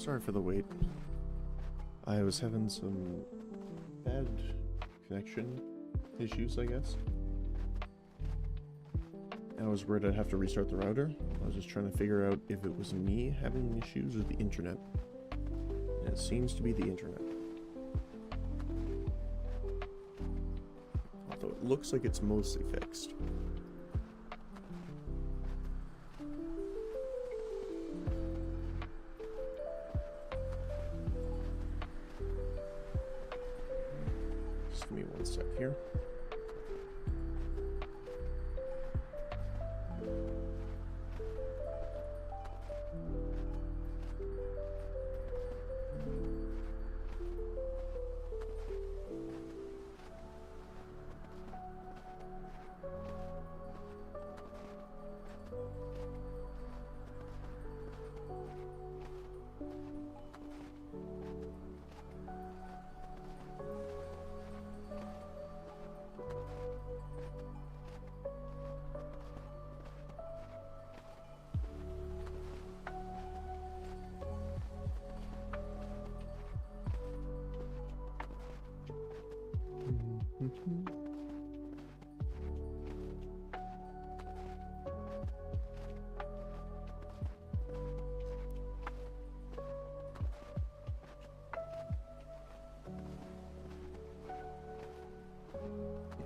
Sorry for the wait. I was having some bad connection issues, I guess. I was worried I'd have to restart the router. I was just trying to figure out if it was me having issues or the internet. And it seems to be the internet. Although it looks like it's mostly fixed. Just give me one sec here.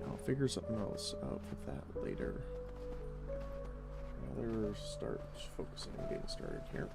I'll figure something else out with that later. Rather start focusing on getting started here.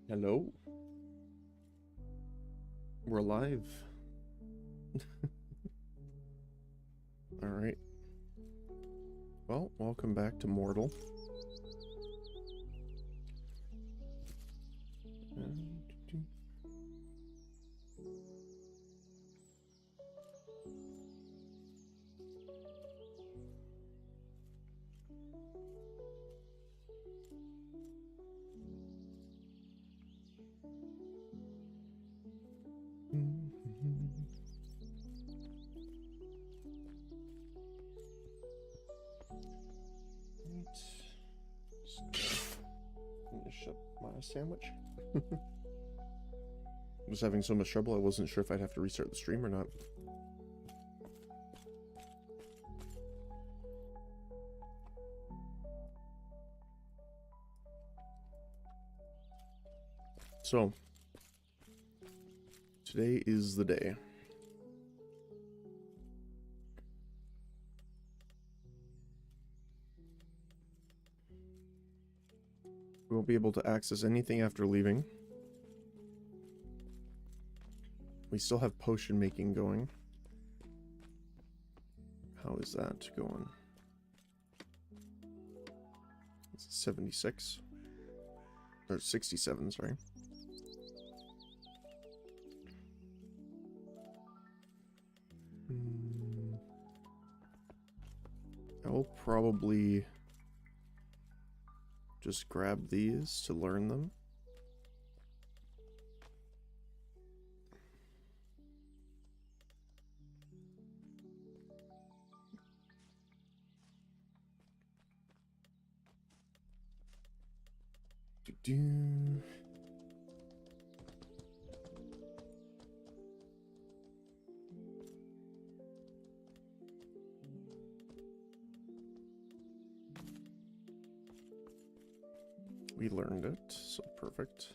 Hello? We're live. Alright. Well, welcome back to Mortal. Finish up my sandwich. I was having so much trouble I wasn't sure if I'd have to restart the stream or not. So, today is the day. We won't be able to access anything after leaving. We still have potion making going. How is that going? It's 76. Or 67, sorry. I'll probably just grab these to learn them. Do-do. We learned it, so perfect.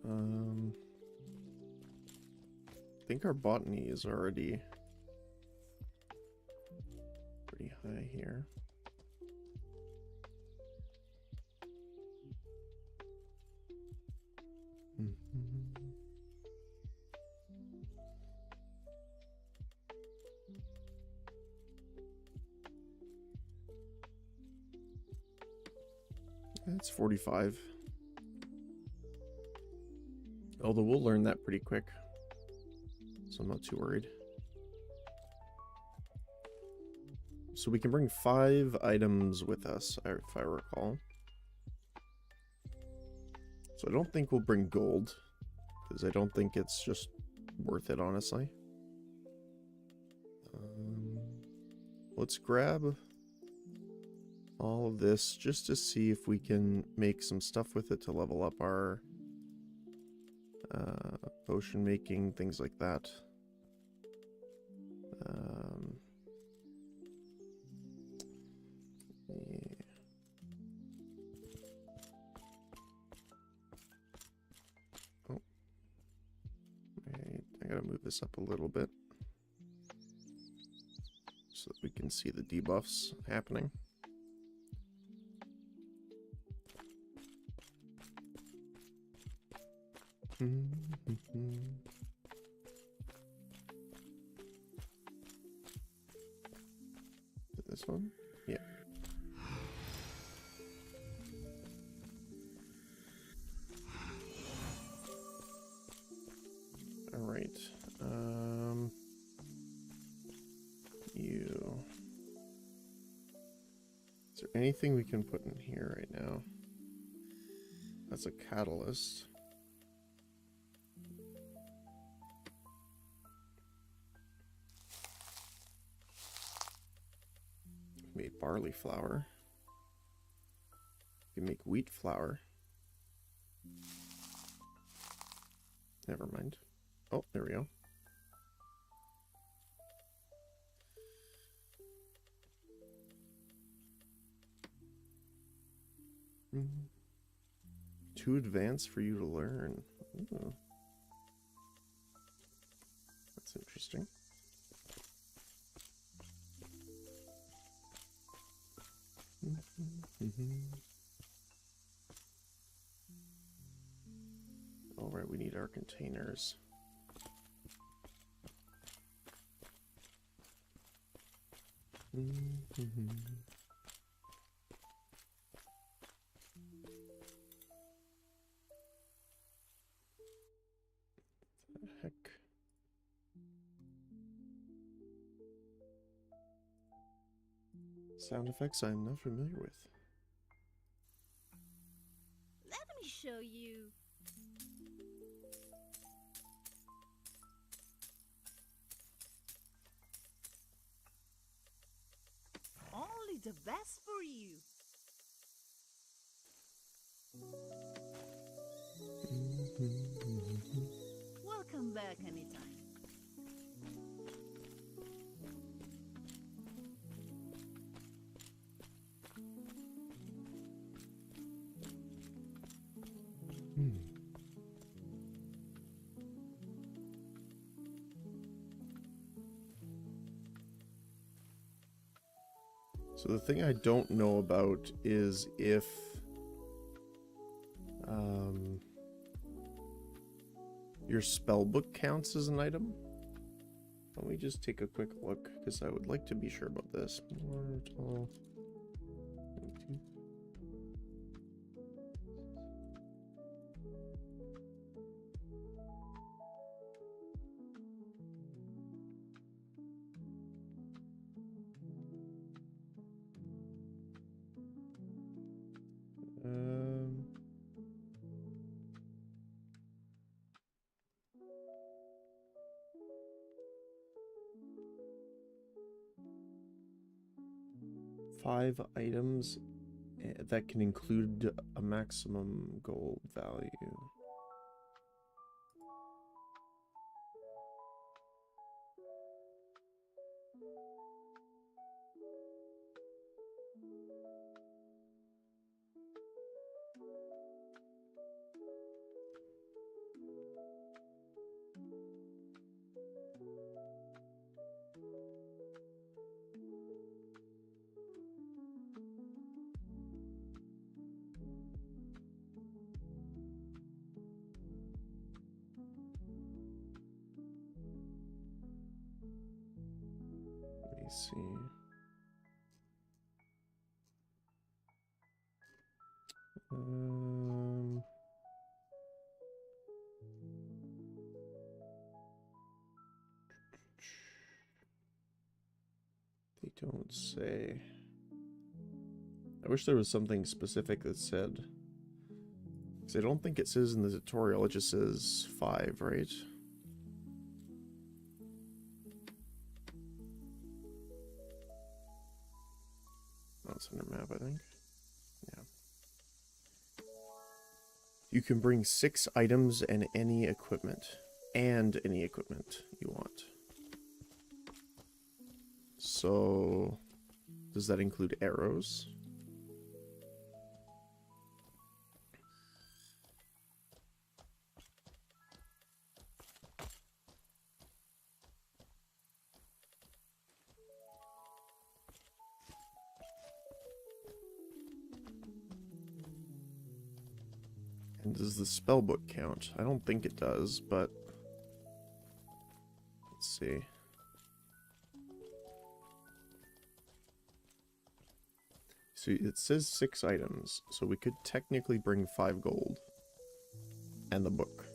I think our botany is already pretty high here. That's 45. Although we'll learn that pretty quick, so I'm not too worried. So we can bring 5 items with us, if I recall. So I don't think we'll bring gold, because I don't think it's just worth it, honestly. Let's grab all of this just to see if we can make some stuff with it to level up our potion making, things like that. Yeah. Oh, wait, I gotta move this up a little bit so that we can see the debuffs happening. This one? Yeah. All right. You. Is there anything we can put in here right now? That's a catalyst. Made barley flour. You can make wheat flour. Never mind. Oh, there we go. Too advanced for you to learn. Ooh. That's interesting. All right, we need our containers. What the heck? Sound effects I'm not familiar with. Let me show you. Only the best for you. Welcome back anytime. So the thing I don't know about is if your spell book counts as an item. Let me just take a quick look, because I would like to be sure about this. Mortal. Five items that can include a maximum gold value. see. Um, they don't say. I wish there was something specific that said. Because I don't think it says in the tutorial, it just says 5, right? Oh, it's under map, I think. Yeah. You can bring 6 items and any equipment. And any equipment you want. So, does that include arrows? And does the spellbook count? I don't think it does, but let's see. So it says 6 items, so we could technically bring 5 gold and the book.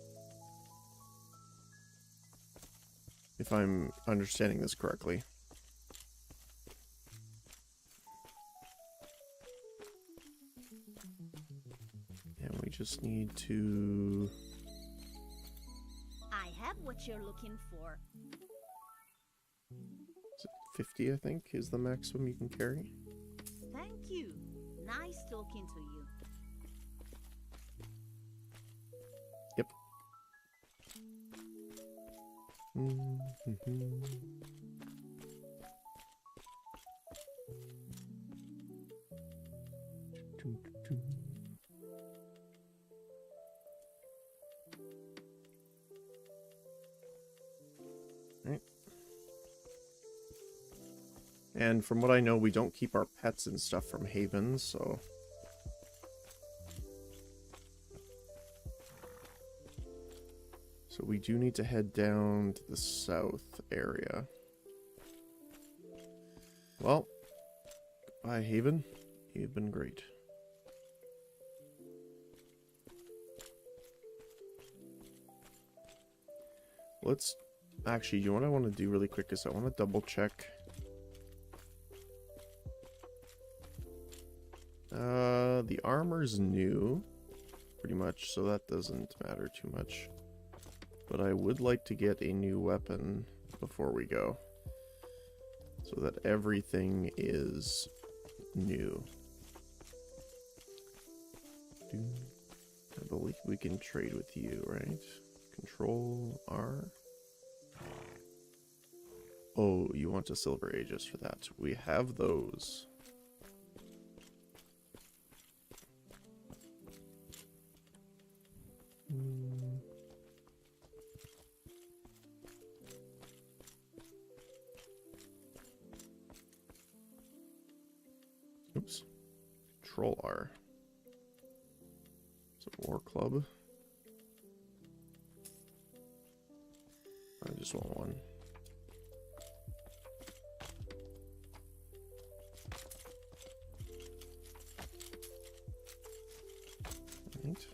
If I'm understanding this correctly. And we just need to... I have what you're looking for. Is it 50, I think, is the maximum you can carry? Thank you. Nice talking to you. Yep. Right. And from what I know, we don't keep our pets and stuff from Haven, so... So we do need to head down to the south area. Well, goodbye Haven. You've been great. Let's... Actually, you know what I want to do really quick is I want to double check... the armor's new, pretty much, so that doesn't matter too much. But I would like to get a new weapon before we go, so that everything is new. I believe we can trade with you, right? Control R. Oh, you want a Silver Aegis for that. We have those. Oops. Control R. It's a War Club. I just want one. Right.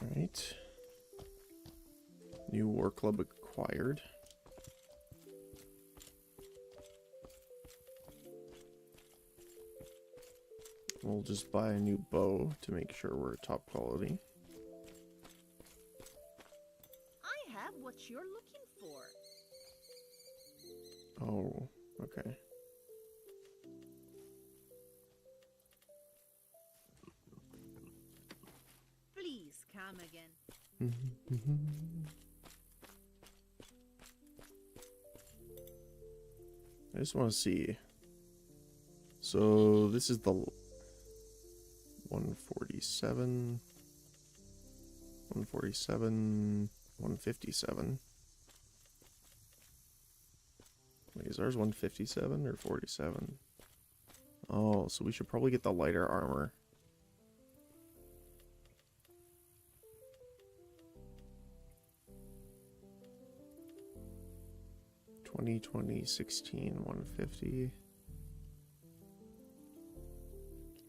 Alright. New War Club acquired. We'll just buy a new bow to make sure we're top quality. I have what you're looking for. Oh, okay. Please come again. I just want to see. So this is the 147, 147, 157. Wait, is ours 157 or 47? Oh, so we should probably get the lighter armor. Twenty 16 150.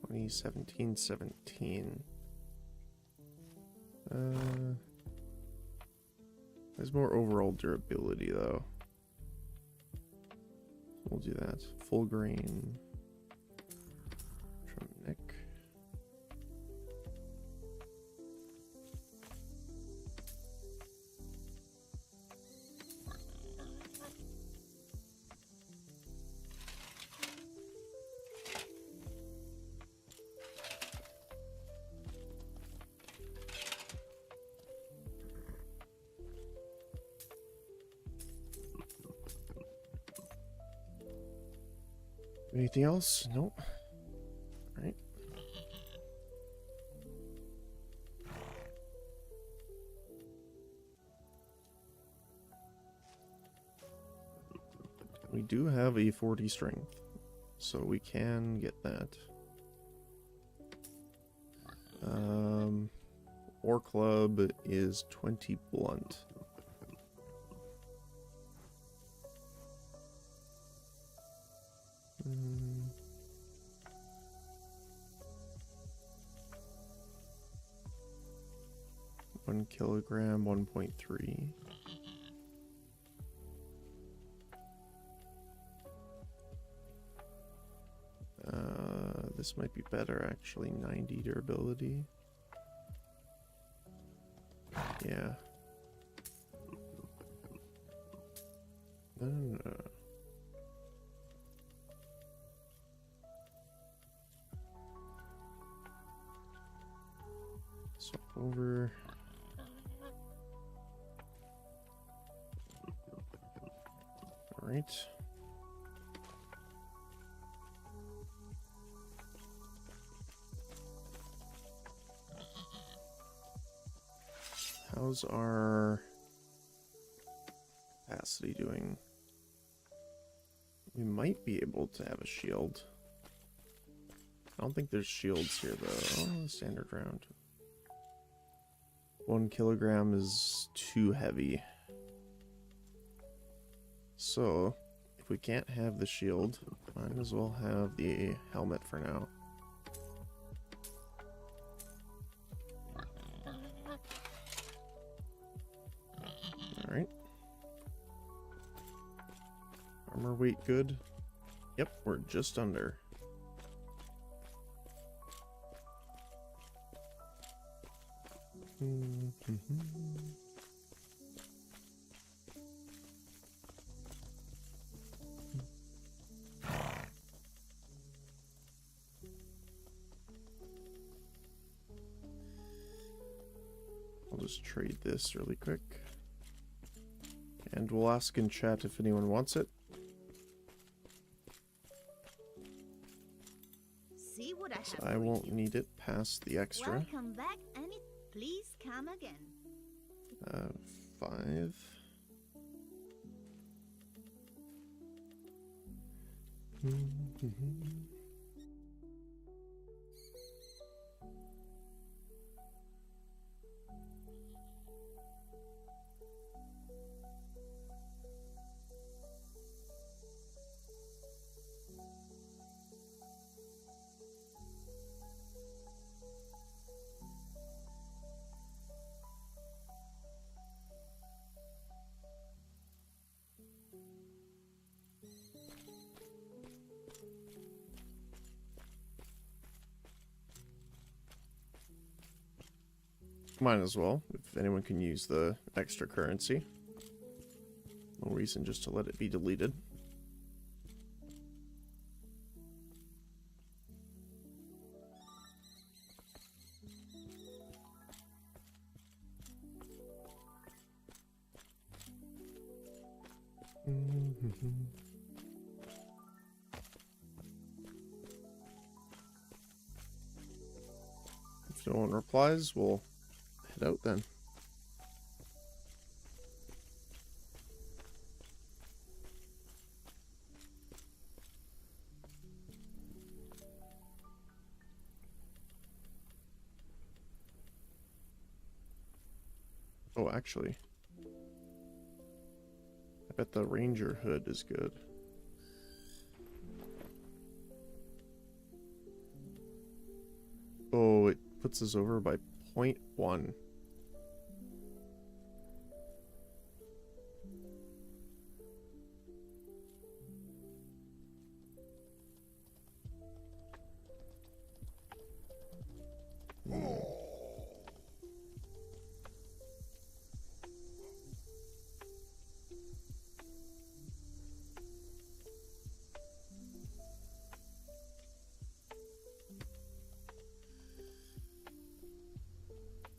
2017 17. There's more overall durability though. We'll do that. Full grain. From Nick. Anything else? Nope. All right. We do have a 40 strength, so we can get that. Ore Club is 20 blunt. Mm. 1 kilogram, 1.3. This might be better actually. 90 durability. Yeah. No. Swap over. All right. How's our capacity doing? We might be able to have a shield. I don't think there's shields here though. Oh, standard round. 1 kilogram is too heavy. So, if we can't have the shield, might as well have the helmet for now. Alright. Armor weight good. Yep, we're just under. I'll just trade this really quick. And we'll ask in chat if anyone wants it. See what I have So for I won't you. need it past the extra. Welcome back, and please come again. 5. Might as well, if anyone can use the extra currency. No reason just to let it be deleted. If no one replies, we'll head out then. Oh, actually, I bet the Ranger hood is good. Oh, it puts us over by 0.1.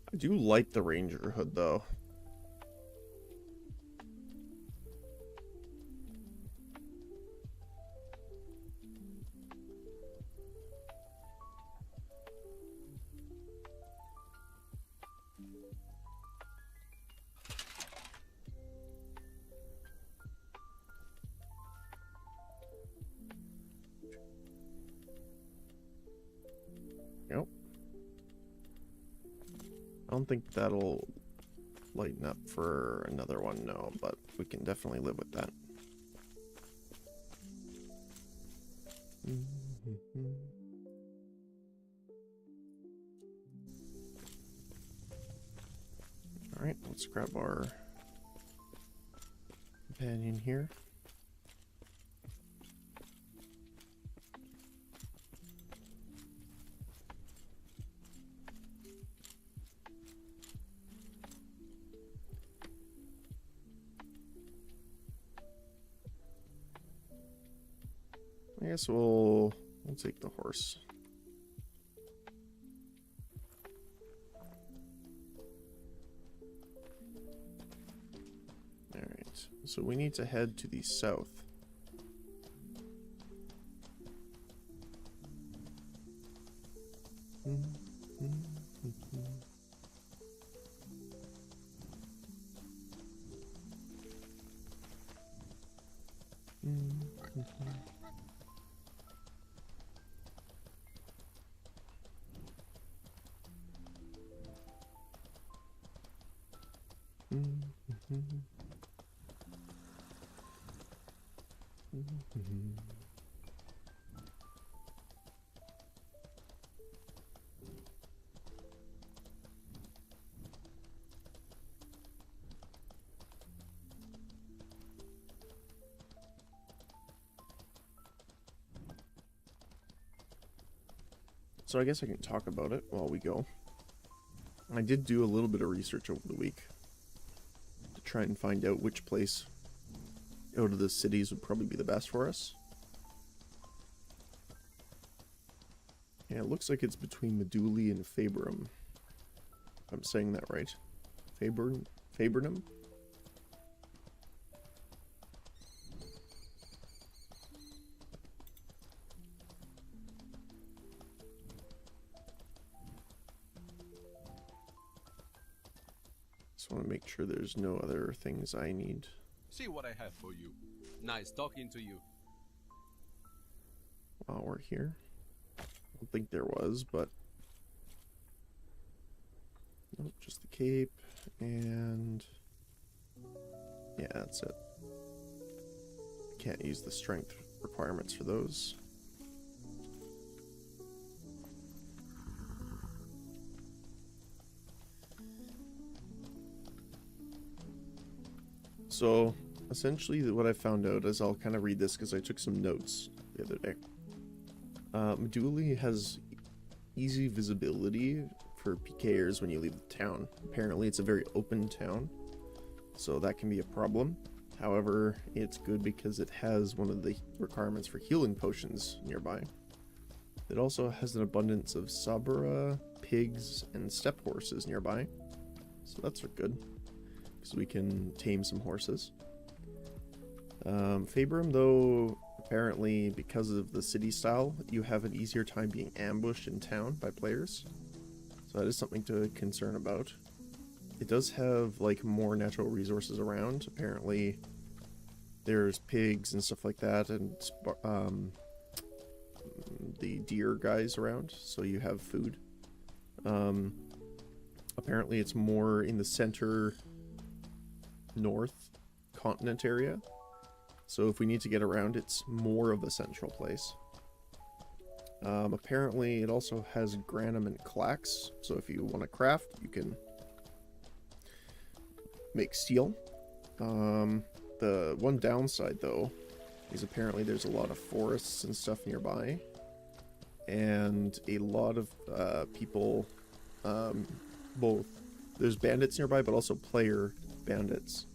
I do like the Ranger hood though. Yep. I don't think that'll lighten up for another one, no, but we can definitely live with that. Alright, let's grab our companion here. I guess we'll take the horse. Alright, so we need to head to the south. So I guess I can talk about it while we go. I did do a little bit of research over the week to try and find out which place out of the cities would probably be the best for us. Yeah, it looks like it's between Meduli and Faberum. If I'm saying that right. Fabernum? Just want to make sure there's no other things I need. See what I have for you. Nice talking to you. While we're here. I don't think there was, but... Nope, just the cape, and... Yeah, that's it. Can't use the strength requirements for those. So, essentially what I found out is, I'll kind of read this because I took some notes the other day. Meduli has easy visibility for PKers when you leave the town. Apparently it's a very open town, so that can be a problem. However, it's good because it has one of the requirements for healing potions nearby. It also has an abundance of Sabura, pigs, and steppe horses nearby, so that's good, because we can tame some horses. Faberum, though, apparently because of the city style, you have an easier time being ambushed in town by players, so that is something to concern about. It does have like more natural resources around. Apparently there's pigs and stuff like that, and the deer guys around, so you have food. Apparently it's more in the center north continent area. So if we need to get around, it's more of a central place. Apparently it also has granum and clax, so if you want to craft, you can make steel. The one downside, though, is apparently there's a lot of forests and stuff nearby, and a lot of people, both, there's bandits nearby, but also player bandits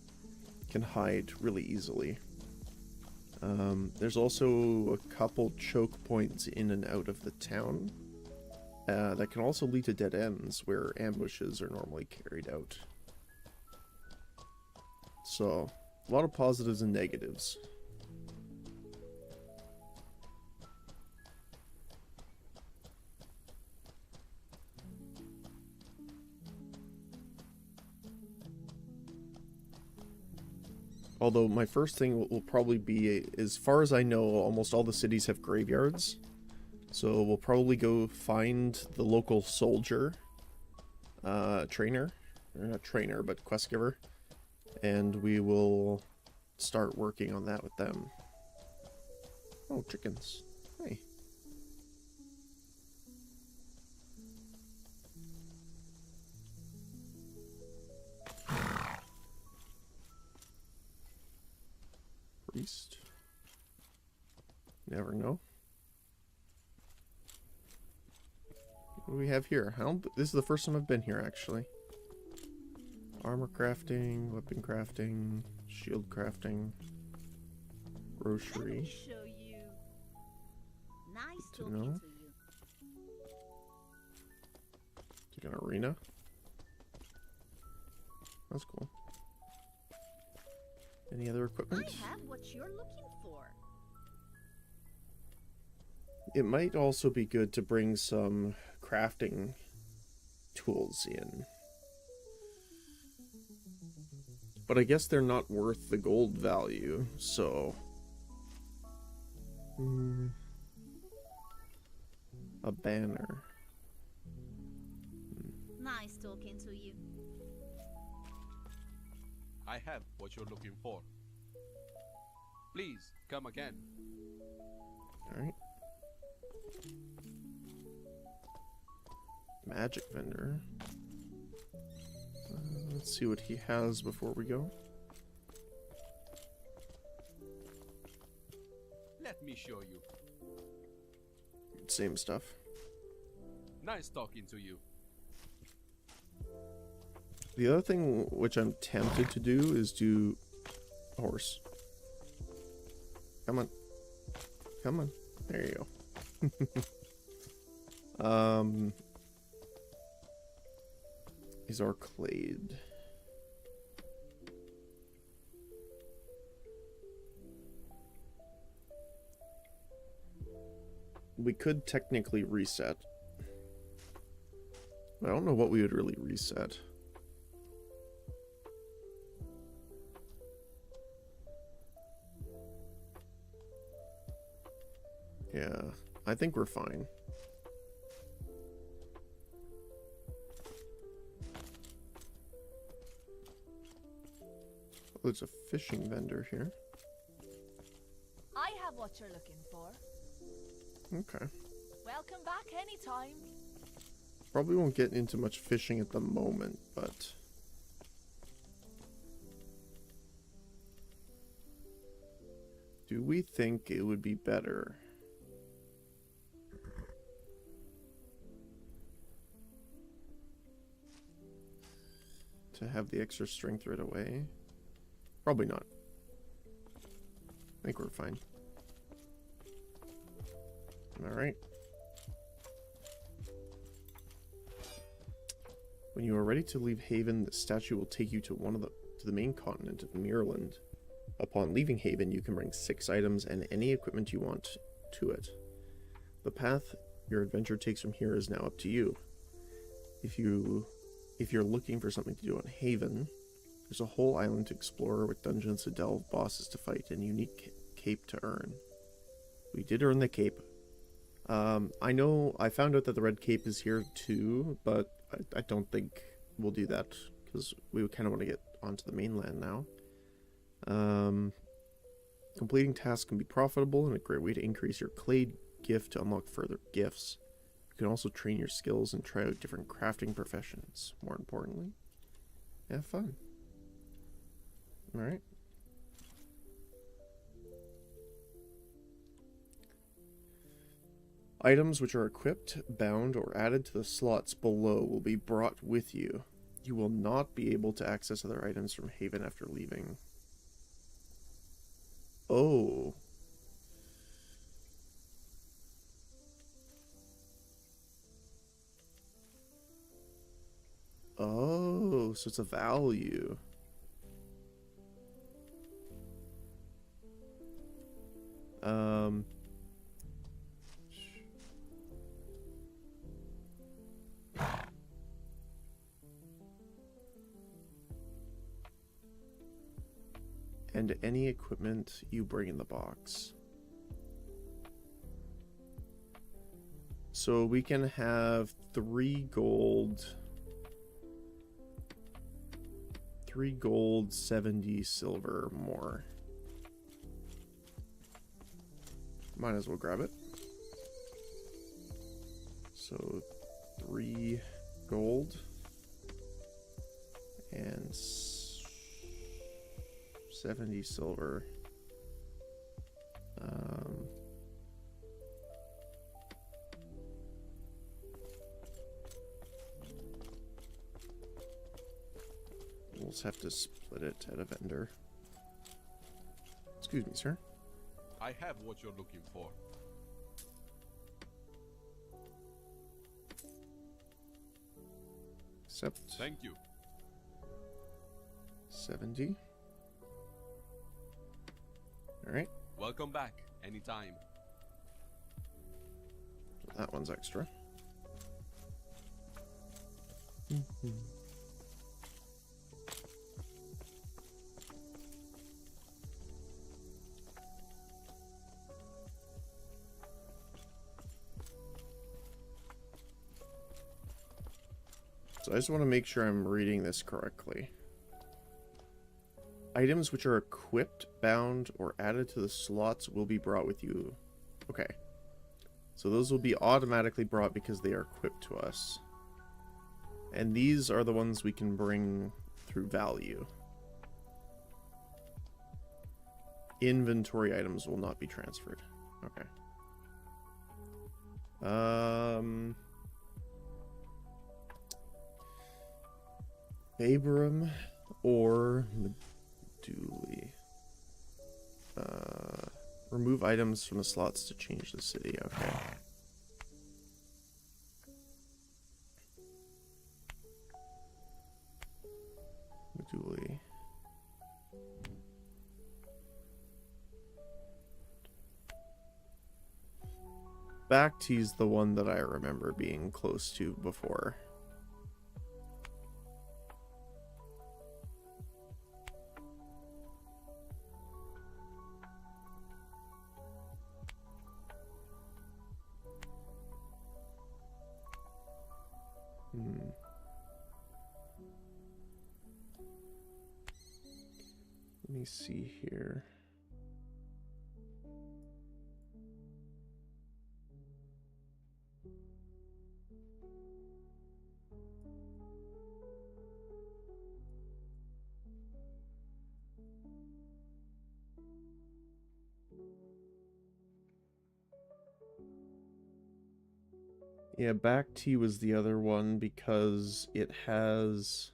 can hide really easily. There's also a couple choke points in and out of the town that can also lead to dead ends where ambushes are normally carried out. So, a lot of positives and negatives. Although my first thing will probably be, as far as I know, almost all the cities have graveyards. So we'll probably go find the local soldier, trainer, or not trainer, but quest giver. And we will start working on that with them. Oh, chickens. Hey. Priest. Never know. What do we have here? This is the first time I've been here, actually. Armor crafting, weapon crafting, shield crafting, Let grocery. me show you. Nice Good to talking know. to you. It's like an arena. That's cool. Any other equipment? I have what you're looking for. It might also be good to bring some crafting tools in. But I guess they're not worth the gold value, so... A banner. Nice talking to you. I have what you're looking for. Please, come again. Alright. Magic vendor. Let's see what he has before we go. Let me show you. Same stuff. Nice talking to you. The other thing which I'm tempted to do is do a horse. Come on. Come on. There you go. Is our clade. We could technically reset. But I don't know what we would really reset. Yeah, I think we're fine. Oh, there's a fishing vendor here. I have what you're looking for. Okay. Welcome back anytime. Probably won't get into much fishing at the moment, but... do we think it would be better to have the extra strength right away? Probably not. I think we're fine. Alright. When you are ready to leave Haven, the statue will take you to the main continent of Mirland. Upon leaving Haven, you can bring 6 items and any equipment you want to it. The path your adventure takes from here is now up to you. If you're looking for something to do on Haven, there's a whole island to explore with dungeons to delve, bosses to fight, and unique cape to earn. We did earn the cape. I know I found out that the red cape is here too, but I don't think we'll do that because we kind of want to get onto the mainland now. Completing tasks can be profitable and a great way to increase your clay gift to unlock further gifts. You can also train your skills and try out different crafting professions. More importantly, have fun. Alright. Items which are equipped, bound, or added to the slots below will be brought with you. You will not be able to access other items from Haven after leaving. Oh. Oh, so it's a value. And any equipment you bring in the box. So we can have 3 gold, 70 silver more. Might as well grab it. So 3 gold and 70 silver. We'll just have to split it at a vendor. Excuse me, sir. I have what you're looking for. Accept. Thank you. 70. Alright. Welcome back anytime. That one's extra. So I just want to make sure I'm reading this correctly. Items which are equipped, bound, or added to the slots will be brought with you. Okay. So those will be automatically brought because they are equipped to us. And these are the ones we can bring through value. Inventory items will not be transferred. Okay. Abram or Meduli. Remove items from the slots to change the city. Okay. Meduli. Backtea's the one that I remember being close to before. Let me see here. Yeah, Backtea was the other one because it has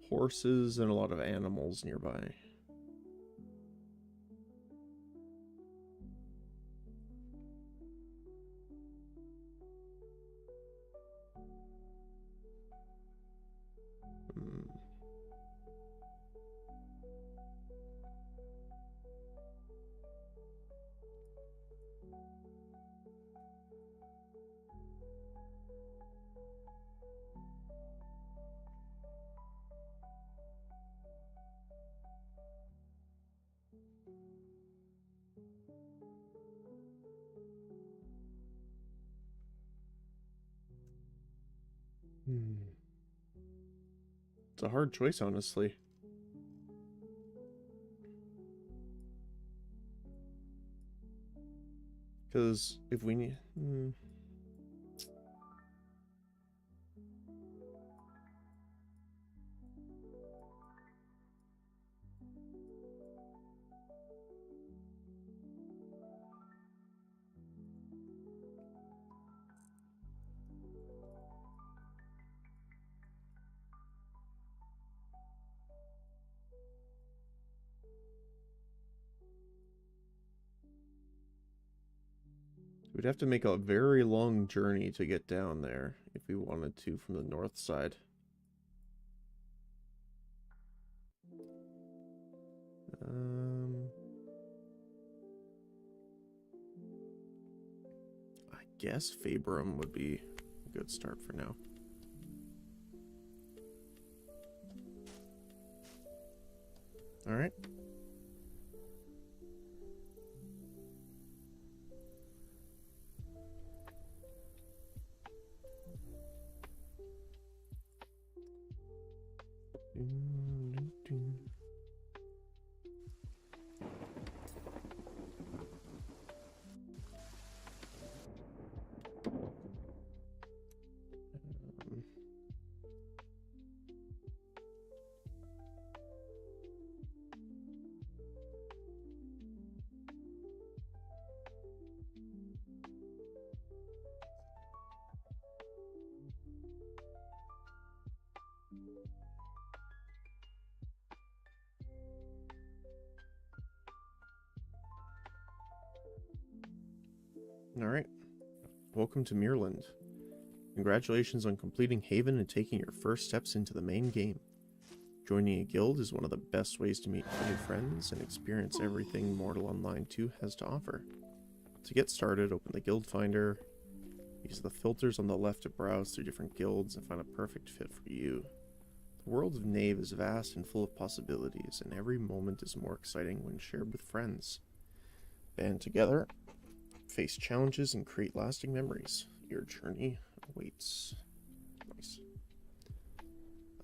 horses and a lot of animals nearby. It's a hard choice, honestly. Because if we need... We'd have to make a very long journey to get down there if we wanted to from the north side. I guess Faerûn would be a good start for now. All right. Alright. Welcome to Mirland. Congratulations on completing Haven and taking your first steps into the main game. Joining a guild is one of the best ways to meet new friends and experience everything Mortal Online 2 has to offer. To get started, open the Guild Finder, use the filters on the left to browse through different guilds and find a perfect fit for you. The world of Knave is vast and full of possibilities, and every moment is more exciting when shared with friends. Band together, face challenges, and create lasting memories. Your journey awaits. Nice.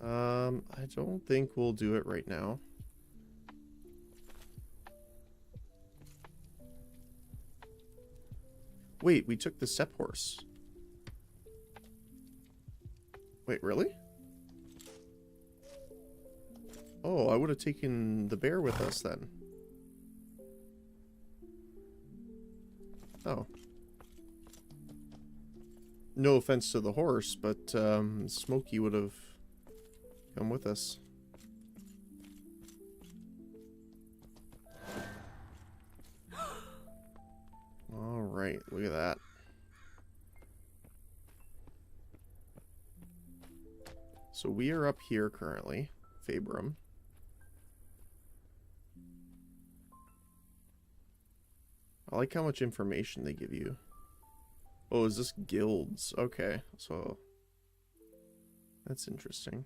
I don't think we'll do it right now. Wait, we took the Sepp horse. Wait, really? Oh, I would have taken the bear with us then. Oh. No offense to the horse, but Smokey would have come with us. Alright, look at that. So we are up here currently, Faerûn. I like how much information they give you. Oh, is this guilds? Okay, so that's interesting.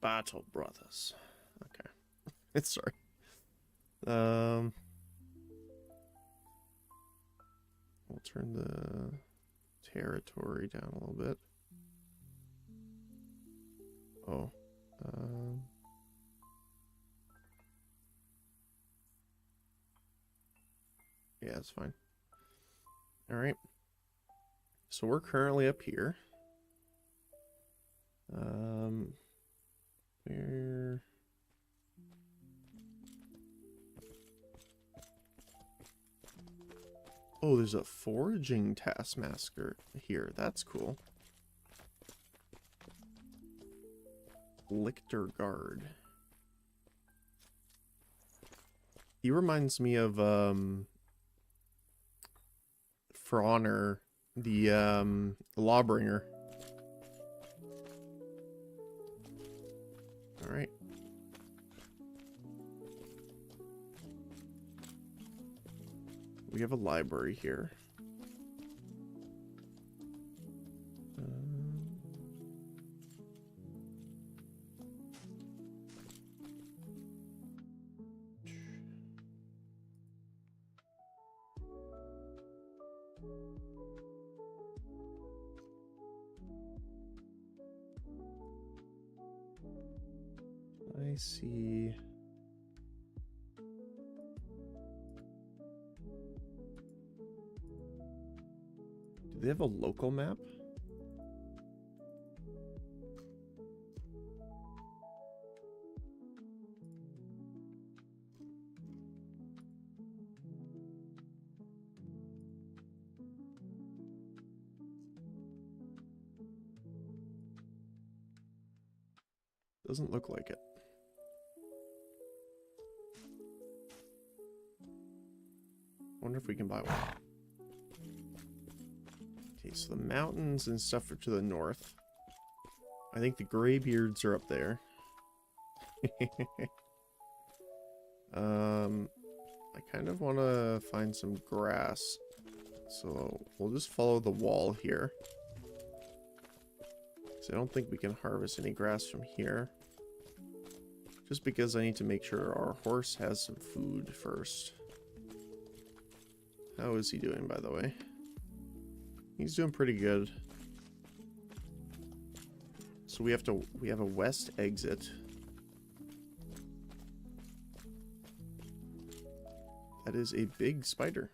Battle Brothers. Okay. It's sorry. We'll turn the territory down a little bit. Oh. Yeah, that's fine. Alright. So we're currently up here. Where... Oh, there's a foraging taskmaster here. That's cool. Lictor Guard. He reminds me of Frauner, the Lawbringer. All right. We have a library here. see... Do they have a local map? Doesn't look like it. Wonder if we can buy one. Okay, so the mountains and stuff are to the north. I think the Greybeards are up there. I kind of want to find some grass. So we'll just follow the wall here. So I don't think we can harvest any grass from here. Just because I need to make sure our horse has some food first. How is he doing, by the way? He's doing pretty good. So we have a west exit. That is a big spider.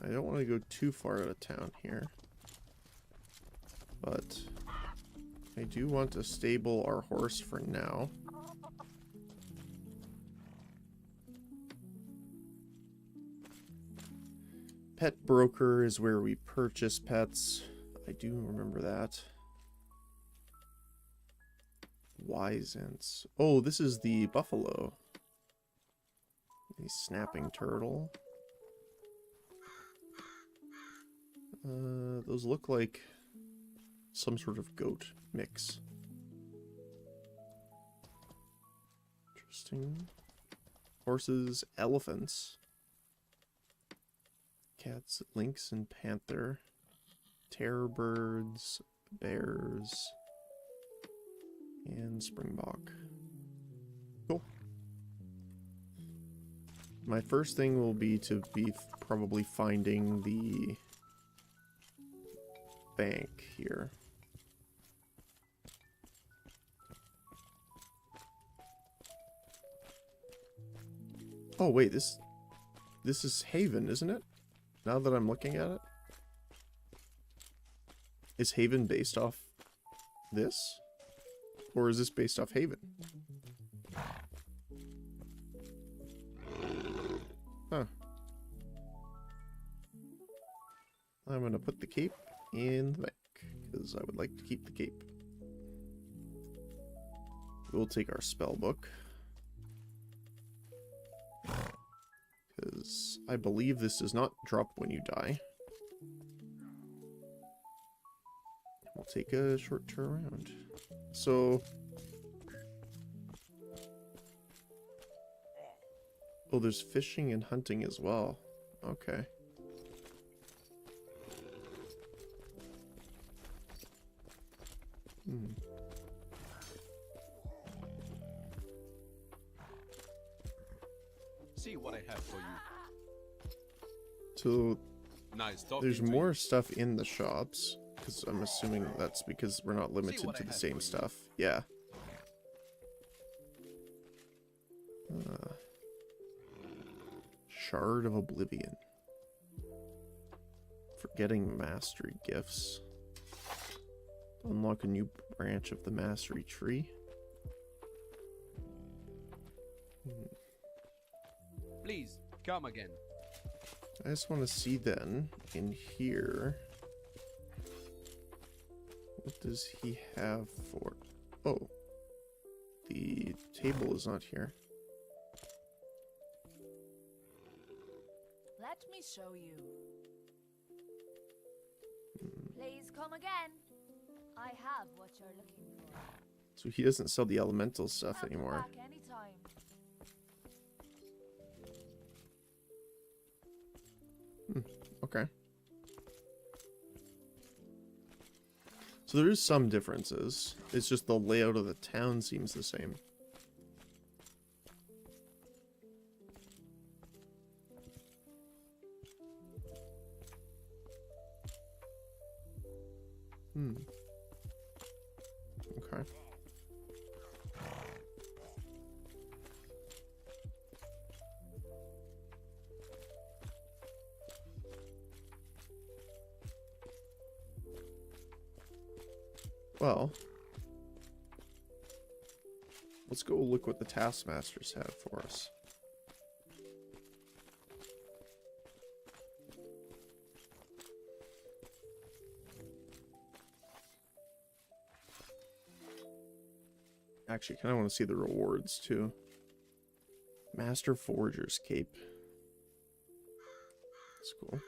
I don't want to go too far out of town here, but I do want to stable our horse for now. Pet broker is where we purchase pets. I do remember that. Wyzants. Oh, this is the buffalo. The snapping turtle. Those look like some sort of goat mix. Interesting. Horses, elephants. Cats, lynx, and panther. Terror birds, bears, and springbok. Cool. My first thing will be to be probably finding the bank here. Oh wait, this is Haven, isn't it? Now that I'm looking at it. Is Haven based off this? Or is this based off Haven? Huh. I'm gonna put the cape in the bank, because I would like to keep the cape. We'll take our spell book. Because I believe this does not drop when you die. We'll take a short tour around. So... Oh, there's fishing and hunting as well. Okay. See what I have for you. So Nice talking there's to more you. stuff in the shops, because I'm assuming that's because we're not limited to the same stuff. Yeah. Shard of Oblivion. Forgetting mastery gifts. Unlock a new branch of the mastery tree. Please, come again. I just want to see then, in here, what does he have for... Oh, the table is not here. Let me show you. Please come again. I have what you're looking for. So he doesn't sell the elemental stuff I'll come anymore. back anytime. Okay. So there is some differences. It's just the layout of the town seems the same. Okay. Well, let's go look what the taskmasters have for us. Actually, kind of want to see the rewards too. Master Forger's Cape. That's cool.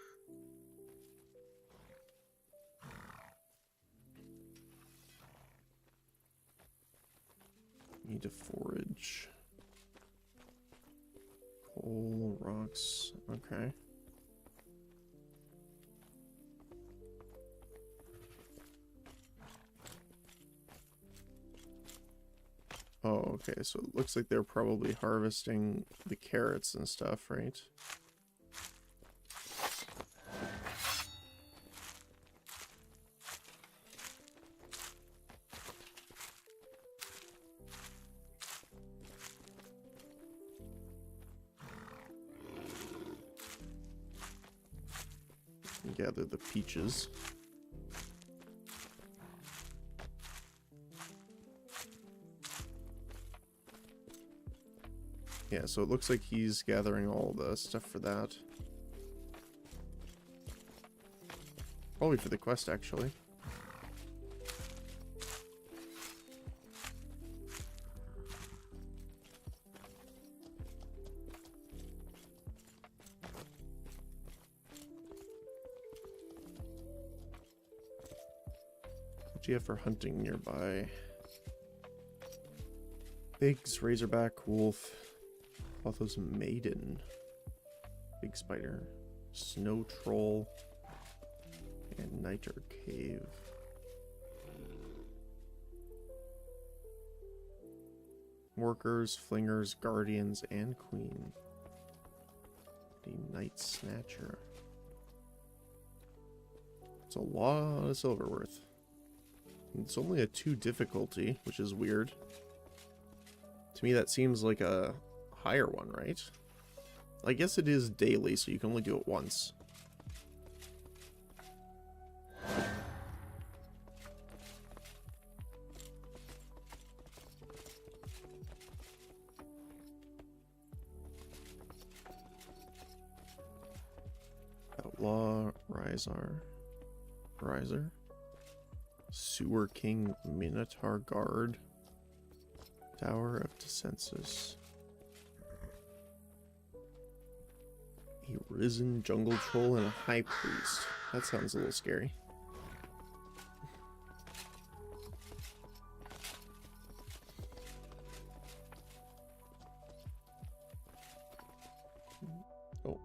Need to forage. Coal, rocks. Okay. Oh, okay, so it looks like they're probably harvesting the carrots and stuff, right? Gather the peaches. Yeah, so it looks like he's gathering all the stuff for that. Probably for the quest, actually. What do you have for hunting nearby? Pigs, razorback, wolf, Otho's maiden, big spider, snow troll, and niter cave. Workers, flingers, guardians, and queen. The night snatcher. It's a lot of silver worth. It's only a 2 difficulty, which is weird. To me, that seems like a higher one, right? I guess it is daily, so you can only do it once. Outlaw, Riser, Sewer King, Minotaur Guard, Tower of Descensus, a risen jungle troll, and a high priest. That sounds a little scary. Oh.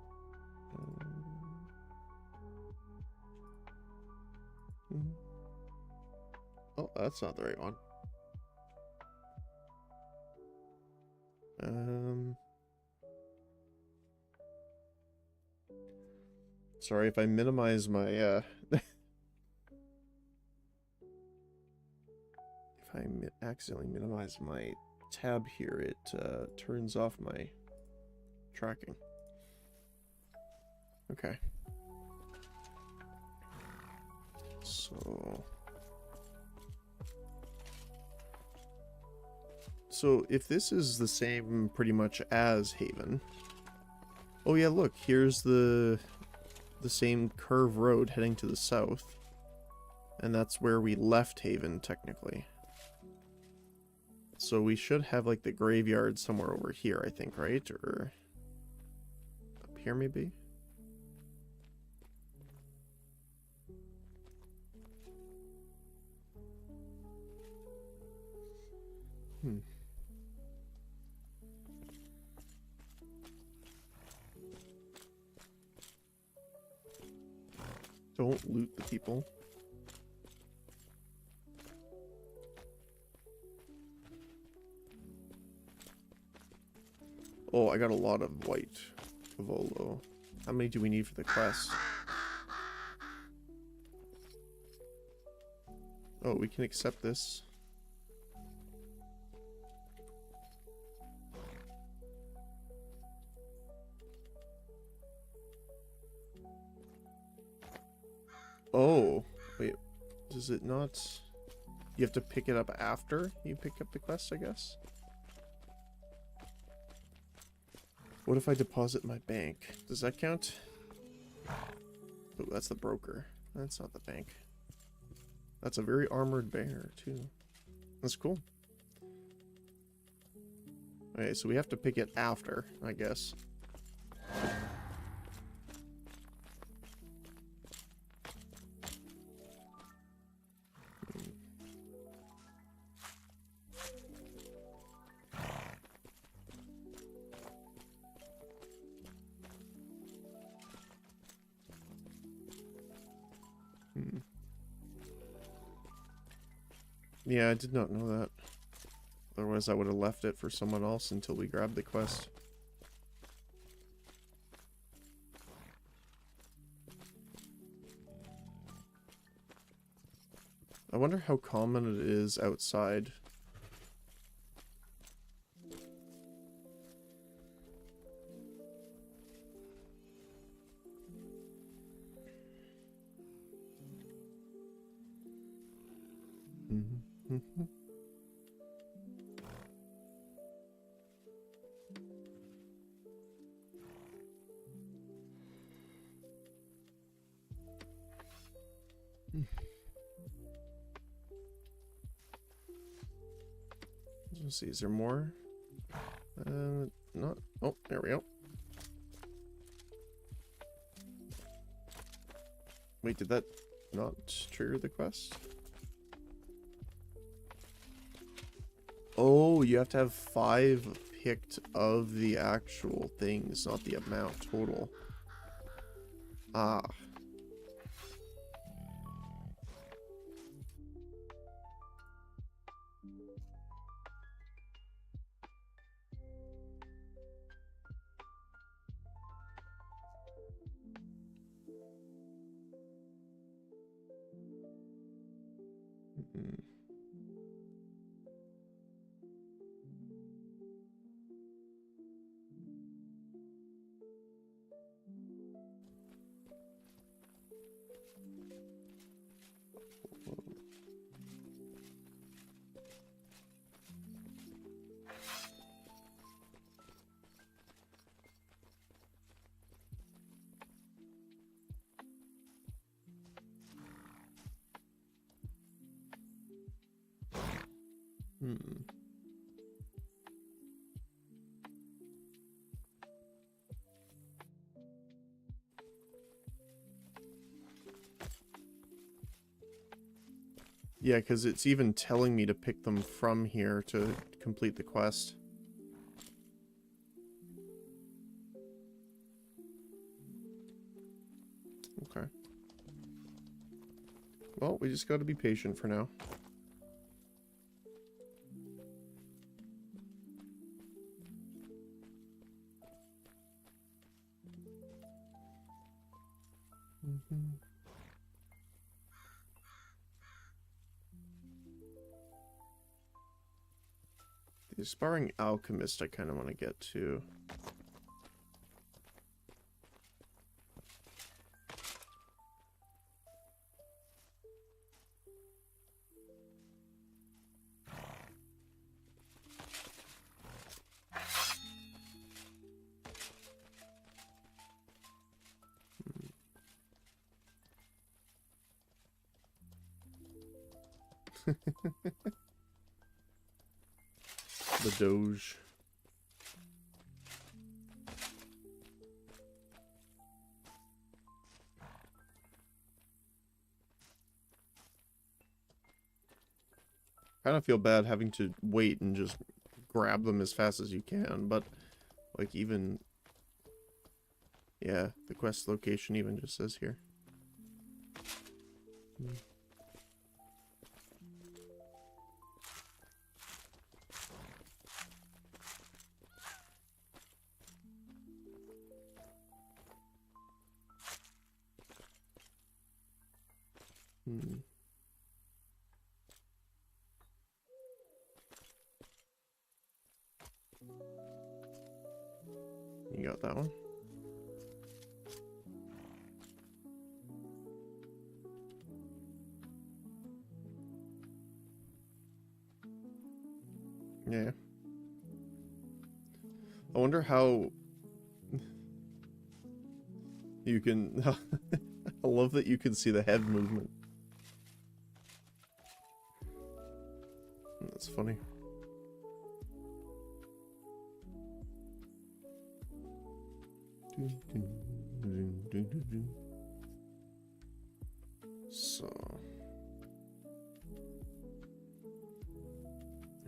Oh, that's not the right one. Sorry if I minimize my, if I accidentally minimize my tab here, it, turns off my tracking. Okay. So if this is the same pretty much as Haven. Oh yeah, look, here's the same curve road heading to the south. And that's where we left Haven, technically. So we should have, like, the graveyard somewhere over here, I think, right? Or up here, maybe? Don't loot the people. Oh, I got a lot of white Cavolo. How many do we need for the quest? Oh, we can accept this. Oh, wait. Does it not... You have to pick it up after you pick up the quest, I guess? What if I deposit in my bank? Does that count? Oh, that's the broker. That's not the bank. That's a very armored bear, too. That's cool. Okay, so we have to pick it after, I guess. Yeah, I did not know that. Otherwise, I would have left it for someone else until we grabbed the quest. I wonder how common it is outside. Let's see, is there more? Not. Oh, there we go. Wait, did that not trigger the quest? Oh, you have to have 5 picked of the actual things, not the amount total. Ah. Yeah, because it's even telling me to pick them from here to complete the quest. Okay. Well, we just got to be patient for now. The Aspiring Alchemist I kind of want to get to. The Doge. Kind of feel bad having to wait and just grab them as fast as you can, but like even, yeah, the quest location even just says here. Hmm. You got that one? Yeah. I wonder how you can... I love that you can see the head movement. That's funny. So...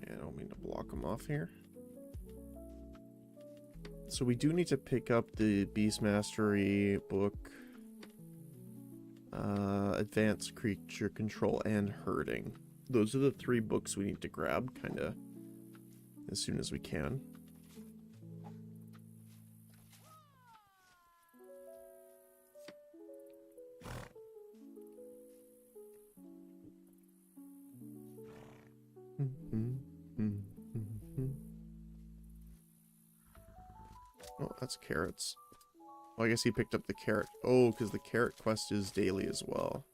yeah, I don't mean to block them off here. So we do need to pick up the Beast Mastery book, Advanced Creature Control, and Herding. Those are the 3 books we need to grab, kind of, as soon as we can. Oh, that's carrots. Well, I guess he picked up the carrot. Oh, because the carrot quest is daily as well.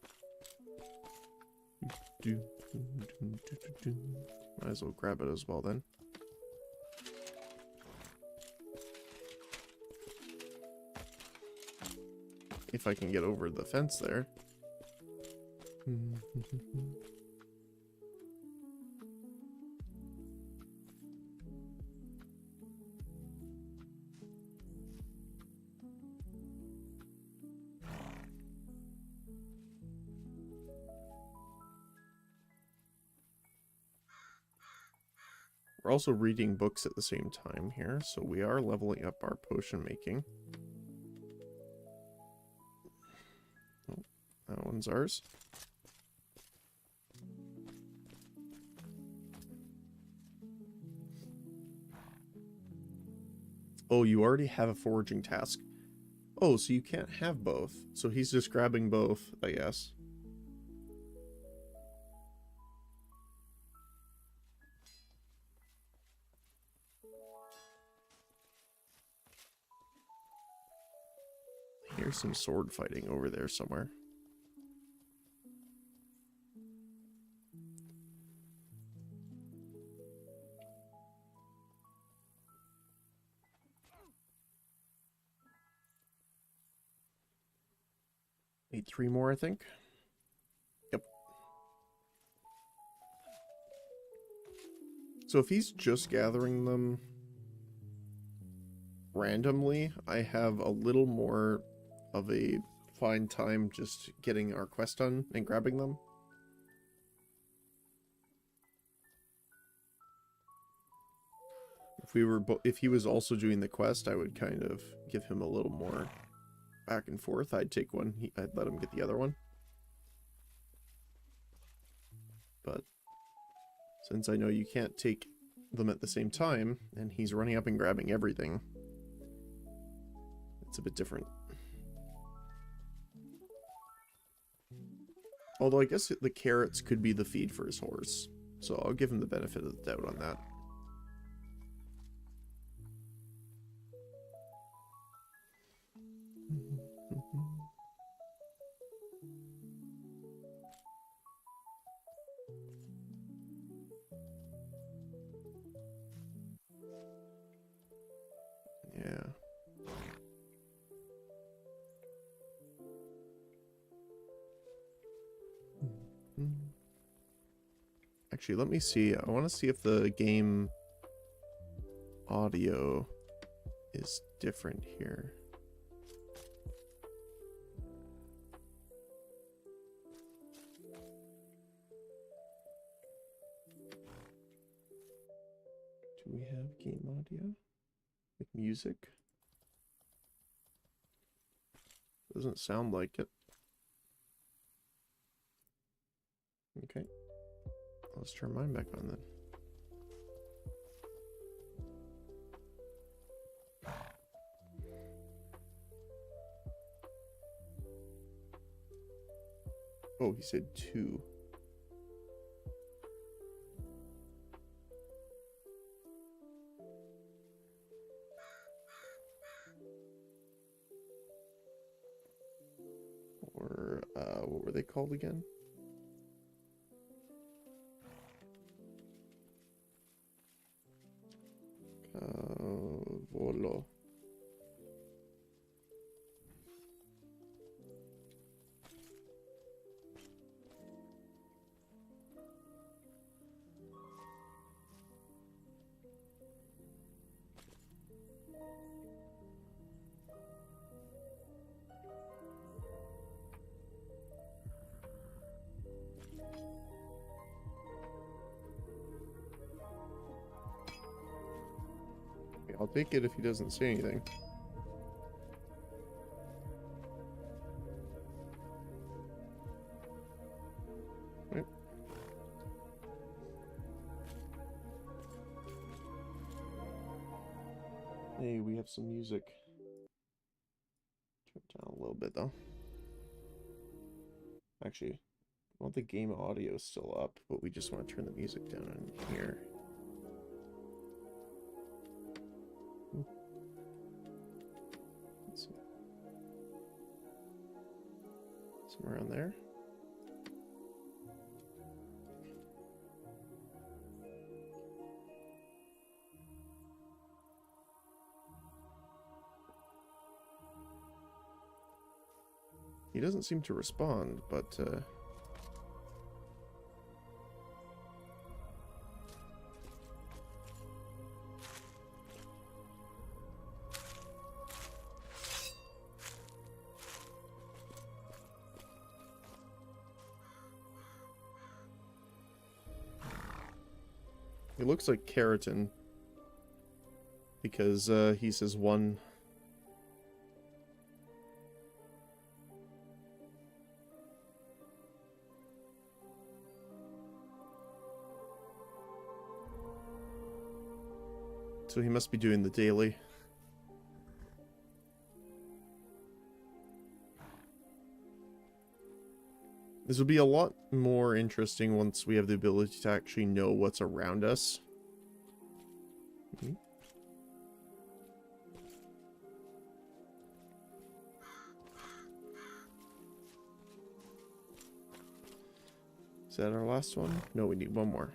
Might as well grab it as well then. If I can get over the fence there. We're also reading books at the same time here, so we are leveling up our potion making. Oh, that one's ours. Oh, you already have a foraging task. Oh, so you can't have both. So he's just grabbing both, I guess. Here's some sword fighting over there somewhere. Need 3 more, I think. Yep. So if he's just gathering them randomly, I have a little more of a fine time just getting our quest done and grabbing them. If he was also doing the quest, I would kind of give him a little more back and forth. I'd take one, I'd let him get the other one. But since I know you can't take them at the same time, and he's running up and grabbing everything, it's a bit different. Although I guess the carrots could be the feed for his horse, so I'll give him the benefit of the doubt on that. Yeah. Actually, let me see. I want to see if the game audio is different here. Do we have game audio? Like music? Doesn't sound like it. Okay. Let's turn mine back on then. Oh, he said 2. Or, what were they called again? Volo. I'll take it if he doesn't say anything. Right. Hey, we have some music. Turn it down a little bit though. Actually, I want the game audio still up, but we just want to turn the music down in here. Let's see. Somewhere around there. He doesn't seem to respond, but he looks like Keratin because he says 1. So he must be doing the daily. This will be a lot more interesting once we have the ability to actually know what's around us. Is that our last one? No, we need one more.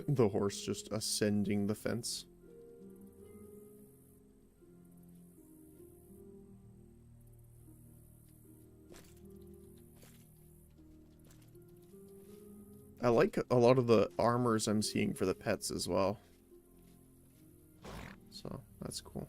The horse just ascending the fence. I like a lot of the armors I'm seeing for the pets as well. So, that's cool.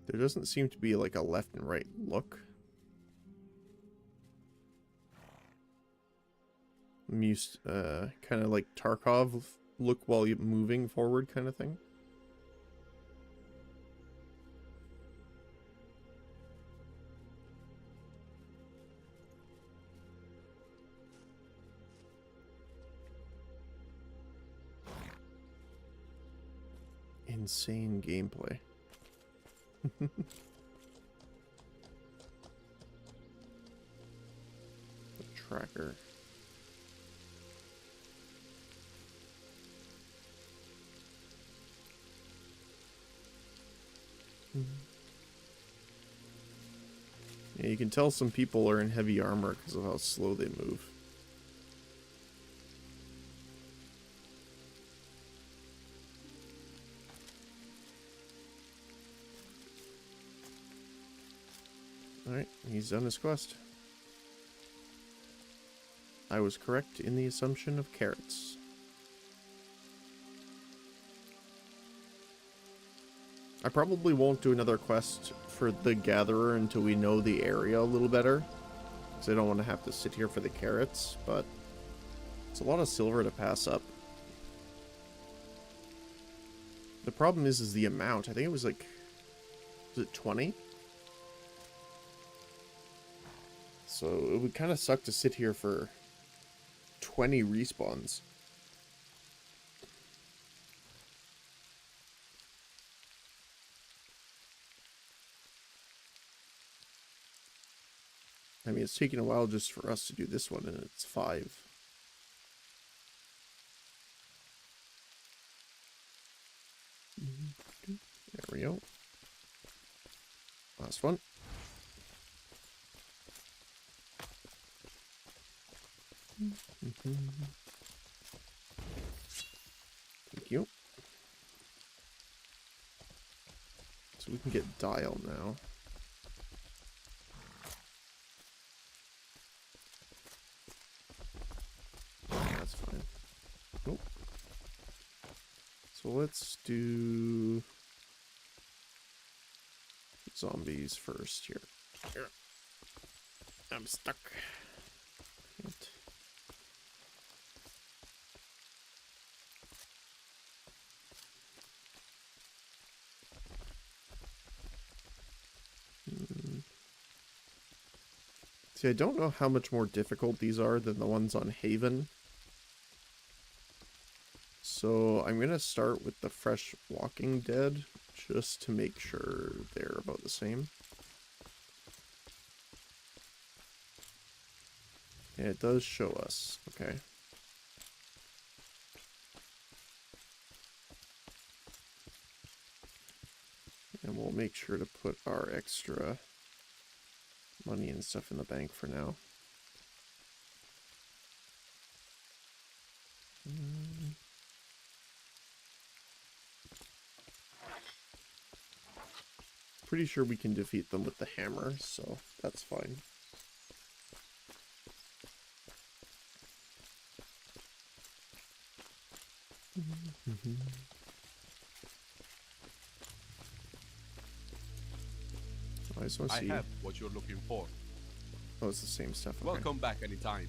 There doesn't seem to be like a left and right look. I'm used, kind of like Tarkov look while you're moving forward kind of thing. Insane gameplay. The tracker. Yeah, you can tell some people are in heavy armor because of how slow they move. Alright, he's done his quest. I was correct in the assumption of carrots. I probably won't do another quest for the Gatherer until we know the area a little better. Because I don't want to have to sit here for the carrots, but it's a lot of silver to pass up. The problem is the amount. I think it was like, was it 20? So it would kind of suck to sit here for 20 respawns. I mean, it's taking a while just for us to do this one, and it's 5. There we go. Last one. Thank you. So we can get dial now. That's fine. Nope. So let's do zombies first here. Here. I'm stuck. Can't. See, I don't know how much more difficult these are than the ones on Haven. So I'm going to start with the Fresh Walking Dead, just to make sure they're about the same. And it does show us, okay. And we'll make sure to put our extra money and stuff in the bank for now. Pretty sure we can defeat them with the hammer, so that's fine. I just want to see. I have what you're looking for. Oh, it's the same stuff. Okay. Welcome back anytime.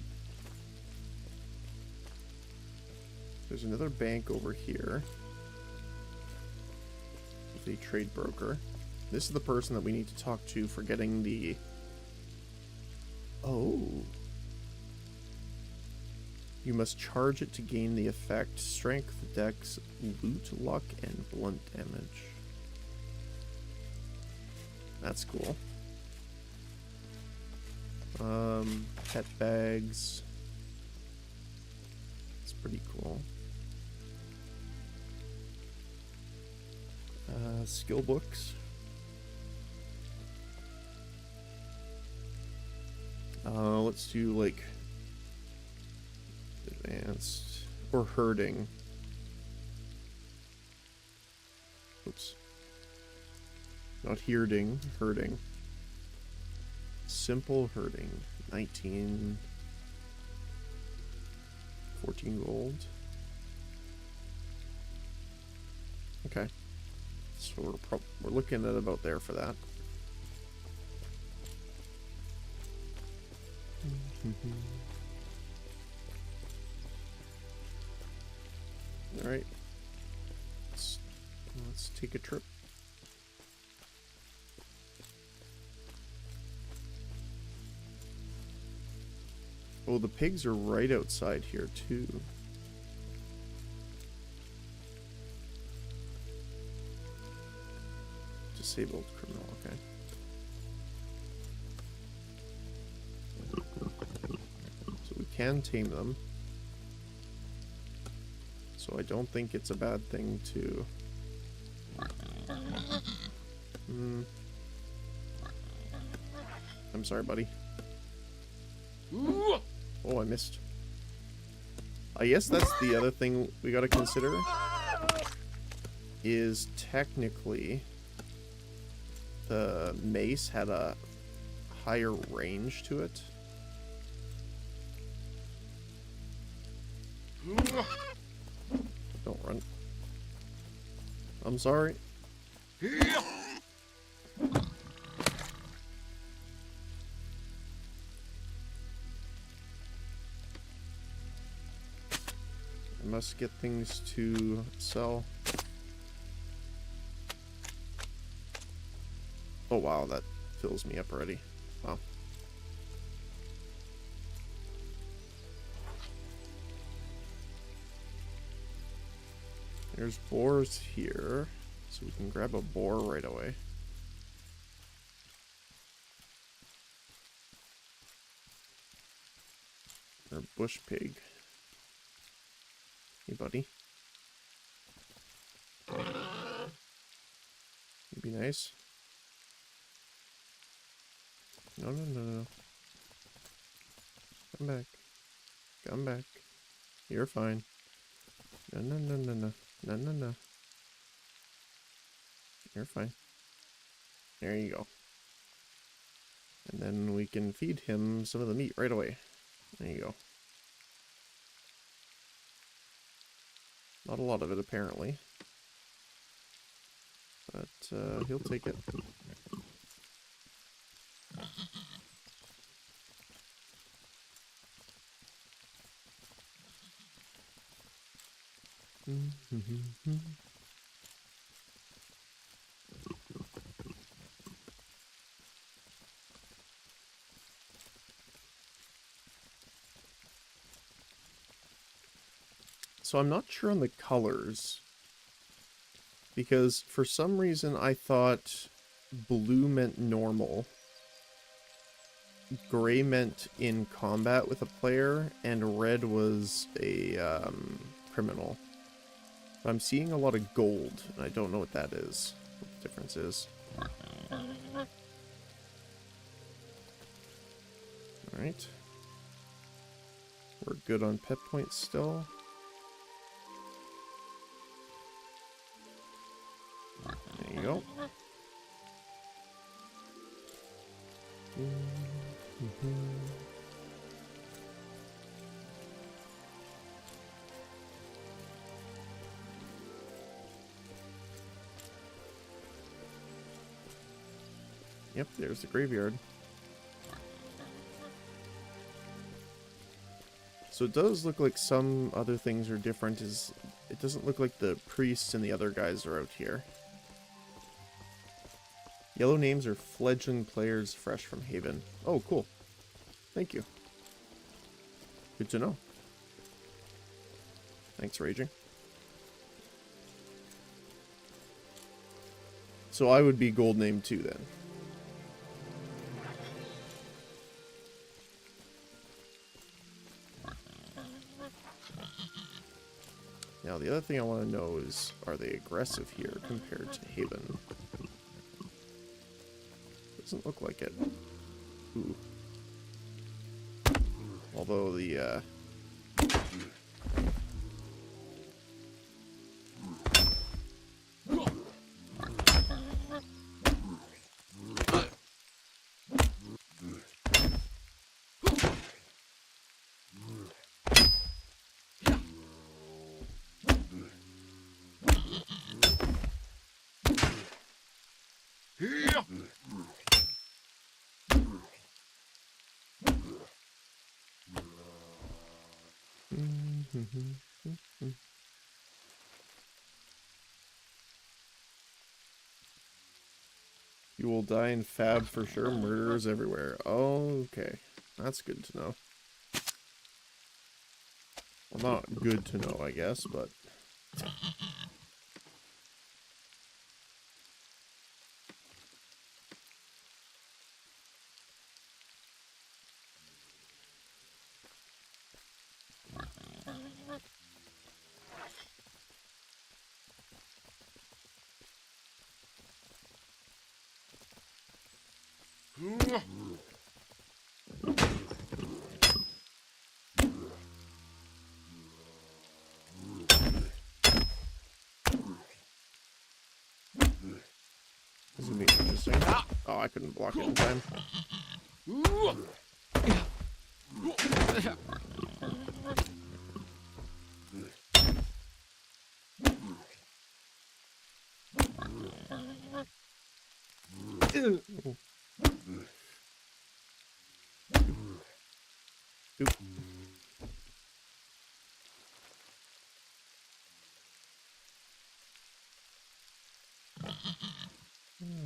There's another bank over here. With a trade broker. This is the person that we need to talk to for getting the... Oh. You must charge it to gain the effect. Strength, dex, loot, luck, and blunt damage. That's cool. Pet bags. It's pretty cool. Skill books. Let's do like advanced or herding. Oops. Not herding, herding. Simple herding. 19. 14 gold. Okay. So we're looking at about there for that. All right. Let's take a trip. Oh, the pigs are right outside here too. Disabled criminal, okay. So we can tame them. So I don't think it's a bad thing to... I'm sorry, buddy. Oh, I missed. I guess that's the other thing we gotta consider. Is technically the mace had a higher range to it. Don't run. I'm sorry. I must get things to sell. Oh wow, that fills me up already. Wow. There's boars here, so we can grab a boar right away. Or a bush pig. Hey, buddy. You'd be nice. No, no, no, no. Come back. Come back. You're fine. No, no, no, no, no. No, no, no. You're fine. There you go. And then we can feed him some of the meat right away. There you go. Not a lot of it, apparently. But, he'll take it. So I'm not sure on the colors, because for some reason I thought blue meant normal, gray meant in combat with a player, and red was a criminal. But I'm seeing a lot of gold, and I don't know what that is, what the difference is. Alright. We're good on pet points still. There you go. Yep, there's the graveyard. So it does look like some other things are different. It doesn't look like the priests and the other guys are out here. Yellow names are fledgling players fresh from Haven. Oh, cool. Thank you. Good to know. Thanks, Raging. So I would be gold name too then. Now the other thing I want to know is, are they aggressive here compared to Haven? Doesn't look like it. Ooh. Although the you will die in Fab for sure. Murderers everywhere. Okay. That's good to know. Well, not good to know, I guess, but... This is gonna be interesting. Oh, I couldn't block it in time. Oop.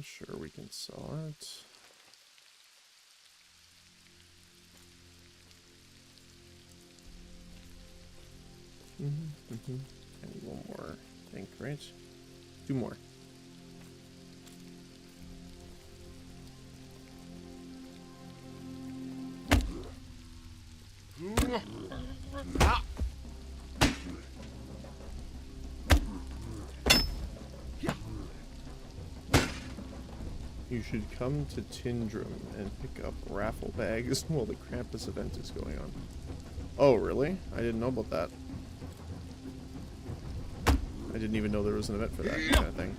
Sure, we can sell it. I need one more, I think, right? 2 more. You should come to Tindrum and pick up raffle bags while the Krampus event is going on. Oh, really? I didn't know about that. I didn't even know there was an event for that kind of thing.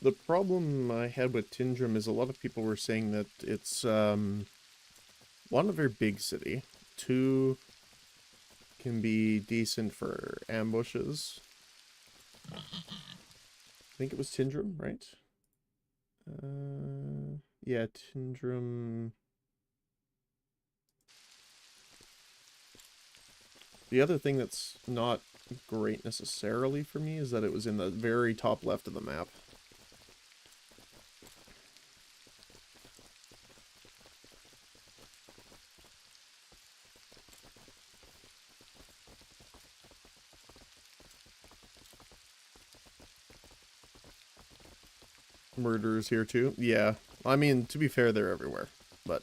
The problem I had with Tindrum is a lot of people were saying that it's, 1, a very big city, 2, can be decent for ambushes. I think it was Tindrum, right? Yeah, Tindrum. The other thing that's not great necessarily for me is that it was in the very top left of the map. Murderers here too? Yeah. I mean, to be fair, they're everywhere, but...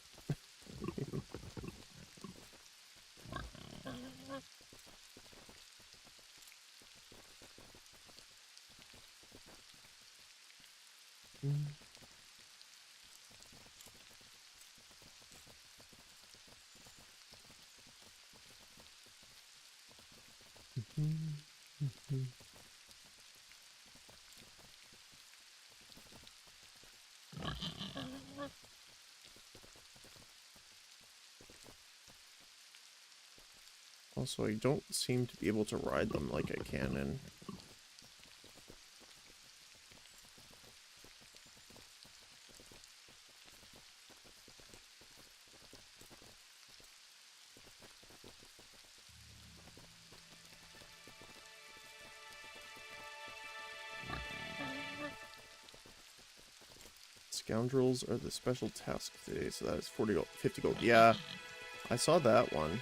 Also, I don't seem to be able to ride them like I can in... Scoundrels are the special task today, so that is 40 gold, 50 gold. Yeah, I saw that one.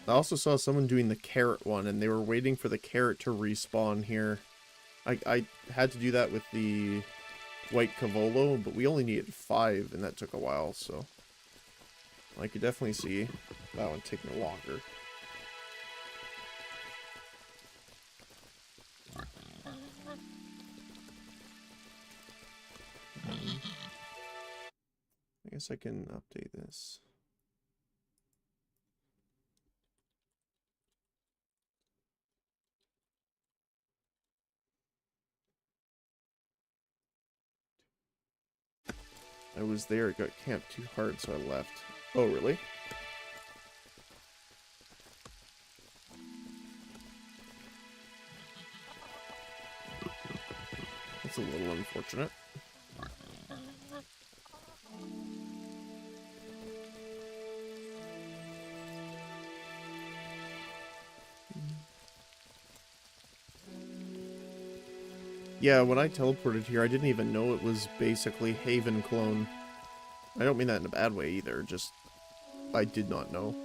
I also saw someone doing the carrot one, and they were waiting for the carrot to respawn here. I had to do that with the white Cavolo, but we only needed 5, and that took a while, so... I could definitely see that one taking longer. I guess I can update this. I was there, it got camped too hard, so I left. Oh, really? That's a little unfortunate. Yeah, when I teleported here, I didn't even know it was basically Haven clone. I don't mean that in a bad way either, just... I did not know.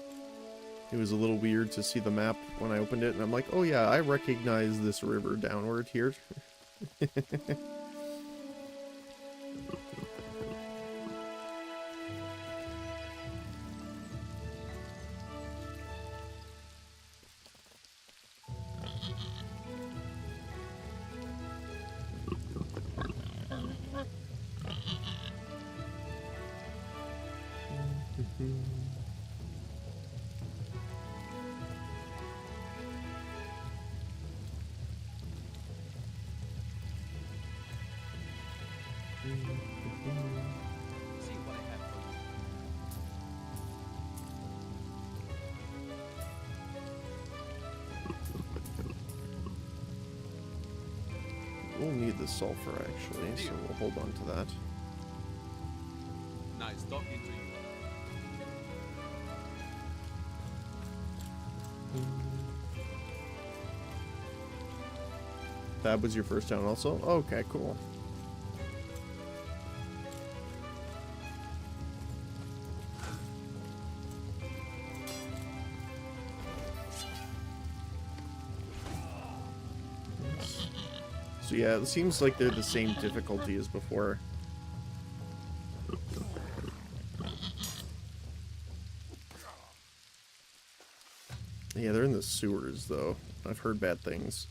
It was a little weird to see the map when I opened it, and I'm like, oh yeah, I recognize this river downward here. See what I have for you. We'll need the sulfur actually, so we'll hold on to that. Nice talking to you. That was your first town also? Okay, cool. So yeah, it seems like they're the same difficulty as before. Yeah, they're in the sewers though. I've heard bad things.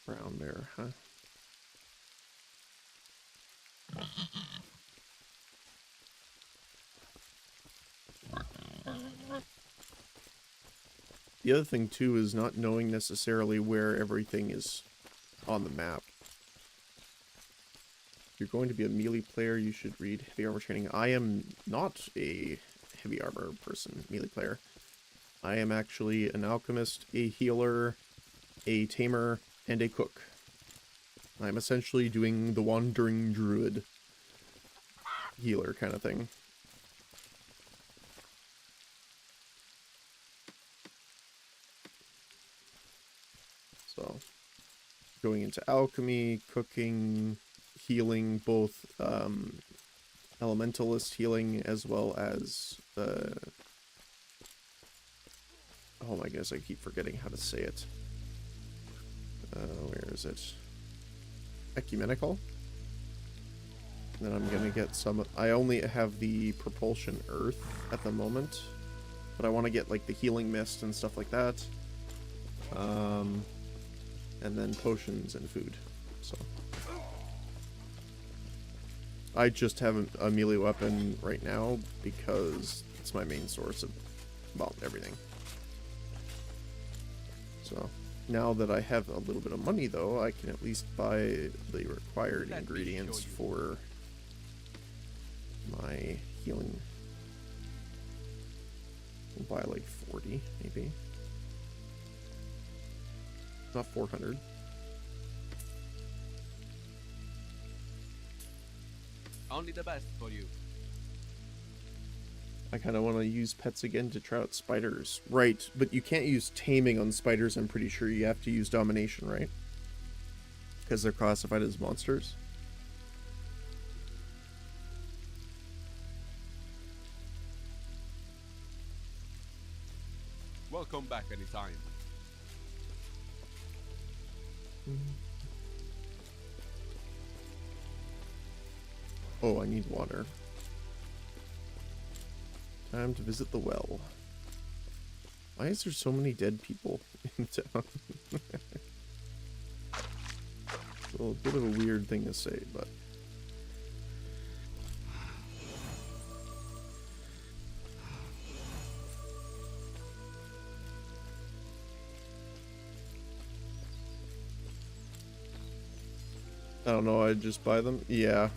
Brown bear, huh? The other thing too is not knowing necessarily where everything is on the map. If you're going to be a melee player, you should read heavy armor training. I am not a heavy armor person, melee player. I am actually an alchemist, a healer, a tamer, and a cook. I'm essentially doing the wandering druid healer kind of thing. So, going into alchemy, cooking, healing, both elementalist healing as well as oh my goodness, I keep forgetting how to say it. Where is it? Ecumenical. Then I'm gonna get some. I only have the propulsion earth at the moment, but I want to get like the healing mist and stuff like that. And then potions and food. So I just have a melee weapon right now because it's my main source of, well, everything. So now that I have a little bit of money though, I can at least buy the required ingredients for my healing. We'll buy like 40 maybe. Not 400. Only the best for you. I kind of want to use pets again to try out spiders. Right, but you can't use taming on spiders, I'm pretty sure. You have to use domination, right? Because they're classified as monsters. Welcome back anytime. Oh, I need water. Time to visit the well. Why is there so many dead people in town? Well, a bit of a weird thing to say, but... I don't know, I'd just buy them? Yeah.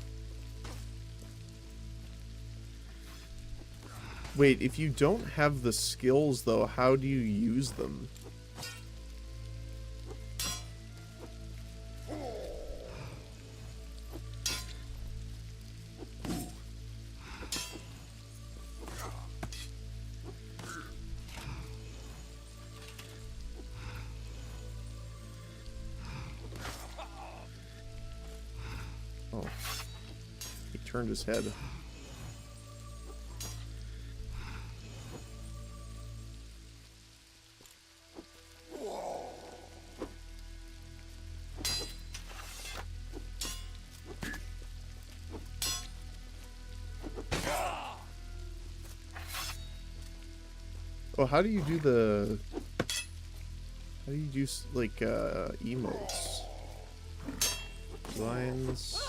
Wait, if you don't have the skills, though, how do you use them? Oh. He turned his head. Oh, how do you do the How do you do like emotes? Lines.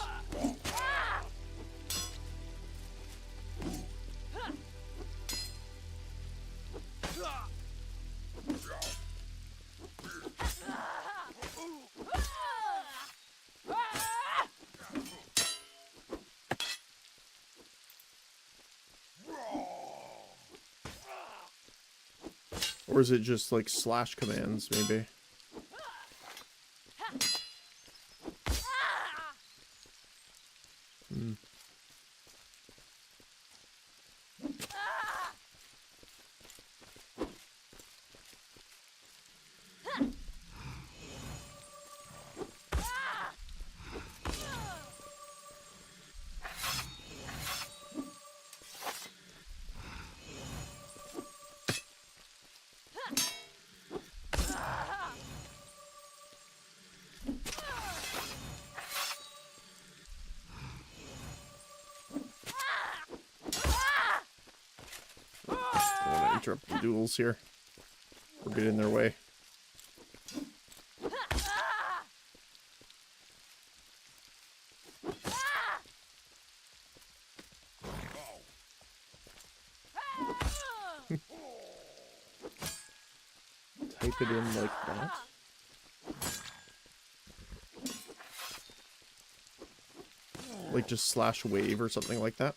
Or is it just like slash commands, maybe? Hmm. I don't want to interrupt the duels here or get in their way. Type it in like that. Like just slash wave or something like that.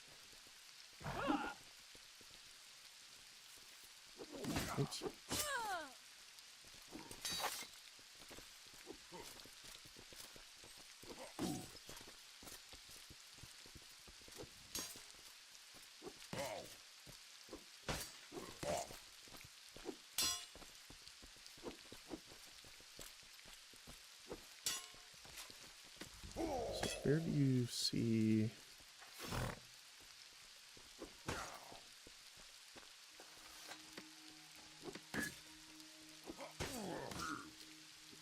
Oops. So where do you see...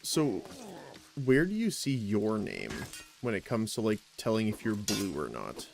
So, where do you see your name when it comes to, like, telling if you're blue or not?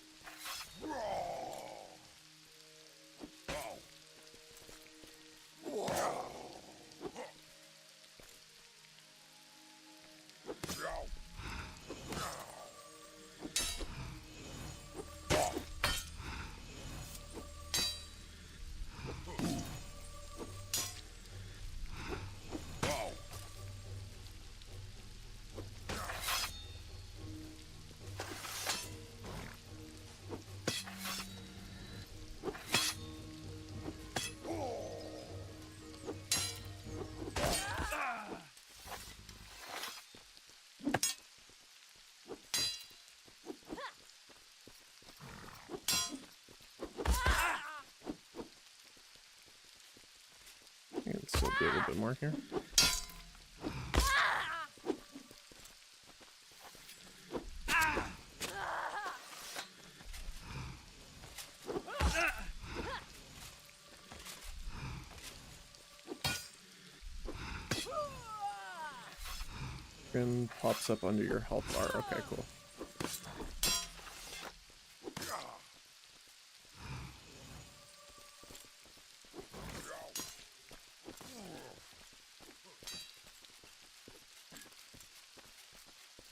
Let's still do a little bit more here. And pops up under your health bar. Okay, cool.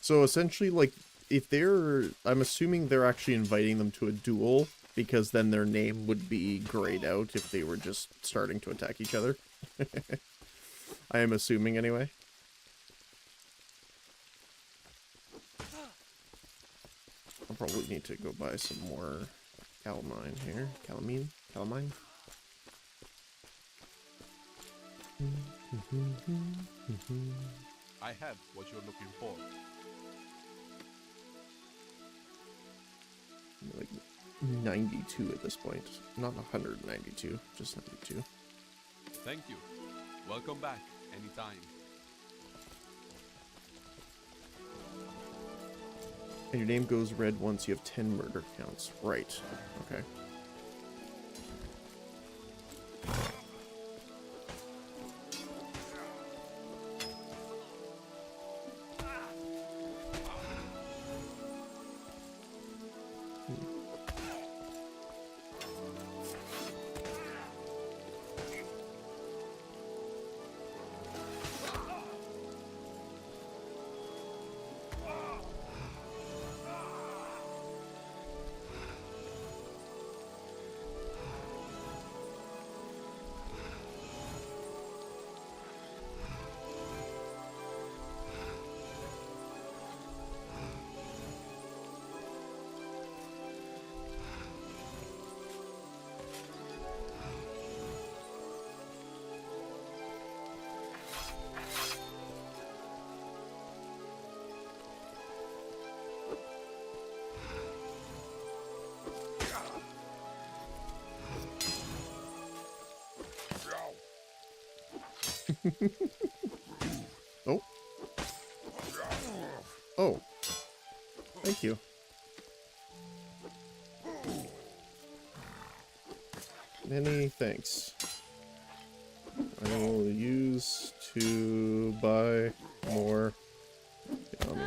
So essentially, like, if they're... I'm assuming they're actually inviting them to a duel, because then their name would be grayed out if they were just starting to attack each other. I am assuming, anyway. I'll probably need to go buy some more calamine here. Calamine? Calamine? I have what you're looking for. Like 92 at this point. Not 192, just 92. Thank you. Welcome back anytime. And your name goes red once you have 10 murder counts. Right. Okay. Oh. Oh. Thank you. Many thanks. I will use to buy more yummy.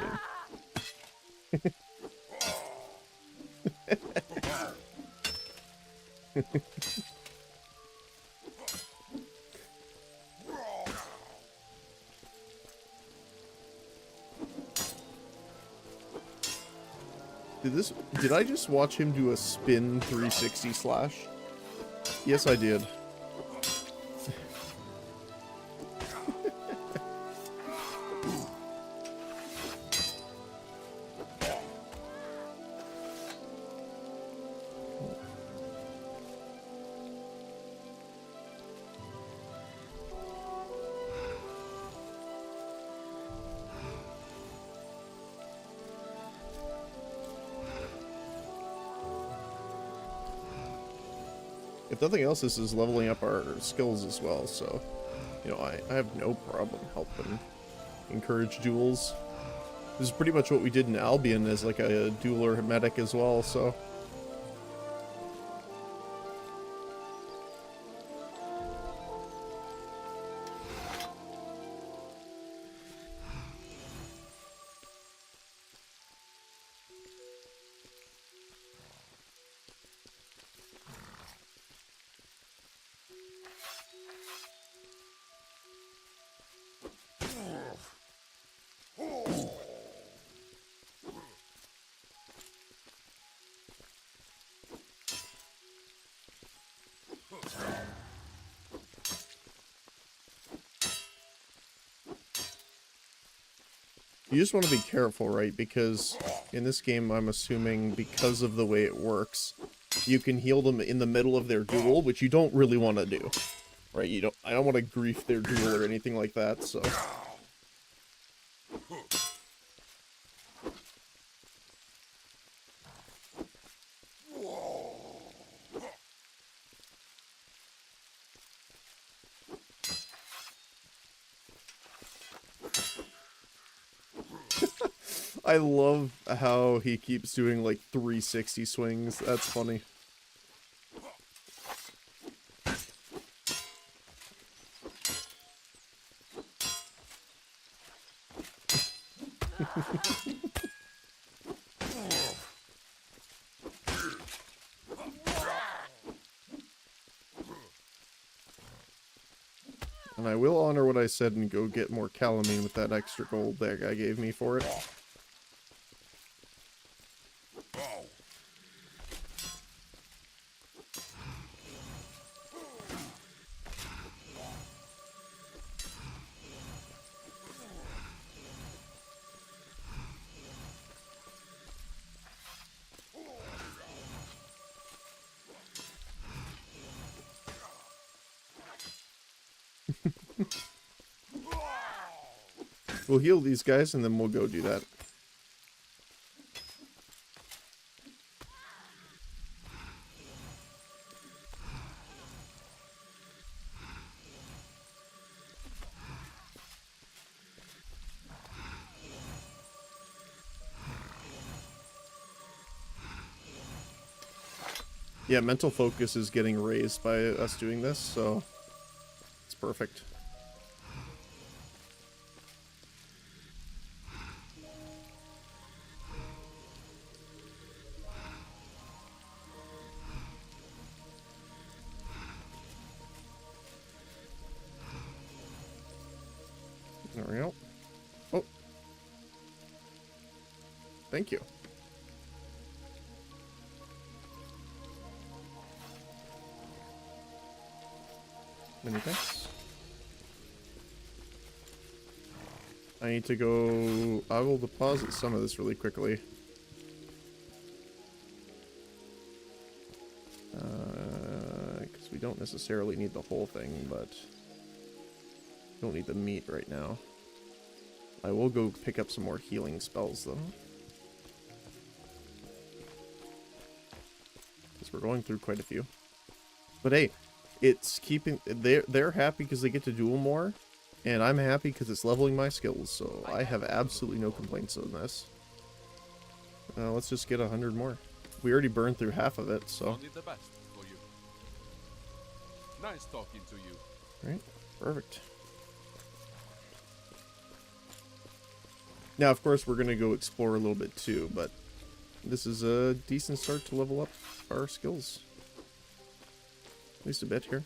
Did I just watch him do a spin 360 slash? Yes, I did. If nothing else, this is leveling up our skills as well, so, you know, I have no problem helping encourage duels. This is pretty much what we did in Albion as like a dueler medic as well, so. You just want to be careful, right? Because in this game, I'm assuming because of the way it works, you can heal them in the middle of their duel, which you don't really want to do, right? I don't want to grief their duel or anything like that, so. I love how he keeps doing like 360 swings. That's funny. And I will honor what I said and go get more calamine with that extra gold that guy gave me for it. We'll heal these guys and then we'll go do that. Yeah, mental focus is getting raised by us doing this, so it's perfect. There we go. Oh. Thank you. Many thanks. I need to go... I will deposit some of this really quickly. Because we don't necessarily need the whole thing, but... don't need the meat right now. I will go pick up some more healing spells, though. Because we're going through quite a few. But hey, it's keeping... They're happy because they get to duel more. And I'm happy because it's leveling my skills, so I have absolutely no complaints on this. Let's just get 100 more. We already burned through half of it, so... Only the best for you. Nice talking to you. Right, perfect. Now, of course, we're going to go explore a little bit too, but this is a decent start to level up our skills. At least a bit here.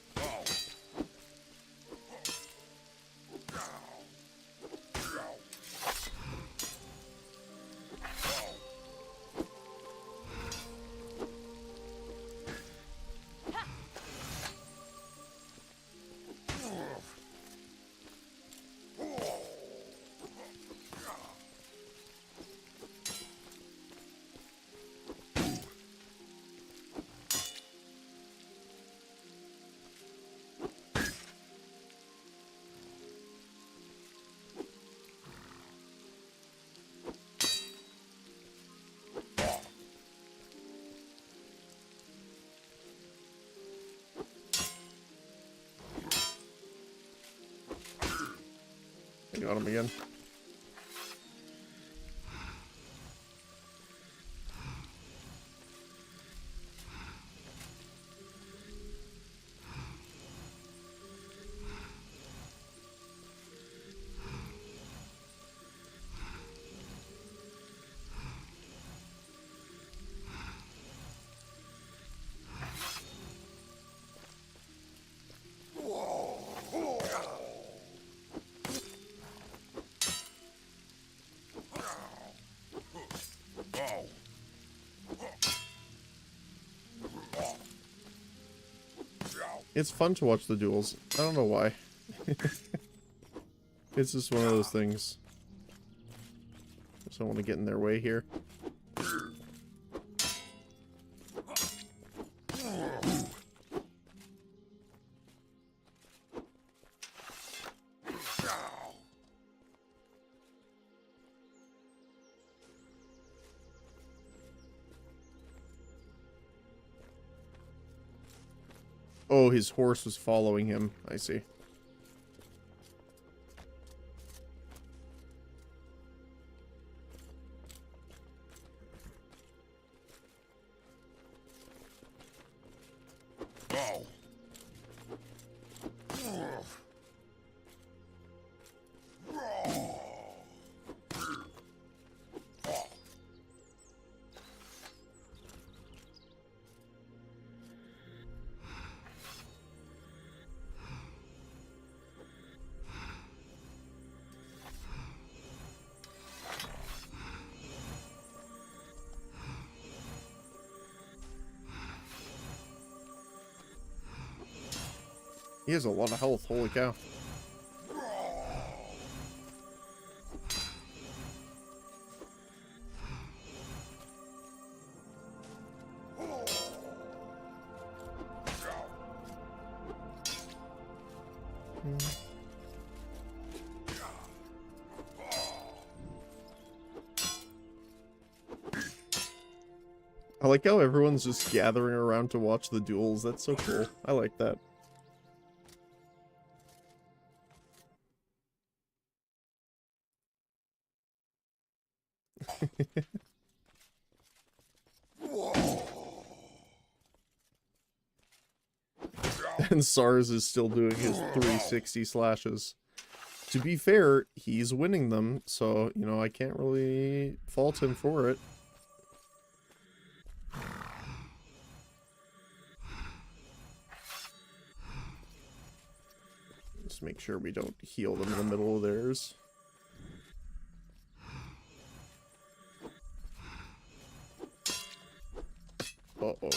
I got him again. It's fun to watch the duels. I don't know why. It's just one of those things. Just don't want to get in their way here. Oh, his horse was following him. I see. He has a lot of health, holy cow. I like how everyone's just gathering around to watch the duels. That's so cool. I like that. And SARS is still doing his 360 slashes. To be fair, he's winning them, so, you know, I can't really fault him for it. Just make sure we don't heal them in the middle of theirs. Uh-oh.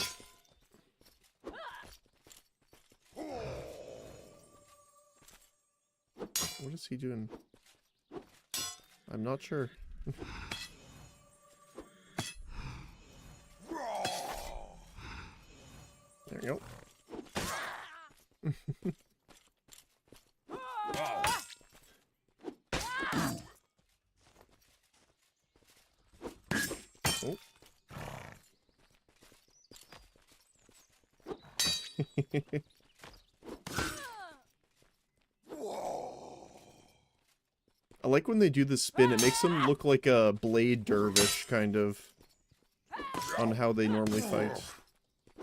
What is he doing? I'm not sure. There you go. Oh. like when they do the spin, it makes them look like a blade dervish, kind of, on how they normally fight.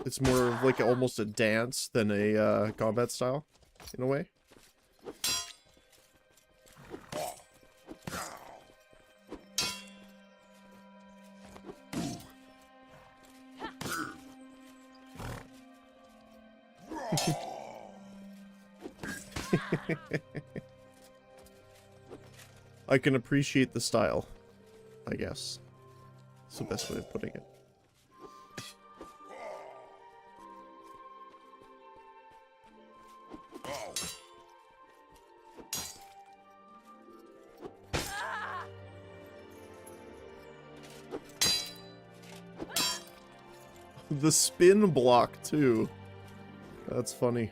It's more of like almost a dance than a combat style, in a way. I can appreciate the style, I guess. That's the best way of putting it. The spin block, too. That's funny.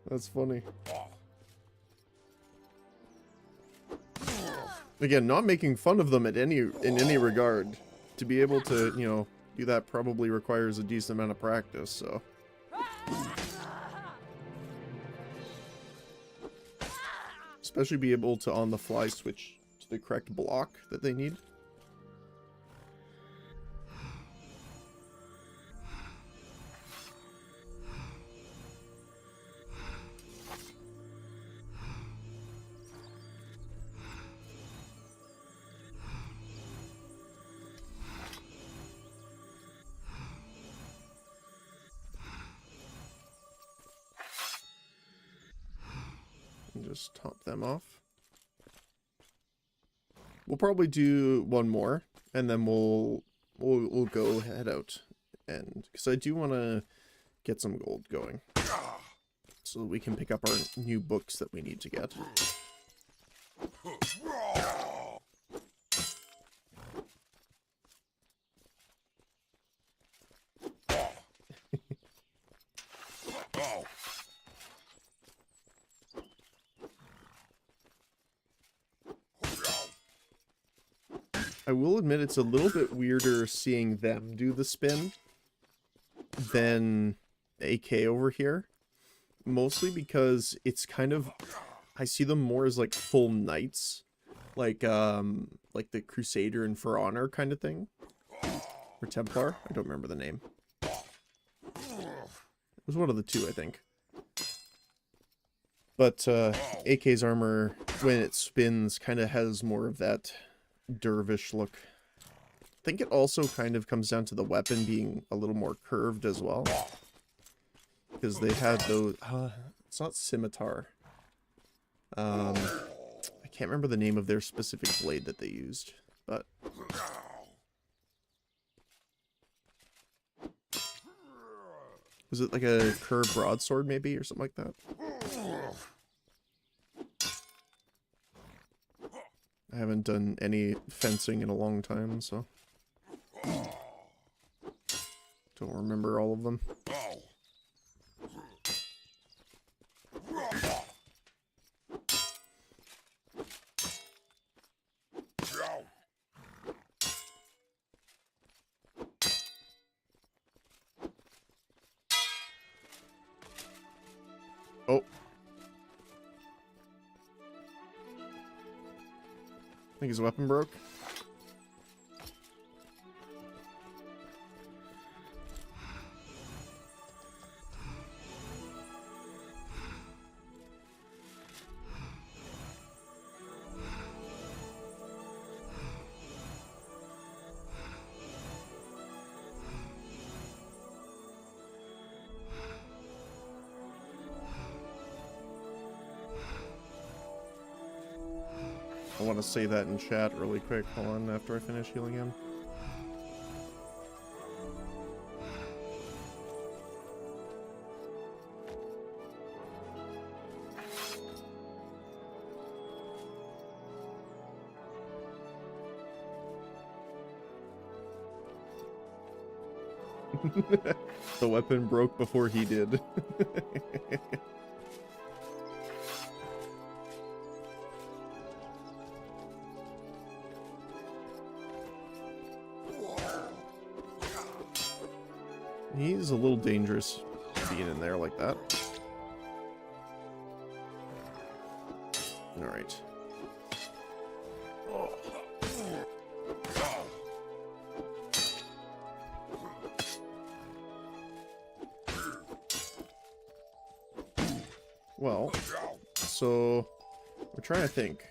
That's funny. Again, not making fun of them in any regard. To be able to, you know, do that probably requires a decent amount of practice, so. Especially be able to on the fly switch to the correct block that they need. Just top them off. We'll probably do one more, and then we'll go head out, and because I do want to get some gold going, so that we can pick up our new books that we need to get. I will admit it's a little bit weirder seeing them do the spin than AK over here. Mostly because it's kind of... I see them more as like full knights. Like the Crusader and For Honor kind of thing. Or Templar. I don't remember the name. It was one of the two, I think. But AK's armor, when it spins, kind of has more of that dervish look. I think it also kind of comes down to the weapon being a little more curved as well. Because they had those... it's not scimitar. I can't remember the name of their specific blade that they used, but... Was it like a curved broadsword, maybe, or something like that? I haven't done any fencing in a long time, so... Don't remember all of them. Oh. I think his weapon broke. I want to say that in chat really quick. Hold on, after I finish healing him. The weapon broke before he did. He's a little dangerous being in there like that. Alright. Well, so we're trying to think.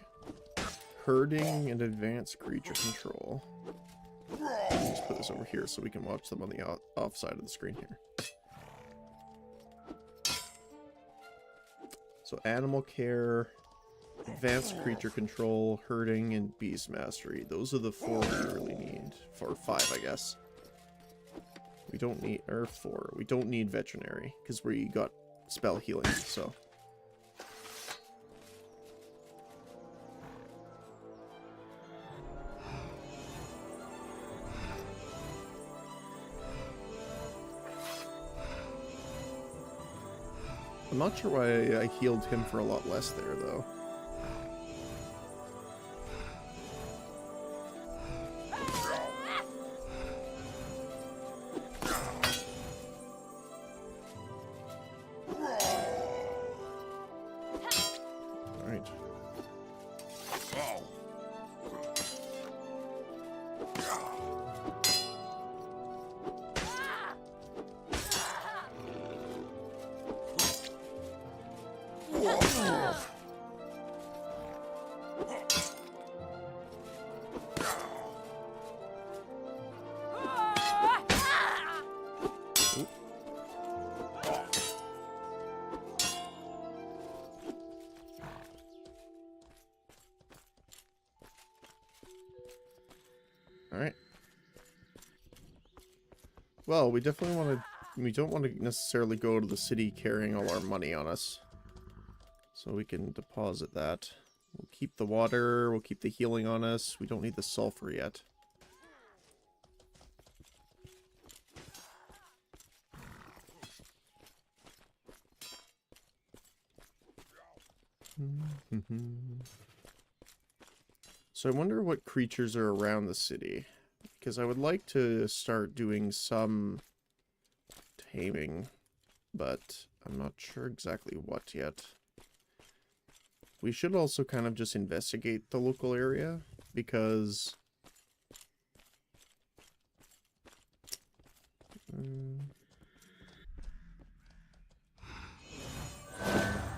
Herding and advanced creature control. Let's put this over here so we can watch them on the off side of the screen here. So animal care, advanced creature control, herding, and beast mastery. Those are the 4 we really need. 4 or 5, I guess. We don't need, or 4. We don't need veterinary because we got spell healing, so. I'm not sure why I healed him for a lot less there, though. Alright. Alright. Well, we definitely want to... We don't want to necessarily go to the city carrying all our money on us. So we can deposit that. We'll keep the water, we'll keep the healing on us. We don't need the sulfur yet. So I wonder what creatures are around the city. Because I would like to start doing some taming, but I'm not sure exactly what yet. We should also kind of just investigate the local area, because...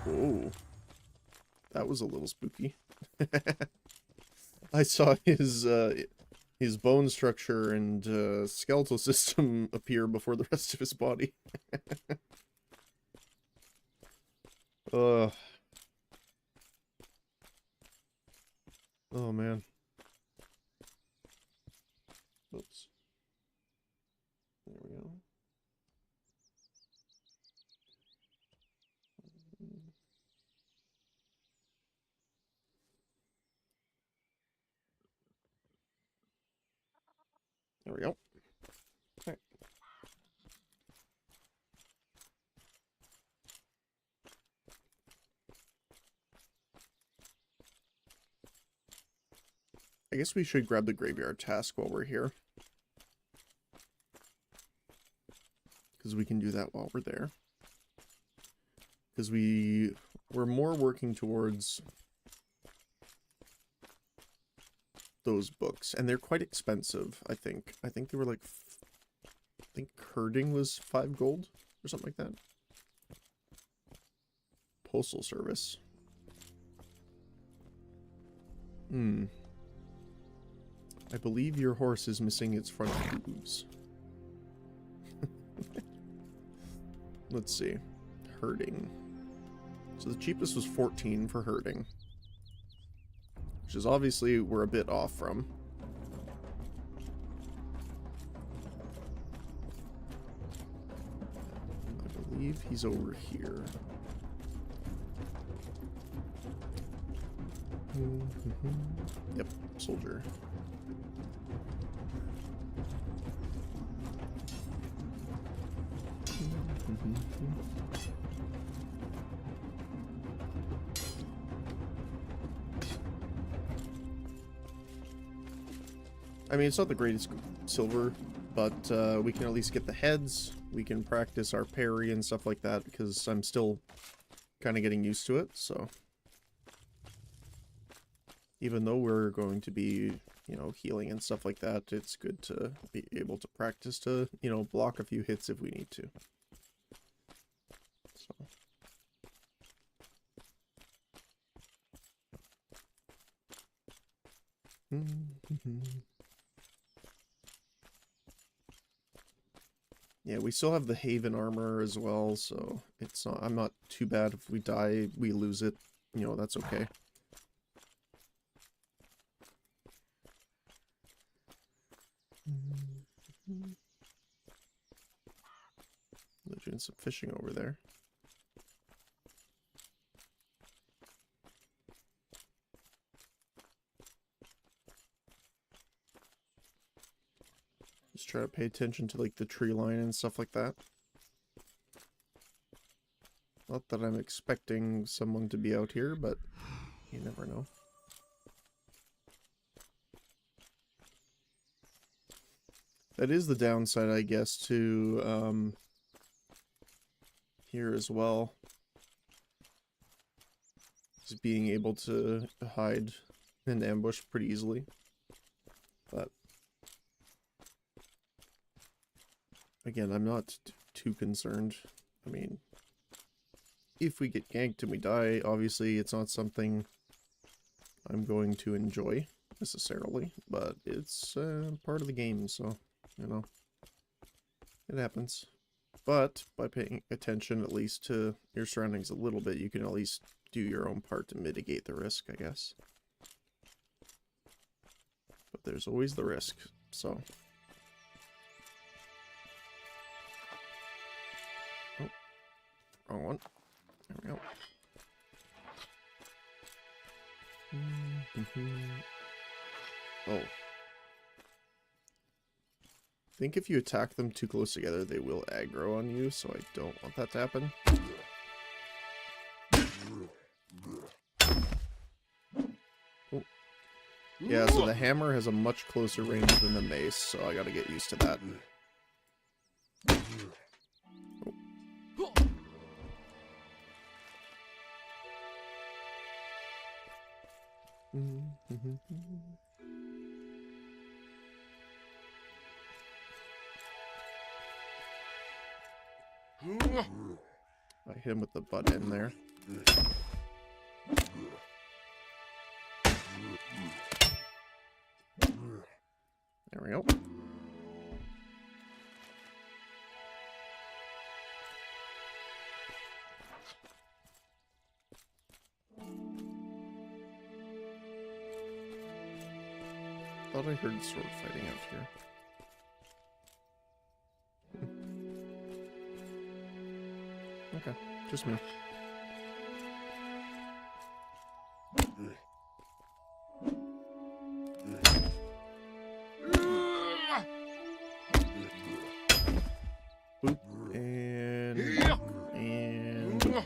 Whoa. That was a little spooky. I saw his bone structure and skeletal system appear before the rest of his body. Oh man. Oops. There we go. There we go. Okay. I guess we should grab the graveyard task while we're here. Because we can do that while we're there. Because we're more working towards those books, and they're quite expensive, I think. I think they were like, I think herding was 5 gold or something like that. Postal service. I believe your horse is missing its front hooves. Let's see. Herding. So the cheapest was 14 for herding. Which is obviously we're a bit off from. I believe he's over here. Yep, soldier. I mean, it's not the greatest silver, but we can at least get the heads. We can practice our parry and stuff like that, because I'm still kind of getting used to it, so. Even though we're going to be, you know, healing and stuff like that, it's good to be able to practice to, you know, block a few hits if we need to. So. Yeah, we still have the Haven armor as well, so it's not, I'm not too bad if we die, we lose it, you know, that's okay. They're doing some fishing over there. Just try to pay attention to like the tree line and stuff like that. Not that I'm expecting someone to be out here, but you never know. That is the downside, I guess, to here as well. Just being able to hide and ambush pretty easily. But again, I'm not too concerned. I mean, if we get ganked and we die, obviously it's not something I'm going to enjoy necessarily, but it's part of the game, so, you know, it happens. But by paying attention at least to your surroundings a little bit, you can at least do your own part to mitigate the risk, I guess. But there's always the risk, so. Oh, wrong one. There we go. Oh. I think if you attack them too close together, they will aggro on you, so I don't want that to happen. Oh. Yeah, so the hammer has a much closer range than the mace, so I gotta get used to that. Oh. I hit him with the butt end there. There we go. Thought I heard sword fighting out here. Okay, just me. Boop, and boop.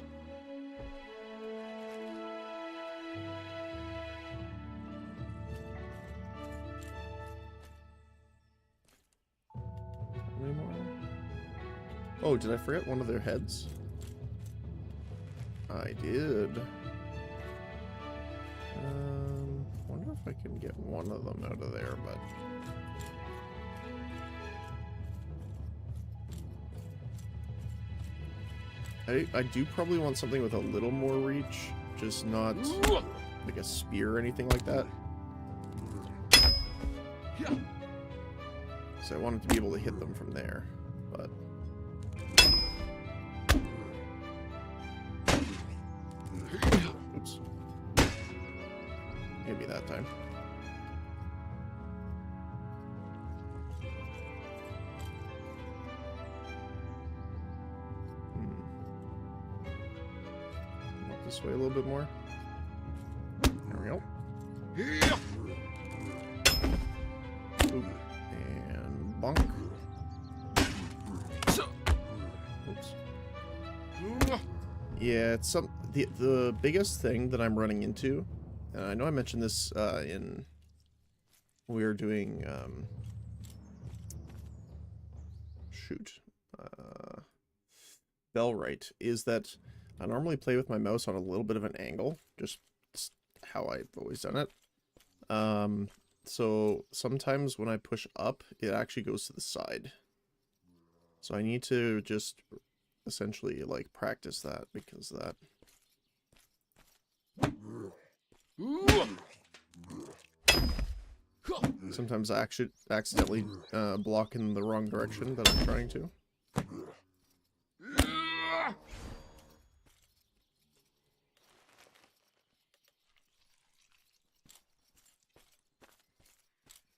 Any more? Oh, did I forget one of their heads? I did. Wonder if I can get one of them out of there, but I do probably want something with a little more reach, just not like a spear or anything like that. So I wanted to be able to hit them from there, but oops. Maybe that time. Walk this way a little bit more. There we go. Oop. And bonk. Oops. Yeah, it's the biggest thing that I'm running into, and I know I mentioned this in we were doing shoot Bellwright, is that I normally play with my mouse on a little bit of an angle, just how I've always done it. So sometimes when I push up, it actually goes to the side. So I need to just essentially like practice that because of that. Sometimes I actually accidentally block in the wrong direction that I'm trying to.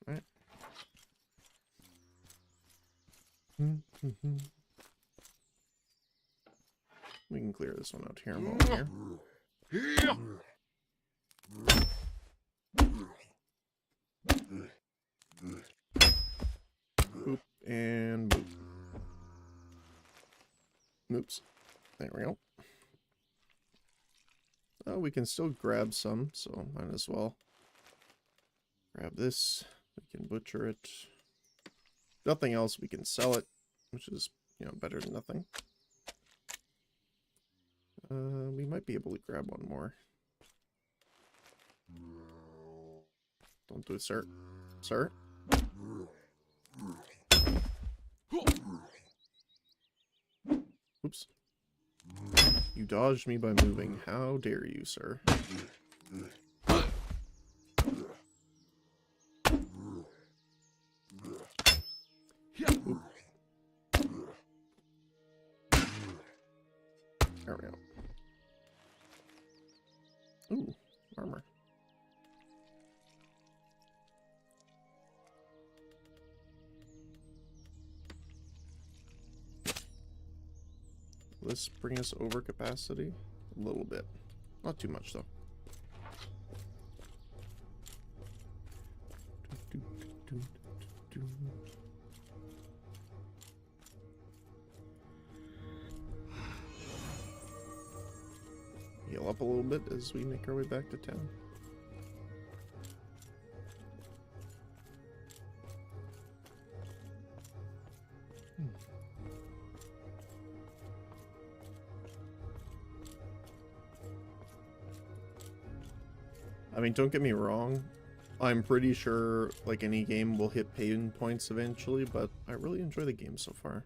Alright. We can clear this one out here. Boop and boop. Oops. There we go. Oh, we can still grab some, so might as well grab this. We can butcher it. Nothing else, we can sell it, which is, you know, better than nothing. We might be able to grab one more. Don't do it, sir. Sir? Oops. You dodged me by moving. How dare you, sir? Oop. There we go. Ooh, armor. Will this bring us over capacity? A little bit. Not too much, though. Heal up a little bit as we make our way back to town. I mean, don't get me wrong. I'm pretty sure, like, any game will hit pain points eventually, but I really enjoy the game so far.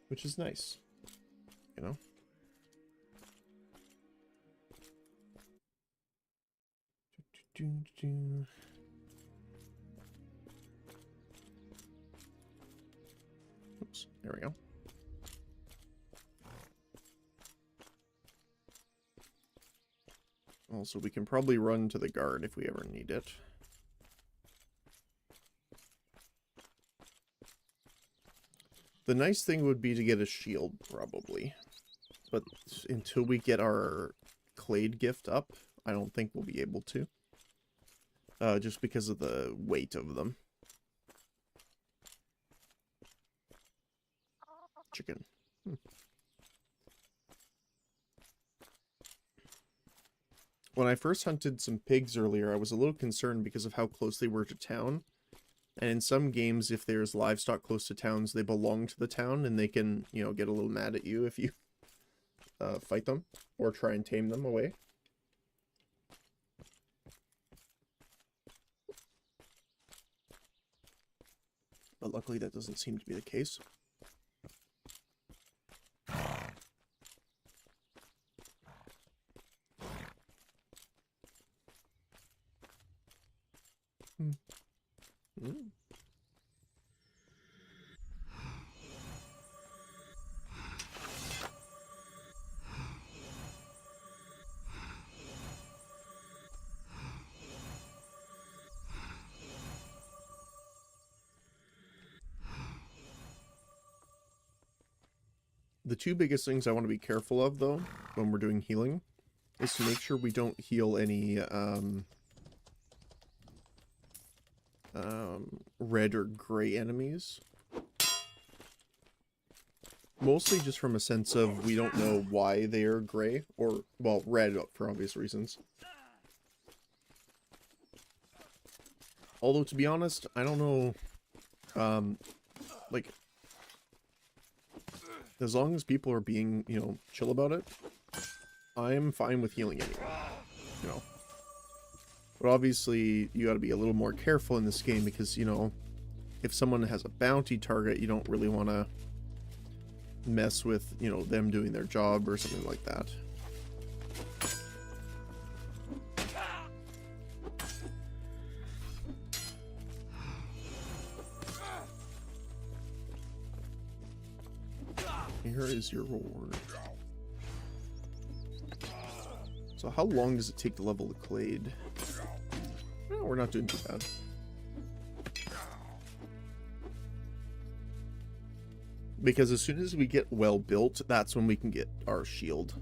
Which is nice, you know? Oops, there we go. Also, we can probably run to the guard if we ever need it. The nice thing would be to get a shield, probably. But until we get our Clade gift up, I don't think we'll be able to. Just because of the weight of them. Chicken. When I first hunted some pigs earlier, I was a little concerned because of how close they were to town. And in some games, if there's livestock close to towns, they belong to the town, and they can, you know, get a little mad at you if you fight them or try and tame them away. But luckily, that doesn't seem to be the case. The two biggest things I want to be careful of, though, when we're doing healing, is to make sure we don't heal any, red or gray enemies. Mostly just from a sense of we don't know why they are gray, or, well, red for obvious reasons. Although, to be honest, I don't know, like, as long as people are being, you know, chill about it, I'm fine with healing anyone, you know. But obviously, you gotta be a little more careful in this game because, you know, if someone has a bounty target, you don't really want to mess with, you know, them doing their job or something like that. Here is your reward. So how long does it take to level the Clade? Oh, we're not doing too bad. Because as soon as we get well built, that's when we can get our shield.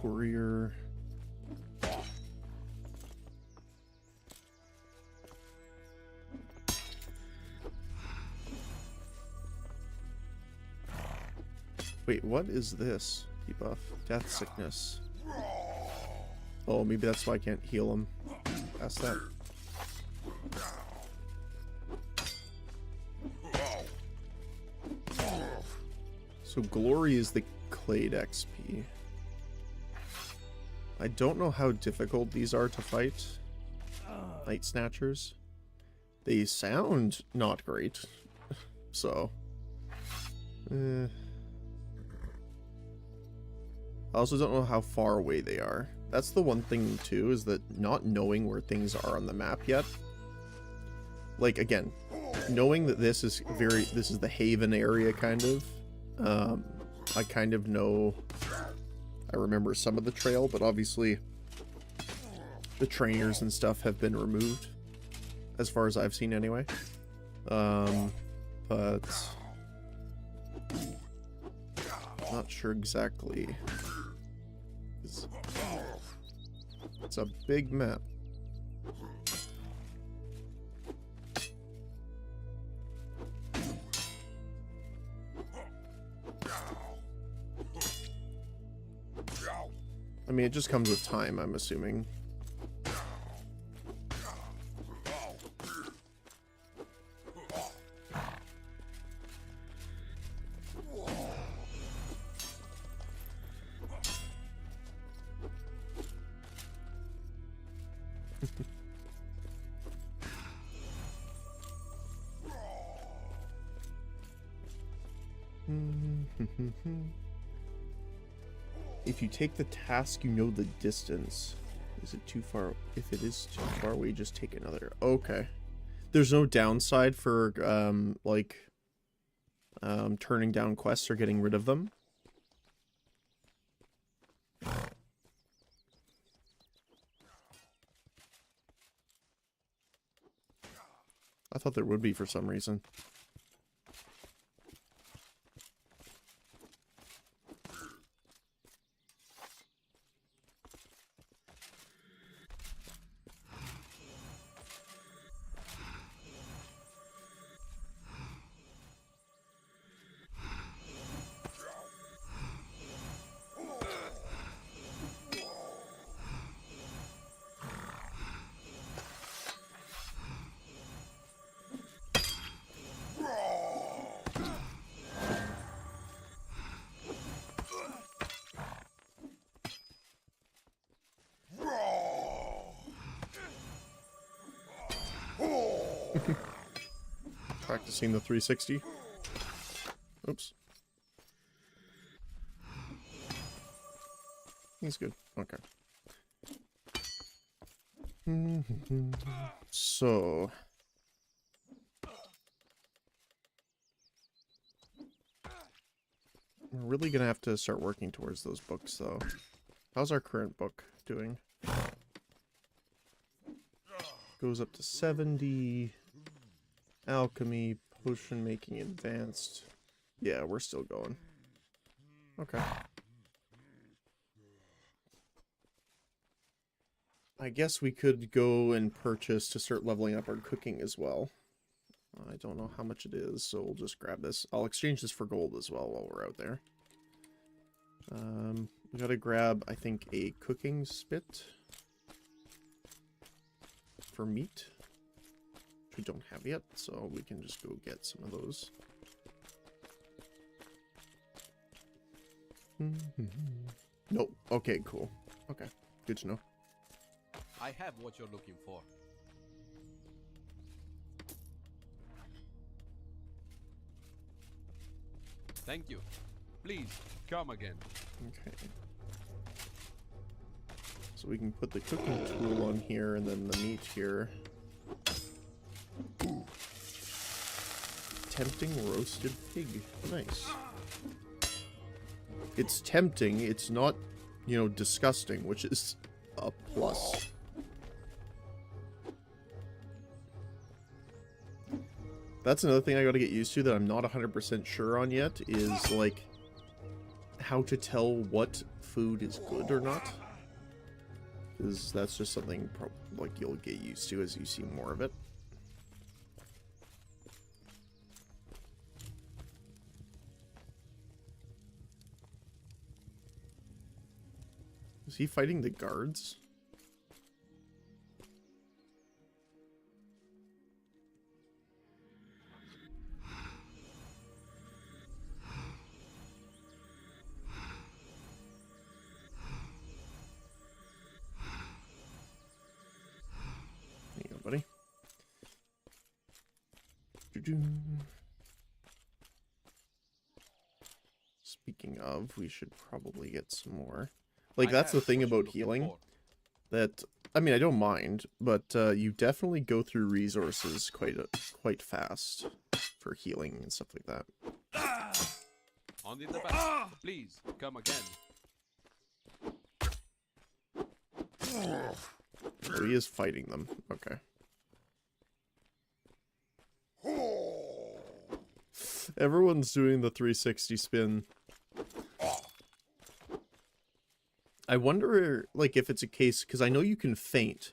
Courier. Wait, what is this debuff? Death sickness. Oh, maybe that's why I can't heal him. That's that. So glory is the Clade XP. I don't know how difficult these are to fight. Night Snatchers. They sound not great. So. I also don't know how far away they are. That's the one thing too, is that not knowing where things are on the map yet. Like, again, knowing that this is the Haven area, kind of. I kind of know, I remember some of the trail, but obviously the trainers and stuff have been removed, as far as I've seen anyway. But not sure exactly. It's a big map. I mean, it just comes with time, I'm assuming. If you take the task, you know the distance. Is it too far? If it is too far away, just take another. Okay. There's no downside for, turning down quests or getting rid of them. I thought there would be for some reason. Practicing the 360. Oops. He's good. Okay. So. We're really gonna have to start working towards those books, though. How's our current book doing? Goes up to 70. Alchemy, Potion making advanced. Yeah, we're still going. Okay. I guess we could go and purchase to start leveling up our cooking as well. I don't know how much it is, so we'll just grab this. I'll exchange this for gold as well while we're out there. We gotta grab, I think, a cooking spit for meat, which we don't have yet, so we can just go get some of those. Nope. Okay, cool. Okay, good to know. I have what you're looking for. Thank you. Please, come again. Okay. So we can put the cooking tool on here and then the meat here. Ooh. Tempting roasted pig. Nice. It's tempting, it's not, you know, disgusting, which is a plus. That's another thing I gotta get used to that I'm not 100% sure on yet, is, like, how to tell what food is good or not. Because that's just something, like, you'll get used to as you see more of it. Is he fighting the guards? There you go, buddy. Speaking of, we should probably get some more. Like, that's the thing about healing, that, I mean, I don't mind, but you definitely go through resources quite fast for healing and stuff like that. On the back. Please, come again. Oh, he is fighting them. Okay. Everyone's doing the 360 spin. I wonder, like, if it's a case, because I know you can feint.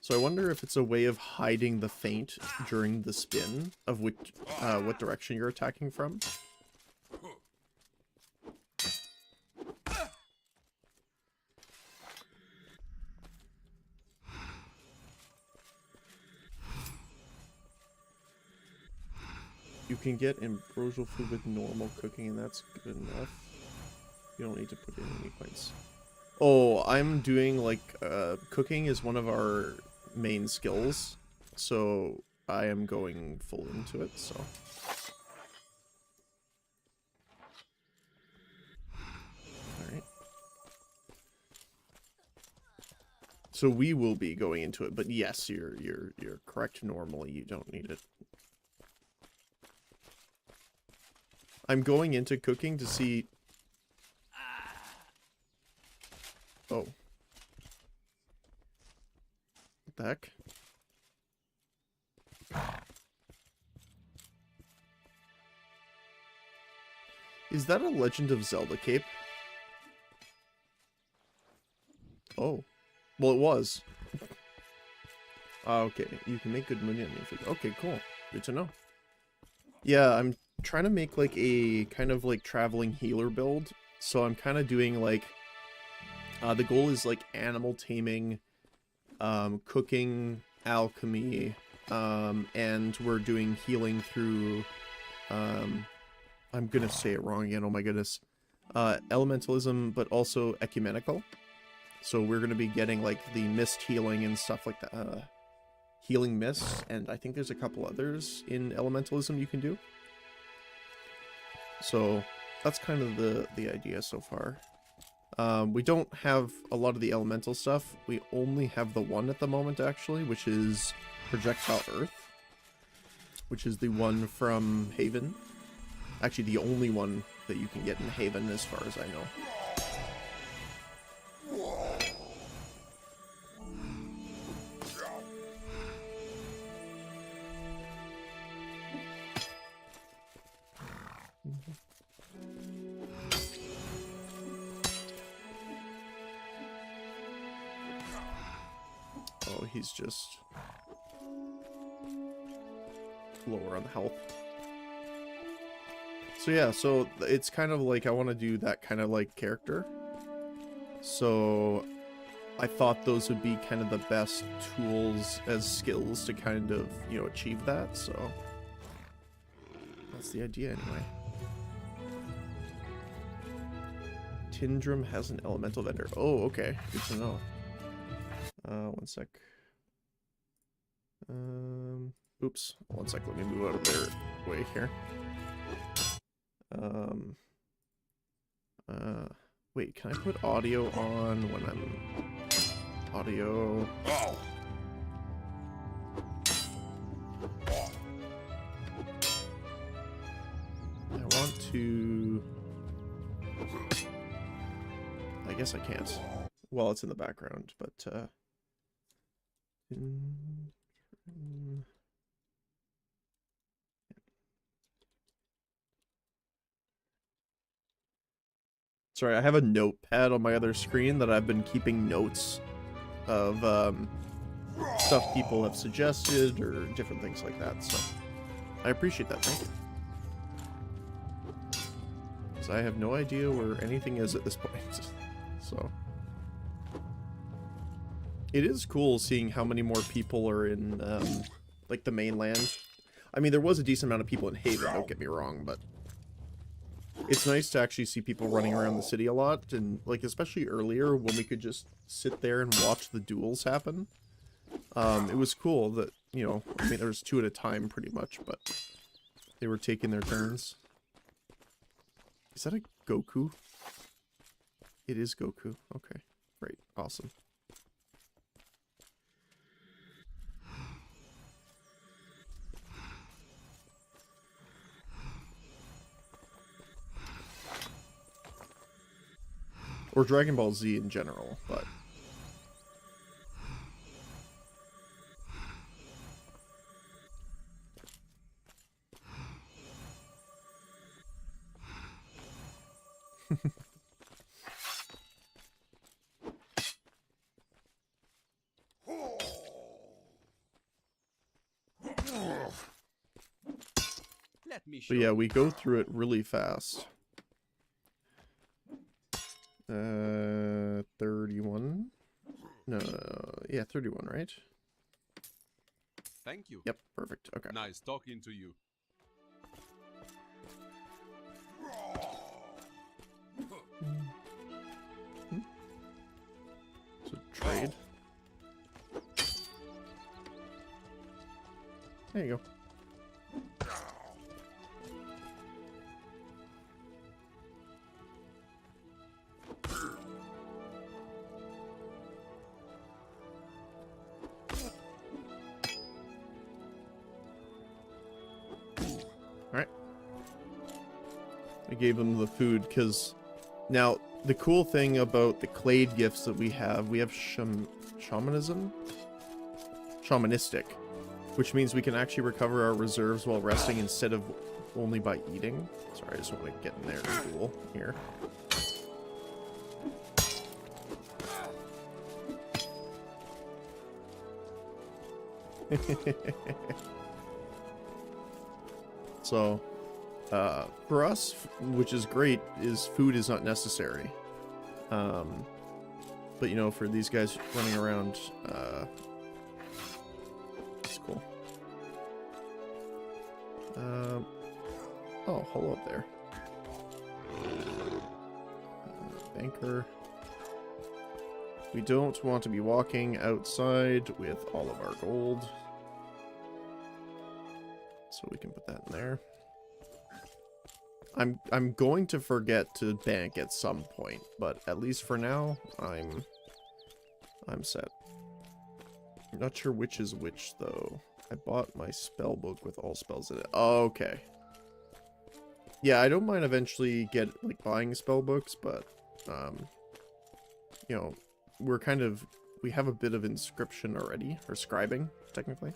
So I wonder if it's a way of hiding the feint during the spin of which, what direction you're attacking from. You can get ambrosial food with normal cooking, and that's good enough. You don't need to put in any points. Oh, I'm doing, like, cooking is one of our main skills, so I am going full into it, so. Alright. So we will be going into it, but yes, you're correct normally, you don't need it. I'm going into cooking to see... Oh. What the heck? Is that a Legend of Zelda cape? Oh. Well, it was. Okay, you can make good money on me. Okay, cool. Good to know. Yeah, I'm trying to make, like, a kind of, like, traveling healer build. So I'm kind of doing, like... the goal is, like, animal taming, cooking, alchemy, and we're doing healing through, I'm gonna say it wrong again, oh my goodness, elementalism, but also ecumenical. So we're gonna be getting, like, the mist healing and stuff like that, healing mists, and I think there's a couple others in elementalism you can do. So that's kind of the idea so far. We don't have a lot of the elemental stuff. We only have the one at the moment, actually, which is Projectile Earth, which is the one from Haven. Actually, the only one that you can get in Haven, as far as I know. Oh, he's just lower on health. So yeah, so it's kind of like I want to do that kind of like character. So I thought those would be kind of the best tools as skills to kind of, you know, achieve that. So that's the idea anyway. Tindrum has an elemental vendor. Oh, okay. Good to know. One sec. Oops. One sec. Let me move out of their way here. Wait, can I put audio on when I'm audio? Oh. I want to. I guess I can't. Well, it's in the background, but sorry, I have a notepad on my other screen that I've been keeping notes of stuff people have suggested or different things like that. So I appreciate that. Thank you. Because I have no idea where anything is at this point. So it is cool seeing how many more people are in like the mainland. I mean, there was a decent amount of people in Haven, don't get me wrong, but it's nice to actually see people running around the city a lot, and like especially earlier when we could just sit there and watch the duels happen. It was cool that, you know, I mean there was 2 at a time pretty much, but they were taking their turns. Is that a Goku? It is Goku. Okay, great, awesome. Or Dragon Ball Z in general, but Let me show but yeah, we go through it really fast. 31? No, yeah, 31, right? Thank you. Yep, perfect. Okay. Nice talking to you. So trade. There you go. I gave them the food because now the cool thing about the clade gifts that we have shamanistic, which means we can actually recover our reserves while resting instead of only by eating. Sorry, I just want to get in there and duel here. So for us, which is great, is food is not necessary. But you know, for these guys running around, it's cool. Oh, hello up there. Banker. We don't want to be walking outside with all of our gold. So we can put that in there. I'm going to forget to bank at some point, but at least for now, I'm set. I'm not sure which is which though. I bought my spell book with all spells in it. Oh, okay. Yeah, I don't mind eventually buying spell books, but you know, we have a bit of inscription already, or scribing technically.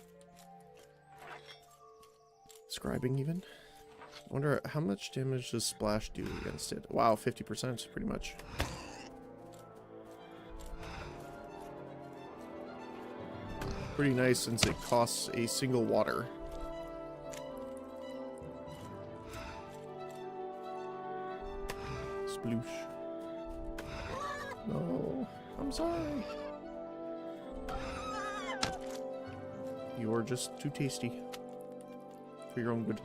Scribing even. I wonder how much damage does Splash do against it? Wow, 50% pretty much. pretty nice since it costs a single water. Sploosh. No, I'm sorry. You're just too tasty. For your own good.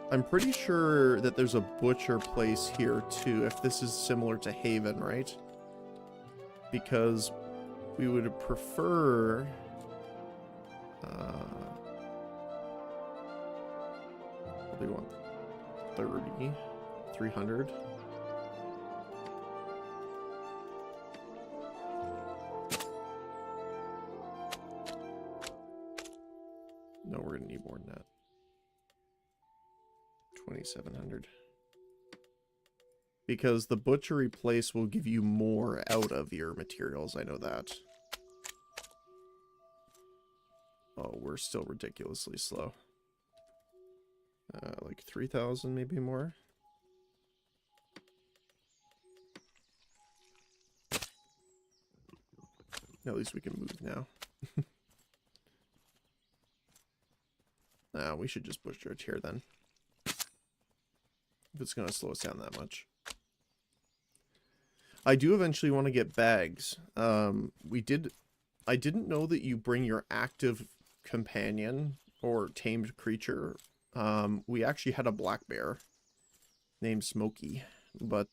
I'm pretty sure that there's a butcher place here too, if this is similar to Haven, right? Because we would prefer... what do we want? 30? 300? No, we're gonna need more than that. 2,700. Because the butchery place will give you more out of your materials, I know that. Oh, we're still ridiculously slow. Like 3,000, maybe more. At least we can move now. We should just butcher it here then. If it's going to slow us down that much. I do eventually want to get bags. I didn't know that you bring your active companion or tamed creature. We actually had a black bear named Smokey, but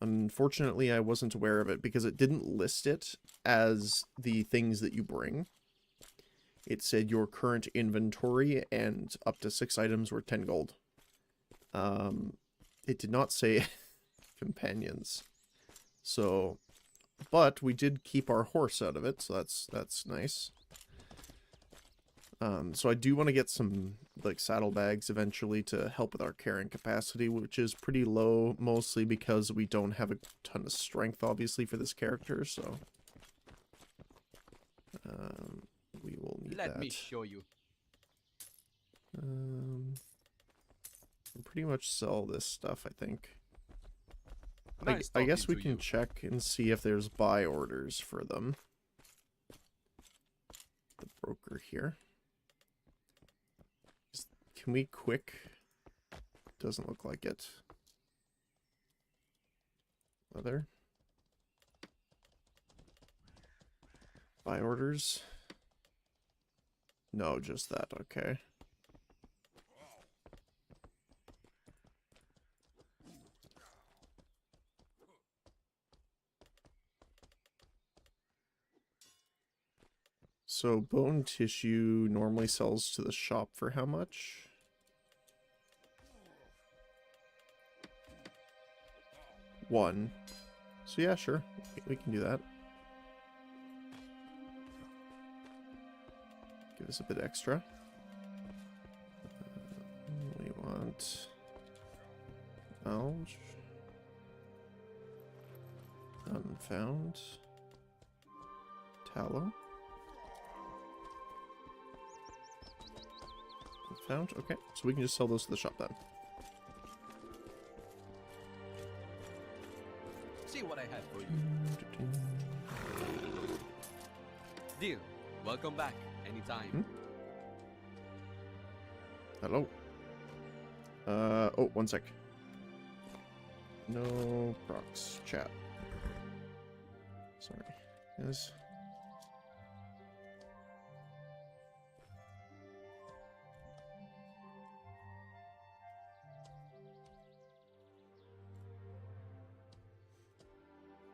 unfortunately I wasn't aware of it because it didn't list it as the things that you bring. It said your current inventory and up to 6 items were 10 gold. It did not say companions. So, but we did keep our horse out of it, so that's nice. So I do want to get some like saddlebags eventually to help with our carrying capacity, which is pretty low, mostly because we don't have a ton of strength, obviously, for this character. So we will need that. Let me show you. We'll pretty much sell this stuff, I think. Nice I guess we talking to can you. check and see if there's buy orders for them. The broker here. Can we quick? Doesn't look like it. Leather. Buy orders? No, just that, okay. So bone tissue normally sells to the shop for how much? One. So yeah, sure. We can do that. Give us a bit extra. We want... Alge. Unfound. Tallow. Found. Okay, so we can just sell those to the shop then. See what I have for you. Deal. Welcome back. Anytime. Hello. Oh, one sec. No procs. Chat. Sorry. Yes.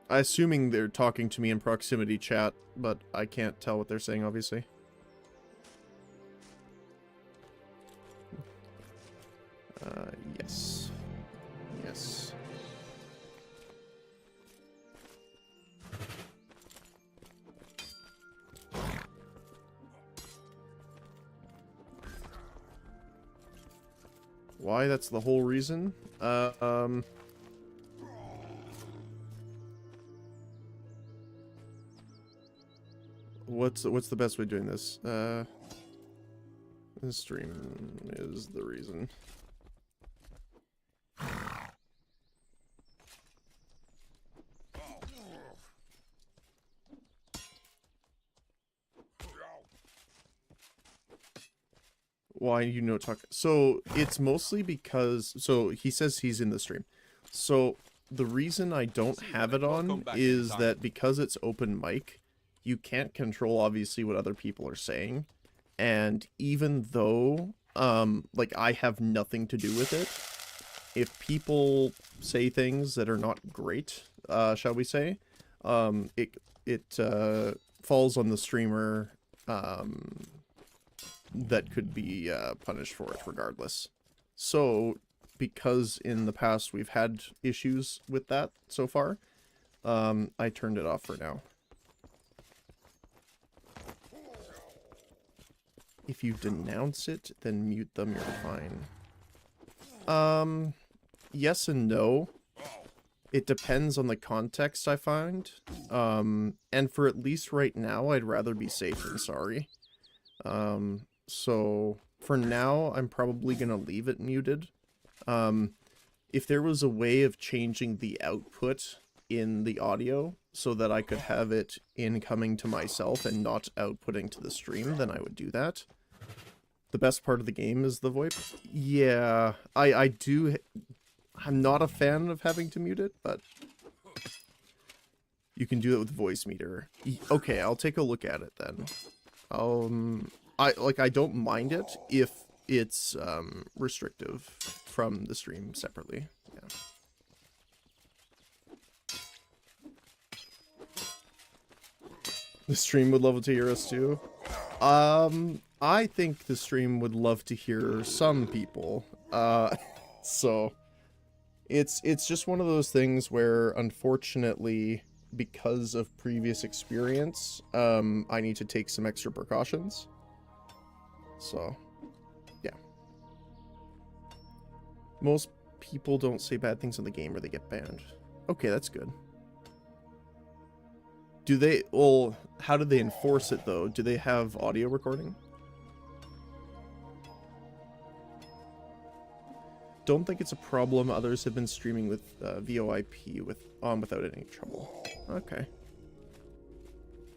Assuming they're talking to me in proximity chat, but I can't tell what they're saying, obviously. Yes. Yes. Why? That's the whole reason? What's the best way of doing this? This stream is the reason. Why you know talk? So it's mostly because he says he's in the stream. So the reason I don't have it on is that because it's open mic, you can't control obviously what other people are saying, and even though like I have nothing to do with it, if people say things that are not great, shall we say, it falls on the streamer. That could be punished for it regardless. So, because in the past we've had issues with that so far, I turned it off for now. If you denounce it, then mute them, you're fine. Yes and no. It depends on the context, I find. And for at least right now, I'd rather be safe than sorry. So for now, I'm probably going to leave it muted. If there was a way of changing the output in the audio so that I could have it incoming to myself and not outputting to the stream, then I would do that. The best part of the game is the VoIP. Yeah, I'm not a fan of having to mute it, but you can do it with Voicemeeter. Okay, I'll take a look at it then. I don't mind it if it's restrictive from the stream separately. Yeah. The stream would love to hear us too. I think the stream would love to hear some people. So it's just one of those things where, unfortunately, because of previous experience, I need to take some extra precautions. So, yeah. Most people don't say bad things in the game or they get banned. Okay, that's good. Well, how do they enforce it though? Do they have audio recording? Don't think it's a problem. Others have been streaming with VoIP without any trouble. Okay.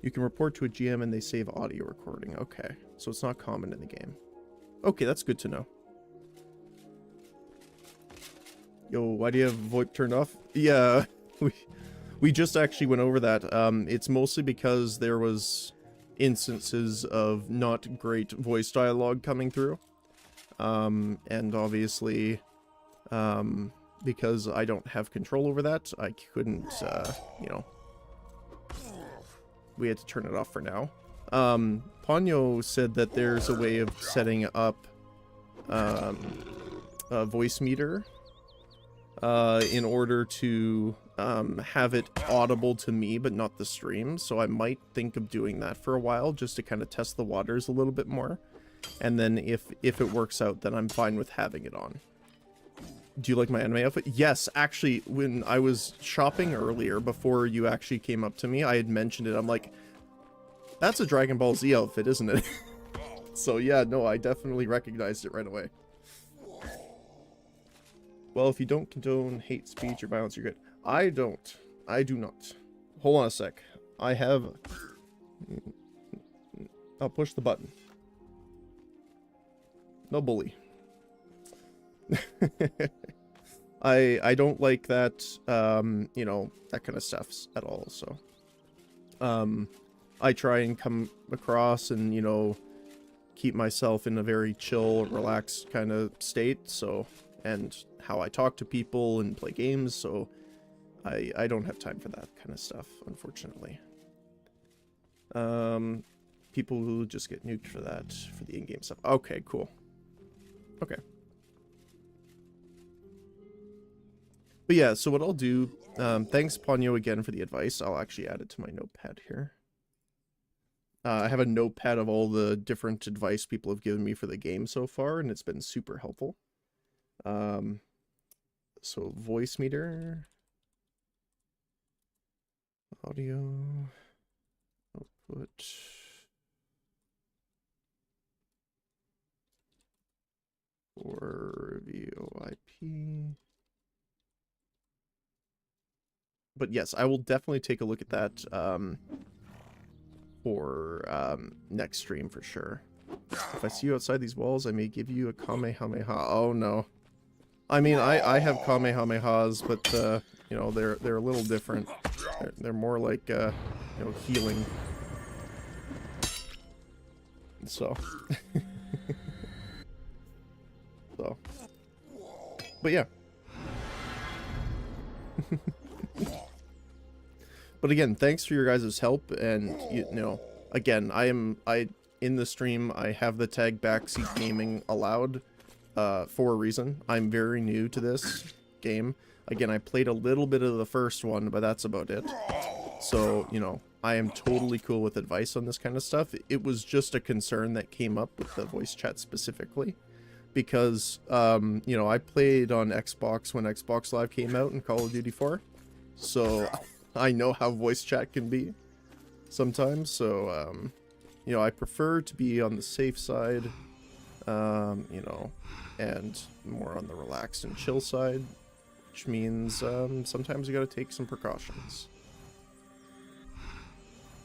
You can report to a GM and they save audio recording. Okay. So it's not common in the game. Okay, that's good to know. Yo, why do you have VoIP turned off? Yeah, we just actually went over that. It's mostly because there was instances of not great voice dialogue coming through. And obviously, because I don't have control over that, I couldn't, you know, we had to turn it off for now. Ponyo said that there's a way of setting up a Voicemeeter in order to have it audible to me but not the stream, so I might think of doing that for a while just to kind of test the waters a little bit more, and then if it works out, then I'm fine with having it on. Do you like my anime outfit? Yes, actually, when I was shopping earlier, before you actually came up to me, I had mentioned it. I'm like, that's a Dragon Ball Z outfit, isn't it? So yeah, no, I definitely recognized it right away. Well, if you don't condone hate speech or violence, you're good. I don't. I do not. Hold on a sec. I have... I'll push the button. No bully. I don't like that, you know, that kind of stuff at all, so. I try and come across and, you know, keep myself in a very chill, relaxed kind of state, so, and how I talk to people and play games, so I don't have time for that kind of stuff, unfortunately. People who just get nuked for that, for the in-game stuff. Okay, cool. Okay. But yeah, so what I'll do, thanks Ponyo again for the advice. I'll actually add it to my notepad here. I have a notepad of all the different advice people have given me for the game so far, and it's been super helpful. So Voicemeeter, audio, output, or VoIP. But yes, I will definitely take a look at that for next stream for sure. If I see you outside these walls, I may give you a Kamehameha. Oh no. I mean, I have Kamehamehas, but you know, they're a little different. They're more like you know, healing. So. So. But yeah. But again, thanks for your guys' help, and you know, again, in the stream I have the tag Backseat Gaming allowed for a reason. I'm very new to this game. Again, I played a little bit of the first one, but that's about it. So, you know, I am totally cool with advice on this kind of stuff. It was just a concern that came up with the voice chat specifically. Because, you know, I played on Xbox when Xbox Live came out in Call of Duty 4. So, I know how voice chat can be sometimes. So, you know, I prefer to be on the safe side, you know, and more on the relaxed and chill side. Which means, sometimes you gotta take some precautions.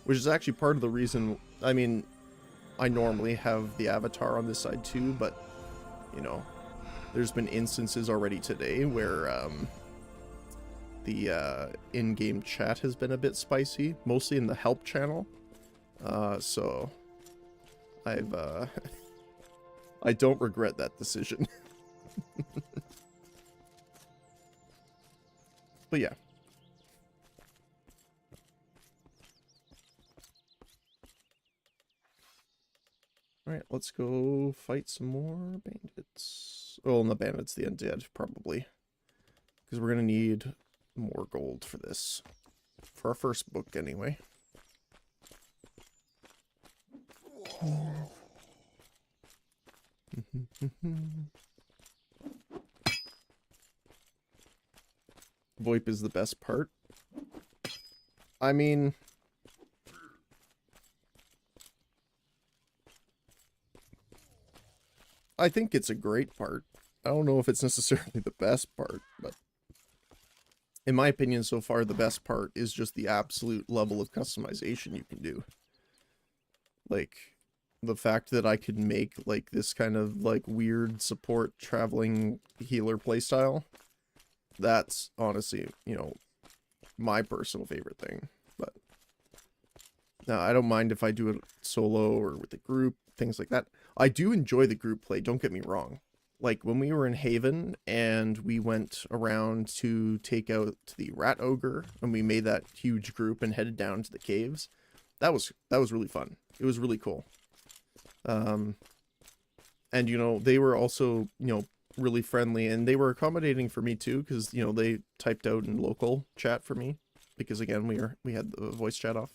Which is actually part of the reason, I mean, I normally have the avatar on this side too, but you know, there's been instances already today where the in-game chat has been a bit spicy, mostly in the help channel. So I've I don't regret that decision. But yeah. Alright, let's go fight some more bandits. Well, not bandits, the undead, probably. Because we're going to need more gold for this. For our first book, anyway. VoIP is the best part. I mean... I think it's a great part. I don't know if it's necessarily the best part, but in my opinion so far, the best part is just the absolute level of customization you can do. Like, the fact that I could make, like, this kind of, like, weird support traveling healer playstyle, that's honestly, you know, my personal favorite thing. But now, I don't mind if I do it solo or with a group, things like that. I do enjoy the group play, don't get me wrong. Like, when we were in Haven, and we went around to take out the Rat Ogre, and we made that huge group and headed down to the caves, that was really fun. It was really cool. And, you know, they were also, you know, really friendly, and they were accommodating for me too, because, you know, they typed out in local chat for me, because, again, we had the voice chat off.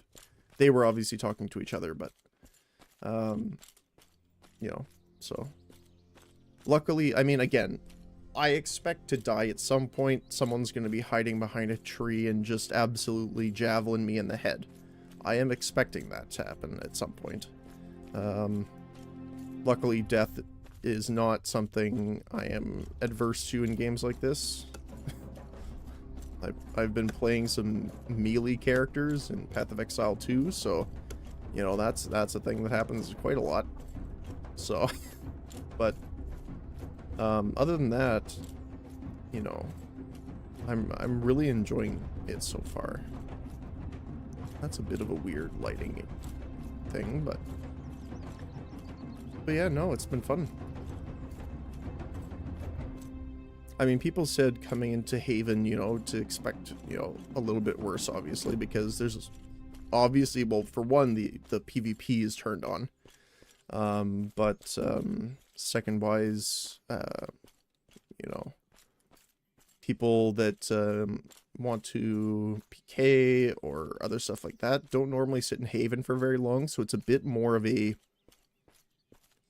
They were obviously talking to each other, but, you know, so... Luckily, I mean, again, I expect to die at some point. Someone's going to be hiding behind a tree and just absolutely javelin me in the head. I am expecting that to happen at some point. Luckily, death is not something I am adverse to in games like this. I've been playing some melee characters in Path of Exile 2, so, you know, that's a thing that happens quite a lot. So, but... other than that, you know, I'm really enjoying it so far. That's a bit of a weird lighting thing, but yeah, no, it's been fun. I mean, people said coming into Haven, you know, to expect, you know, a little bit worse, obviously, because there's obviously, well, for one, the PvP is turned on. But second wise, you know, people that want to PK or other stuff like that don't normally sit in Haven for very long, so it's a bit more of a,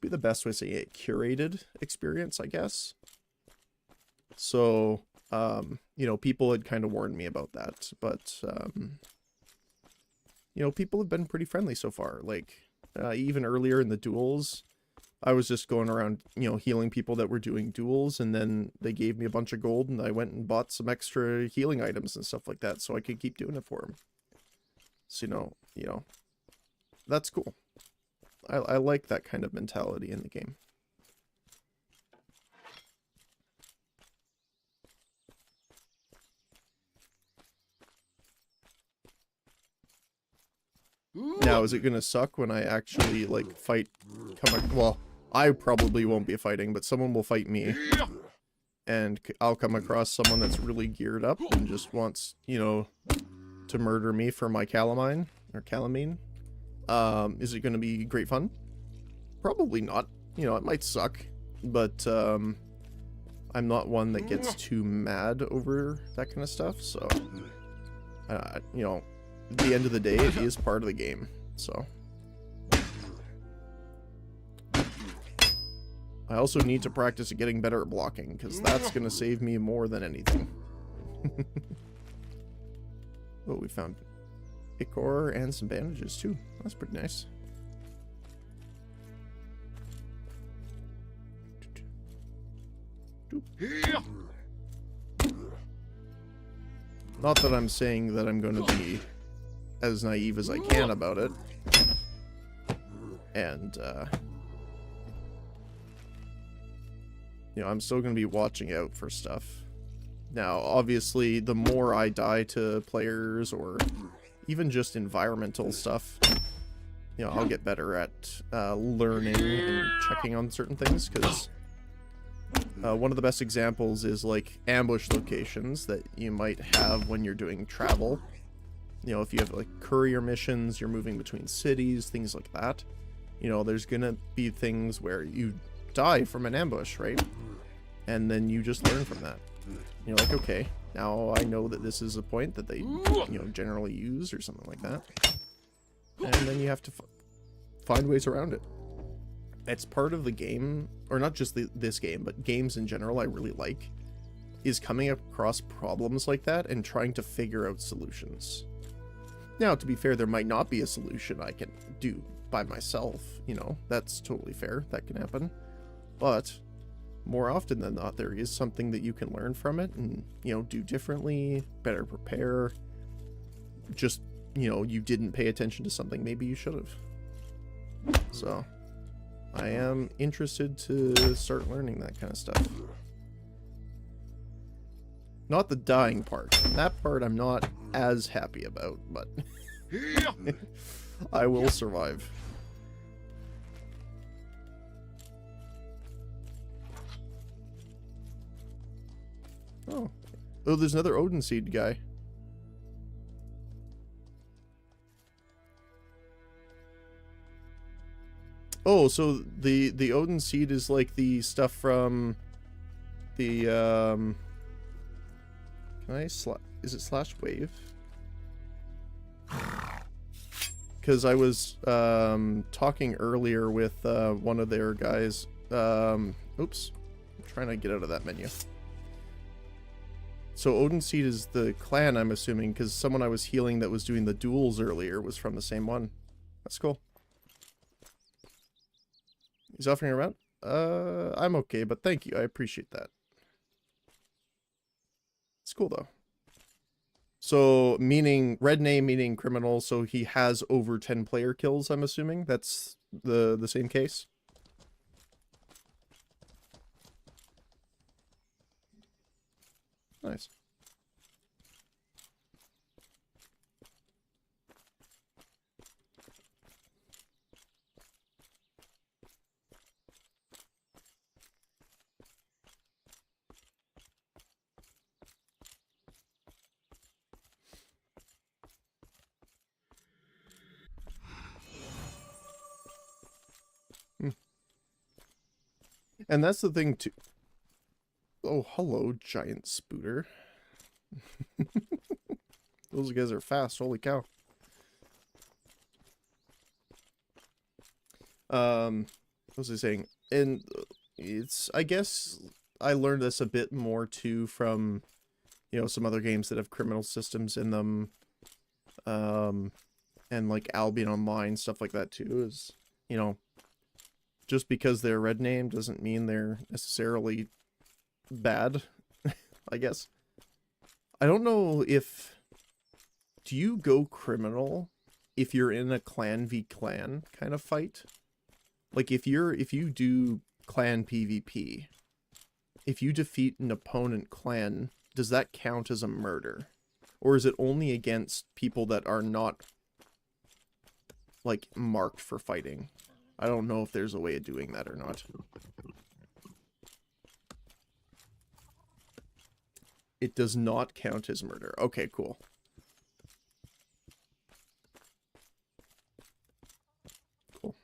be the best way to say, a curated experience, I guess. So, you know, people had kind of warned me about that, but, you know, people have been pretty friendly so far. Like, even earlier in the duels, I was just going around, you know, healing people that were doing duels, and then they gave me a bunch of gold, and I went and bought some extra healing items and stuff like that, so I could keep doing it for them. So, you know, that's cool. I like that kind of mentality in the game. Now, is it gonna suck when I actually, like, fight... well, I probably won't be fighting, but someone will fight me. And I'll come across someone that's really geared up and just wants, you know, to murder me for my calamine, or calamine. Is it gonna be great fun? Probably not. You know, it might suck, but, I'm not one that gets too mad over that kind of stuff, so... you know... At the end of the day, it is part of the game, so. I also need to practice at getting better at blocking, because that's going to save me more than anything. Oh, we found Ichor and some bandages, too. That's pretty nice. Not that I'm saying that I'm going to be as naive as I can about it. And, you know, I'm still going to be watching out for stuff. Now, obviously, the more I die to players or even just environmental stuff, you know, I'll get better at learning and checking on certain things, because one of the best examples is, like, ambush locations that you might have when you're doing travel. You know, if you have, like, courier missions, you're moving between cities, things like that. You know, there's gonna be things where you die from an ambush, right? And then you just learn from that. You're like, okay, now I know that this is a point that they, you know, generally use or something like that. And then you have to find ways around it. It's part of the game, or not just this game, but games in general I really like, is coming across problems like that and trying to figure out solutions. Now, to be fair, there might not be a solution I can do by myself, you know, that's totally fair, that can happen. But, more often than not, there is something that you can learn from it and, you know, do differently, better prepare. Just, you know, you didn't pay attention to something, maybe you should have. So, I am interested to start learning that kind of stuff. Not the dying part. That part I'm not as happy about, but I will survive. Oh, there's another Odin Seed guy. Oh, so the Odin Seed is like the stuff from the is it slash wave? Because I was talking earlier with one of their guys. Oops, I'm trying to get out of that menu. So Odin Seed is the clan, I'm assuming, because someone I was healing that was doing the duels earlier was from the same one. That's cool. He's offering around? I'm okay, but thank you. I appreciate that. It's cool, though. So, meaning, red name meaning criminal, so he has over 10 player kills, I'm assuming? That's the same case? Nice. And that's the thing too. Oh, hello, giant spooter. Those guys are fast, holy cow. What was I saying? And it's, I guess I learned this a bit more too from, you know, some other games that have criminal systems in them. And like Albion Online, stuff like that too, is, you know, just because they're red name doesn't mean they're necessarily bad, I guess. I don't know if... Do you go criminal if you're in a clan v clan kind of fight? Like if you do clan PvP, if you defeat an opponent clan, does that count as a murder? Or is it only against people that are not, like, marked for fighting? I don't know if there's a way of doing that or not. It does not count as murder. Okay, cool. Cool.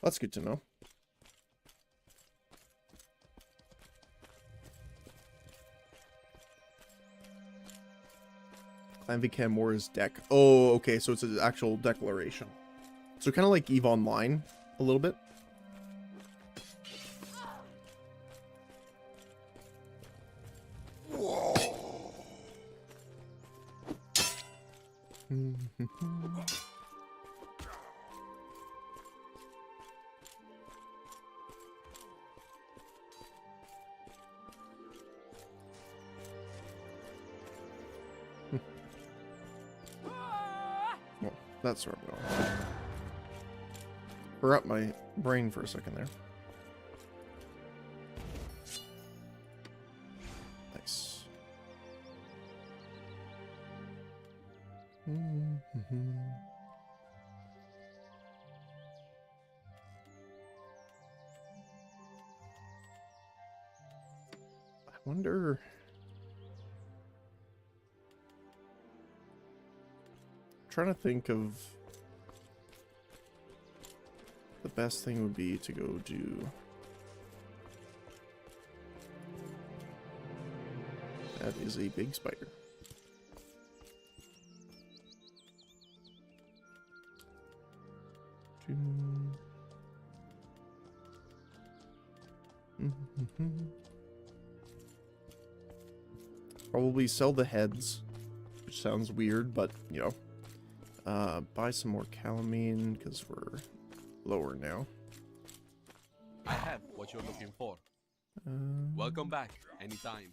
That's good to know. Clan VCAM Wars deck. Oh, okay, so it's an actual declaration. So kind of like EVE Online, a little bit. Well, that's where I'm going. Forgot my brain for a second there. Nice. I wonder... trying to think of the best thing would be to go do that is a big spider. Probably sell the heads, which sounds weird, but you know. Buy some more calamine, because we're lower now. I have what you're looking for. Welcome back anytime.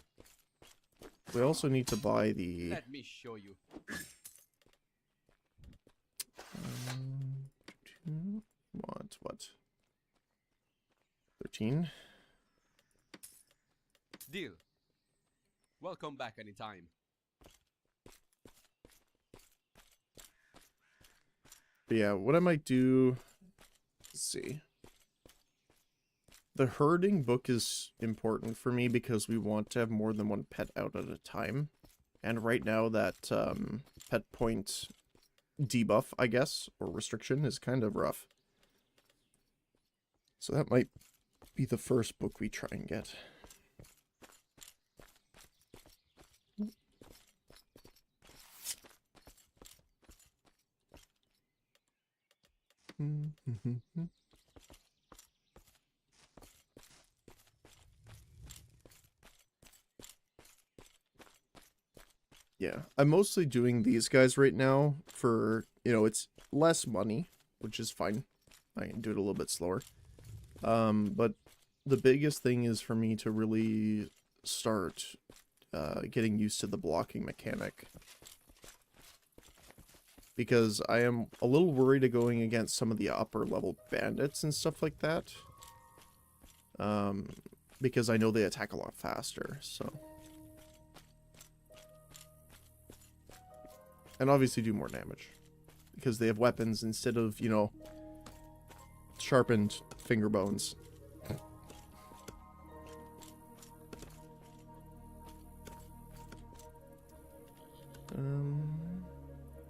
We also need to buy the... Let me show you. What? 13? Deal. Welcome back anytime. But yeah, what I might do, let's see. The herding book is important for me because we want to have more than one pet out at a time. And right now that pet point debuff, I guess, or restriction is kind of rough. So that might be the first book we try and get. Yeah, I'm mostly doing these guys right now for, you know, it's less money, which is fine. I can do it a little bit slower. But the biggest thing is for me to really start getting used to the blocking mechanic. Because I am a little worried of going against some of the upper level bandits and stuff like that. Because I know they attack a lot faster, so. And obviously do more damage. Because they have weapons instead of, you know, sharpened finger bones.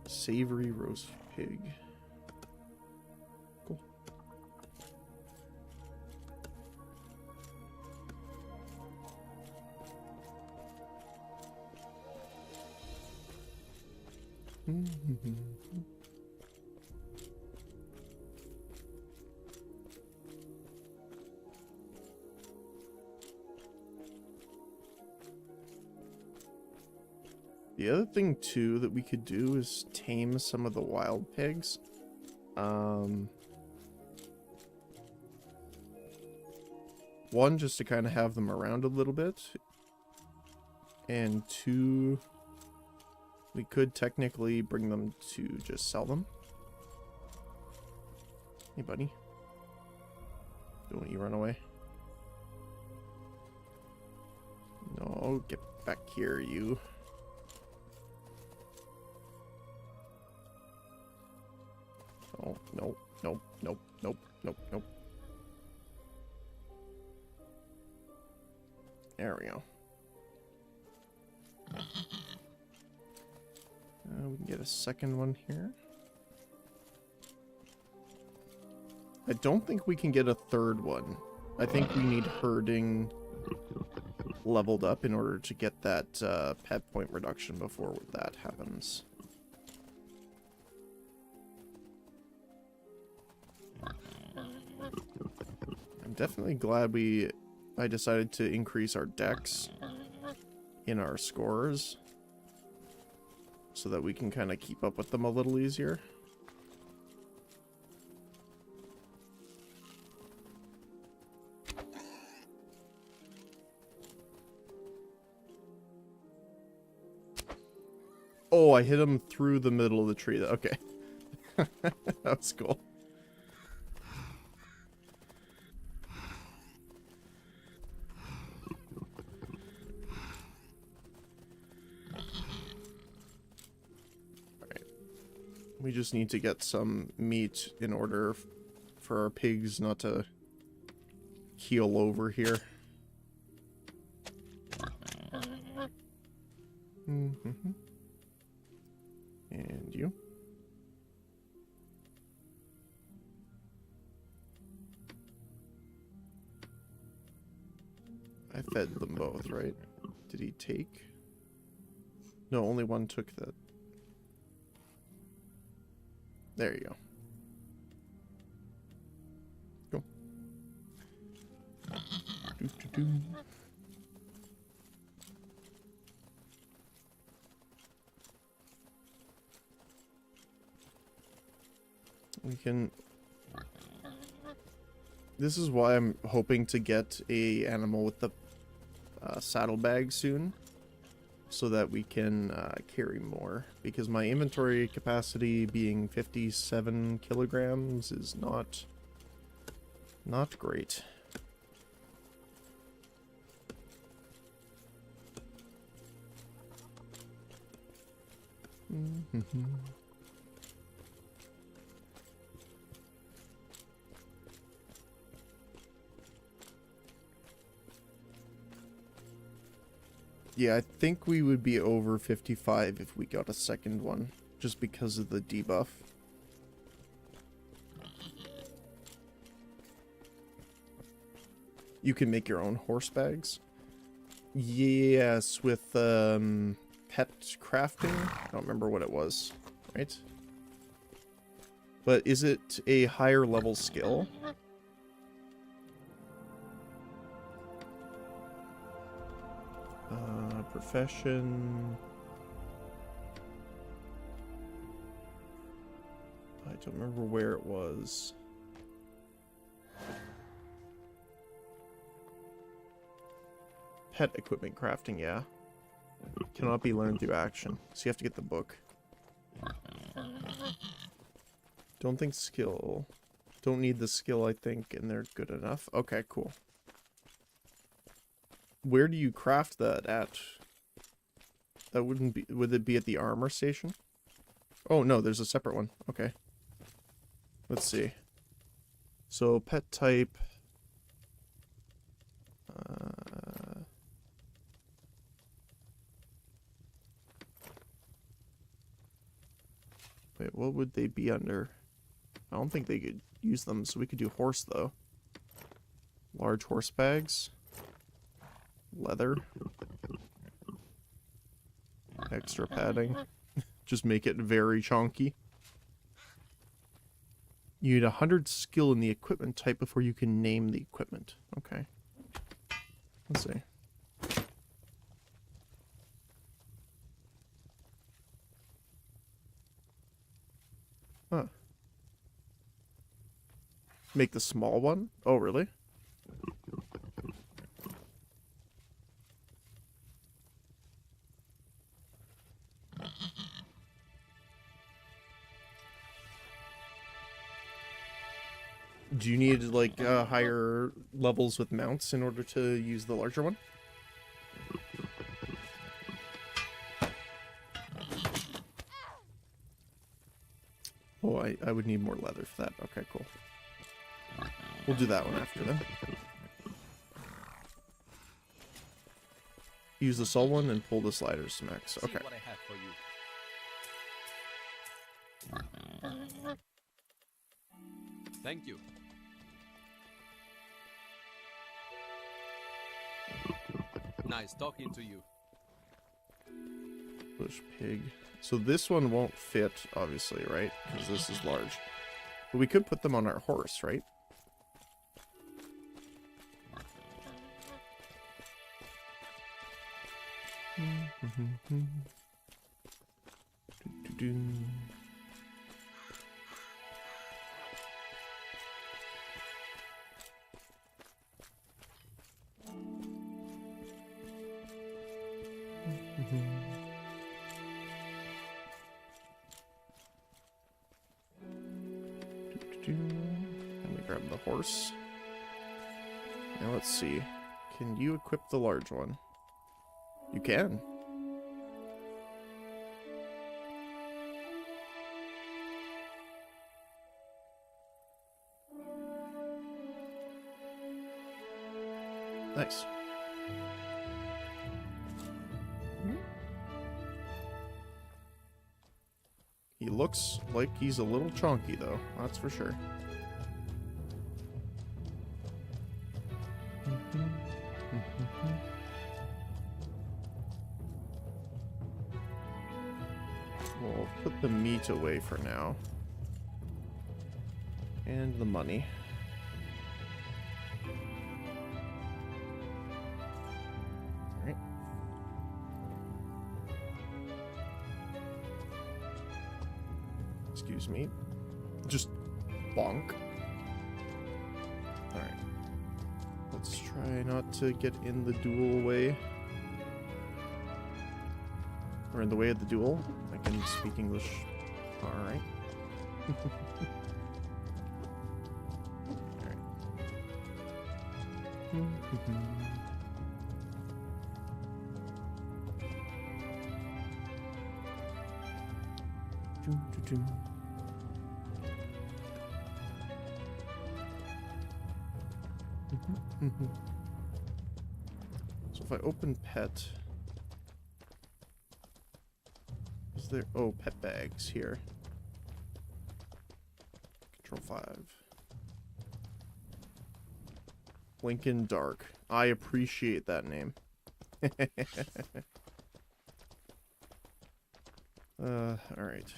Savory roast pig. Cool. The other thing too that we could do is tame some of the wild pigs. One, just to kind of have them around a little bit. And two, we could technically bring them to just sell them. Hey, buddy. Don't you run away. No, get back here, you. Oh, nope, nope, nope, nope, nope, nope. There we go. We can get a second one here. I don't think we can get a third one. I think we need herding leveled up in order to get that pet point reduction before that happens. I'm definitely glad I decided to increase our dex in our scores so that we can kind of keep up with them a little easier. Oh, I hit him through the middle of the tree. Okay. That was cool. Alright. We just need to get some meat in order for our pigs not to keel over here. Mm-hmm. And you? I fed them both, right? Did he take? No, only one took that. There you go. Go. Doo-doo-doo. We can... This is why I'm hoping to get a animal with the saddlebag soon, so that we can carry more, because my inventory capacity being 57 kilograms is not great. Mm-hmm. Yeah, I think we would be over 55 if we got a second one, just because of the debuff. You can make your own horse bags? Yes, with pet crafting? I don't remember what it was, right? But is it a higher level skill? Profession. I don't remember where it was. Pet equipment crafting, yeah. Cannot be learned through action. So you have to get the book. Don't think skill. Don't need the skill, I think, and they're good enough. Okay, cool. Where do you craft that at? That wouldn't be... Would it be at the armor station? Oh, no, there's a separate one. Okay. Let's see. So, pet type... Wait, what would they be under? I don't think they could use them, so we could do horse, though. Large horse bags. Leather. Extra padding. Just make it very chonky. You need 100 skill in the equipment type before you can name the equipment. Okay. Let's see. Huh. Make the small one? Oh, really? Do you need like higher levels with mounts in order to use the larger one? Oh, I would need more leather for that. Okay, cool. We'll do that one after then. Use the soul one and pull the sliders to max. See Okay. what I have for you. Thank you. Nice talking to you. Bush pig. So this one won't fit, obviously, right? Because this is large. But we could put them on our horse, right? Let me grab the horse. Now let's see. Can you equip the large one? You can. Nice. He looks like he's a little chunky, though. That's for sure. We'll put the meat away for now. And the money. Alright. Excuse me. Just bonk. Alright. Let's try not to get in the duel way. Or in the way of the duel. I can speak English. Alright. Alright. So if I open pet, is there, oh, pet bags here. Control 5. Lincoln Dark. I appreciate that name. Alright.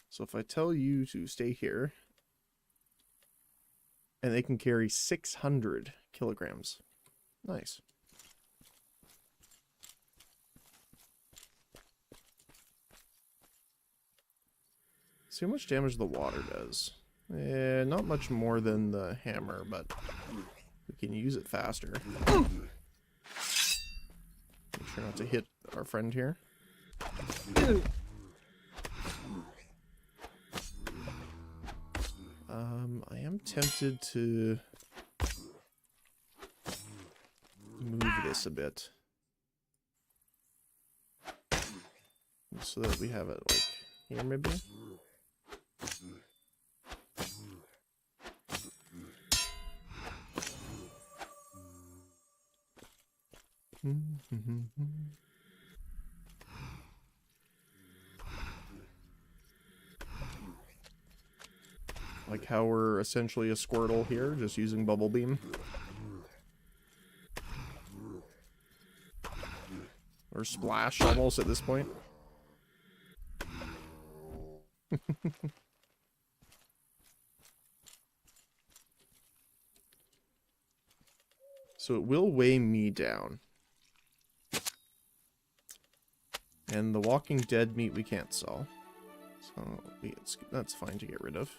So if I tell you to stay here, and they can carry 600 kilograms. Nice. See how much damage the water does. Not much more than the hammer, but we can use it faster. Make sure not to hit our friend here. I am tempted to move this a bit. So that we have it like here maybe? Like how we're essentially a Squirtle here, just using Bubble Beam. Or Splash almost at this point. So it will weigh me down. And the Walking Dead meat we can't sell. So that's fine to get rid of.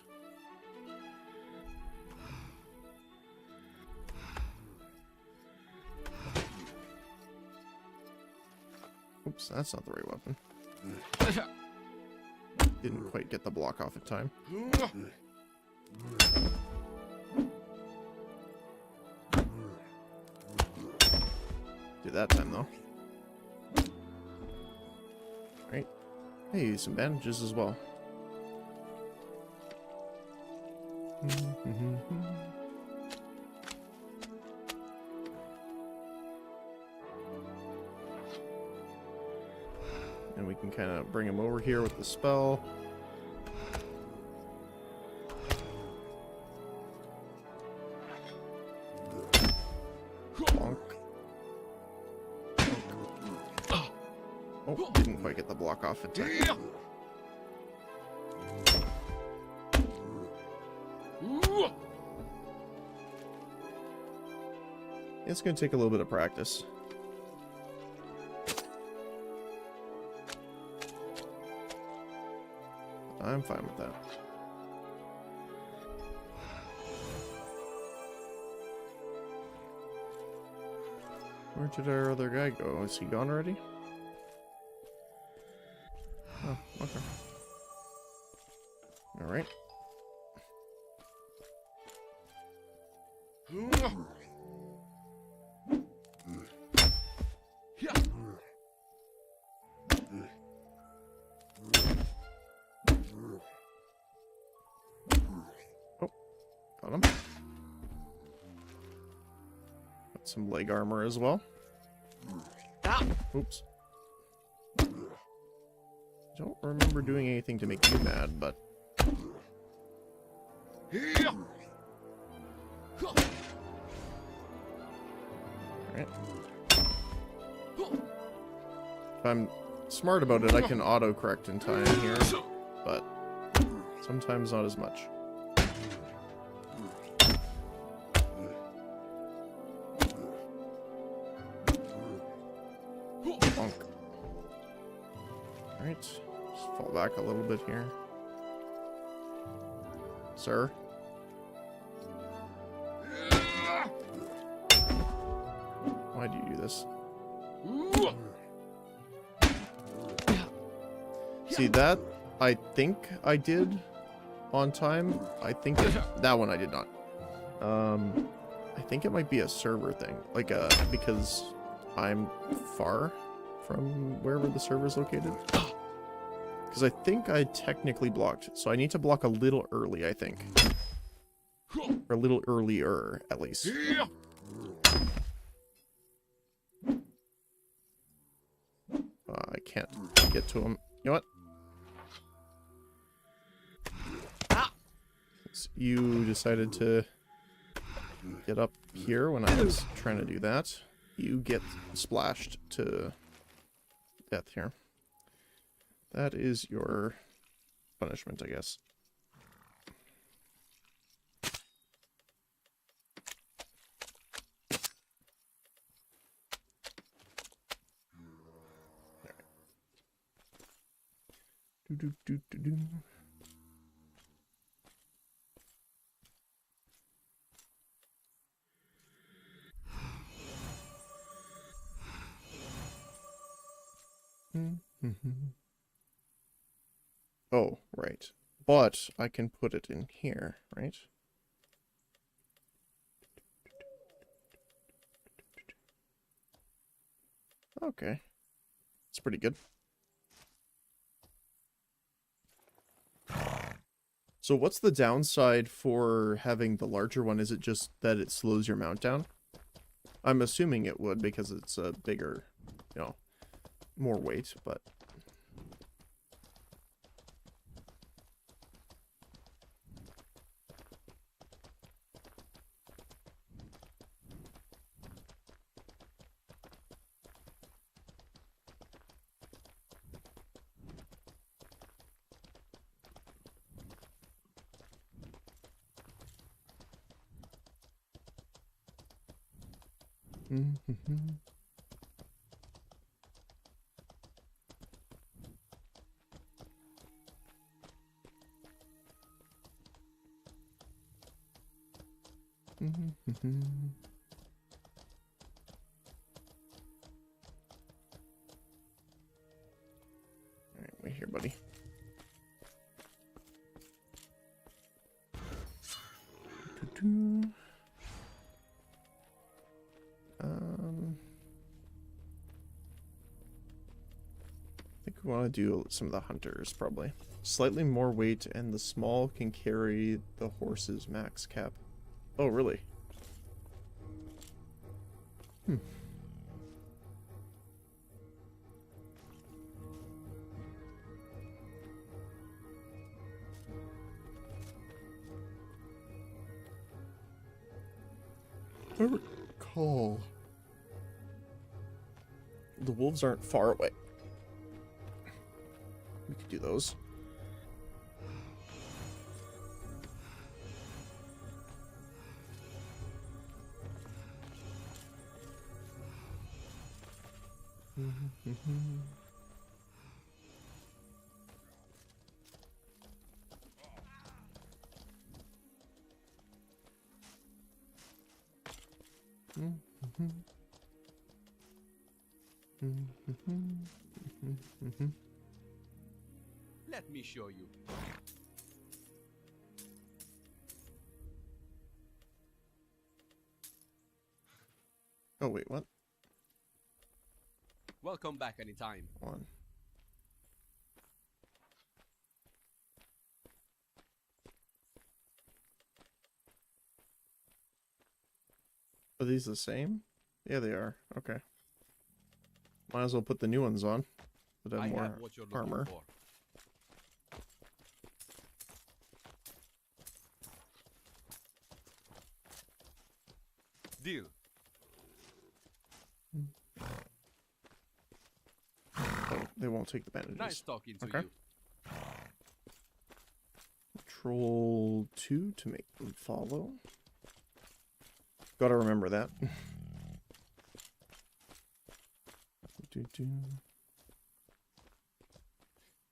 Oops, that's not the right weapon. Didn't quite get the block off in time. Did that time though. Right. Hey, some bandages as well. And we can kind of bring him over here with the spell. Bonk. Oh, didn't quite get the block off in time. It's going to take a little bit of practice. I'm fine with that. Where did our other guy go? Is he gone already? Oh, okay. Alright. Got him. Got some leg armor as well. Oops. Don't remember doing anything to make you mad, but... Alright. If I'm smart about it, I can auto-correct in time here, but sometimes not as much. Bonk. Alright, just fall back a little bit here. Sir? Why do you do this? See, that I think I did on time. I think that one I did not. I think it might be a server thing. Like, because I'm far from wherever the server is located. Because I think I technically blocked. So I need to block a little early, I think. Or a little earlier, at least. I can't get to him. You know what? Since you decided to get up here when I was trying to do that, you get splashed to death here. That is your punishment, I guess. Do do do do do. Oh, right. But I can put it in here, right? Okay. It's pretty good. So what's the downside for having the larger one? Is it just that it slows your mount down? I'm assuming it would because it's a bigger, you know, more weight, but... Alright, wait here, buddy. do. I think we want to do some of the hunters, probably. Slightly more weight, and the small can carry the horse's max cap. Oh, really? Hmm. I recall the wolves aren't far away. We could do those. Let me show you. Oh, wait, what? Welcome back anytime. One. Are these the same? Yeah, they are. Okay. Might as well put the new ones on. But I have more have what you're looking armor. for. Deal. Oh, they won't take the bandages. Nice talking to Okay. you. Control 2 to make them follow. Gotta remember that.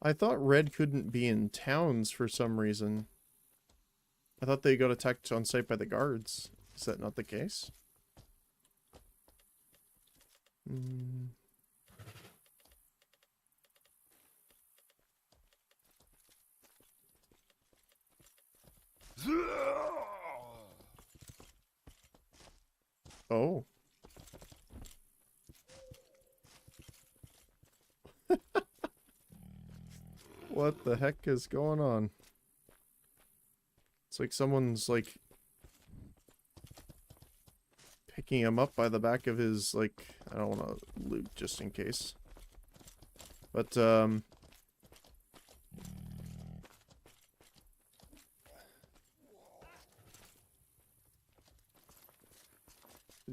I thought Red couldn't be in towns for some reason. I thought they got attacked on sight by the guards. Is that not the case? Oh. What the heck is going on? It's like someone's like picking him up by the back of his, like, I don't want to loot just in case. But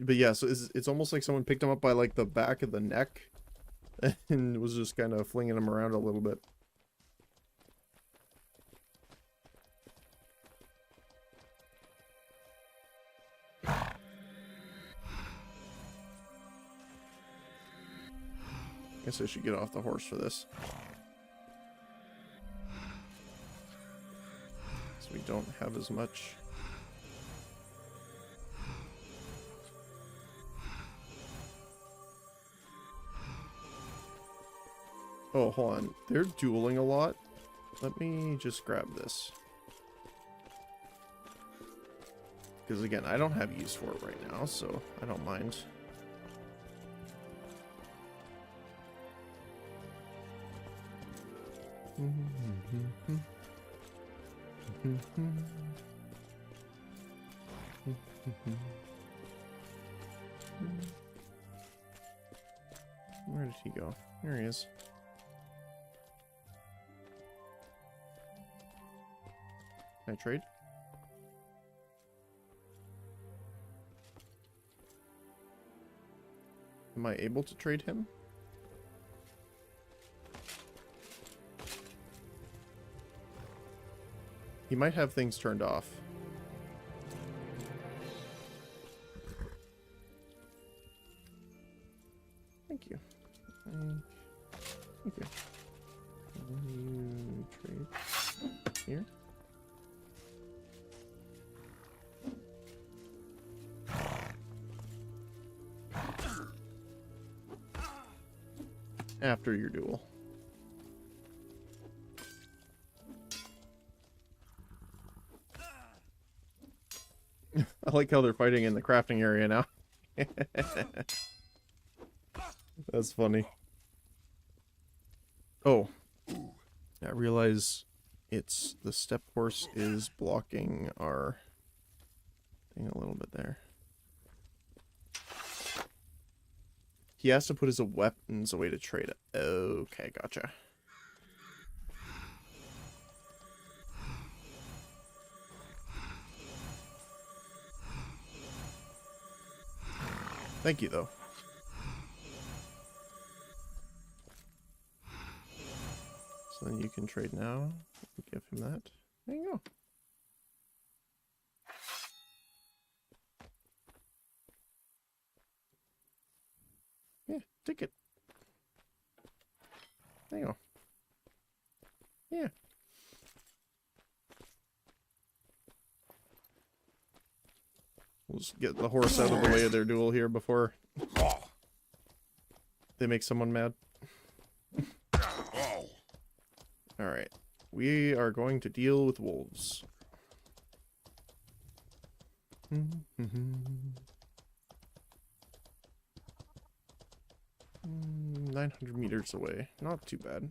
yeah, so it's almost like someone picked him up by like the back of the neck and was just kind of flinging him around a little bit. Guess I should get off the horse for this. So we don't have as much. Oh, hold on. They're dueling a lot. Let me just grab this. Because again, I don't have use for it right now, so I don't mind. Where did he go? There he is. Can I trade? Am I able to trade him? He might have things turned off. Thank you. Thank you. Can you trade here? After your duel. I like how they're fighting in the crafting area now. That's funny. Oh, I realize it's the step horse is blocking our thing a little bit there. He has to put his weapons away to trade it. Okay, gotcha. Thank you, though. So then you can trade now. Give him that. There you go. Yeah, take it. There you go. Yeah. We'll just get the horse out of the way of their duel here before they make someone mad. Alright. We are going to deal with wolves. 900 meters away. Not too bad.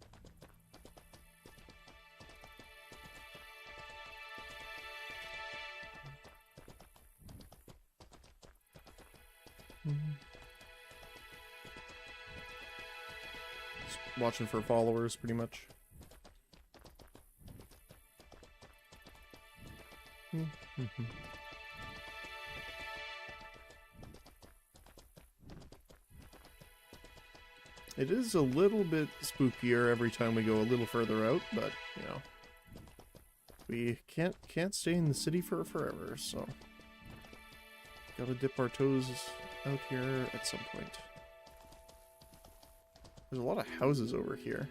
Just watching for followers, pretty much. It is a little bit spookier every time we go a little further out, but you know, we can't stay in the city for forever, so gotta dip our toes out here at some point. There's a lot of houses over here.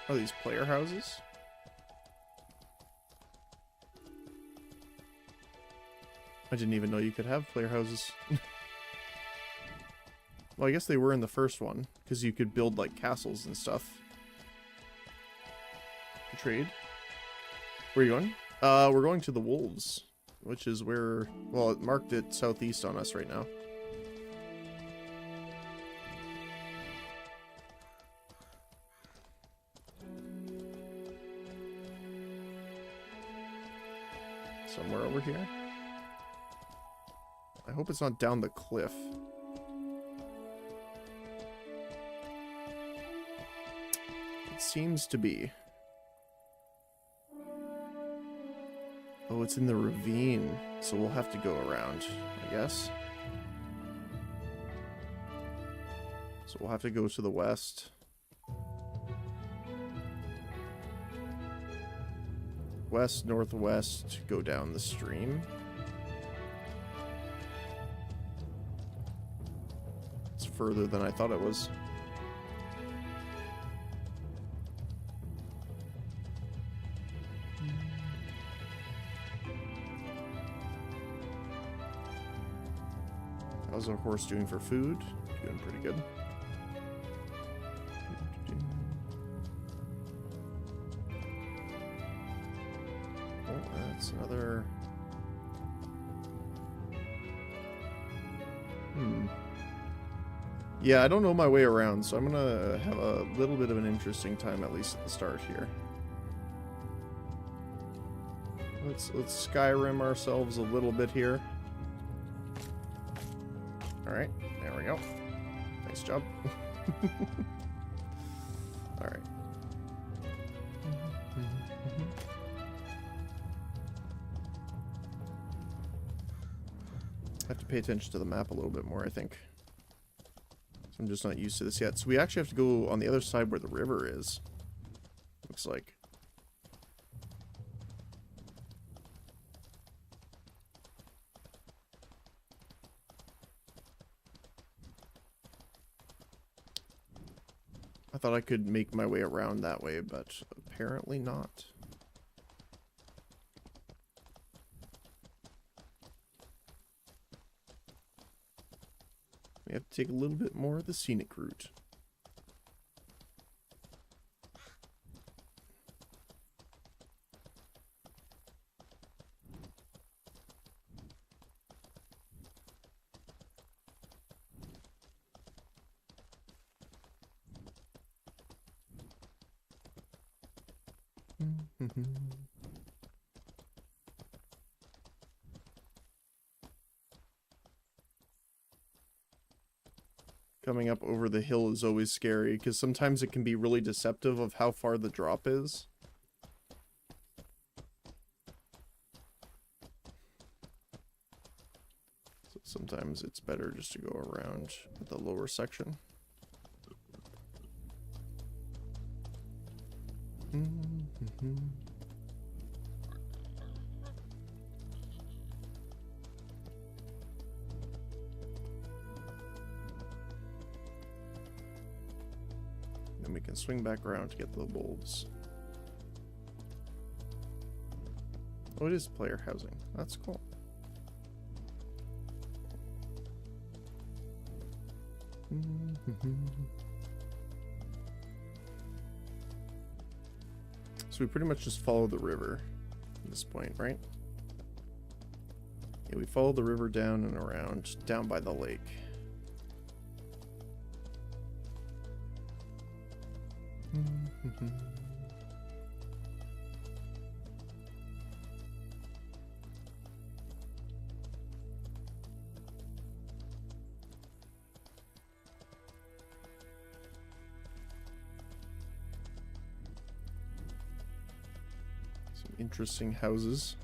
Oh, these player houses? I didn't even know you could have player houses. Well, I guess they were in the first one, because you could build, like, castles and stuff. Trade. Where are you going? We're going to the Wolves, which is where... Well, it marked it southeast on us right now. Somewhere over here. I hope it's not down the cliff. It seems to be. Oh, it's in the ravine, so we'll have to go around, I guess. So we'll have to go to the west. West, northwest, go down the stream. It's further than I thought it was. How's our horse doing for food? Doing pretty good. Oh, that's another... Yeah, I don't know my way around, so I'm gonna have a little bit of an interesting time, at least at the start here. Let's Skyrim ourselves a little bit here. Alright, there we go. Nice job. Alright. I have to pay attention to the map a little bit more, I think. I'm just not used to this yet. So we actually have to go on the other side where the river is. Looks like. I thought I could make my way around that way, but apparently not. We have to take a little bit more of the scenic route. Coming up over the hill is always scary, because sometimes it can be really deceptive of how far the drop is. So sometimes it's better just to go around the lower section. Then we can swing back around to get the wolves. Oh, it is player housing. That's cool. So we pretty much just follow the river at this point, right? Yeah, we follow the river down and around, down by the lake. Some interesting houses.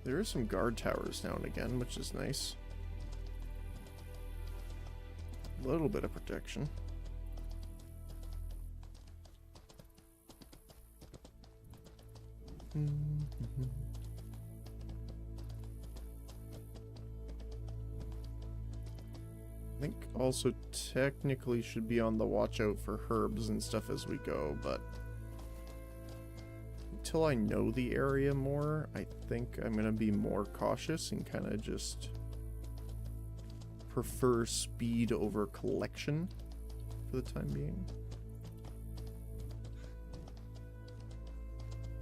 There are some guard towers now and again, which is nice. A little bit of protection. I think also technically should be on the watch out for herbs and stuff as we go, but until I know the area more, I think I'm gonna be more cautious and kind of just prefer speed over collection for the time being.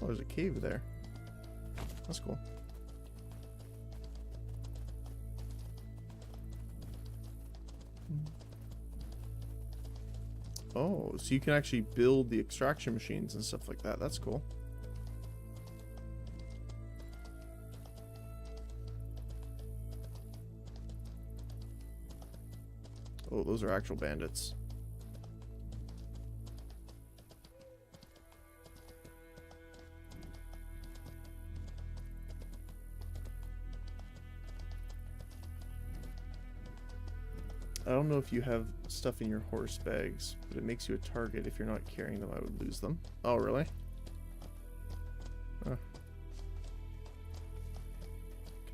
Oh, there's a cave there. That's cool. Oh, so you can actually build the extraction machines and stuff like that. That's cool. Oh, those are actual bandits. I don't know if you have stuff in your horse bags, but it makes you a target. If you're not carrying them, I would lose them. Oh, really? Can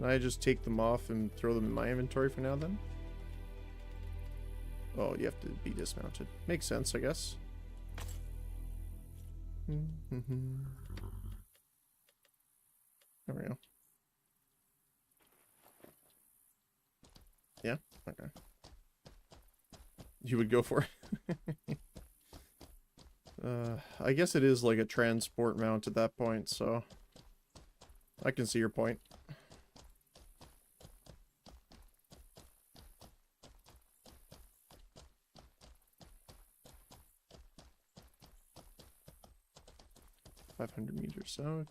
I just take them off and throw them in my inventory for now, then? Oh, you have to be dismounted. Makes sense, I guess. There we go. Yeah? Okay. You would go for it? I guess it is like a transport mount at that point, so I can see your point. $500 out.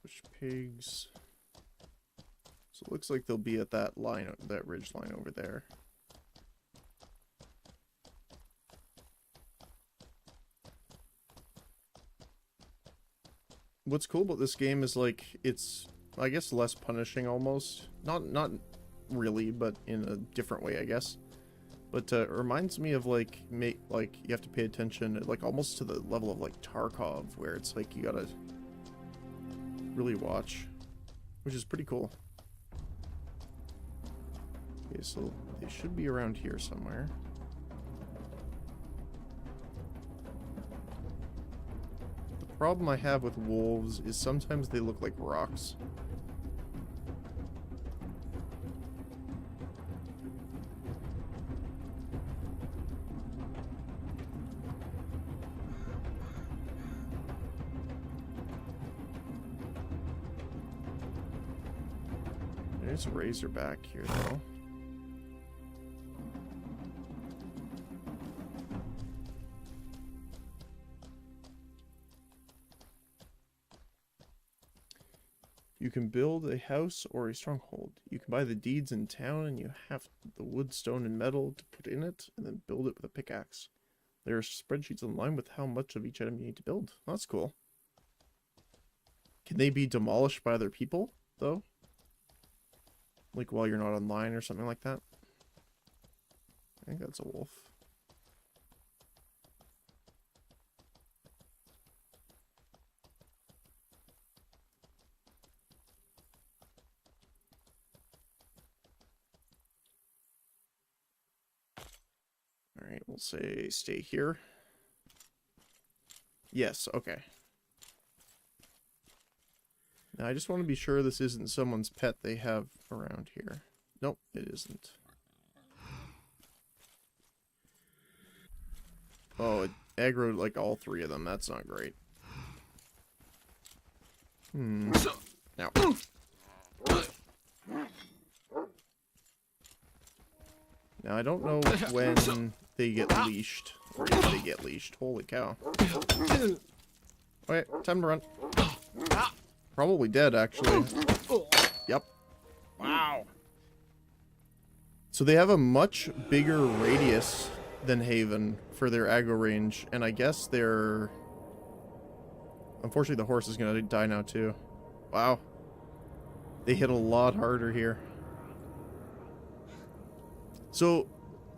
Push pigs. So it looks like they'll be at that line, that ridge line over there. What's cool about this game is like it's, I guess, less punishing almost. Not really, but in a different way, I guess. But it reminds me of like you have to pay attention, like almost to the level of like Tarkov, where it's like you gotta really watch, which is pretty cool. Okay, so they should be around here somewhere. problem I have with wolves is sometimes they look like rocks. There's a razorback here, though. You can build a house or a stronghold. You can buy the deeds in town, and you have the wood, stone, and metal to put in it, and then build it with a pickaxe. There are spreadsheets online with how much of each item you need to build. Oh, that's cool. Can they be demolished by other people, though? Like while you're not online or something like that? I think that's a wolf. Alright, we'll say stay here. Yes, okay. Now, I just want to be sure this isn't someone's pet they have around here. Nope, it isn't. Oh, it aggroed like all three of them. That's not great. Now. Now, I don't know when they get leashed. Or if they get leashed. Holy cow. Okay, time to run. Probably dead, actually. Yep. Wow. So they have a much bigger radius than Haven for their aggro range, and I guess they're... Unfortunately, the horse is going to die now, too. Wow. They hit a lot harder here. So,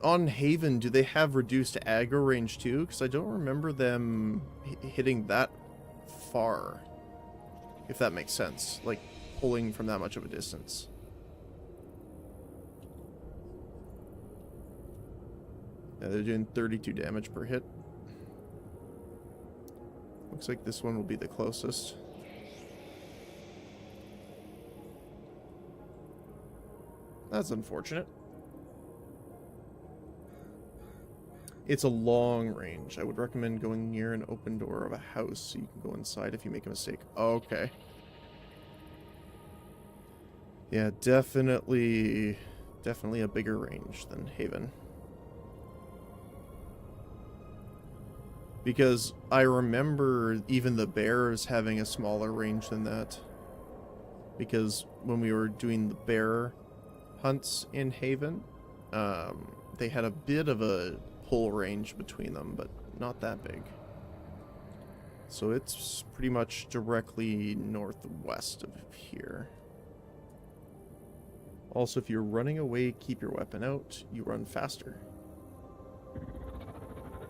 on Haven, do they have reduced aggro range, too? Because I don't remember them hitting that far. If that makes sense. Like, pulling from that much of a distance. Yeah, they're doing 32 damage per hit. Looks like this one will be the closest. That's unfortunate. It's a long range. I would recommend going near an open door of a house so you can go inside if you make a mistake. Okay. Yeah, definitely a bigger range than Haven. Because I remember even the bears having a smaller range than that. Because when we were doing the bear hunts in Haven, they had a bit of a pull range between them, but not that big. So it's pretty much directly northwest of here. Also, if you're running away, keep your weapon out. You run faster.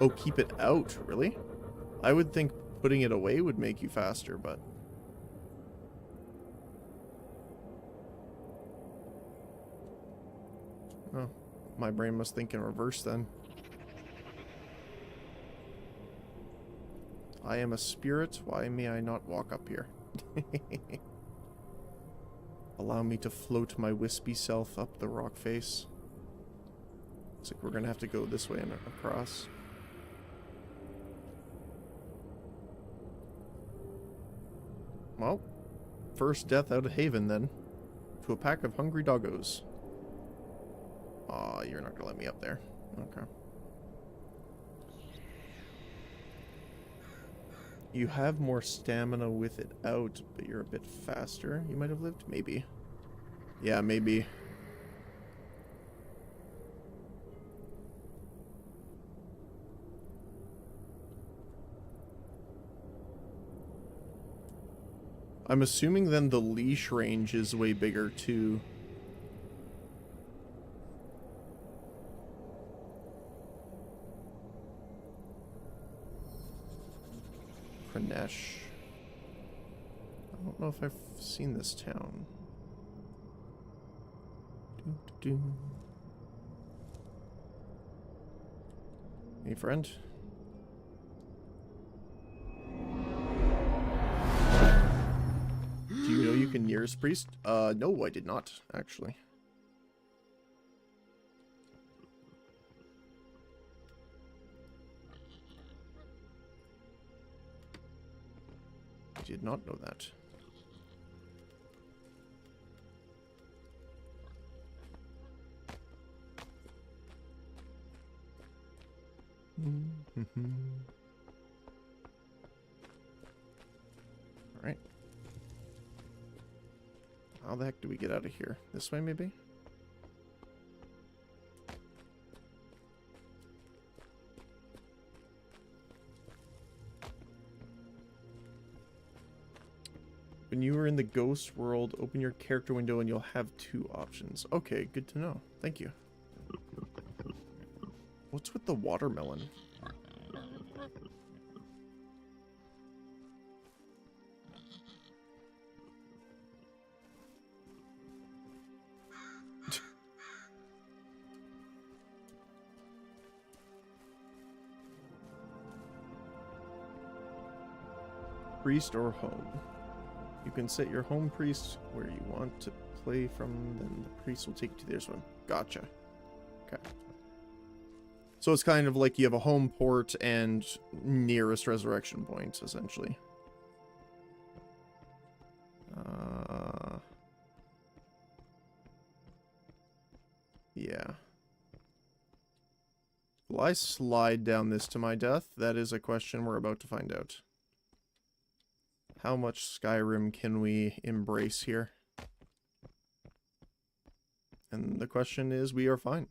Oh, keep it out? Really? I would think putting it away would make you faster, but... Oh, my brain must think in reverse then. I am a spirit, why may I not walk up here? Allow me to float my wispy self up the rock face. Looks like we're gonna have to go this way and across. Well, first death out of Haven then. To a pack of hungry doggos. Aw, you're not gonna let me up there. Okay. You have more stamina with it out, but you're a bit faster. You might have lived? Maybe. Yeah, maybe. I'm assuming then the leash range is way bigger too. Pranesh. I don't know if I've seen this town. Hey, friend. a nearest priest? No, I did not, actually. I did not know that. Alright. How the heck do we get out of here? This way, maybe? When you are in the ghost world, open your character window and you'll have 2 options. Okay, good to know. Thank you. What's with the watermelon? Priest or home? You can set your home priest where you want to play from, then the priest will take you to this one. Gotcha. Okay. So it's kind of like you have a home port and nearest resurrection point, essentially. Yeah. Will I slide down this to my death? That is a question we're about to find out. How much Skyrim can we embrace here? And the question is, we are fine.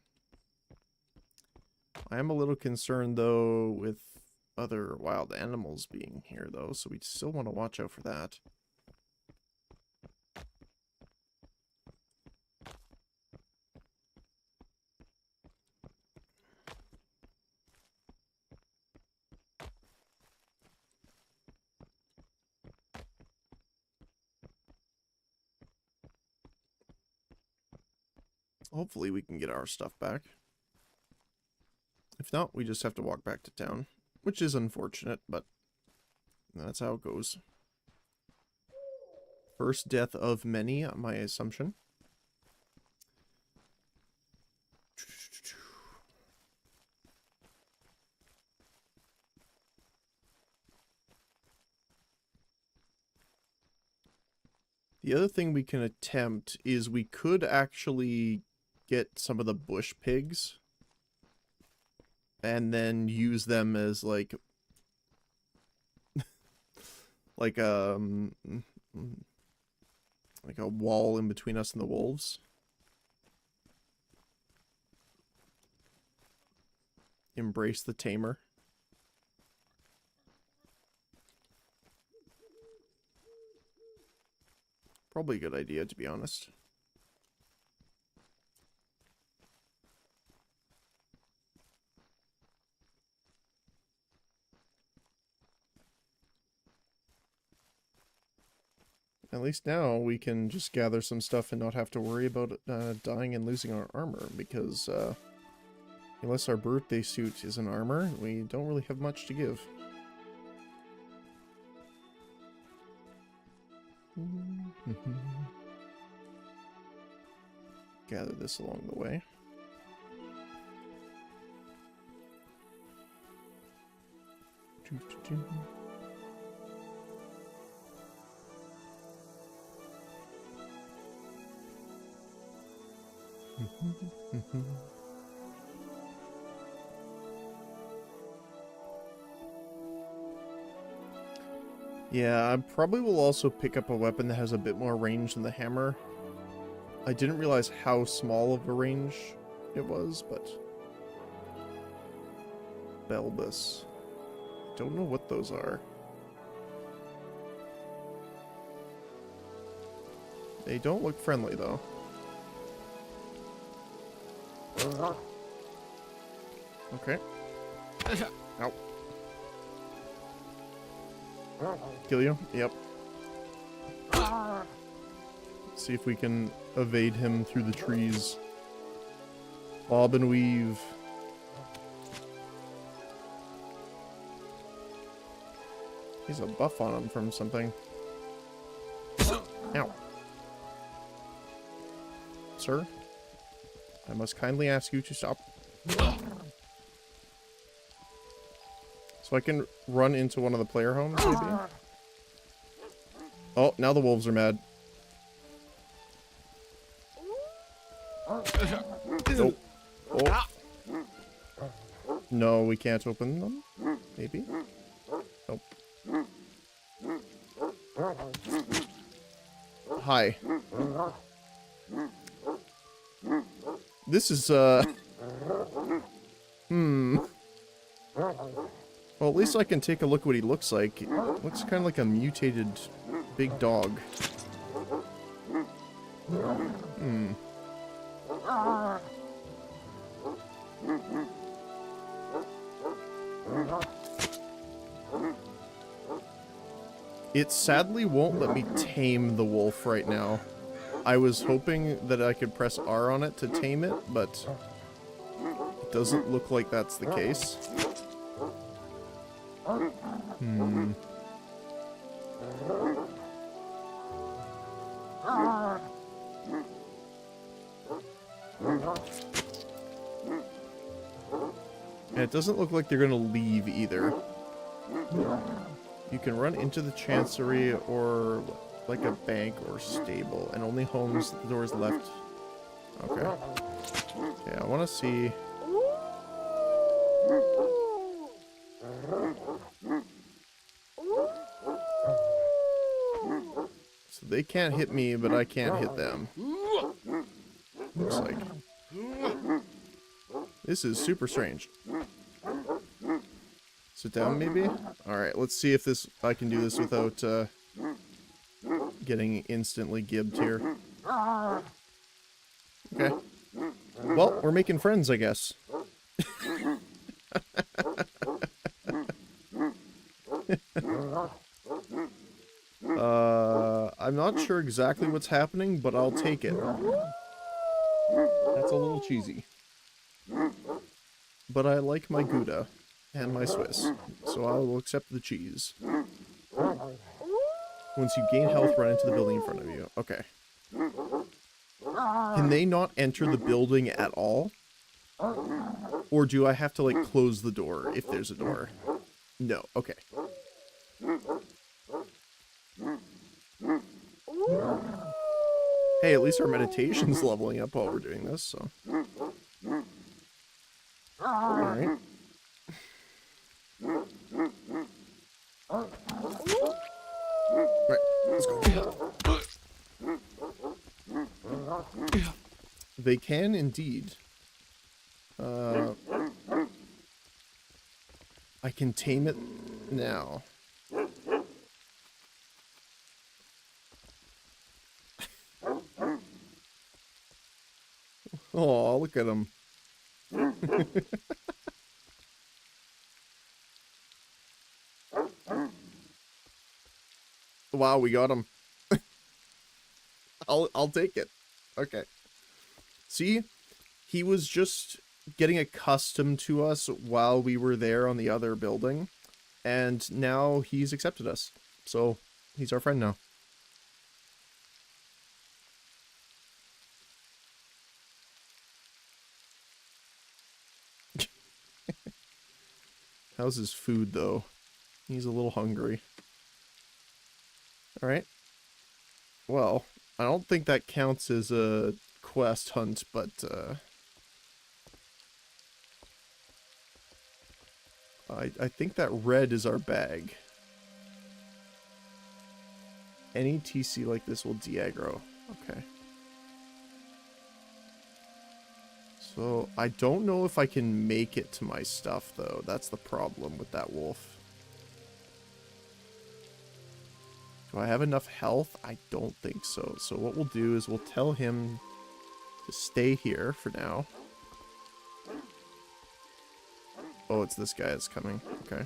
I am a little concerned, though, with other wild animals being here, though, so we still want to watch out for that. Hopefully we can get our stuff back. If not, we just have to walk back to town, which is unfortunate, but that's how it goes. First death of many, my assumption. The other thing we can attempt is we could actually get some of the bush pigs and then use them as like like a wall in between us and the wolves. Embrace the tamer. Probably a good idea, to be honest. At least now we can just gather some stuff and not have to worry about dying and losing our armor, because unless our birthday suit is an armor, we don't really have much to give. Gather this along the way. Yeah, I probably will also pick up a weapon that has a bit more range than the hammer. I didn't realize how small of a range it was, but... Belbus. Don't know what those are. They don't look friendly, though. Okay. Ow. Kill you? Yep. See if we can evade him through the trees. Bob and weave. He's a buff on him from something. Ow. sir. I must kindly ask you to stop. So I can run into one of the player homes, maybe? Oh, now the wolves are mad. Nope. Oh. No, we can't open them? Maybe? Nope. Hi. This is, Well, at least I can take a look what he looks like. He looks kind of like a mutated big dog. It sadly won't let me tame the wolf right now. I was hoping that I could press R on it to tame it, but it doesn't look like that's the case. And it doesn't look like they're gonna leave either. You can run into the chancery or like a bank or stable, and only homes the doors left. Okay. Yeah, I want to see. So they can't hit me, but I can't hit them. Looks like. This is super strange. Sit down, maybe? Alright, let's see if I can do this without, getting instantly gibbed here. Okay. Well, we're making friends, I guess. I'm not sure exactly what's happening, but I'll take it. That's a little cheesy. But I like my Gouda and my Swiss, so I will accept the cheese. Once you gain health, run into the building in front of you. Okay. Can they not enter the building at all? Or do I have to, like, close the door if there's a door? No. Okay. Hey, at least our meditation's leveling up while we're doing this, so. Alright. Right, let's go. They can indeed. I can tame it now. Oh, look at him. Wow, we got him. I'll take it. Okay. See? He was just getting accustomed to us while we were there on the other building, and now he's accepted us. So, he's our friend now. How's his food, though? He's a little hungry. Alright. Well, I don't think that counts as a quest hunt, but, I think that red is our bag. Any TC like this will de-aggro. Okay. So, I don't know if I can make it to my stuff, though. That's the problem with that wolf. Do I have enough health? I don't think so. So what we'll do is we'll tell him to stay here for now. Oh, it's this guy that's coming. Okay.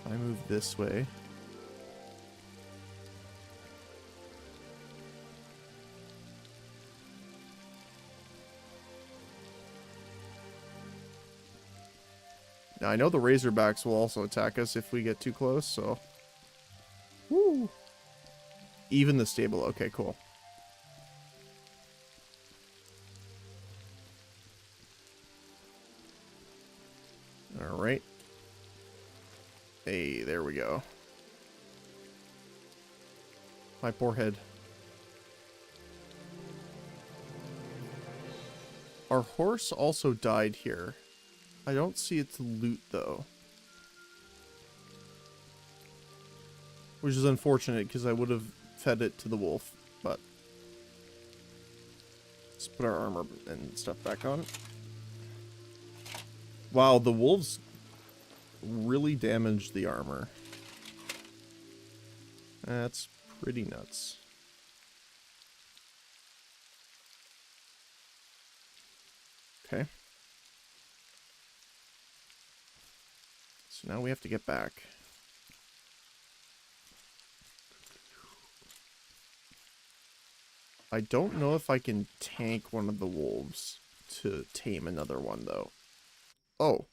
I move this way. Now, I know the Razorbacks will also attack us if we get too close, so... Woo! Even the stable. Okay, cool. Alright. Hey, there we go. My poor head. Our horse also died here. I don't see its loot, though. Which is unfortunate, because I would have fed it to the wolf, but... Let's put our armor and stuff back on. Wow, the wolves really damaged the armor. That's pretty nuts. Okay. So now we have to get back. I don't know if I can tank one of the wolves to tame another one, though. Oh.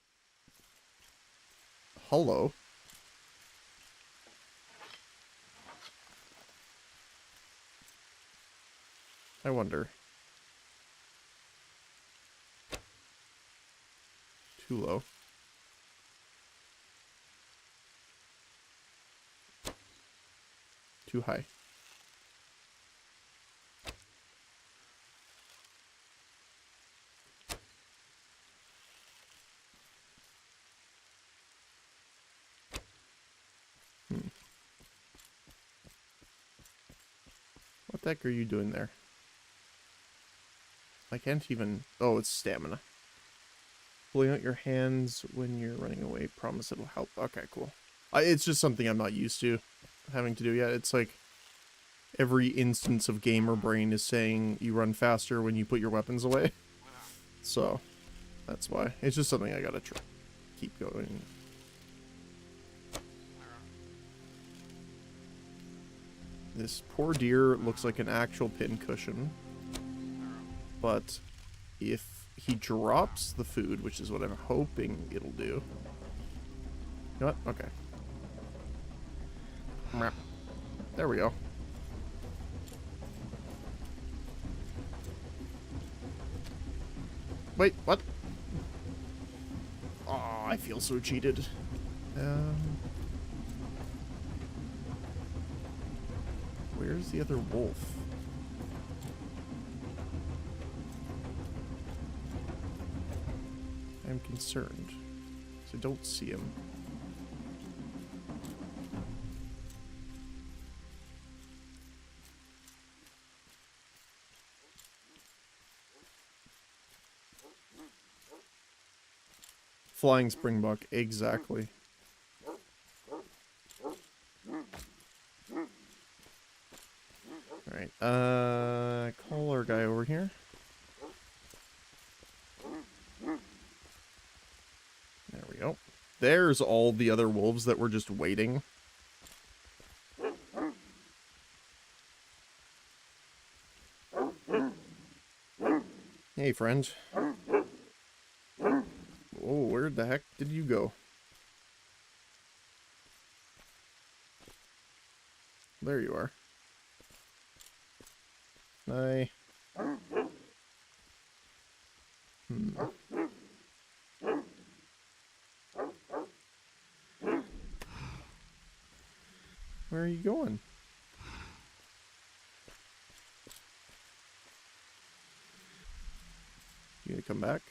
Hello. I wonder. Too low. Too high. What the heck are you doing there? I can't even... Oh, it's stamina. Pulling out your hands when you're running away. Promise it'll help. Okay, cool. It's just something I'm not used to having to do yet. It's like every instance of gamer brain is saying you run faster when you put your weapons away. So, that's why. It's just something I gotta keep going. This poor deer looks like an actual pincushion. But if he drops the food, which is what I'm hoping it'll do. You know what? Okay. There we go. Wait, what? Oh, I feel so cheated. Where's the other wolf? I'm concerned, so I don't see him. Flying springbok, exactly. Alright, call our guy over here. There we go. There's all the other wolves that were just waiting. Hey, friend. Oh, where the heck did you go? There you are. Hi. Where are you going? You gonna come back?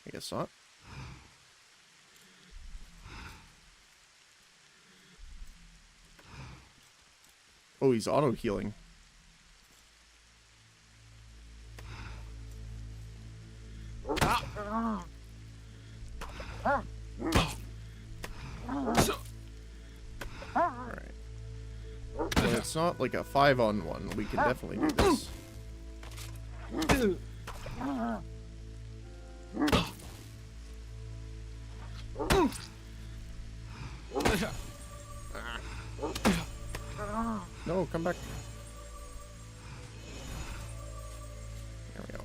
I guess not. Oh, he's auto-healing. Alright. Well, it's not like a 5-on-1. We can definitely do this. No, come back. There we go.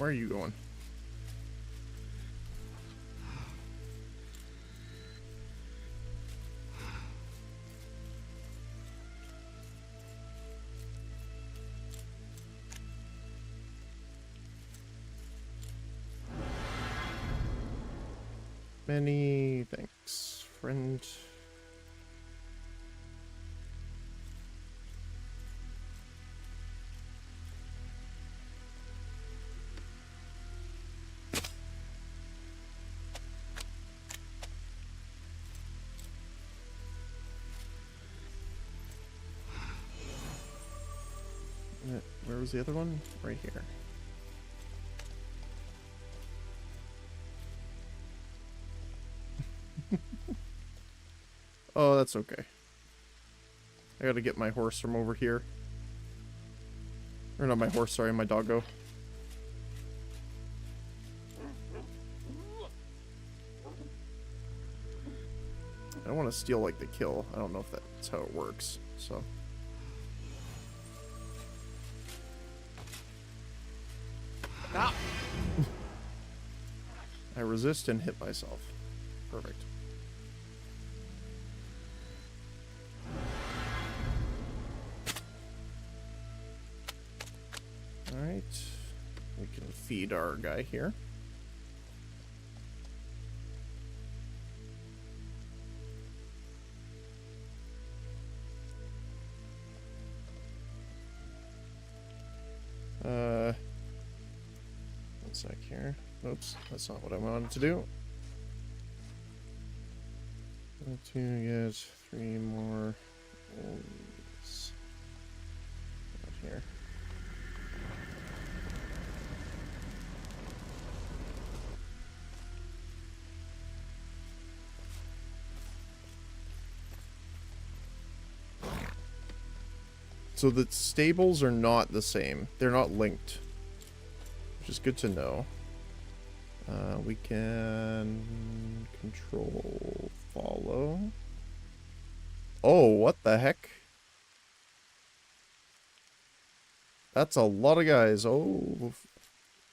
Where are you going? Many thanks, friend. Where was the other one? Right here. Oh, that's okay. I gotta get my horse from over here. Or not my horse, sorry, my doggo. I don't want to steal, like, the kill. I don't know if that's how it works, so... Ah! I resist and hit myself. Perfect. Alright. We can feed our guy here. One sec here. Oops, that's not what I wanted to do. To get 3 more wolves out here. So the stables are not the same. They're not linked. Which is good to know. We can control follow. Oh, what the heck? That's a lot of guys. Oh,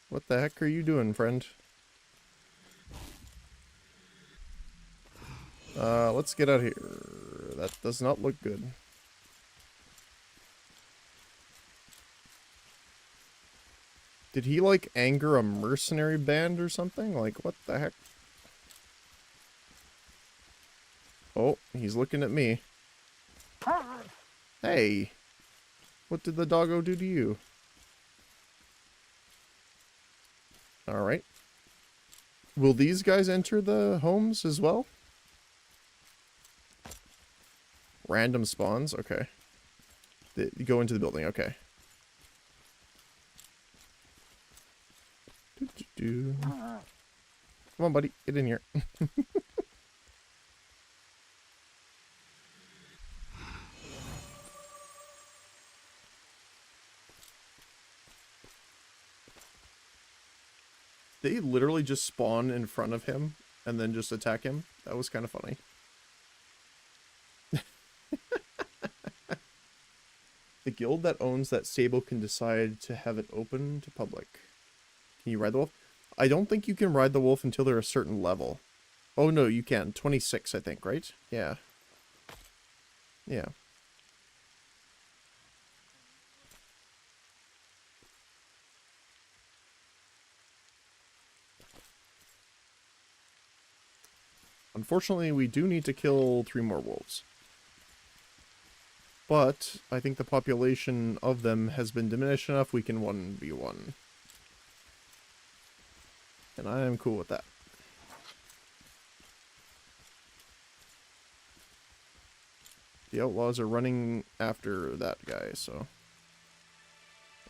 what the heck are you doing, friend? Let's get out of here. That does not look good. Did he, like, anger a mercenary band or something? Like, what the heck? Oh, he's looking at me. Hey! What did the doggo do to you? Alright. Will these guys enter the homes as well? Random spawns? Okay. They go into the building, okay. Come on, buddy. Get in here. They literally just spawn in front of him and then just attack him. That was kind of funny. The guild that owns that stable can decide to have it open to public. Can you ride the wolf? I don't think you can ride the wolf until they're a certain level. Oh, no, you can. 26, I think, right? Yeah. Yeah. Unfortunately, we do need to kill 3 more wolves. But I think the population of them has been diminished enough we can 1v1. And I am cool with that. The outlaws are running after that guy, so...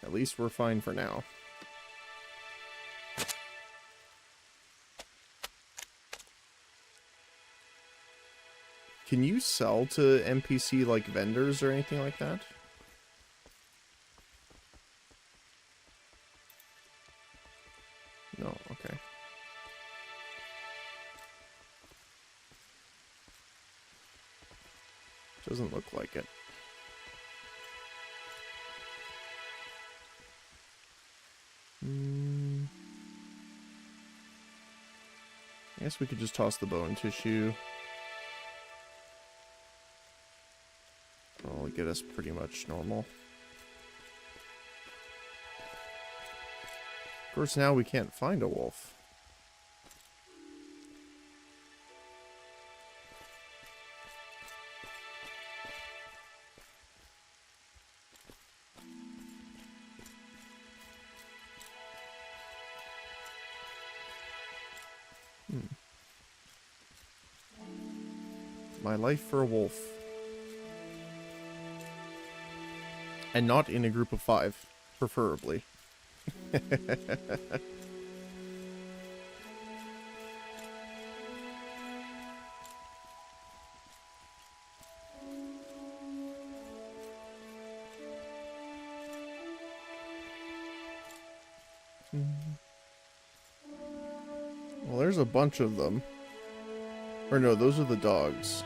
At least we're fine for now. Can you sell to NPC, like, vendors or anything like that? No, okay. Doesn't look like it. I guess we could just toss the bone tissue. That'll get us pretty much normal. Of course, now we can't find a wolf. My life for a wolf. And not in a group of 5, preferably. Well, there's a bunch of them. Or no, those are the dogs.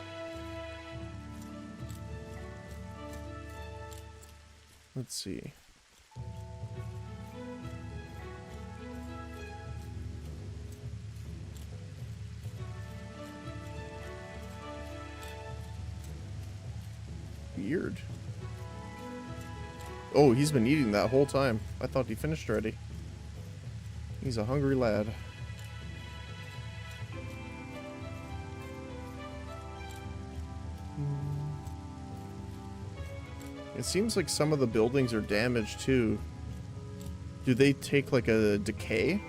Let's see. Weird. Oh, he's been eating that whole time. I thought he finished already. He's a hungry lad. It seems like some of the buildings are damaged too. Do they take like a decay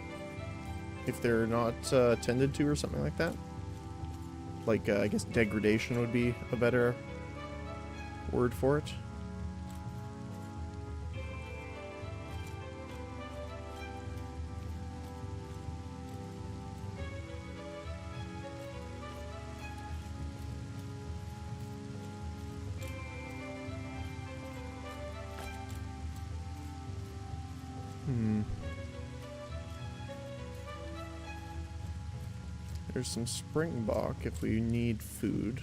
if they're not tended to or something like that? Like, I guess degradation would be a better word for it. There's some springbok if we need food.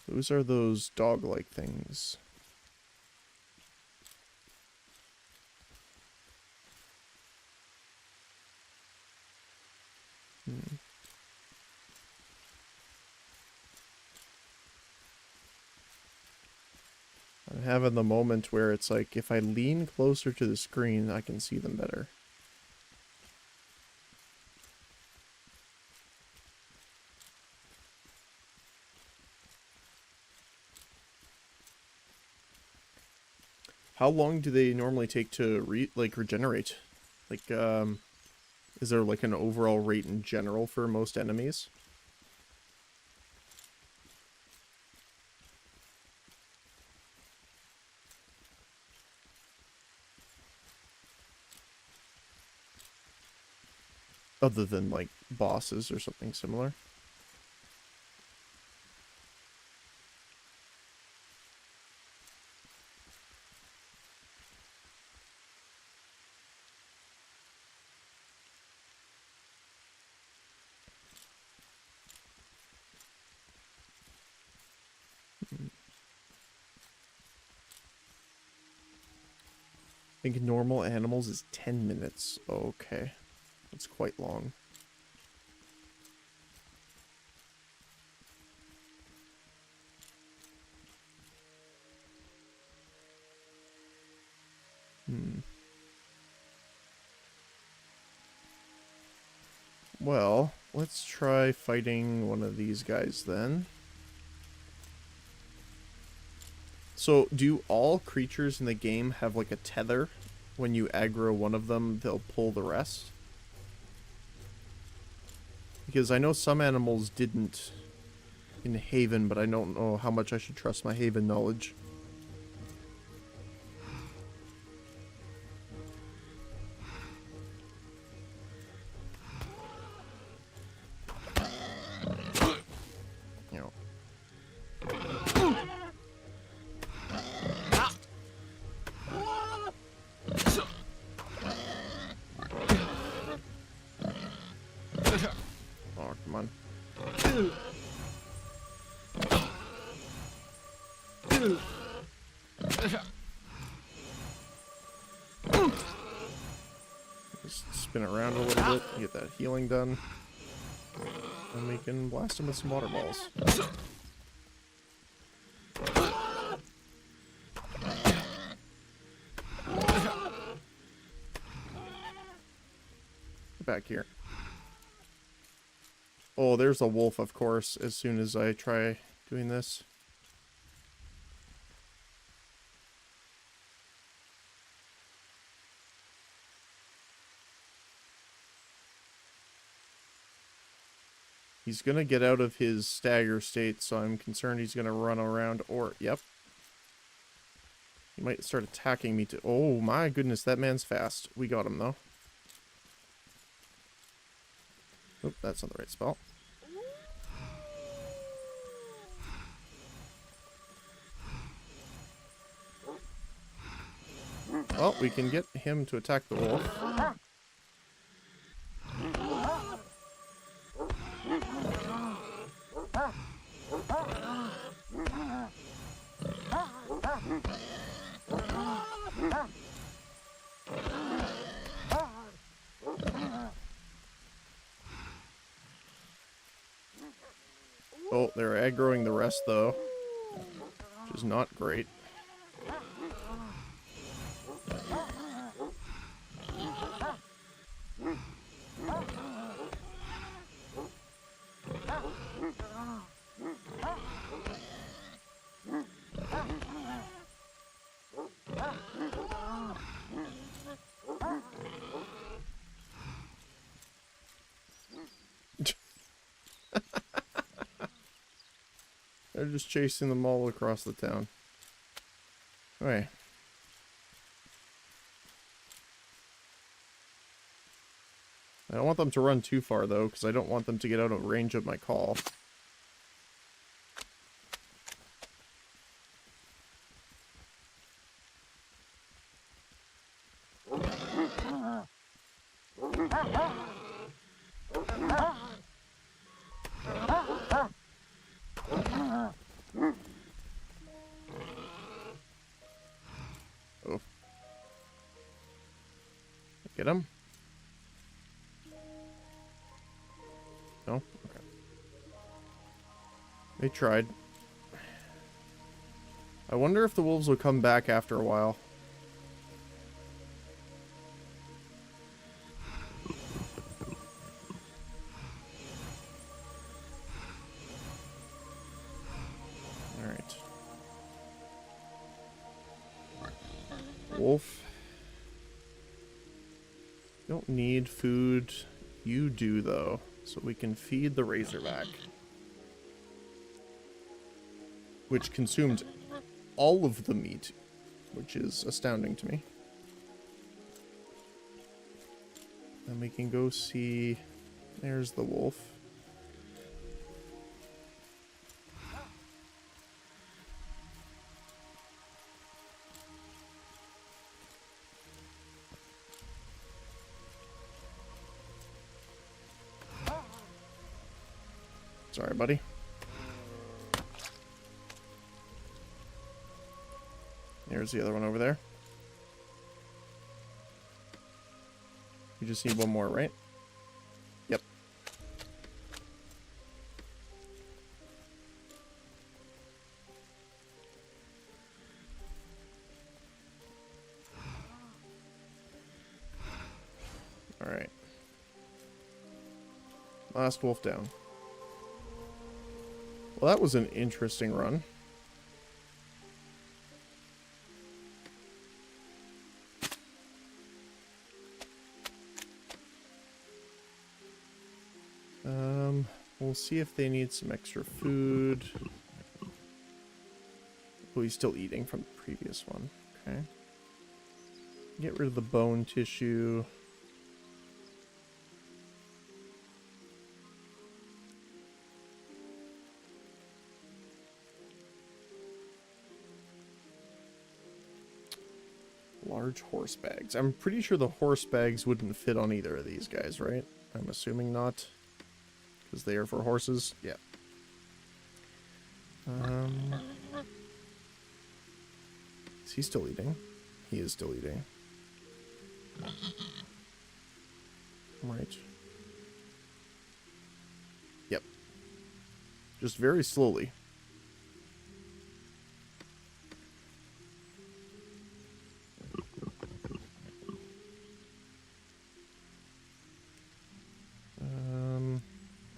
Those are those dog-like things. I'm having the moment where it's like, if I lean closer to the screen, I can see them better. How long do they normally take to regenerate? Like, is there like an overall rate in general for most enemies? Other than, like, bosses or something similar. I think normal animals is 10 minutes. Okay. That's quite long. Well, let's try fighting one of these guys then. So, do all creatures in the game have like a tether? When you aggro one of them, they'll pull the rest? Because I know some animals didn't in Haven, but I don't know how much I should trust my Haven knowledge. come on. Just spin around a little bit, get that healing done. And we can blast him with some water balls. Back here. Oh, there's a wolf, of course, as soon as I try doing this. He's gonna get out of his stagger state, so I'm concerned he's gonna run around, or, yep. He might start attacking me too. Oh my goodness, that man's fast. We got him, though. Oop, that's not the right spell. Well, we can get him to attack the wolf. Oh, they're aggroing the rest, though, which is not great. They're just chasing them all across the town. Okay. I don't want them to run too far, though, because I don't want them to get out of range of my call. Oh. Get him? No? Okay. They tried. I wonder if the wolves will come back after a while. Alright. Wolf. Don't need food. You do, though. So we can feed the Razorback. Which consumed all of the meat, which is astounding to me. Then we can go see... There's the wolf. Sorry, buddy. There's the other one over there. You just need one more, right? Yep. Alright. Last wolf down. Well, that was an interesting run. We'll see if they need some extra food. Oh, he's still eating from the previous one. Okay. Get rid of the bone tissue. Large horse bags. I'm pretty sure the horse bags wouldn't fit on either of these guys, right? I'm assuming not. Because they are for horses. Yeah. Is he still eating? He is still eating. Right. Yep. Just very slowly.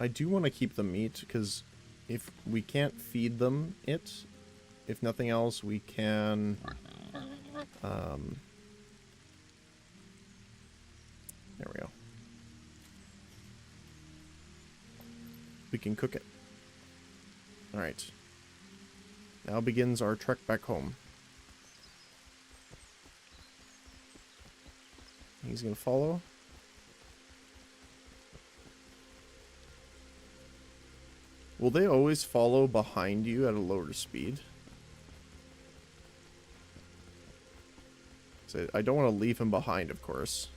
I do want to keep the meat, because if we can't feed them it, if nothing else, we can... there we go. We can cook it. Alright. Now begins our trek back home. He's gonna follow. Will they always follow behind you at a lower speed? So I don't want to leave him behind, of course.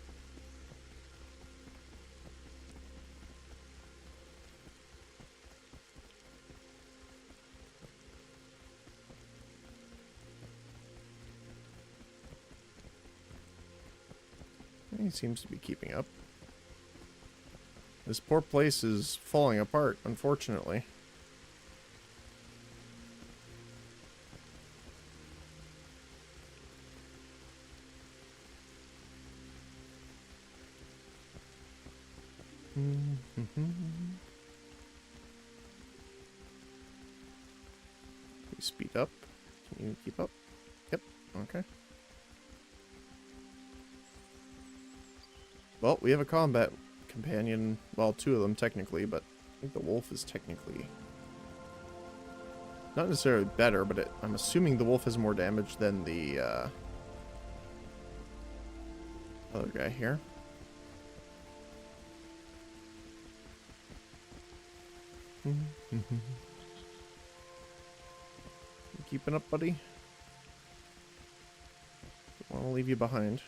He seems to be keeping up. This poor place is falling apart, unfortunately. Speed up. Can you keep up? Yep. Okay. Well, we have a combat companion. Well, two of them technically, but I think the wolf is technically not necessarily better, but I'm assuming the wolf has more damage than the other guy here. You keeping up, buddy? Don't want to leave you behind.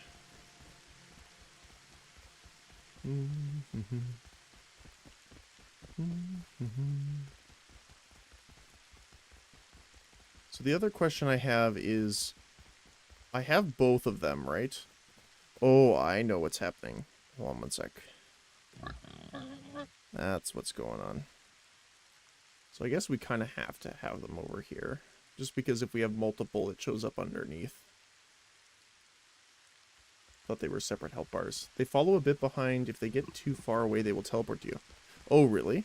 So the other question I have is, I have both of them, right? Oh, I know what's happening. Hold on one sec. That's what's going on. So I guess we kind of have to have them over here. Just because if we have multiple, it shows up underneath. Thought they were separate health bars. They follow a bit behind. If they get too far away, they will teleport to you. Oh, really?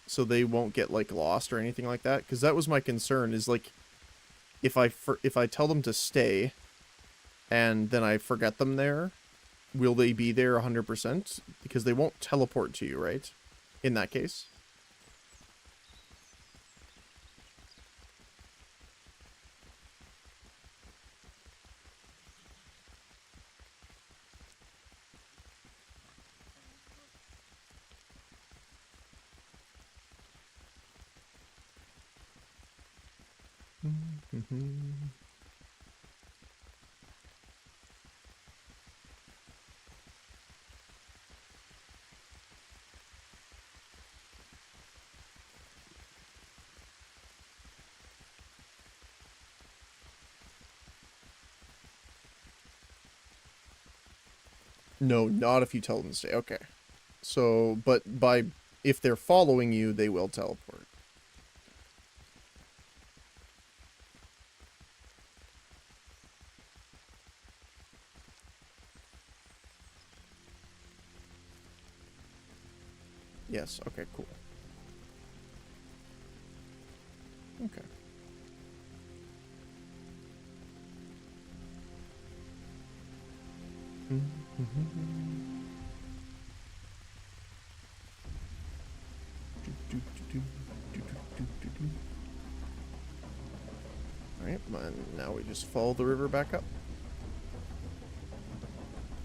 So they won't get, like, lost or anything like that? Because that was my concern, is, like, if I tell them to stay, and then I forget them there, will they be there 100%? Because they won't teleport to you, right? In that case. No, not if you tell them to stay. Okay. So, but if they're following you, they will teleport. Yes, okay, cool. Okay. Alright, now we just follow the river back up.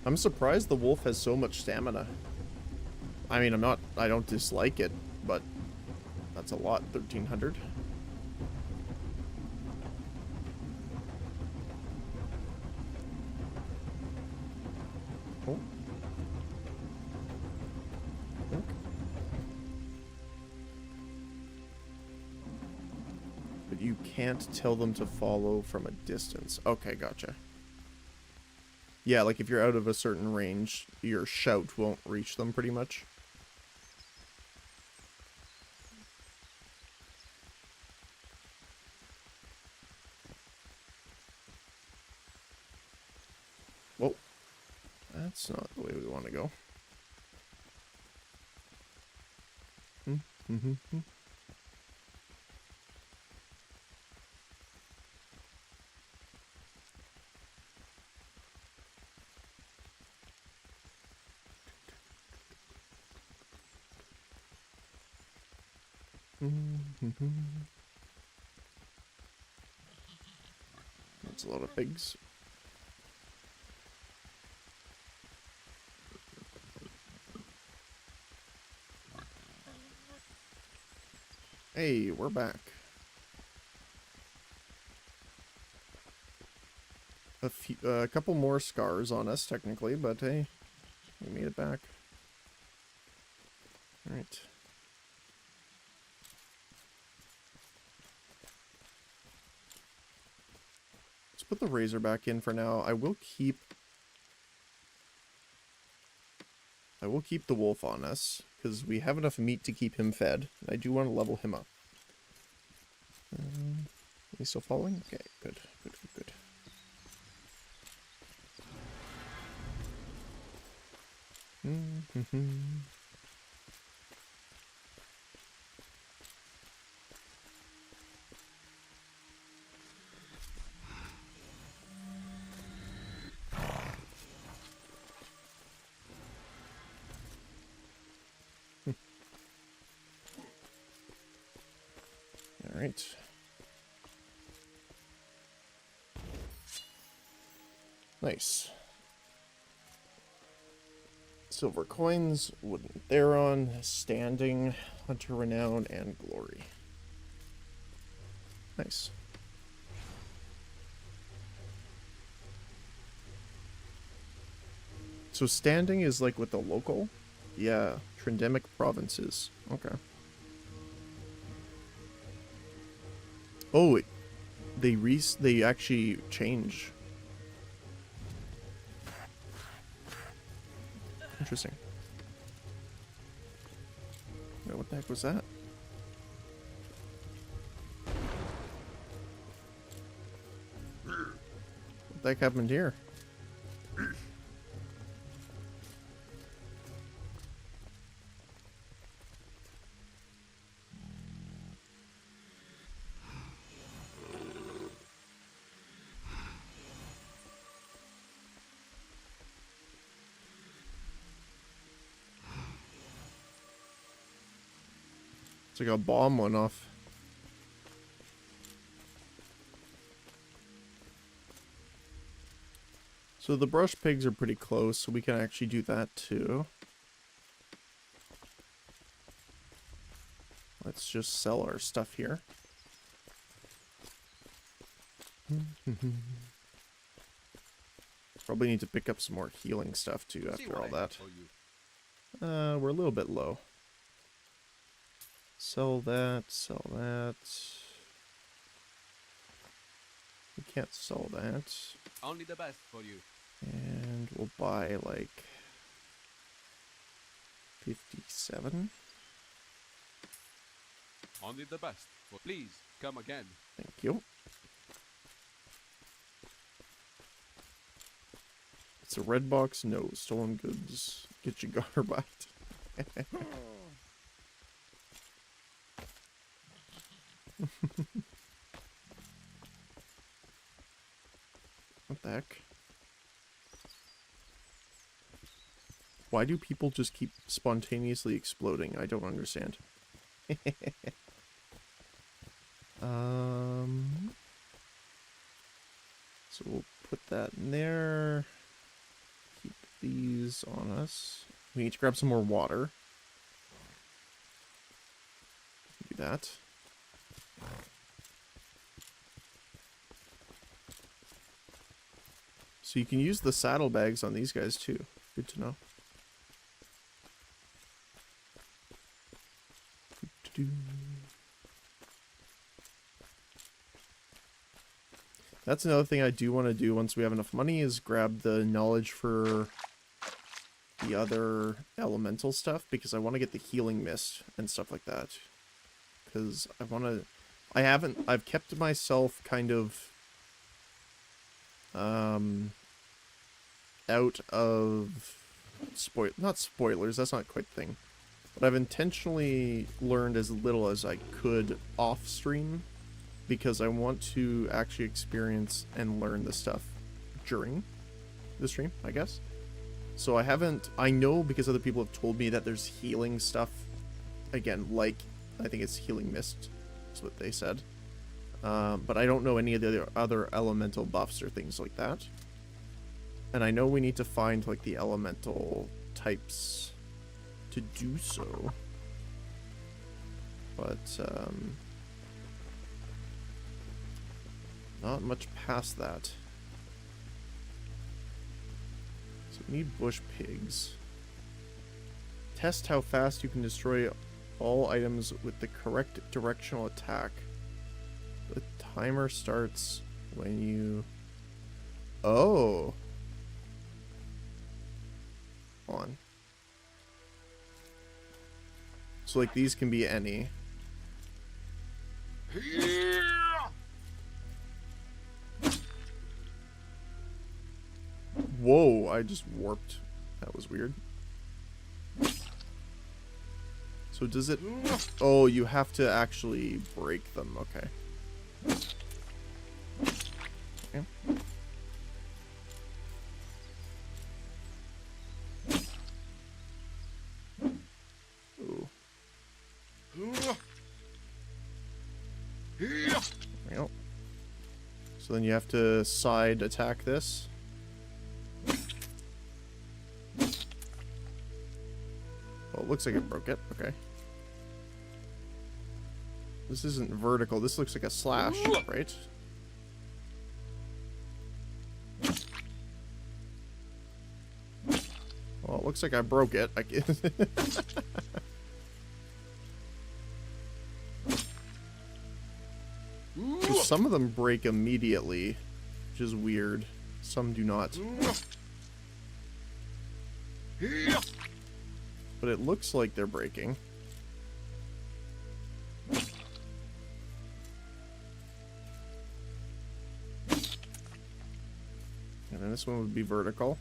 I'm surprised the wolf has so much stamina. I mean, I don't dislike it, but that's a lot, 1,300. Oh. Okay. can't tell them to follow from a distance. Okay, gotcha. Yeah, like if you're out of a certain range, your shout won't reach them pretty much. Whoa. That's not the way we want to go. That's a lot of pigs. Hey, we're back. A couple more scars on us, technically, but hey, we made it back. Alright. Let's put the razor back in for now. I will keep the wolf on us, because we have enough meat to keep him fed. I do want to level him up. Is he still following? Okay, good. Alright. Nice. Silver coins, wooden theron, standing, hunter renown, and glory. Nice. So standing is like with the local? Yeah, Trindemic provinces. Okay. Oh, they actually change. Interesting. Wait, what the heck was that? What the heck happened here? It's like a bomb went off. So the brush pigs are pretty close, so we can actually do that too. Let's just sell our stuff here. Probably need to pick up some more healing stuff too after all that. We're a little bit low. Sell that, sell that. We can't sell that. Only the best for you. And we'll buy like 57. Only the best. Please come again. Thank you. It's a red box. No, stolen goods. Get your garbite. What the heck? Why do people just keep spontaneously exploding? I don't understand. So we'll put that in there. Keep these on us. We need to grab some more water. Do that. So you can use the saddlebags on these guys too. Good to know. That's another thing I do want to do once we have enough money is grab the knowledge for the other elemental stuff, because I want to get the healing mist and stuff like that. Because I want to... I've kept myself kind of out of not spoilers, that's not quite the thing. But I've intentionally learned as little as I could off stream, because I want to actually experience and learn the stuff during the stream, I guess. So I know because other people have told me that there's healing stuff, again, like, I think it's healing mist, is what they said. But I don't know any of the other elemental buffs or things like that. And I know we need to find, like, the elemental types to do so. But, not much past that. So we need bush pigs. Test how fast you can destroy all items with the correct directional attack. The timer starts when you... Oh! Hold on. So, like, these can be any. Whoa, I just warped. That was weird. So does it... Oh, you have to actually break them. Okay. Okay. Ooh. Well. So then you have to side attack this. Well, it looks like it broke it. Okay. This isn't vertical. This looks like a slash, right? Well, it looks like I broke it. Some of them break immediately, which is weird. Some do not. But it looks like they're breaking. And then this one would be vertical.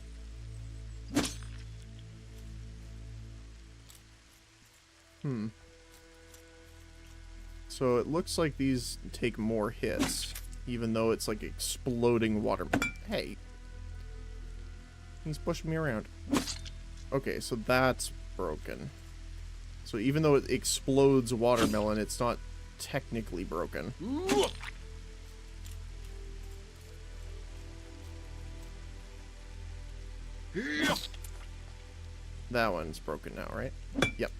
So it looks like these take more hits, even though it's like exploding water. Hey. He's pushing me around. Okay, so that's broken. So even though it explodes watermelon, it's not technically broken. That one's broken now, right? Yep.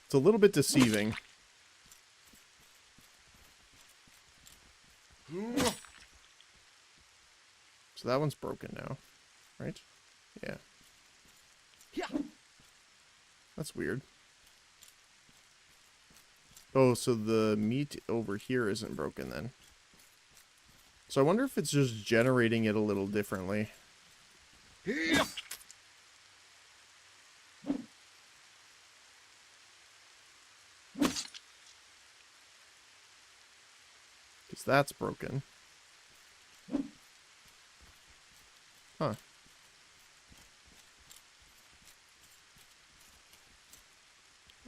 It's a little bit deceiving. So that one's broken now, right? Yeah. That's weird. Oh, so the meat over here isn't broken then. So I wonder if it's just generating it a little differently. Because that's broken. Huh.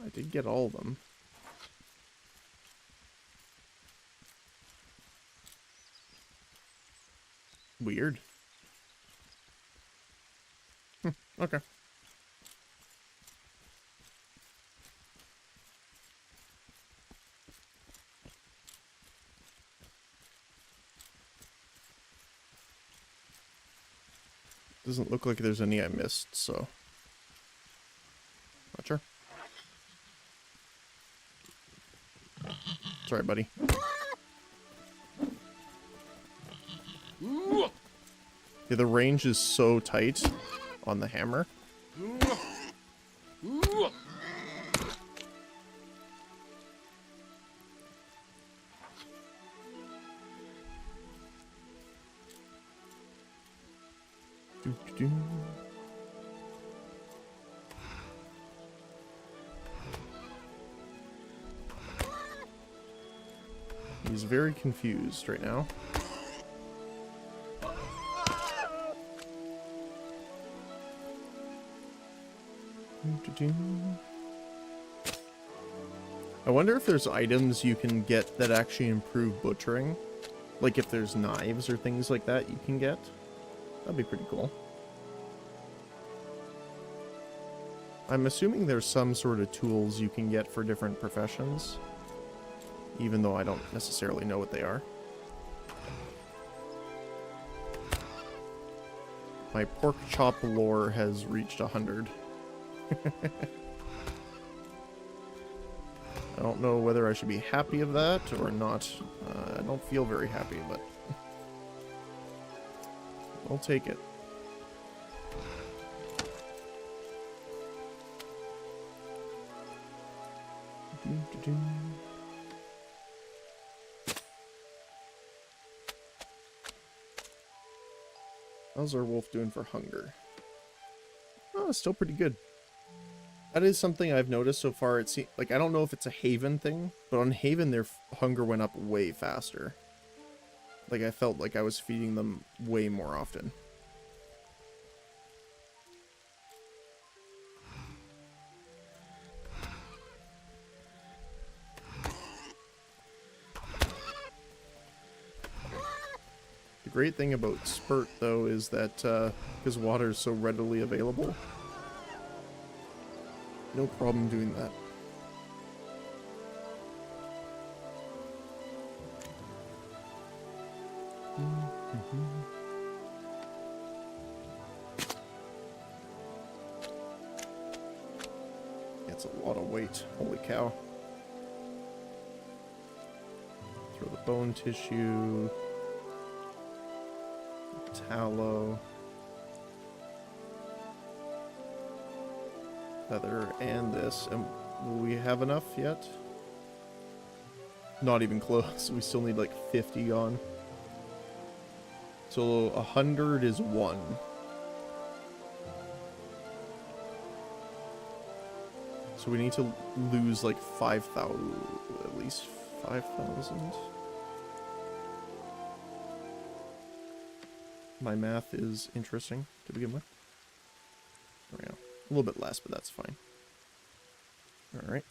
I did get all of them. Weird. Okay. Doesn't look like there's any I missed, so not sure. Sorry, buddy. Yeah, the range is so tight on the hammer. Do-do-do. He's very confused right now. Do-do-do. I wonder if there's items you can get that actually improve butchering. Like if there's knives or things like that you can get. That'd be pretty cool. I'm assuming there's some sort of tools you can get for different professions. Even though I don't necessarily know what they are. My pork chop lore has reached 100. I don't know whether I should be happy of that or not. I don't feel very happy, but I'll take it. How's our wolf doing for hunger? Oh, it's still pretty good. That is something I've noticed so far. It seems like, I don't know if it's a Haven thing, but on Haven their hunger went up way faster. Like I felt like I was feeding them way more often. The great thing about Spurt though is that because water is so readily available, no problem doing that. That's a lot of weight. Holy cow. Throw the bone tissue. Tallow. Feather and this. And will we have enough yet? Not even close. We still need like 50 on. So 100 is 1. So we need to lose like 5,000, at least 5,000. My math is interesting to begin with. There we go. A little bit less, but that's fine. Alright.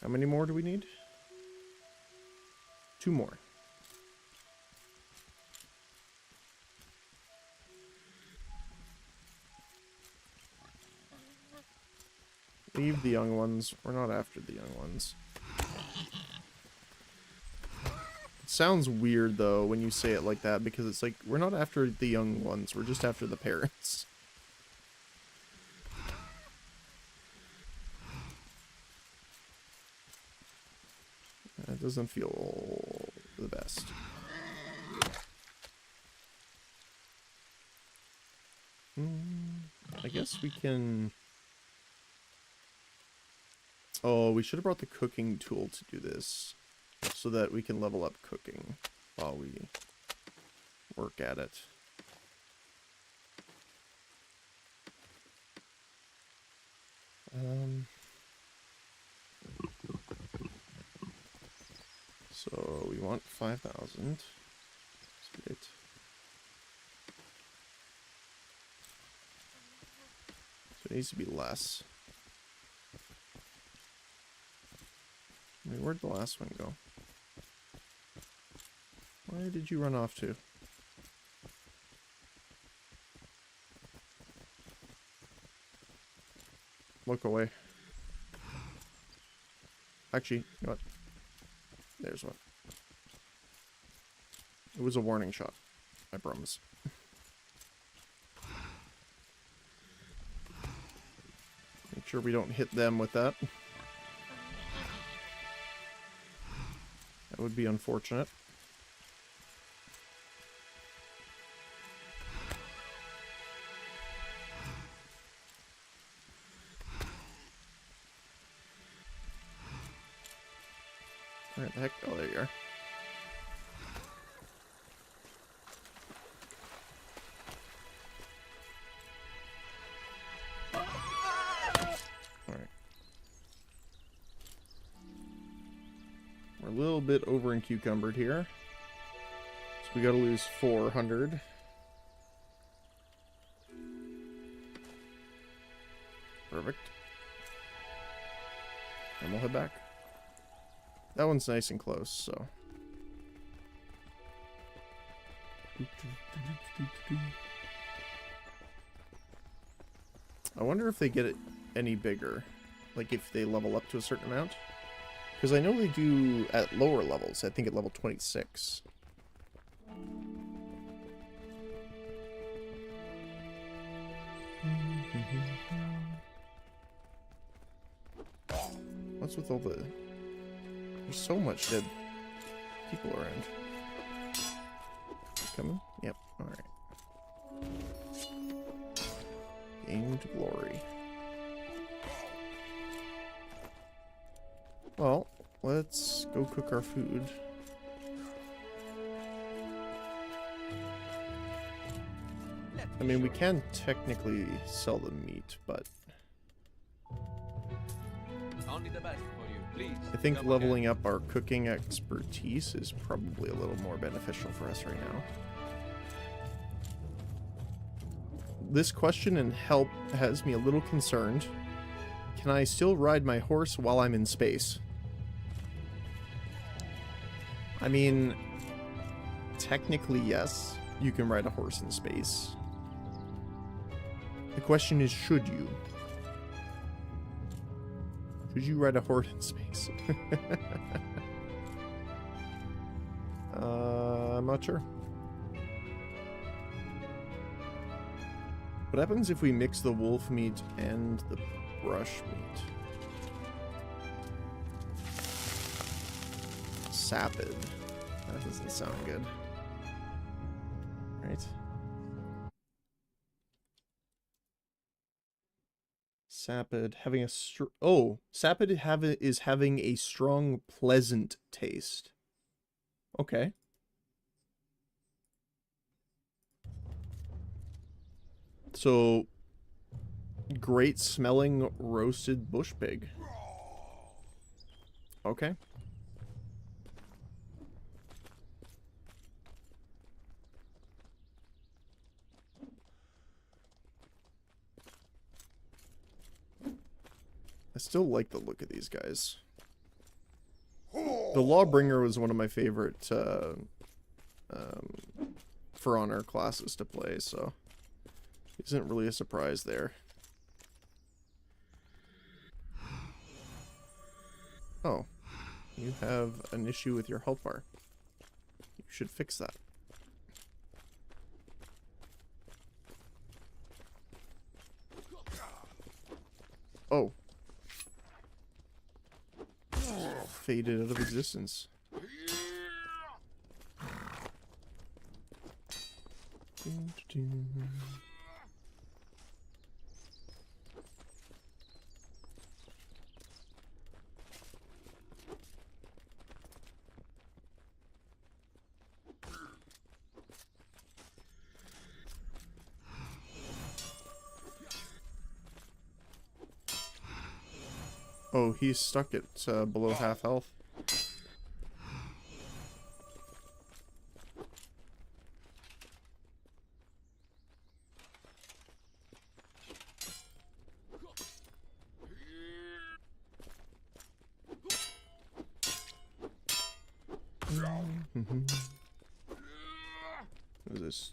How many more do we need? 2 more. Leave the young ones. We're not after the young ones. It sounds weird, though, when you say it like that, because it's like, we're not after the young ones. We're just after the parents. That doesn't feel the best. I guess we can... Oh, we should have brought the cooking tool to do this, so that we can level up cooking while we work at it. So we want 5,000. Great. So it needs to be less. Wait, where'd the last one go? Where did you run off to? Look away. Actually, you know what? There's one. It was a warning shot. I promise. Make sure we don't hit them with that. That would be unfortunate. Where the heck? Oh, there you are. little bit over encumbered here. So we gotta lose 400. Perfect. And we'll head back. That one's nice and close, so. I wonder if they get it any bigger. Like if they level up to a certain amount. Because I know they do at lower levels. I think at level 26. What's with all the... There's so much dead people around. Coming? Yep. Alright. Gained glory. Well, let's go cook our food. I mean, we can technically sell the meat, but... Only the best for you, please. I think Come leveling up our cooking expertise is probably a little more beneficial for us right now. This question and help has me a little concerned. Can I still ride my horse while I'm in space? I mean, technically yes, you can ride a horse in space. The question is, should you? Should you ride a horse in space? I'm not sure. What happens if we mix the wolf meat and the brush meat? Sapid. That doesn't sound good. Right? Sapid having a sapid is having a strong, pleasant taste. Okay. So, great smelling roasted bush pig. Okay. I still like the look of these guys. The Lawbringer was one of my favorite For Honor classes to play, so isn't really a surprise there. Oh, you have an issue with your health bar. You should fix that. Oh. Faded out of existence. Oh, he's stuck at below half health. What is this?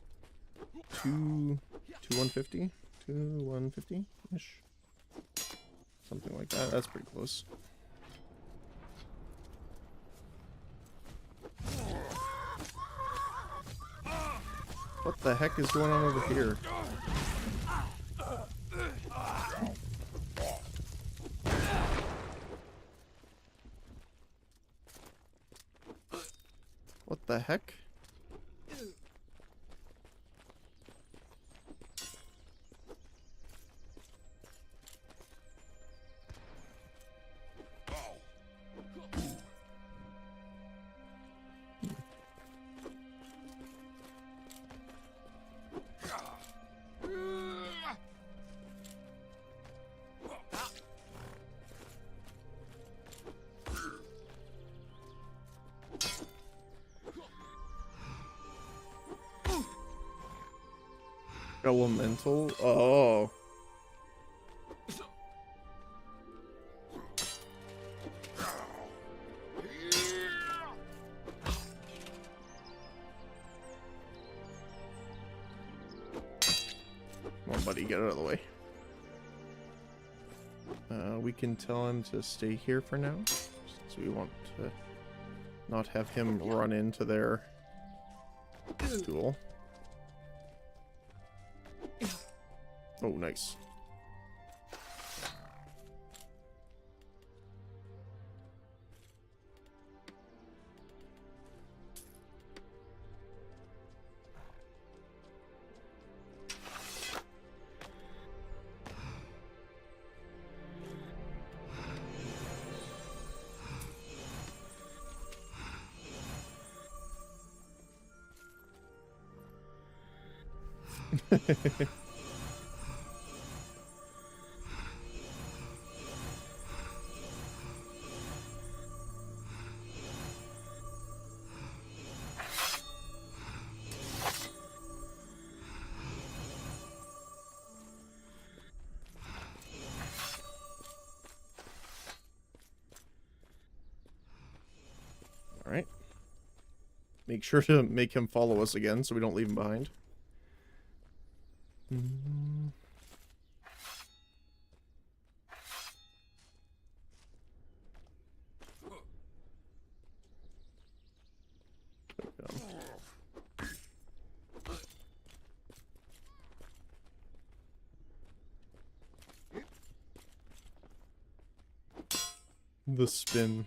150? 150-ish? Something like that. That's pretty close. What the heck is going on over here? What the heck? elemental? Oh. Come on, buddy, get out of the way. We can tell him to stay here for now, since we want to not have him run into their duel. Oh, nice. Alright. Make sure to make him follow us again so we don't leave him behind. The spin.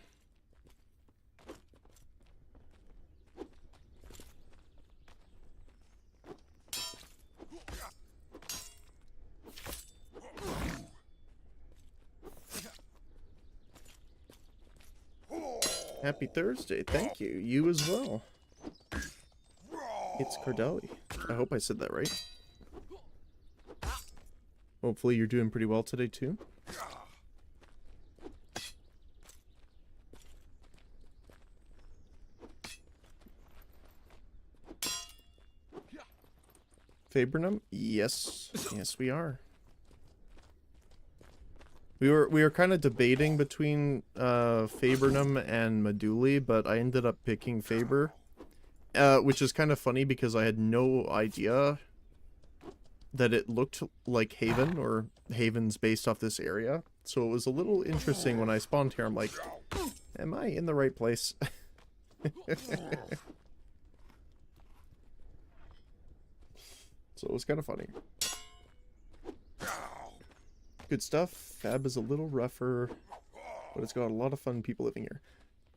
Happy Thursday, thank you. You as well. It's Cardelli. I hope I said that right. Hopefully you're doing pretty well today too. Fabrinum? Yes. Yes, we are. We were kind of debating between Fabrinum and Meduli, but I ended up picking Faber, which is kind of funny because I had no idea that it looked like Haven, or Haven's based off this area. So it was a little interesting when I spawned here. I'm like, am I in the right place? So it was kind of funny. Good stuff. Fab is a little rougher, but it's got a lot of fun people living here.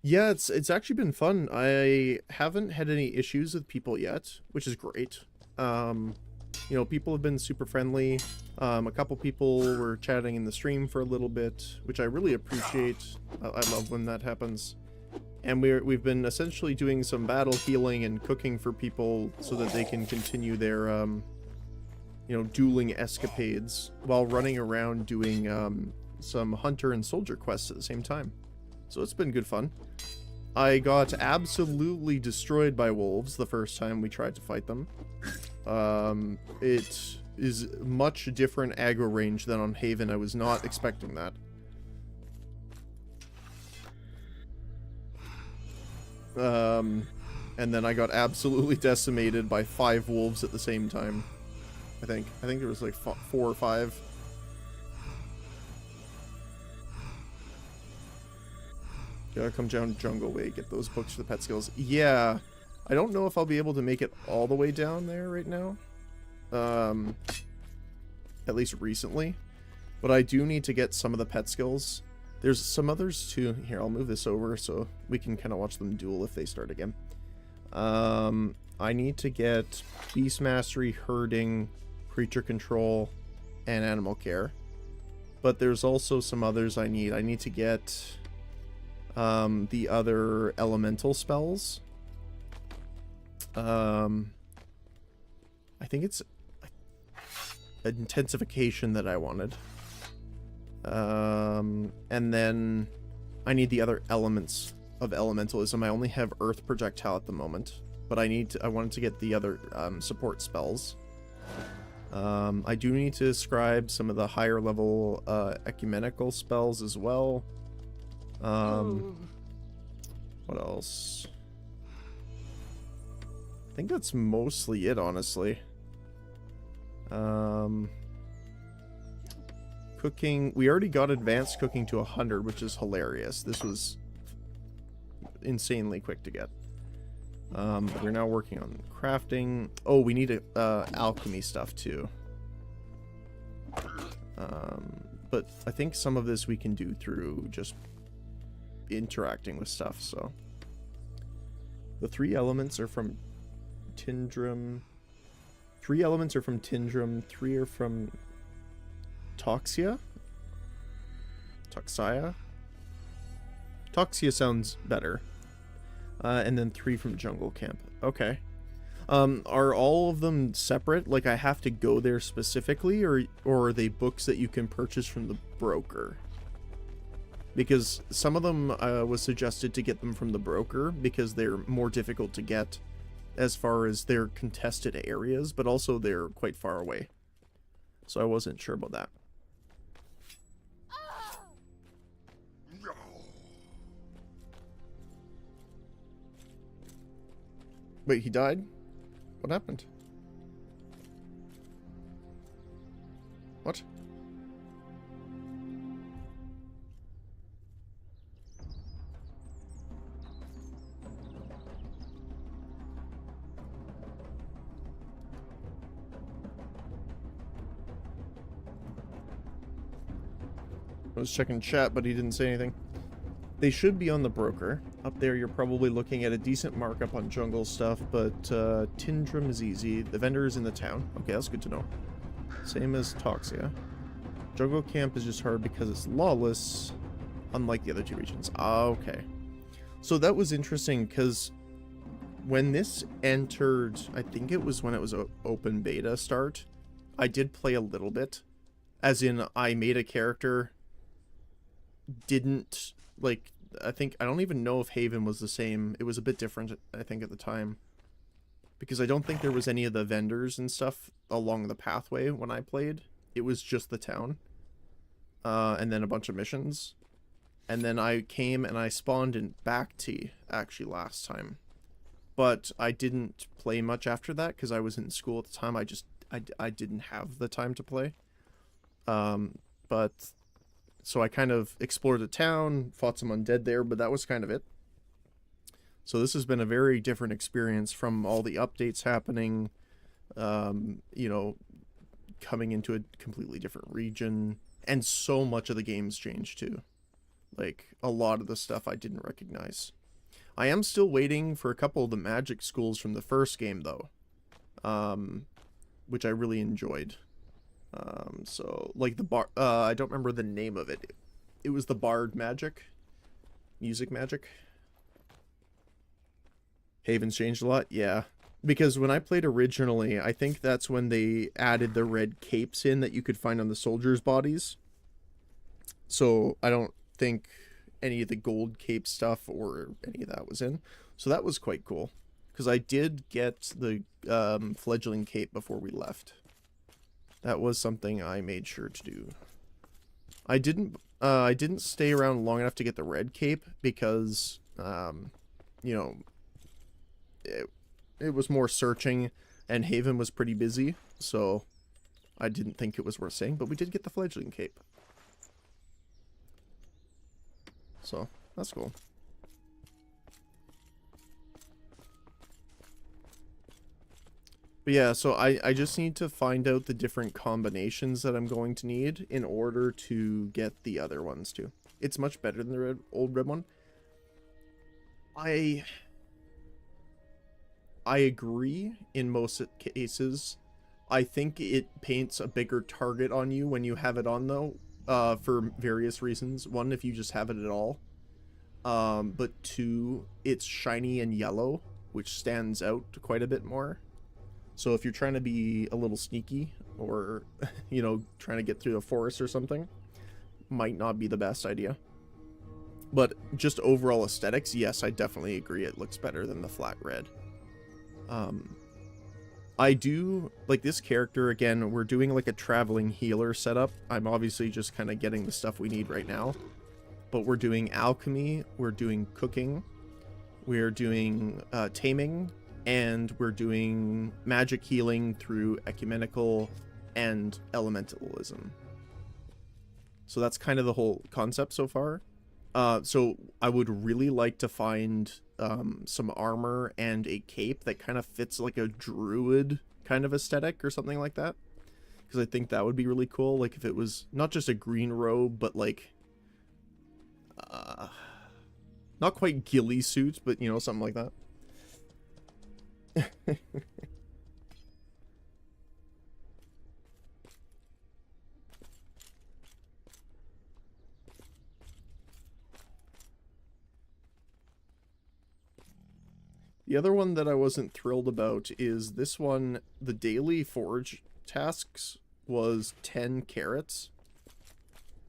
Yeah, it's actually been fun. I haven't had any issues with people yet, which is great. You know, people have been super friendly. A couple people were chatting in the stream for a little bit, which I really appreciate. I love when that happens. And we've been essentially doing some battle healing and cooking for people so that they can continue their you know, dueling escapades while running around doing some hunter and soldier quests at the same time. So it's been good fun. I got absolutely destroyed by wolves the first time we tried to fight them. It is much different aggro range than on Haven. I was not expecting that. And then I got absolutely decimated by 5 wolves at the same time. I think there was like 4 or 5. Gotta come down Jungle Way, get those books for the pet skills. Yeah, I don't know if I'll be able to make it all the way down there right now. At least recently. But I do need to get some of the pet skills. There's some others too. Here, I'll move this over so we can kind of watch them duel if they start again. I need to get Beast Mastery, Herding, Creature Control, and Animal Care. But there's also some others I need. I need to get the other elemental spells. I think it's intensification that I wanted. And then I need the other elements of elementalism. I only have Earth Projectile at the moment, but I wanted to get the other support spells. I do need to describe some of the higher level ecumenical spells as well. What else? I think that's mostly it, honestly. Cooking, we already got advanced cooking to 100, which is hilarious. This was insanely quick to get. But we're now working on crafting. Oh, we need alchemy stuff too. But I think some of this we can do through just interacting with stuff. So the 3 elements are from Tindrum. 3 elements are from Tindrum. 3 are from Toxia. Toxia sounds better. And then 3 from Jungle Camp. Okay. Are all of them separate? Like, I have to go there specifically, or are they books that you can purchase from the broker? Because some of them was suggested to get them from the broker because they're more difficult to get as far as they're contested areas, but also they're quite far away. So I wasn't sure about that. Wait, he died? What happened? What? I was checking chat, but he didn't say anything. They should be on the broker. Up there, you're probably looking at a decent markup on jungle stuff, but Tindrum is easy. The vendor is in the town. Okay, that's good to know. Same as Toxia. Jungle Camp is just hard because it's lawless, unlike the other 2 regions. Okay. So that was interesting, because when this entered, I think it was when it was an open beta start, I did play a little bit. As in, I made a character, didn't... Like, I don't even know if Haven was the same. It was a bit different, I think, at the time. Because I don't think there was any of the vendors and stuff along the pathway when I played. It was just the town. And then a bunch of missions. And then I came and I spawned in Bakhti, actually, last time. But I didn't play much after that, because I was in school at the time. I didn't have the time to play. But... So I kind of explored the town, fought some undead there, but that was kind of it. So this has been a very different experience from all the updates happening, you know, coming into a completely different region. And so much of the game's changed too. Like, a lot of the stuff I didn't recognize. I am still waiting for a couple of the magic schools from the first game though, which I really enjoyed. So, like the bar, I don't remember the name of it. It was the Bard Magic. Music Magic. Haven's changed a lot? Yeah. Because when I played originally, I think that's when they added the red capes in that you could find on the soldiers' bodies. So, I don't think any of the gold cape stuff or any of that was in. So that was quite cool. Because I did get the fledgling cape before we left. That was something I made sure to do. I didn't stay around long enough to get the red cape because, you know, it was more searching and Haven was pretty busy, so I didn't think it was worth saying, but we did get the fledgling cape. So, that's cool. But yeah, so I just need to find out the different combinations that I'm going to need in order to get the other ones too. It's much better than the old red one. I agree in most cases. I think it paints a bigger target on you when you have it on though, for various reasons. 1, if you just have it at all. But 2, it's shiny and yellow, which stands out quite a bit more. So if you're trying to be a little sneaky or, you know, trying to get through the forest or something, might not be the best idea. But just overall aesthetics, yes, I definitely agree. It looks better than the flat red. I do, like, this character, again, we're doing, like, a traveling healer setup. I'm obviously just kind of getting the stuff we need right now. But we're doing alchemy, we're doing cooking, we're doing taming, and we're doing magic healing through ecumenical and elementalism. So that's kind of the whole concept so far. So I would really like to find some armor and a cape that kind of fits like a druid kind of aesthetic or something like that. Because I think that would be really cool. Like if it was not just a green robe, but like not quite ghillie suits, but you know, something like that. The other one that I wasn't thrilled about is this one. The daily forge tasks was 10 carrots.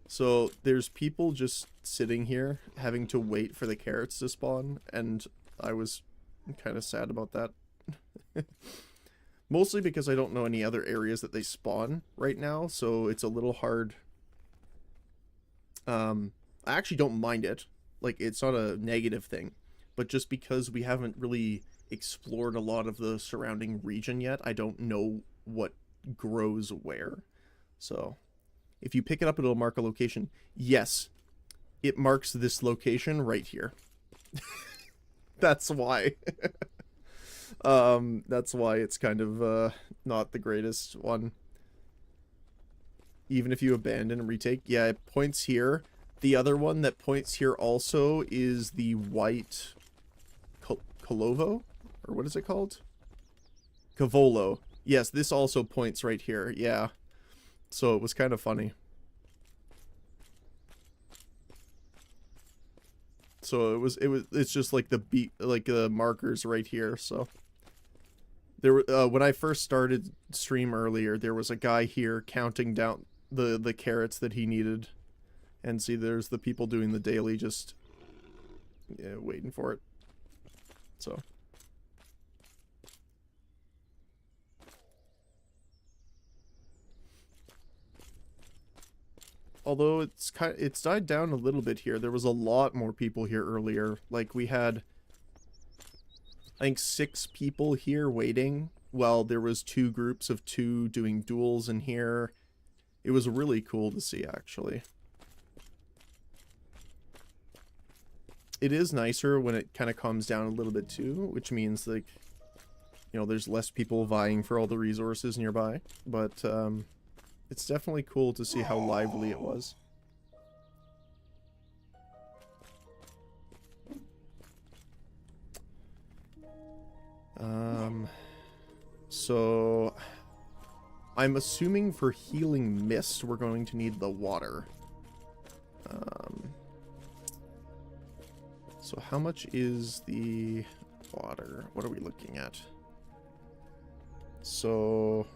So there's people just sitting here having to wait for the carrots to spawn, and I was kind of sad about that. Mostly because I don't know any other areas that they spawn right now, so it's a little hard. I actually don't mind it. Like, it's not a negative thing. But just because we haven't really explored a lot of the surrounding region yet, I don't know what grows where. So, if you pick it up, it'll mark a location. Yes, it marks this location right here. That's why. That's why it's kind of not the greatest one. Even if you abandon and retake, yeah, it points here. The other one that points here also is the white Colovo, or what is it called? Cavolo. Yes, this also points right here. Yeah. So it was kind of funny. So it's just like the markers right here. So there were, when I first started stream earlier, there was a guy here counting down the carrots that he needed. And see, there's the people doing the daily, just waiting for it. So although it's died down a little bit here. There was a lot more people here earlier. Like we had, I think, 6 people here waiting. Well, there was 2 groups of 2 doing duels in here. It was really cool to see, actually. It is nicer when it kind of calms down a little bit too, which means, like, you know, there's less people vying for all the resources nearby. But it's definitely cool to see how lively it was. So I'm assuming for healing mist, we're going to need the water. So how much is the water? What are we looking at? So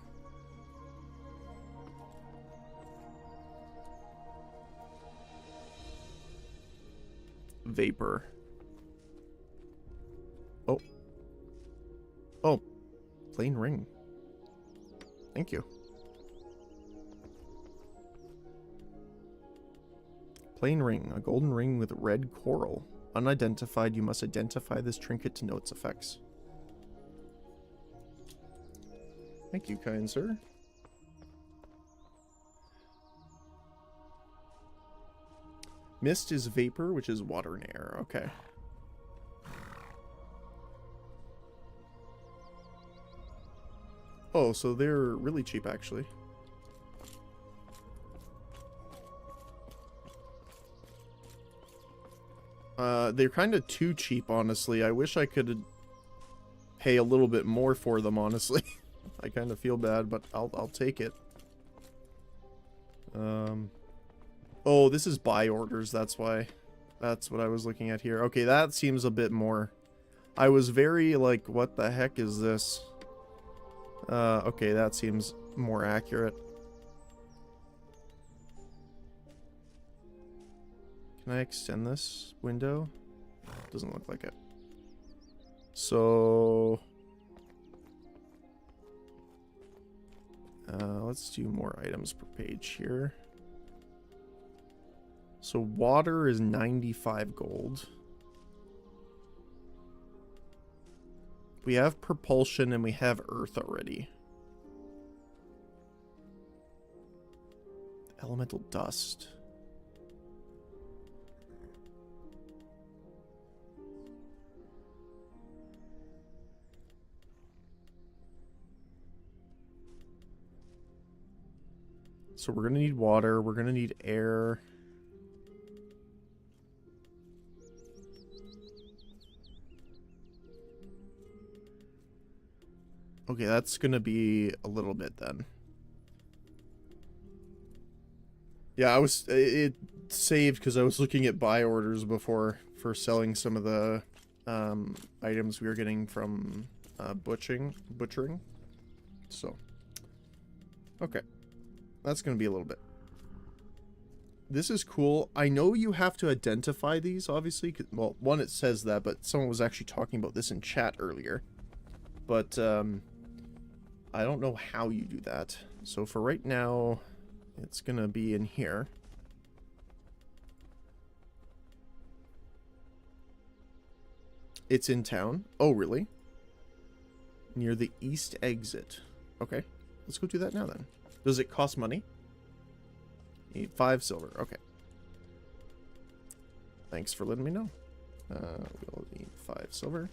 vapor. Oh, plain ring. Thank you. Plain ring, a golden ring with red coral. Unidentified, you must identify this trinket to know its effects. Thank you, kind sir. Mist is vapor, which is water and air. Okay. Oh, so they're really cheap, actually. They're kind of too cheap, honestly. I wish I could pay a little bit more for them, honestly. I kind of feel bad, but I'll take it. Oh, this is buy orders, that's why. That's what I was looking at here. Okay, that seems a bit more. I was very like, what the heck is this? Okay, that seems more accurate. Can I extend this window? Doesn't look like it. So Let's do more items per page here. So water is 95 gold. We have propulsion and we have earth already. Elemental dust. So we're going to need water. We're going to need air. Okay, that's going to be a little bit then. Yeah, it saved because I was looking at buy orders before for selling some of the items we were getting from butchering. So, okay. That's going to be a little bit. This is cool. I know you have to identify these, obviously. Well, one, it says that, but someone was actually talking about this in chat earlier. But, I don't know how you do that. So for right now, it's going to be in here. It's in town. Oh, really? Near the east exit. Okay. Let's go do that now then. Does it cost money? Need 5 silver. Okay. Thanks for letting me know. We'll need 5 silver.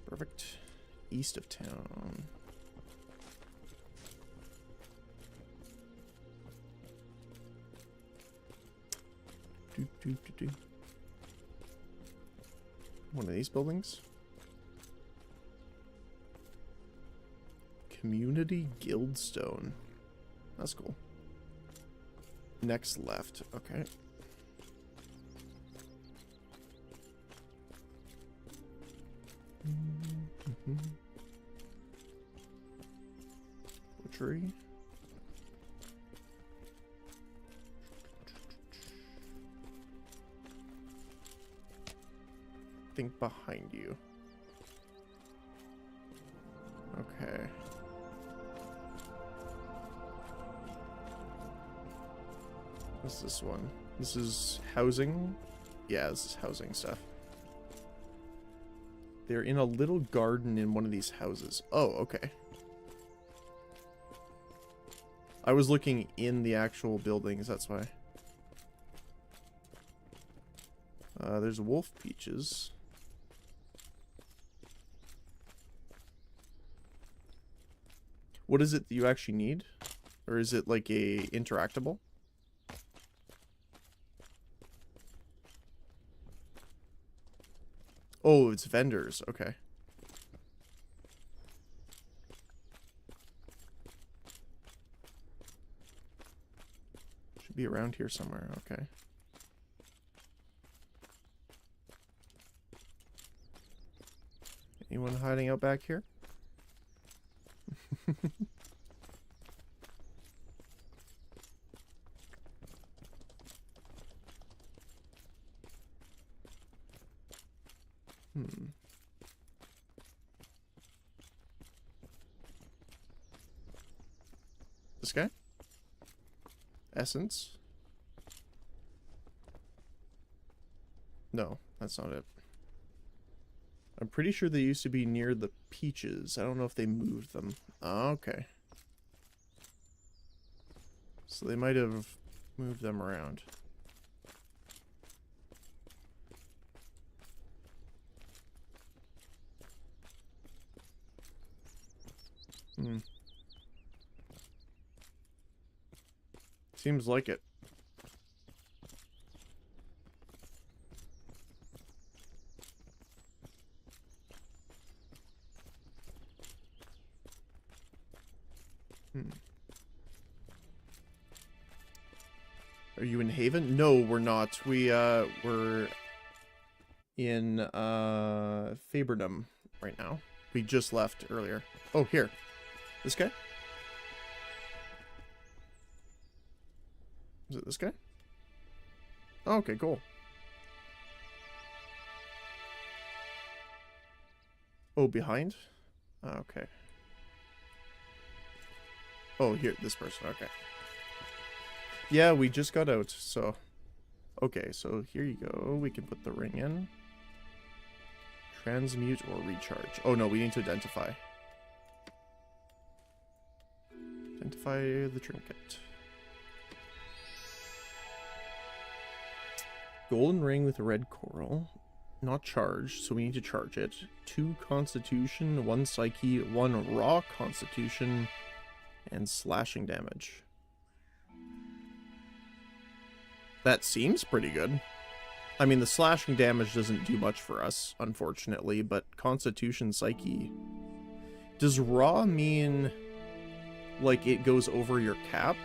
Perfect. East of town. One of these buildings. Community Guildstone. That's cool. Next left. Okay. Butchery. Think behind you. Okay. What's this one? This is housing? Yeah, this is housing stuff. They're in a little garden in one of these houses. Oh, okay. I was looking in the actual buildings, that's why. There's wolf peaches. What is it that you actually need? Or is it like a interactable? Oh, it's vendors. Okay. Should be around here somewhere. Okay. Anyone hiding out back here? This guy? Essence? No, that's not it. I'm pretty sure they used to be near the peaches. I don't know if they moved them. Oh, okay. So they might have moved them around. Seems like it. Are you in Haven? No, we're not. We're in Faberdom right now. We just left earlier. Oh, here. This guy? Is it this guy? Oh, okay, cool. Oh, behind? Oh, okay. Oh, here, this person. Okay. Yeah, we just got out, so... Okay, so here you go. We can put the ring in. Transmute or recharge. Oh no, we need to identify. Identify the trinket. Golden ring with a red coral. Not charged, so we need to charge it. 2 constitution, 1 psyche, 1 raw constitution, and slashing damage. That seems pretty good. I mean, the slashing damage doesn't do much for us, unfortunately, but constitution, psyche... Does raw mean, like, it goes over your cap?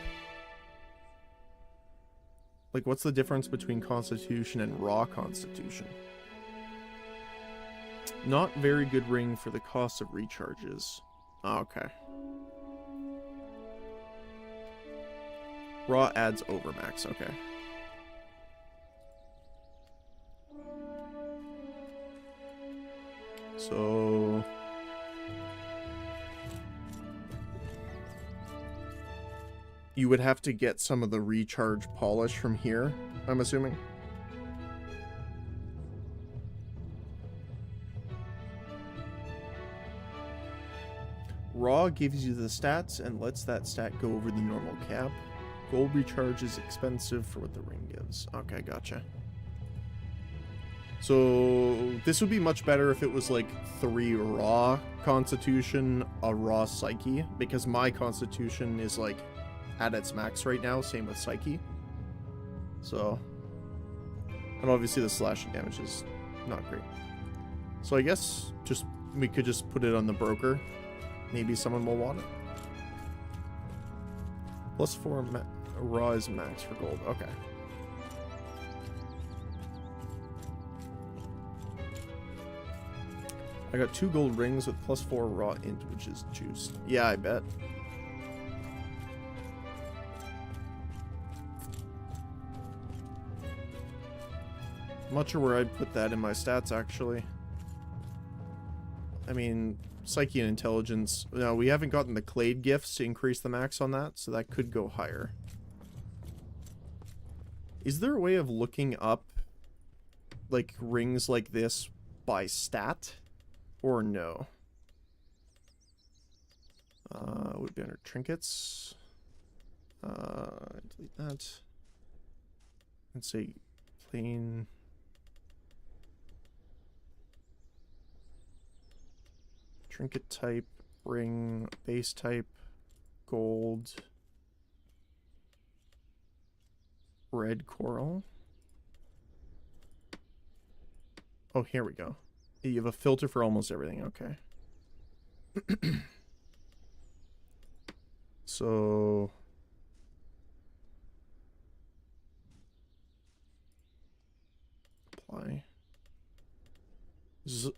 Like, what's the difference between constitution and raw constitution? Not very good ring for the cost of recharges. Oh, okay. Raw adds overmax, okay. So... You would have to get some of the recharge polish from here, I'm assuming. Raw gives you the stats and lets that stat go over the normal cap. Gold recharge is expensive for what the ring gives. Okay, gotcha. So this would be much better if it was like 3 raw constitution, a raw psyche, because my constitution is like at its max right now, same with psyche. So, and obviously the slashing damage is not great. So I guess we could just put it on the broker. Maybe someone will want it. +4 raw is max for gold. Okay. I got 2 gold rings with +4 raw int, which is juiced. Yeah, I bet. I'm not sure where I'd put that in my stats, actually. I mean, Psyche and Intelligence. No, we haven't gotten the Clade gifts to increase the max on that, so that could go higher. Is there a way of looking up, like, rings like this by stat? Or no? Would be under trinkets. Delete that. Let's say plain. Trinket type, ring, base type, gold, red coral. Oh, here we go. You have a filter for almost everything, okay. So... apply. So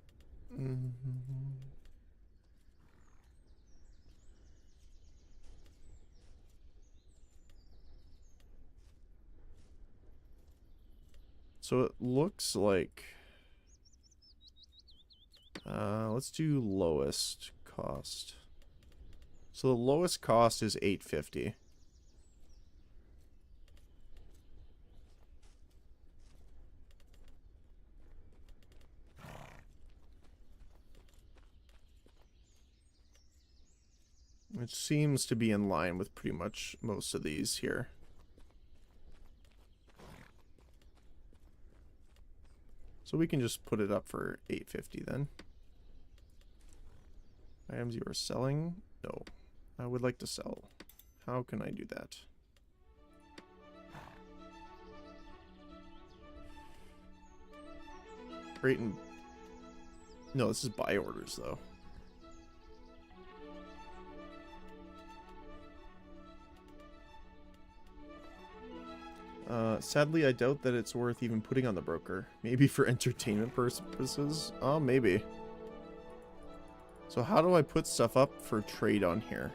it looks like... let's do lowest cost. So the lowest cost is $850. Which seems to be in line with pretty much most of these here. So we can just put it up for $850 then. Items you are selling? No. I would like to sell. How can I do that? Great and... No, this is buy orders though. Sadly, I doubt that it's worth even putting on the broker. Maybe for entertainment purposes? Oh, maybe. So how do I put stuff up for trade on here?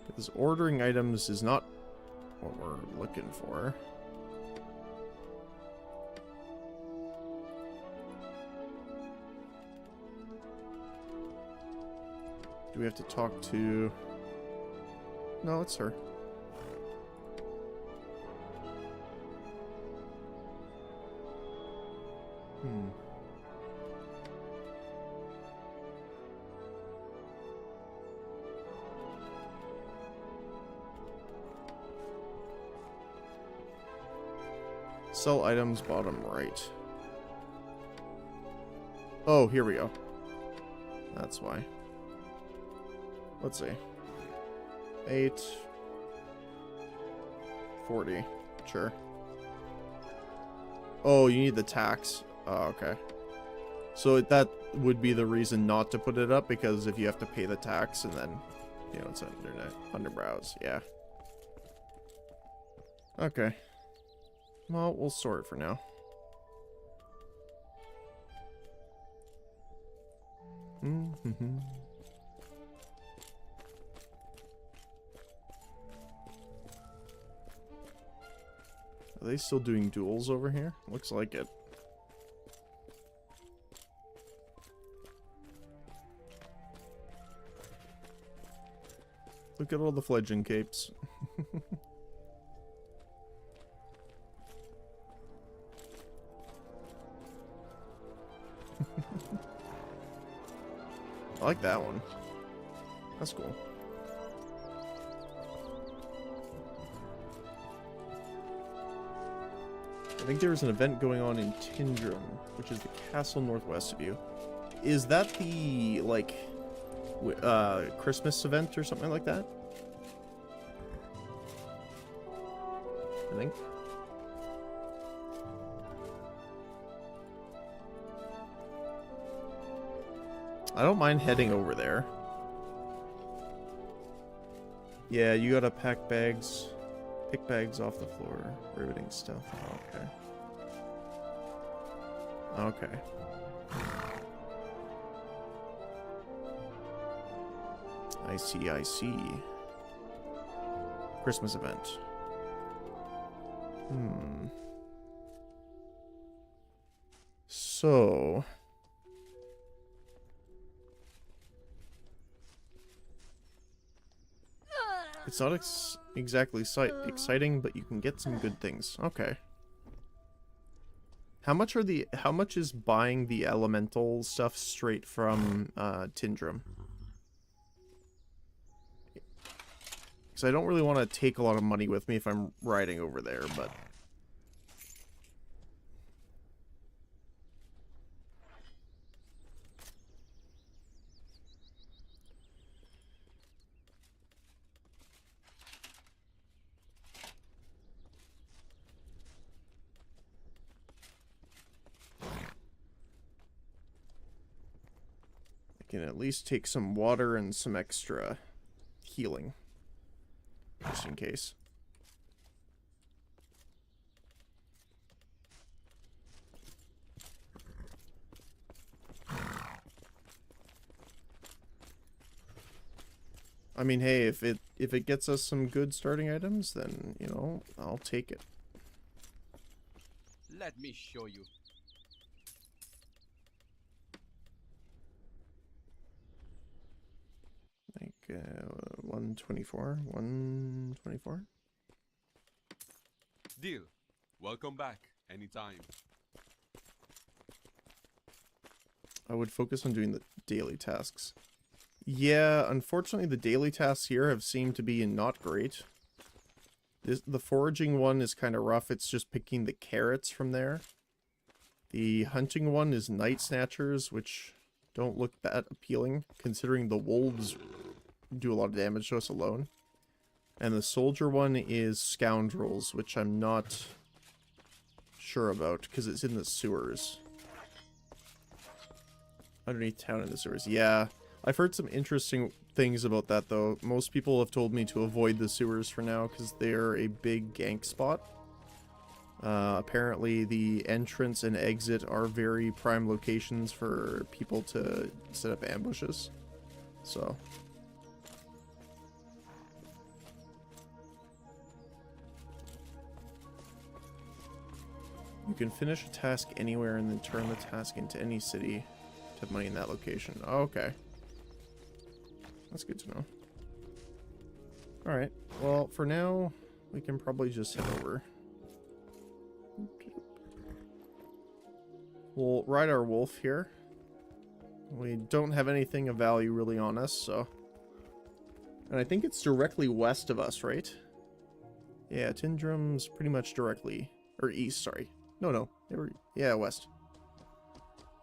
Because ordering items is not what we're looking for. Do we have to talk to... No, it's her. Hmm. Sell items bottom right. Oh, here we go. That's why. Let's see. 8. 40. Sure. Oh, you need the tax. Oh, okay. So that would be the reason not to put it up, because if you have to pay the tax and then, you know, it's under browse. Yeah. Okay. Well, we'll store it for now. Mm-hmm. Are they still doing duels over here? Looks like it. Look at all the fledgling capes. I like that one. That's cool. I think there's an event going on in Tindrum, which is the castle northwest of you. Is that the, like, Christmas event or something like that? I think. I don't mind heading over there. Yeah, you gotta pack bags. Pick bags off the floor. Riveting stuff. Okay. Okay. I see, I see. Christmas event. So... it's not exactly exciting, but you can get some good things. Okay. How much is buying the elemental stuff straight from Tindrum? Because I don't really want to take a lot of money with me if I'm riding over there, but... can at least take some water and some extra healing, just in case. I mean, hey, if it gets us some good starting items, then, you know, I'll take it. Let me show you. Like 124, 124. Deal. Welcome back. Anytime. I would focus on doing the daily tasks. Yeah, unfortunately the daily tasks here have seemed to be not great. The foraging one is kind of rough. It's just picking the carrots from there. The hunting one is night snatchers, which don't look that appealing, considering the wolves do a lot of damage to us alone. And the soldier one is scoundrels, which I'm not sure about, because it's in the sewers. Underneath town in the sewers. Yeah, I've heard some interesting things about that, though. Most people have told me to avoid the sewers for now, because they're a big gank spot. Apparently the entrance and exit are very prime locations for people to set up ambushes. So... you can finish a task anywhere and then turn the task into any city to have money in that location. Oh, okay. That's good to know. Alright, well, for now, we can probably just head over. We'll ride our wolf here. We don't have anything of value really on us, so... And I think it's directly west of us, right? Yeah, Tindrum's pretty much directly... Or east, sorry. No. Yeah, west.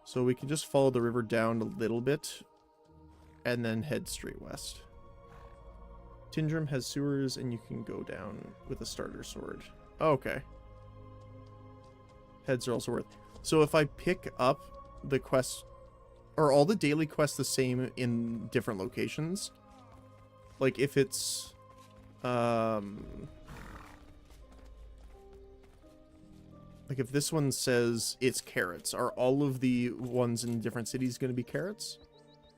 So we can just follow the river down a little bit, and then head straight west. Tindrum has sewers, and you can go down with a starter sword. Oh, okay. Heads are also worth... So if I pick up the quest... Are all the daily quests the same in different locations? Like, if it's... Like, if this one says it's carrots, are all of the ones in different cities going to be carrots?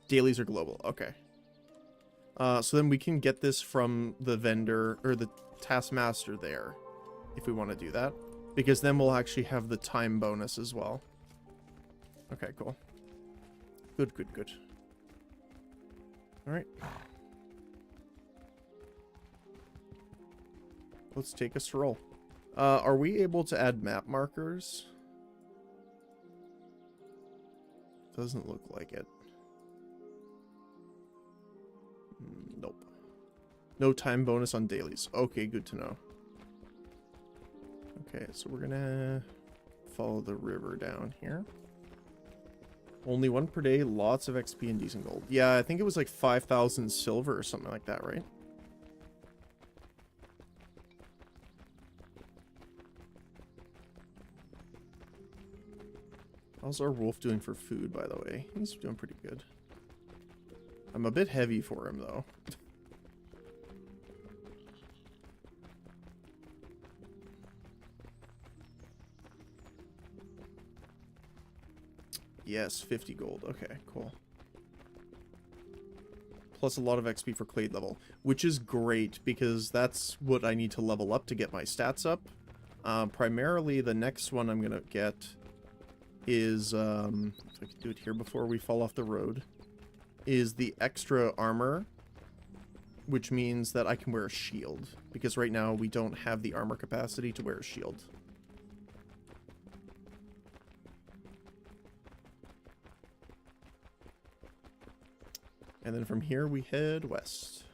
Dailies are global. Okay. So then we can get this from the vendor, or the taskmaster there, if we want to do that. Because then we'll actually have the time bonus as well. Okay, cool. Good. Alright. Let's take a stroll. Are we able to add map markers? Doesn't look like it. Nope. No time bonus on dailies. Okay, good to know. Okay, so we're gonna follow the river down here. Only one per day, lots of XP and decent gold. Yeah, I think it was like 5,000 silver or something like that, right? How's our wolf doing for food, by the way? He's doing pretty good. I'm a bit heavy for him, though. Yes, 50 gold. Okay, cool. Plus a lot of XP for Clade level, which is great because that's what I need to level up to get my stats up. Primarily, the next one I'm going to get is, if I can do it here before we fall off the road, is the extra armor, which means that I can wear a shield, because right now we don't have the armor capacity to wear a shield. And then from here we head west.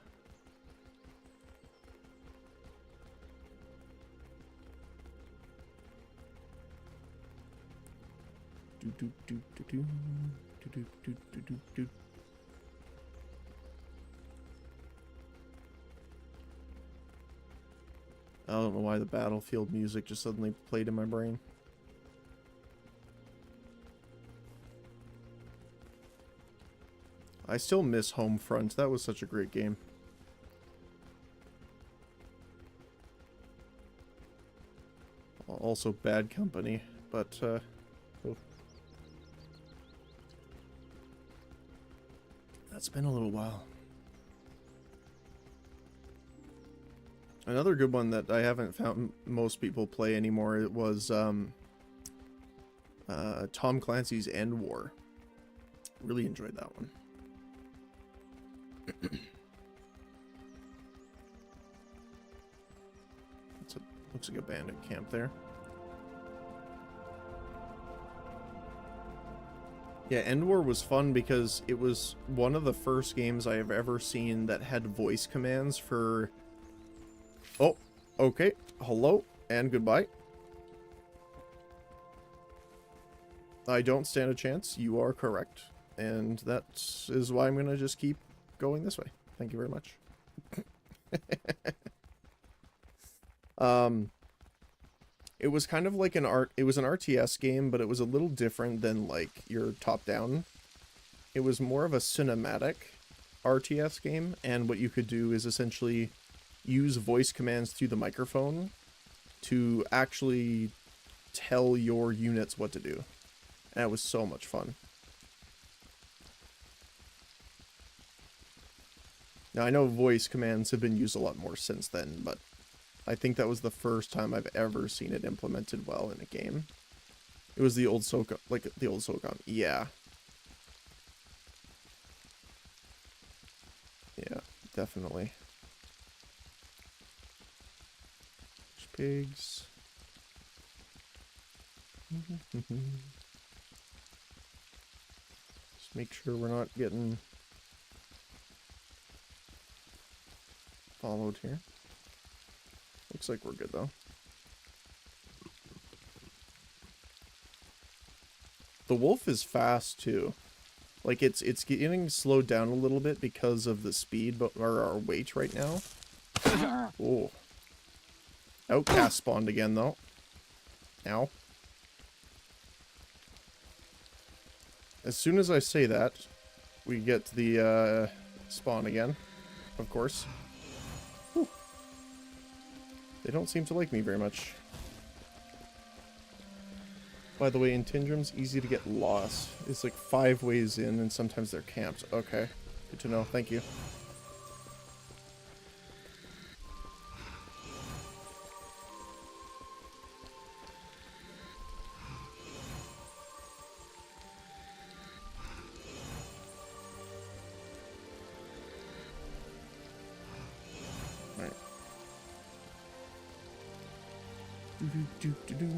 I don't know why the Battlefield music just suddenly played in my brain. I still miss Homefront. That was such a great game. Also Bad Company, but oh. That's been a little while. Another good one that I haven't found most people play anymore, it was Tom Clancy's End War. Really enjoyed that one. Looks like a bandit camp there. Yeah, End War was fun because it was one of the first games I have ever seen that had voice commands for... Oh, okay. Hello and goodbye. I don't stand a chance. You are correct. And that is why I'm going to just keep going this way. Thank you very much. It was kind of like it was an RTS game, but it was a little different than like your top-down. It was more of a cinematic RTS game, and what you could do is essentially use voice commands through the microphone to actually tell your units what to do. And it was so much fun. Now, I know voice commands have been used a lot more since then, but I think that was the first time I've ever seen it implemented well in a game. It was the old SOCOM, like the old SOCOM. Yeah. Yeah, definitely. pigs. Just make sure we're not getting followed here. Looks like we're good though. The wolf is fast too. Like it's getting slowed down a little bit because of the speed, but or our weight right now. Oh. Outcast spawned again though. Ow. As soon as I say that, we get the spawn again, of course. Whew. They don't seem to like me very much. By the way, in Tindrum's easy to get lost. It's like 5 ways in and sometimes they're camped. Okay, good to know. Thank you. Alright. Do-do-do-do-do.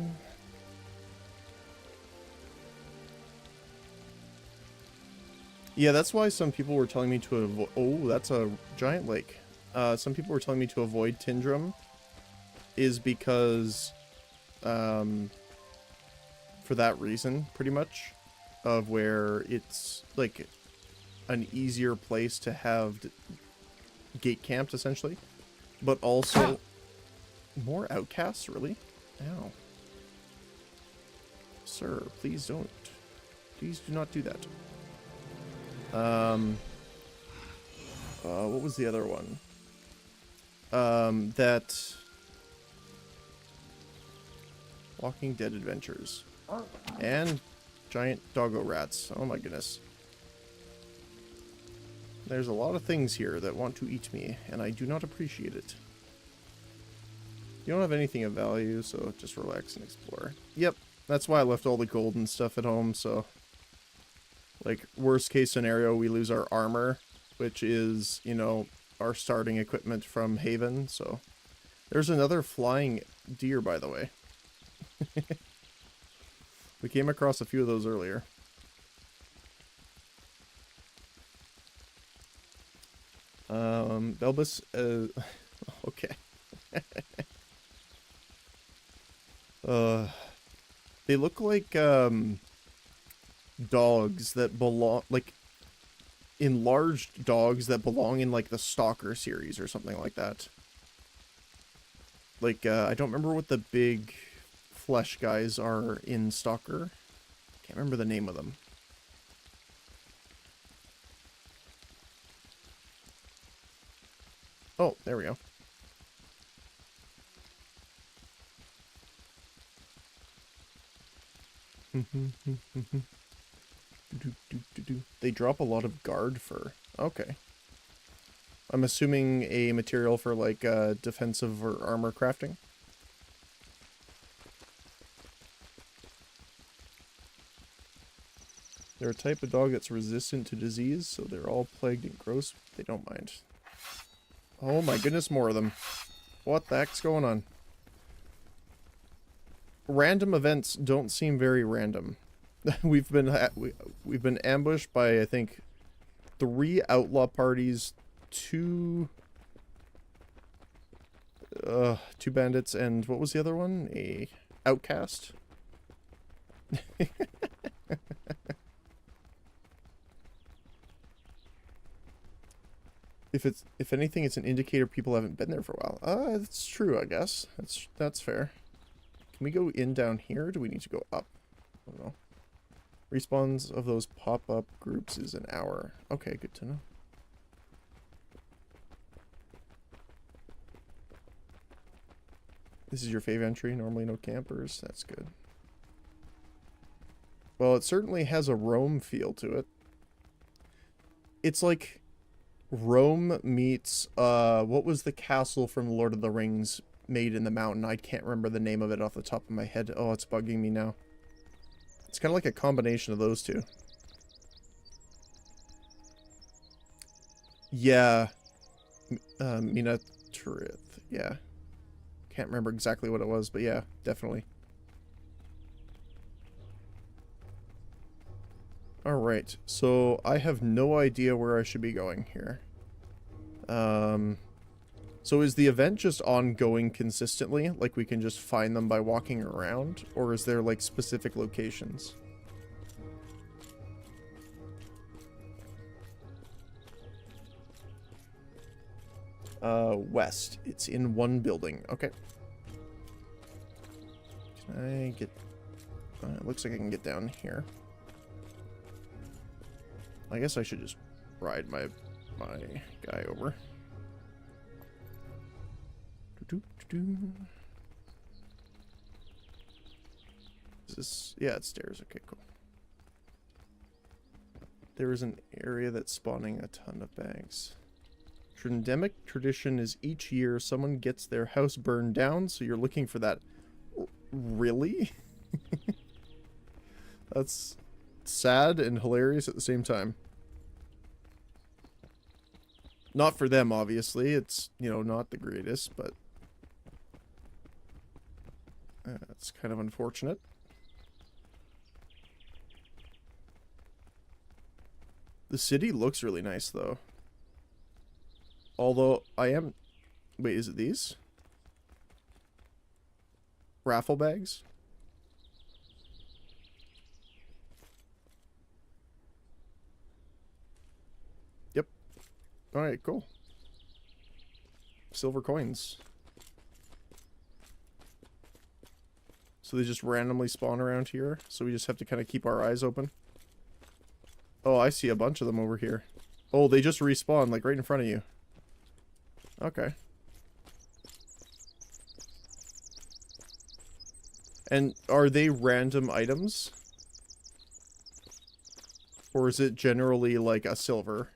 Yeah, that's why some people were telling me to avoid... Oh, that's a giant lake. Some people were telling me to avoid Tindrum is because, for that reason, pretty much, of where it's, like, an easier place to have gate camped, essentially. But also... More outcasts, really? Ow. Sir, please don't. Please do not do that. What was the other one? That Walking Dead Adventures. And giant doggo rats. Oh my goodness. There's a lot of things here that want to eat me, and I do not appreciate it. You don't have anything of value, so just relax and explore. Yep, that's why I left all the gold and stuff at home, so... Like, worst case scenario, we lose our armor, which is, you know, our starting equipment from Haven, so... There's another flying deer, by the way. We came across a few of those earlier. Belbus, okay. They look like, dogs that belong, like, enlarged dogs that belong in, like, the Stalker series or something like that. Like, I don't remember what the big flesh guys are in Stalker. Can't remember the name of them. Oh, there we go. They drop a lot of guard fur. Okay. I'm assuming a material for, like, defensive or armor crafting. They're a type of dog that's resistant to disease, so they're all plagued and gross. They don't mind. Oh my goodness, more of them. What the heck's going on? Random events don't seem very random. we've been ambushed by, I think, 3 outlaw parties, 2 bandits, and what was the other one? A outcast. If anything, it's an indicator people haven't been there for a while. That's true, I guess. That's fair. Can we go in down here, or do we need to go up? I don't know. Respawns of those pop-up groups is an hour. Okay, good to know. This is your fave entry, normally no campers. That's good. Well, it certainly has a Rome feel to it. It's like Rome meets, what was the castle from Lord of the Rings made in the mountain? I can't remember the name of it off the top of my head. Oh, it's bugging me now. It's kind of like a combination of those two. Yeah. Minas Tirith. Yeah. Can't remember exactly what it was, but yeah, definitely. Alright, so I have no idea where I should be going here. So is the event just ongoing consistently? Like we can just find them by walking around? Or is there like specific locations? West. It's in one building. Okay. Can I get... it looks like I can get down here. I guess I should just ride my guy over. Is this... yeah, it's stairs. Okay, cool. There is an area that's spawning a ton of bags. Endemic tradition is each year someone gets their house burned down, so you're looking for that. Really? That's sad and hilarious at the same time. Not for them, obviously. It's, you know, not the greatest, but it's kind of unfortunate. The city looks really nice, though. Although, I am... wait, is it these? Raffle bags? Yep. Alright, cool. Silver coins. So they just randomly spawn around here, so we just have to kind of keep our eyes open. Oh, I see a bunch of them over here. Oh, they just respawn, like, right in front of you. Okay. And are they random items? Or is it generally like a silver?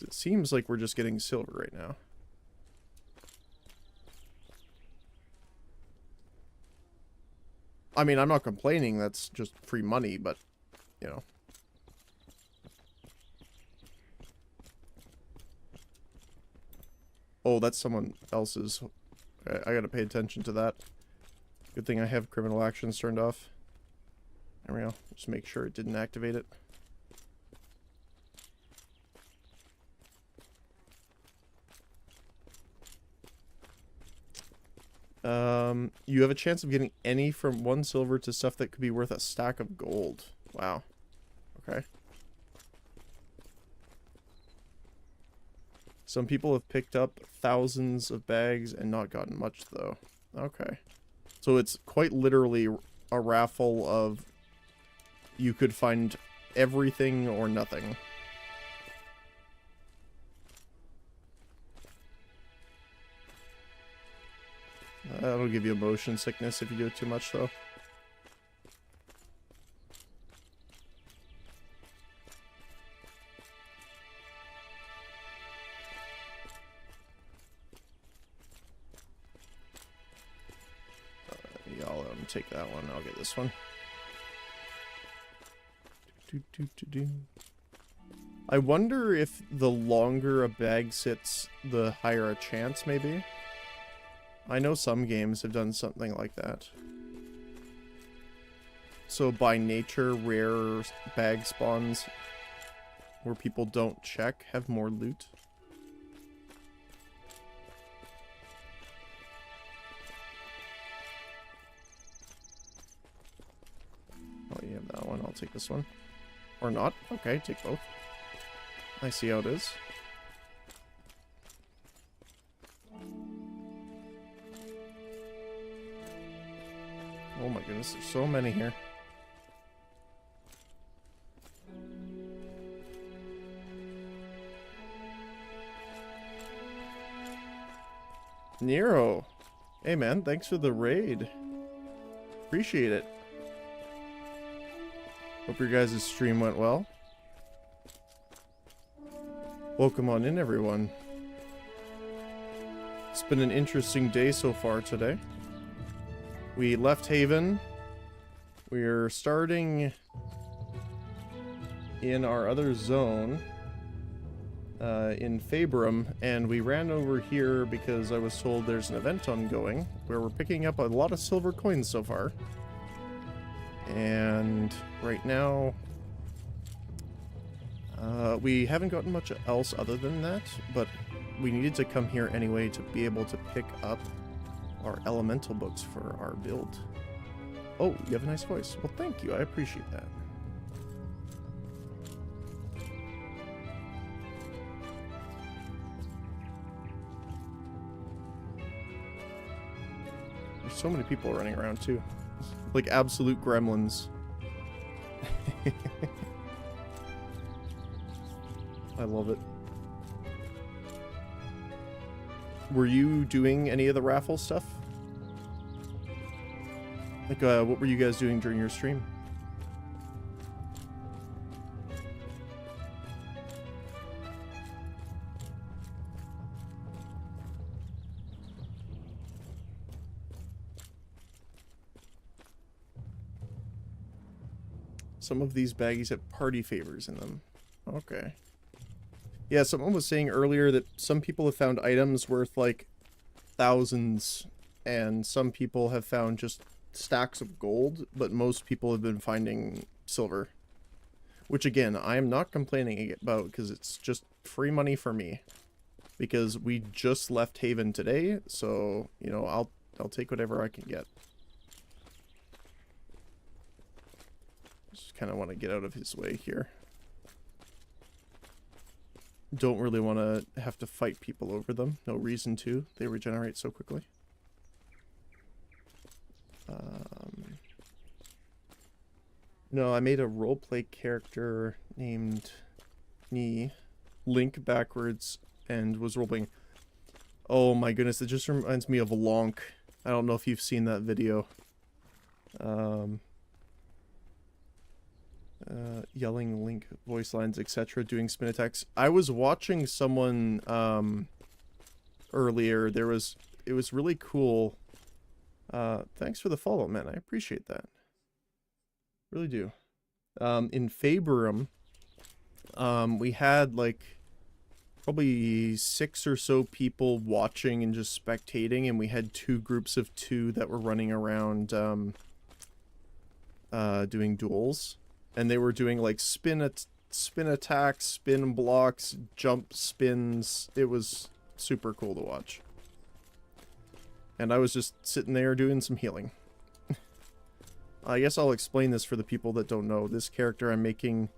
It seems like we're just getting silver right now. I mean, I'm not complaining, that's just free money, but, you know. Oh, that's someone else's. I gotta pay attention to that. Good thing I have criminal actions turned off. There we go. Just make sure it didn't activate it. You have a chance of getting any from 1 silver to stuff that could be worth a stack of gold. Wow. Okay. Some people have picked up thousands of bags and not gotten much, though. Okay. So it's quite literally a raffle of you could find everything or nothing. That'll give you motion sickness if you do it too much, though. I'll take that one. I'll get this one. I wonder if the longer a bag sits, the higher a chance, maybe. I know some games have done something like that. So by nature, rare bag spawns where people don't check have more loot. Oh, you have that one. I'll take this one. Or not. Okay, take both. I see how it is. Oh my goodness, there's so many here. Nero! Hey man, thanks for the raid. Appreciate it. Hope your guys' stream went well. Welcome on in, everyone. It's been an interesting day so far today. We left Haven. We're starting in our other zone. in Faerûn, and we ran over here because I was told there's an event ongoing where we're picking up a lot of silver coins so far. And right now, we haven't gotten much else other than that, but we needed to come here anyway to be able to pick up our elemental books for our build. Oh, you have a nice voice. Well, thank you. I appreciate that. There's so many people running around, too. Like absolute gremlins. I love it. Were you doing any of the raffle stuff? Like, what were you guys doing during your stream? Some of these baggies have party favors in them. Okay. Yeah, someone was saying earlier that some people have found items worth like thousands, and some people have found just stacks of gold, but most people have been finding silver. Which again, I am not complaining about because it's just free money for me. Because we just left Haven today, so you know, I'll take whatever I can get. Just kind of want to get out of his way here. Don't really want to have to fight people over them. No reason to. They regenerate so quickly. No, I made a roleplay character named Link backwards and was roleplaying. Oh my goodness, it just reminds me of Lonk. I don't know if you've seen that video. Yelling Link voice lines, etc., doing spin attacks. I was watching someone earlier. It was really cool. Thanks for the follow, man. I appreciate that. Really do. In Faerûn, we had like probably 6 or so people watching and just spectating, and we had 2 groups of 2 that were running around doing duels. And they were doing like spin attacks, spin blocks, jump spins. It was super cool to watch. And I was just sitting there doing some healing. I guess I'll explain this for the people that don't know. This character I'm making,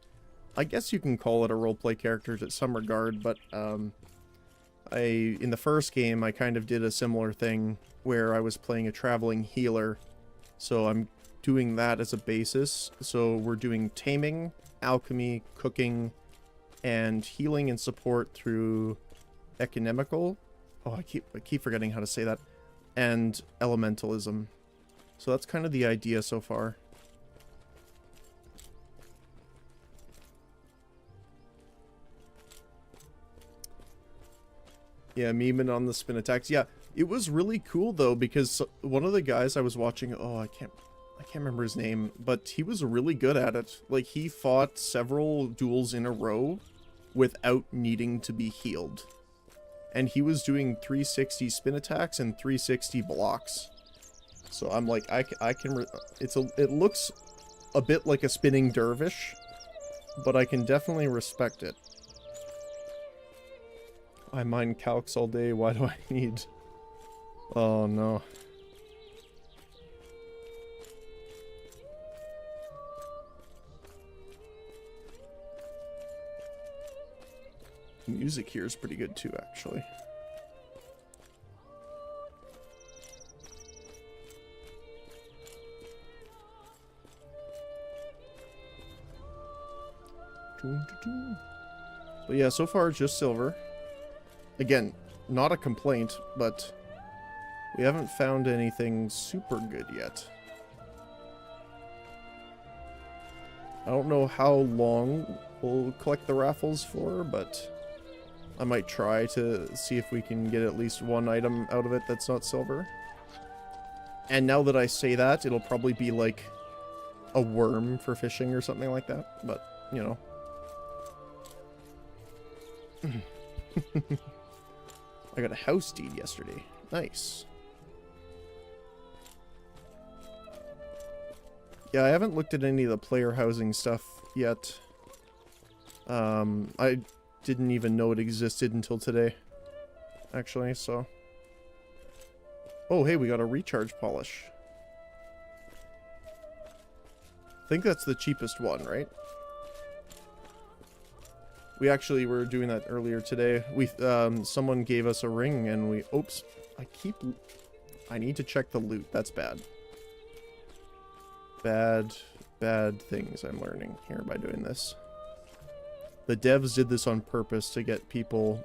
I guess you can call it a roleplay character to some regard, but in the first game I kind of did a similar thing where I was playing a traveling healer. So I'm doing that as a basis. So we're doing taming, alchemy, cooking, and healing and support through economical. Oh, I keep forgetting how to say that. And elementalism. So that's kind of the idea so far. Yeah, memeing on the spin attacks. Yeah, it was really cool though, because one of the guys I was watching, oh, I can't remember his name, but he was really good at it. Like, he fought several duels in a row without needing to be healed. And he was doing 360 spin attacks and 360 blocks. So I'm like, it looks a bit like a spinning dervish, but I can definitely respect it. I mine calcs all day, why do I need... Oh no. The music here is pretty good too, actually. But yeah, so far just silver. Again, not a complaint, but we haven't found anything super good yet. I don't know how long we'll collect the raffles for, but I might try to see if we can get at least one item out of it that's not silver. And now that I say that, it'll probably be like a worm for fishing or something like that, but, you know. I got a house deed yesterday. Nice. Yeah, I haven't looked at any of the player housing stuff yet. I didn't even know it existed until today, actually, so... Oh, hey, we got a recharge polish. I think that's the cheapest one, right? We actually were doing that earlier today. Someone gave us a ring and we... Oops. I need to check the loot. That's bad. Bad things I'm learning here by doing this. The devs did this on purpose to get people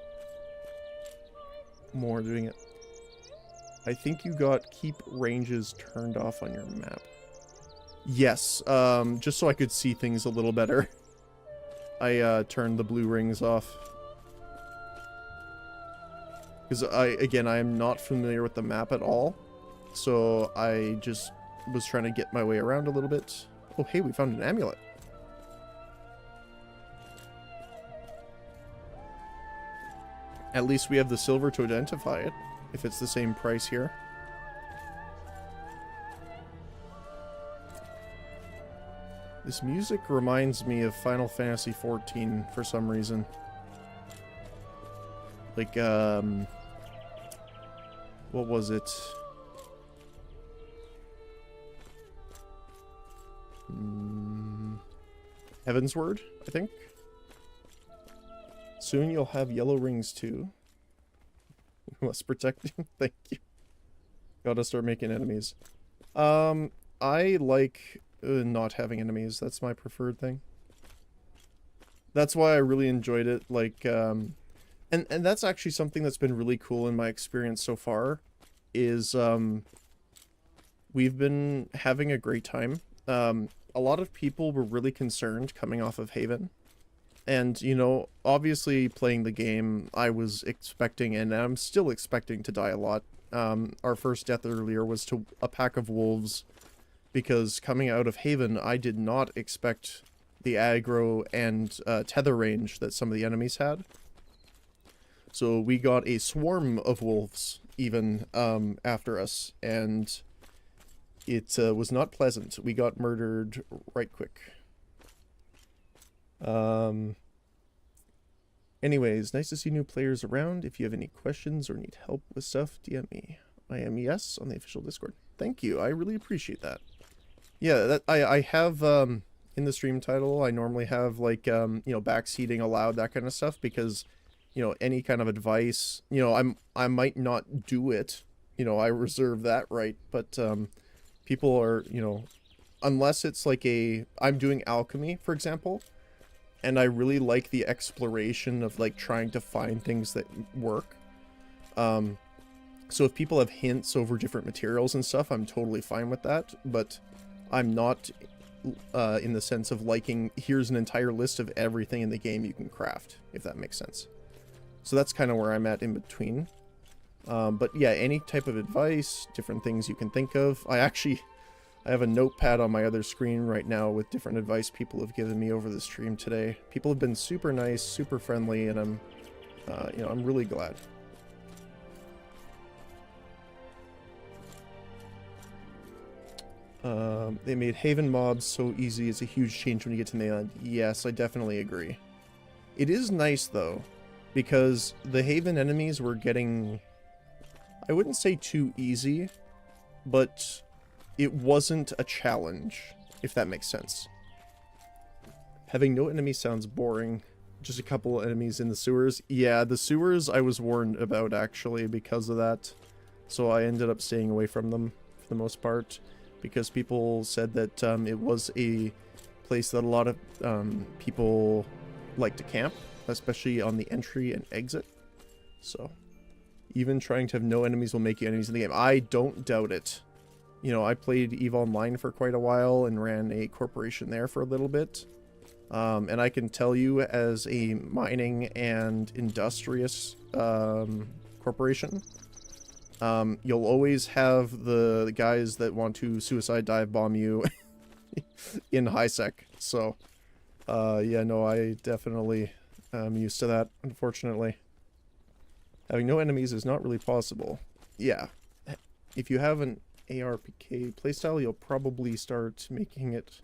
more doing it. I think you got keep ranges turned off on your map. Yes, just so I could see things a little better. I turned the blue rings off. Because I am not familiar with the map at all. So I just was trying to get my way around a little bit. Oh, hey, we found an amulet. At least we have the silver to identify it, if it's the same price here. This music reminds me of Final Fantasy XIV for some reason. Like, what was it? Heavensward, I think? Soon you'll have yellow rings too. We must protect you. Thank you. Gotta start making enemies. I like not having enemies. That's my preferred thing. That's why I really enjoyed it. Like, and that's actually something that's been really cool in my experience so far. Is we've been having a great time. A lot of people were really concerned coming off of Haven. And, you know, obviously playing the game, I was expecting, and I'm still expecting to die a lot. Our first death earlier was to a pack of wolves, because coming out of Haven, I did not expect the aggro and tether range that some of the enemies had. So we got a swarm of wolves, even, after us, and it was not pleasant. We got murdered right quick. Anyways, nice to see new players around. If you have any questions or need help with stuff, DM me. I am yes on the official Discord. Thank you. I really appreciate that. Yeah, that I have in the stream title, I normally have like you know, backseating allowed, that kind of stuff, because you know, any kind of advice, you know, I might not do it. You know, I reserve that right, but people are, you know, unless it's like I'm doing alchemy, for example, and I really like the exploration of like trying to find things that work. So if people have hints over different materials and stuff, I'm totally fine with that, but I'm not in the sense of liking, here's an entire list of everything in the game you can craft, if that makes sense. So that's kind of where I'm at in between. But yeah, any type of advice, different things you can think of. I have a notepad on my other screen right now with different advice people have given me over the stream today. People have been super nice, super friendly, and I'm, you know, I'm really glad. They made Haven mobs so easy. It's a huge change when you get to mainland. Yes, I definitely agree. It is nice though, because the Haven enemies were getting, I wouldn't say too easy, but it wasn't a challenge, if that makes sense. Having no enemies sounds boring. Just a couple enemies in the sewers. Yeah, the sewers I was warned about, actually, because of that. So I ended up staying away from them, for the most part, because people said that it was a place that a lot of people like to camp, especially on the entry and exit. So, even trying to have no enemies will make you enemies in the game. I don't doubt it. You know, I played EVE Online for quite a while and ran a corporation there for a little bit. And I can tell you, as a mining and industrious corporation, you'll always have the guys that want to suicide dive bomb you in high sec. So, yeah, no, I definitely I'm used to that, unfortunately. Having no enemies is not really possible. Yeah. If you have an ARPK playstyle, you'll probably start making it...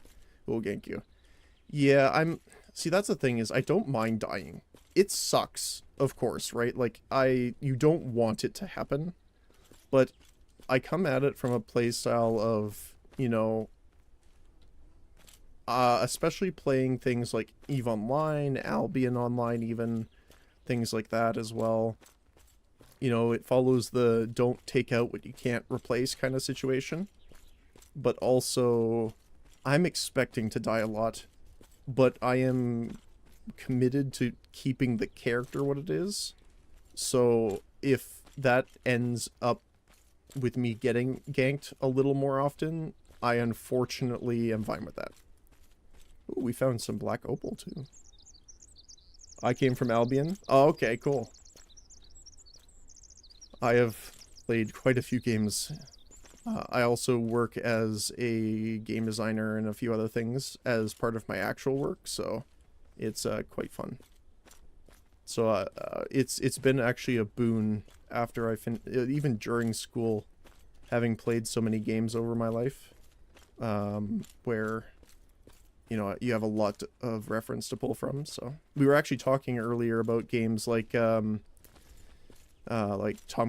Oh, gank you. Yeah, See, that's the thing, is I don't mind dying. It sucks, of course, right? Like, you don't want it to happen. But I come at it from a playstyle of, you know... especially playing things like EVE Online, Albion Online even, things like that as well. You know, it follows the don't take out what you can't replace kind of situation. But also, I'm expecting to die a lot, but I am committed to keeping the character what it is. So if that ends up with me getting ganked a little more often, I unfortunately am fine with that. Ooh, we found some black opal too. I came from Albion. Oh, okay, cool. I have played quite a few games. I also work as a game designer and a few other things as part of my actual work, so it's quite fun. So it's been actually a boon after even during school, having played so many games over my life, where, you know, you have a lot of reference to pull from. So we were actually talking earlier about games like Tom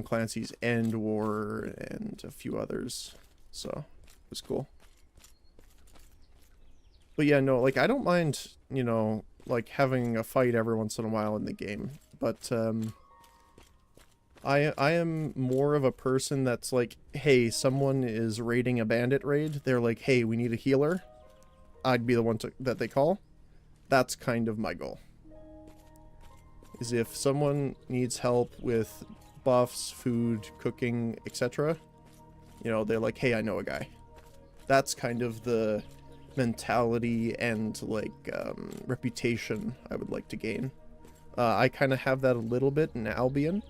Clancy's End War and a few others. So it was cool. But yeah, no, like I don't mind, you know, like having a fight every once in a while in the game, but I am more of a person that's like, hey, someone is raiding a bandit raid. They're like, hey, we need a healer. I'd be the one that they call. That's kind of my goal. Is if someone needs help with buffs, food, cooking, etc., you know, they're like, hey, I know a guy. That's kind of the mentality and like reputation I would like to gain. I kind of have that a little bit in Albion,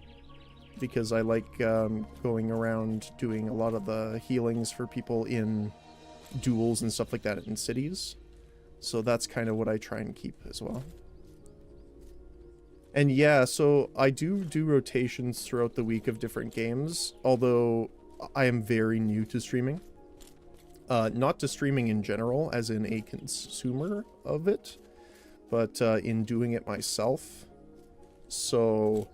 because I like going around doing a lot of the healings for people in duels and stuff like that in cities. So that's kind of what I try and keep as well. And yeah, so I do rotations throughout the week of different games, although I am very new to streaming. Not to streaming in general, as in a consumer of it, but in doing it myself. So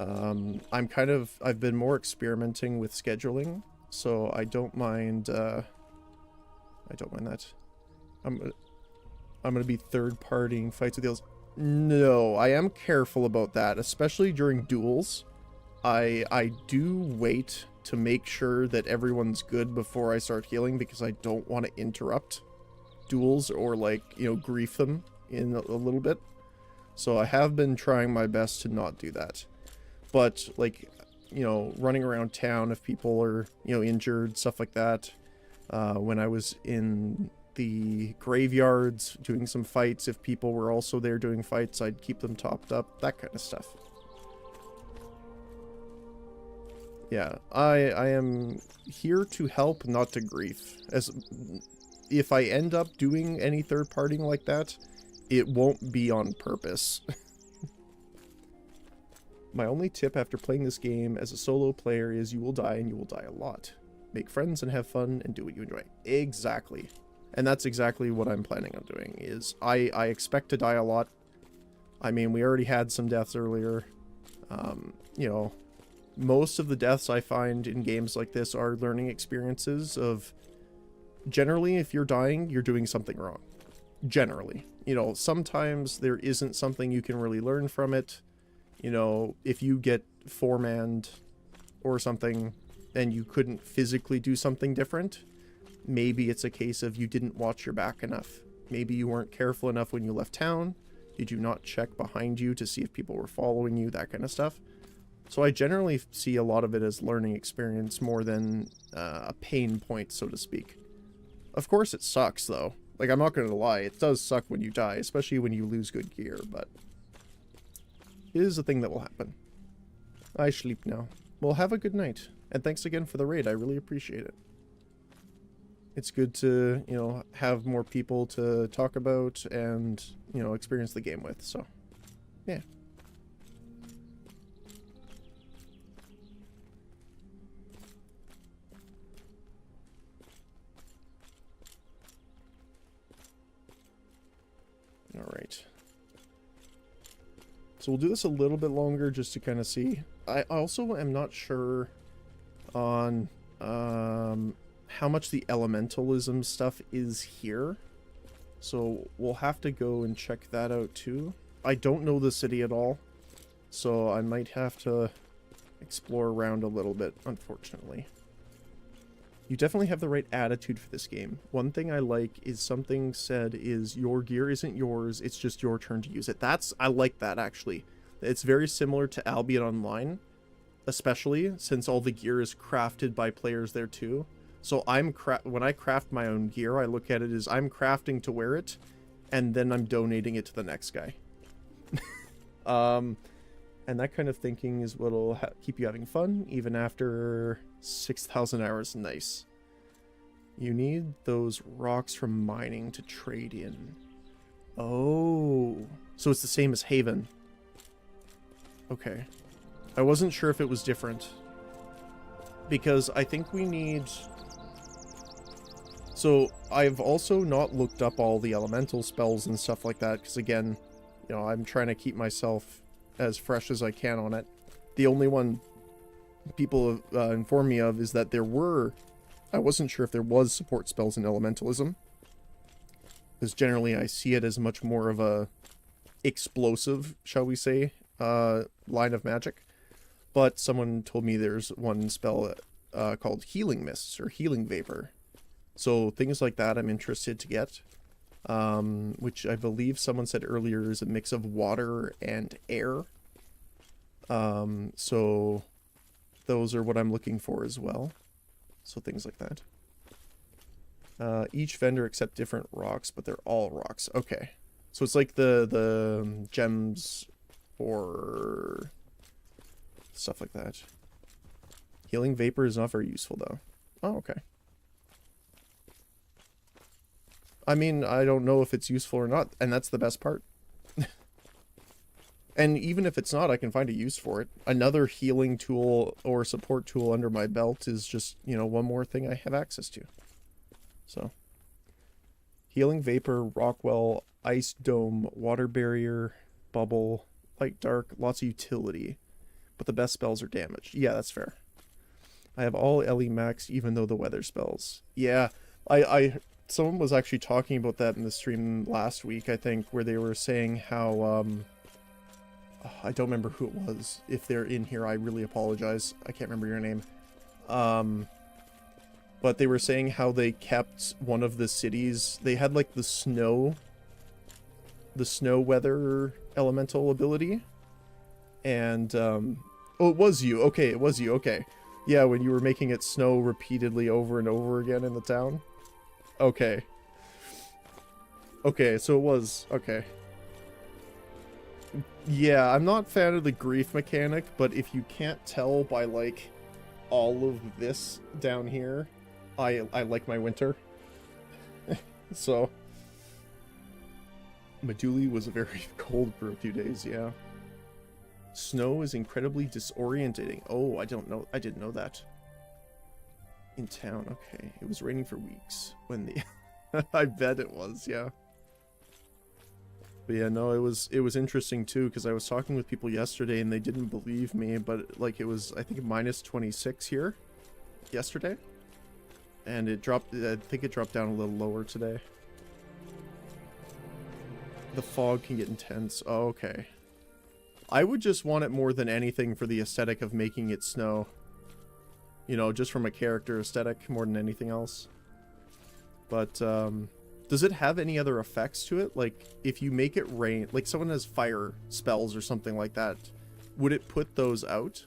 I've been more experimenting with scheduling, so I don't mind that. I'm gonna be third-partying fights with heals. No, I am careful about that, especially during duels. I do wait to make sure that everyone's good before I start healing, because I don't want to interrupt duels or, like, you know, grief them in a little bit. So I have been trying my best to not do that. But, like, you know, running around town if people are, you know, injured, stuff like that. When I was in the graveyards doing some fights, if people were also there doing fights, I'd keep them topped up, that kind of stuff. Yeah, I am here to help, not to grief. As if I end up doing any third partying like that, it won't be on purpose. My only tip after playing this game as a solo player is you will die, and you will die a lot. Make friends and have fun and do what you enjoy. Exactly. And that's exactly what I'm planning on doing, is I expect to die a lot. I mean, we already had some deaths earlier. You know, most of the deaths I find in games like this are learning experiences of, generally, if you're dying, you're doing something wrong. Generally. You know, sometimes there isn't something you can really learn from it. You know, if you get four-manned or something and you couldn't physically do something different, maybe it's a case of you didn't watch your back enough. Maybe you weren't careful enough when you left town. Did you not check behind you to see if people were following you, that kind of stuff. So I generally see a lot of it as learning experience more than a pain point, so to speak. Of course it sucks, though. Like, I'm not going to lie, it does suck when you die, especially when you lose good gear, but it is a thing that will happen. I sleep now. Well, have a good night, and thanks again for the raid, I really appreciate it. It's good to, you know, have more people to talk about and, you know, experience the game with, so Yeah. All right. So we'll do this a little bit longer just to kind of see. I also am not sure on how much the elementalism stuff is here. So we'll have to go and check that out too. I don't know the city at all, so I might have to explore around a little bit, unfortunately. You definitely have the right attitude for this game. One thing I like is something said is your gear isn't yours, it's just your turn to use it. I like that, actually. It's very similar to Albion Online, especially since all the gear is crafted by players there too. So when I craft my own gear, I look at it as I'm crafting to wear it, and then I'm donating it to the next guy. And that kind of thinking is what'll keep you having fun, even after 6,000 hours. Nice. You need those rocks from mining to trade in. Oh, so it's the same as Haven. Okay. I wasn't sure if it was different. Because I think we need... So, I've also not looked up all the elemental spells and stuff like that, because again, you know, I'm trying to keep myself as fresh as I can on it. The only one people have informed me of is that there were... I wasn't sure if there was support spells in elementalism. Because generally I see it as much more of a explosive, shall we say, line of magic. But someone told me there's one spell called Healing Mists or Healing Vapor. So things like that I'm interested to get. Which I believe someone said earlier is a mix of water and air. So those are what I'm looking for as well. So things like that. Each vendor accept different rocks, but they're all rocks. Okay. So it's like the gems or stuff like that. Healing Vapor is not very useful though. Oh, okay. I mean, I don't know if it's useful or not, and that's the best part. And even if it's not, I can find a use for it. Another healing tool or support tool under my belt is just, you know, one more thing I have access to. So, Healing Vapor, Rockwell, Ice Dome, Water Barrier, Bubble, Light Dark, lots of utility. But the best spells are damaged. Yeah, that's fair. I have all LE maxed, even though the weather spells. Yeah, someone was actually talking about that in the stream last week, I think, where they were saying how, I don't remember who it was. If they're in here, I really apologize. I can't remember your name. But they were saying how they kept one of the cities. They had like the snow weather elemental ability. And, oh, it was you. Okay, it was you. Okay. Yeah, when you were making it snow repeatedly over and over again in the town. Okay. Okay, so it was... Okay. Yeah, I'm not a fan of the grief mechanic, but if you can't tell by, like, all of this down here, I like my winter. So... Meduli was very cold for a few days, yeah. Snow is incredibly disorientating. Oh, I didn't know that. In town, okay. It was raining for weeks when the... I bet it was, yeah. But yeah, no, it was interesting too, because I was talking with people yesterday and they didn't believe me, but like it was, I think, minus 26 here yesterday. And it dropped, I think it dropped down a little lower today. The fog can get intense. Oh, okay. I would just want it more than anything for the aesthetic of making it snow. You know, just from a character aesthetic more than anything else. But, does it have any other effects to it? Like, if you make it rain, like someone has fire spells or something like that, would it put those out?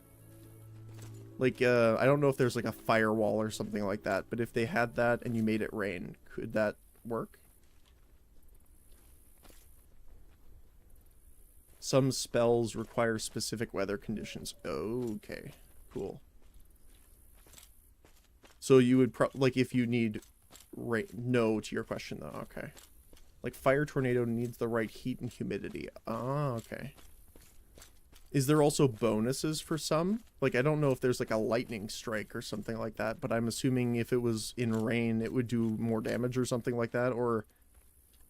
Like, I don't know if there's like a firewall or something like that, but if they had that and you made it rain, could that work? Some spells require specific weather conditions. Okay, cool. So you would like if you need rain. No to your question though. Okay. Like Fire Tornado needs the right heat and humidity. Ah, okay. Is there also bonuses for some? Like, I don't know if there's like a lightning strike or something like that, but I'm assuming if it was in rain, it would do more damage or something like that, or,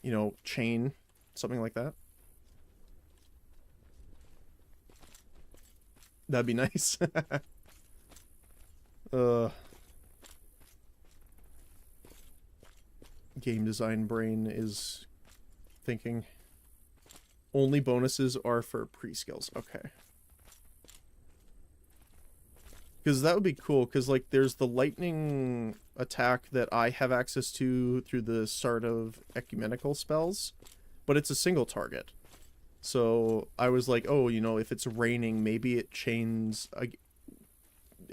you know, chain, something like that. That'd be nice. Game design brain is thinking. Only bonuses are for pre-skills. Okay. Because that would be cool, because, like, there's the lightning attack that I have access to through the start of ecumenical spells, but it's a single target. So I was like, oh, you know, if it's raining, maybe it chains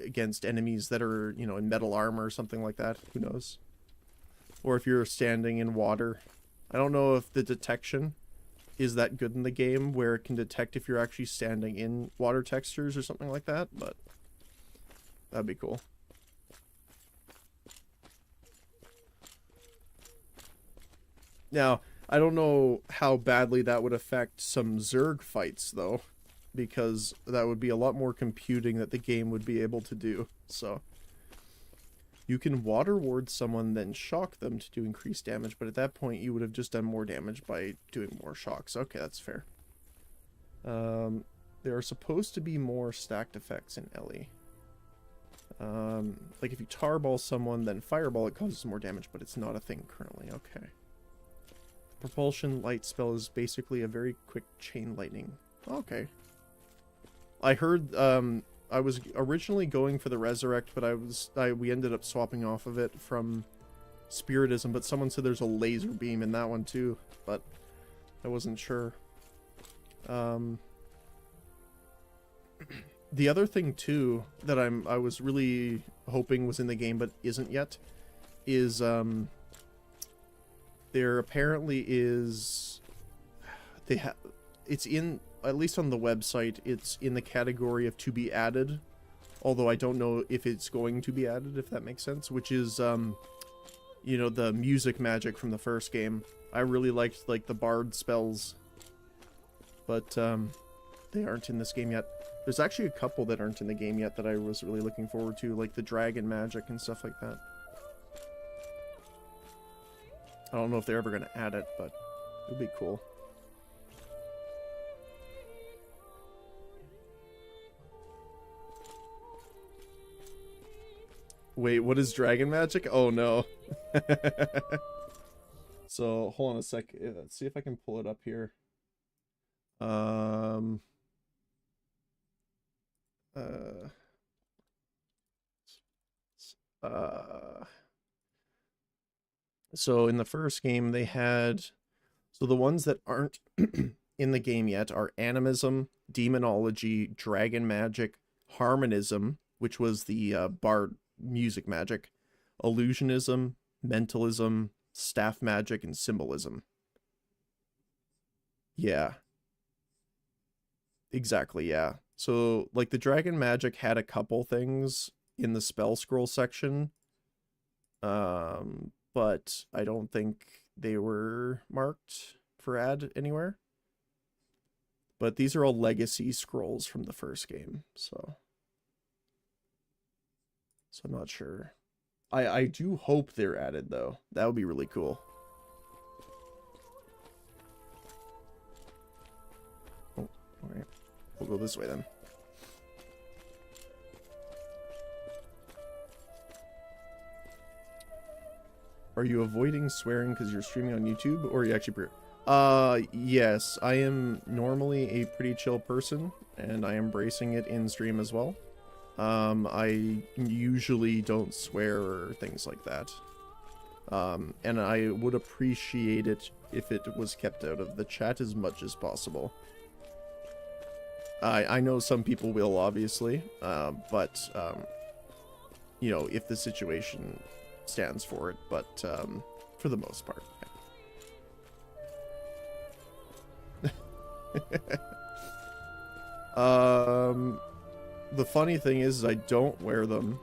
against enemies that are, you know, in metal armor or something like that. Who knows? Or if you're standing in water. I don't know if the detection is that good in the game, where it can detect if you're actually standing in water textures or something like that, but that'd be cool. Now, I don't know how badly that would affect some Zerg fights, though, because that would be a lot more computing that the game would be able to do, so. You can water ward someone, then shock them to do increased damage, but at that point you would have just done more damage by doing more shocks. Okay, that's fair. There are supposed to be more stacked effects in Ellie. Like if you tarball someone, then fireball, it causes more damage, but it's not a thing currently. Okay. Propulsion light spell is basically a very quick chain lightning. Okay. I heard, I was originally going for the Resurrect, but we ended up swapping off of it from Spiritism, but someone said there's a laser beam in that one too, but I wasn't sure. The other thing too that I was really hoping was in the game but isn't yet is there apparently is it's in, at least on the website, it's in the category of to be added, although I don't know if it's going to be added, if that makes sense, which is you know, the music magic from the first game. I really liked like the bard spells, but they aren't in this game yet. There's actually a couple that aren't in the game yet that I was really looking forward to, like the dragon magic and stuff like that. I don't know if they're ever going to add it, but it would be cool. Wait, what is dragon magic? Oh no. So, hold on a sec. Let's see if I can pull it up here. So in the first game they had, so the ones that aren't in the game yet are Animism, Demonology, Dragon Magic, Harmonism, which was the bard music magic, Illusionism, Mentalism, Staff Magic, and Symbolism. Yeah. Exactly, yeah. So, like, the Dragon Magic had a couple things in the spell scroll section, but I don't think they were marked for add anywhere. But these are all legacy scrolls from the first game, so I'm not sure. I do hope they're added, though. That would be really cool. Oh, alright. We'll go this way, then. Are you avoiding swearing because you're streaming on YouTube, or are you actually... yes. I am normally a pretty chill person, and I am embracing it in stream as well. I usually don't swear or things like that. And I would appreciate it if it was kept out of the chat as much as possible. I know some people will, obviously, but, you know, if the situation stands for it, but, for the most part. The funny thing is I don't wear them,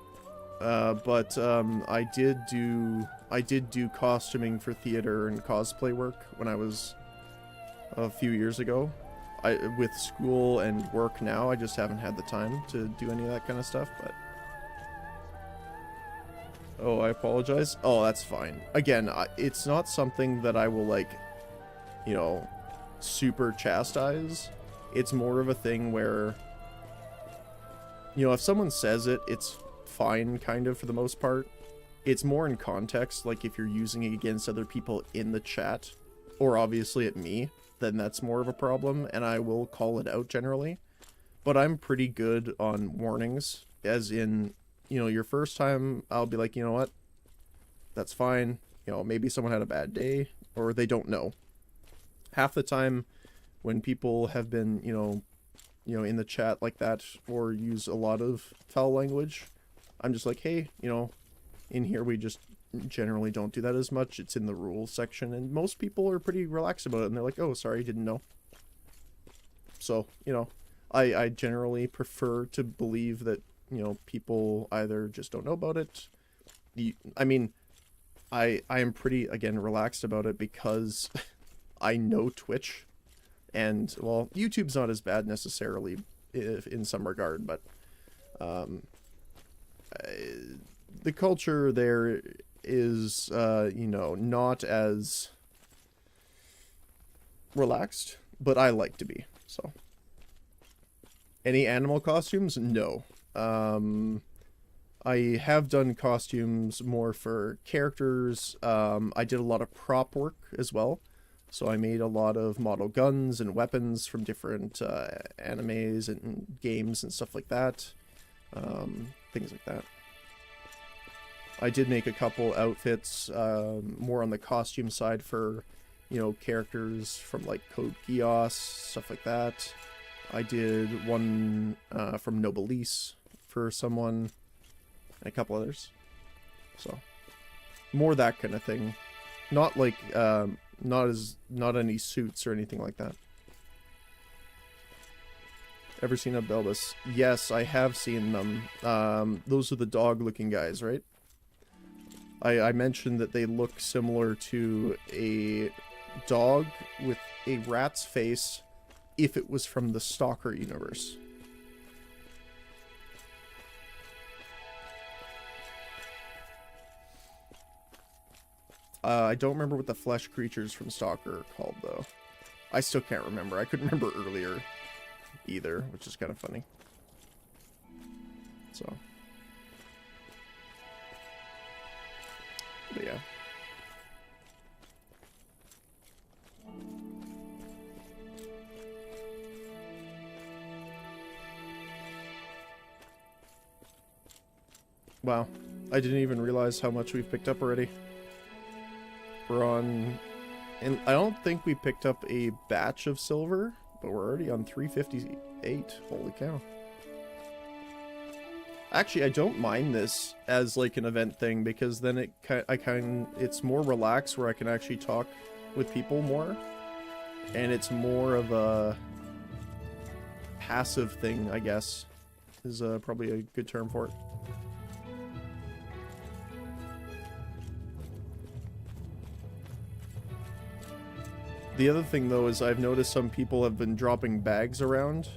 but, I did do costuming for theater and cosplay work when I was a few years ago. with school and work now, I just haven't had the time to do any of that kind of stuff, but... Oh, I apologize. Oh, that's fine. Again, it's not something that I will, like, you know, super chastise. It's more of a thing where, you know, if someone says it, it's fine, kind of, for the most part. It's more in context, like if you're using it against other people in the chat, or obviously at me, then that's more of a problem, and I will call it out generally. But I'm pretty good on warnings, as in, you know, your first time, I'll be like, you know what, that's fine. You know, maybe someone had a bad day, or they don't know. Half the time, when people have been, you know, in the chat like that, or use a lot of foul language, I'm just like, hey, you know, in here we just generally don't do that as much. It's in the rules section, and most people are pretty relaxed about it, and they're like, oh, sorry, didn't know. So, you know, I generally prefer to believe that, you know, people either just don't know about it. I mean, I am pretty, again, relaxed about it because I know Twitch, and, well, YouTube's not as bad necessarily in some regard, but the culture there is, you know, not as relaxed, but I like to be, so. Any animal costumes? No. I have done costumes more for characters. I did a lot of prop work as well. So I made a lot of model guns and weapons from different animes and games and stuff like that. Things like that. I did make a couple outfits more on the costume side for, you know, characters from like Code Geass, stuff like that. I did one from Noblesse for someone, and a couple others. So, more that kind of thing. Not like, not any suits or anything like that. Ever seen a Belbus? Yes, I have seen them. Those are the dog-looking guys, right? I mentioned that they look similar to a dog with a rat's face if it was from the Stalker universe. I don't remember what the flesh creatures from Stalker are called, though. I still can't remember. I couldn't remember earlier either, which is kind of funny. So. But yeah. Wow. I didn't even realize how much we've picked up already. We're on... And I don't think we picked up a batch of silver, but we're already on 358. Holy cow. Actually, I don't mind this as like an event thing, because then it's more relaxed where I can actually talk with people more. And it's more of a passive thing, I guess, is probably a good term for it. The other thing, though, is I've noticed some people have been dropping bags around,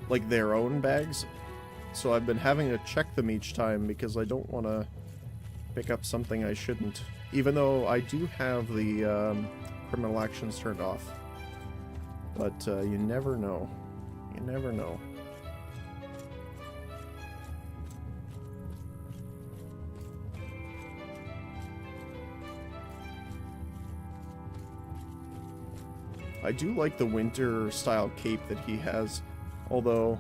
like their own bags, so I've been having to check them each time because I don't want to pick up something I shouldn't, even though I do have the criminal actions turned off. But you never know. You never know. I do like the winter style cape that he has, although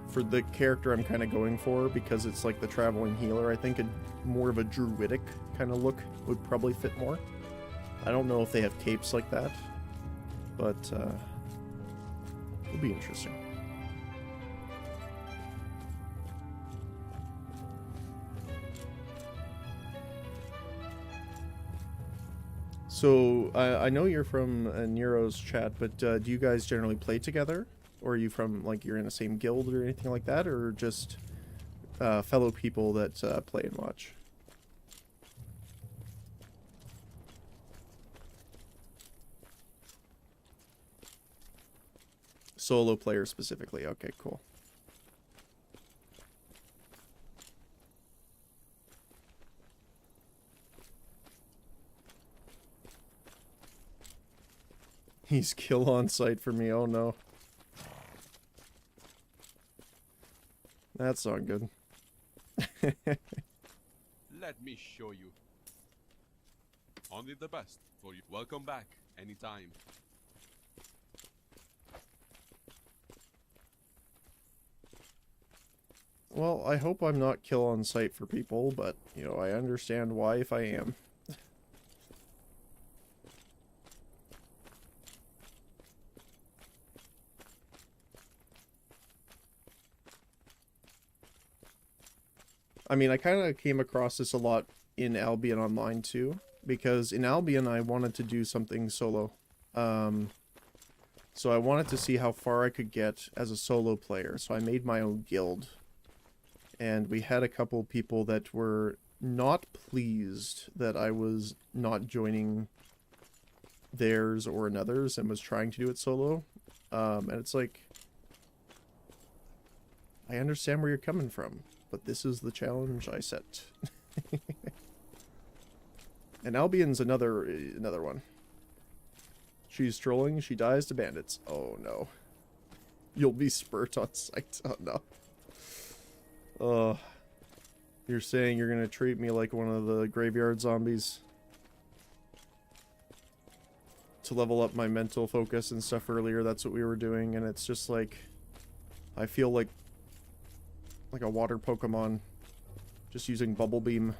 for the character I'm kind of going for, because it's like the traveling healer, I think more of a druidic kind of look would probably fit more. I don't know if they have capes like that, but it'll be interesting. So, I know you're from Nero's chat, but do you guys generally play together? Or are you from, like, you're in the same guild or anything like that? Or just fellow people that play and watch? Solo player specifically. Okay, cool. He's kill on sight for me. Oh no. That's not good. Let me show you. Only the best for you. Welcome back anytime. Well, I hope I'm not kill on sight for people, but, you know, I understand why if I am. I mean, I kind of came across this a lot in Albion Online too, because in Albion I wanted to do something solo. So I wanted to see how far I could get as a solo player, so I made my own guild. And we had a couple people that were not pleased that I was not joining theirs or another's and was trying to do it solo. And it's like, I understand where you're coming from, but this is the challenge I set. And Albion's another one. She's trolling, she dies to bandits. Oh no. You'll be spurt on sight. Oh no. You're saying you're gonna treat me like one of the graveyard zombies to level up my mental focus and stuff earlier. That's what we were doing, and it's just like, I feel like a water Pokemon just using Bubble Beam.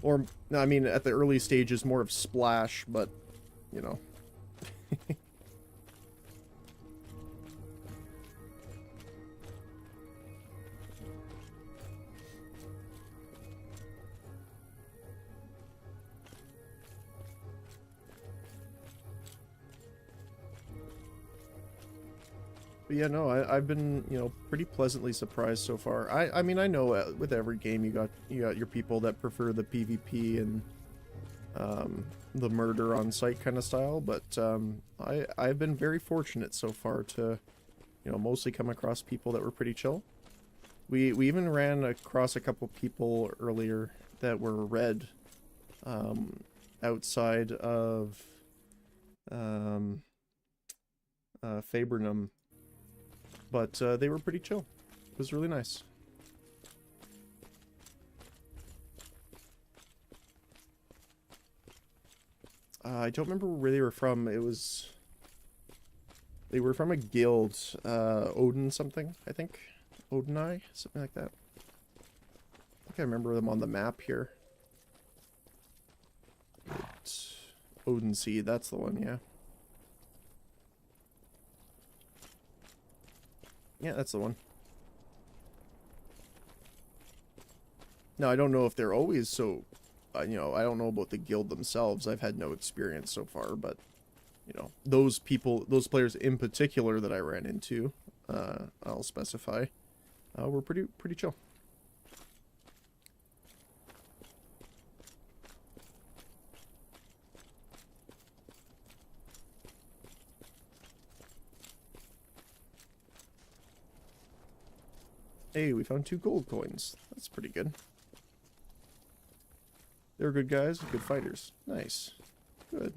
Or, I mean, at the early stages, more of Splash, but, you know. But yeah, no, I've been, you know, pretty pleasantly surprised so far. I mean, I know with every game you got your people that prefer the PvP and the murder on sight kind of style, but I've been very fortunate so far to, you know, mostly come across people that were pretty chill. We even ran across a couple people earlier that were red outside of Fabernum. But they were pretty chill. It was really nice. I don't remember where they were from. They were from a guild, Odin something, I think. Odinai? Something like that. I think I remember them on the map here. It's Odin Seed, that's the one, yeah. Yeah, that's the one. Now, I don't know if they're always so, you know, I don't know about the guild themselves. I've had no experience so far, but, you know, those players in particular that I ran into, I'll specify, were pretty chill. Hey, we found 2 gold coins. That's pretty good. They're good guys, good fighters. Nice. Good.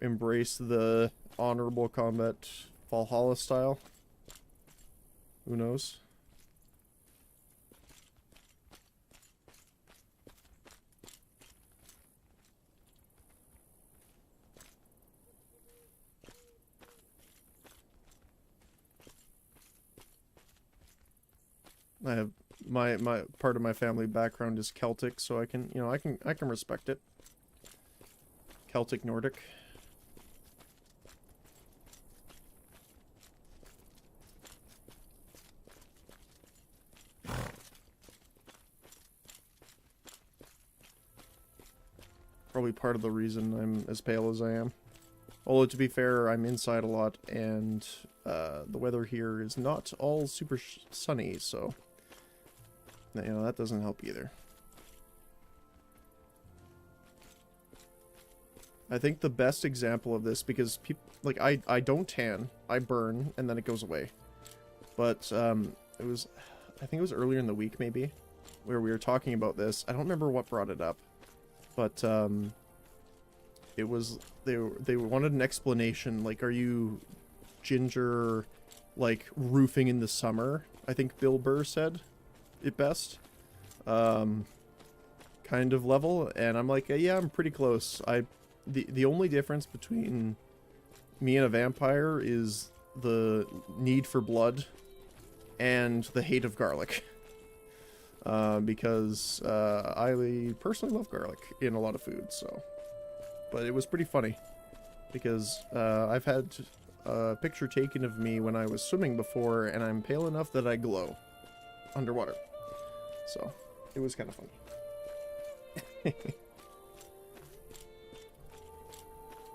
Embrace the honorable combat Valhalla style. Who knows? I have my part of my family background is Celtic, so I can, you know, I can respect it. Celtic Nordic. Probably part of the reason I'm as pale as I am. Although, to be fair, I'm inside a lot, and the weather here is not all super sunny, so, you know, that doesn't help either. I think the best example of this, because people like I don't tan, I burn, and then it goes away. But it was, I think it was earlier in the week maybe, where we were talking about this. I don't remember what brought it up, but it was they wanted an explanation. Like, are you ginger, like roofing in the summer? I think Bill Burr said it best. Kind of level, and I'm like, yeah, I'm pretty close. The only difference between me and a vampire is the need for blood and the hate of garlic. Because I personally love garlic in a lot of food, so. But it was pretty funny, because I've had a picture taken of me when I was swimming before, and I'm pale enough that I glow underwater. So, it was kind of funny.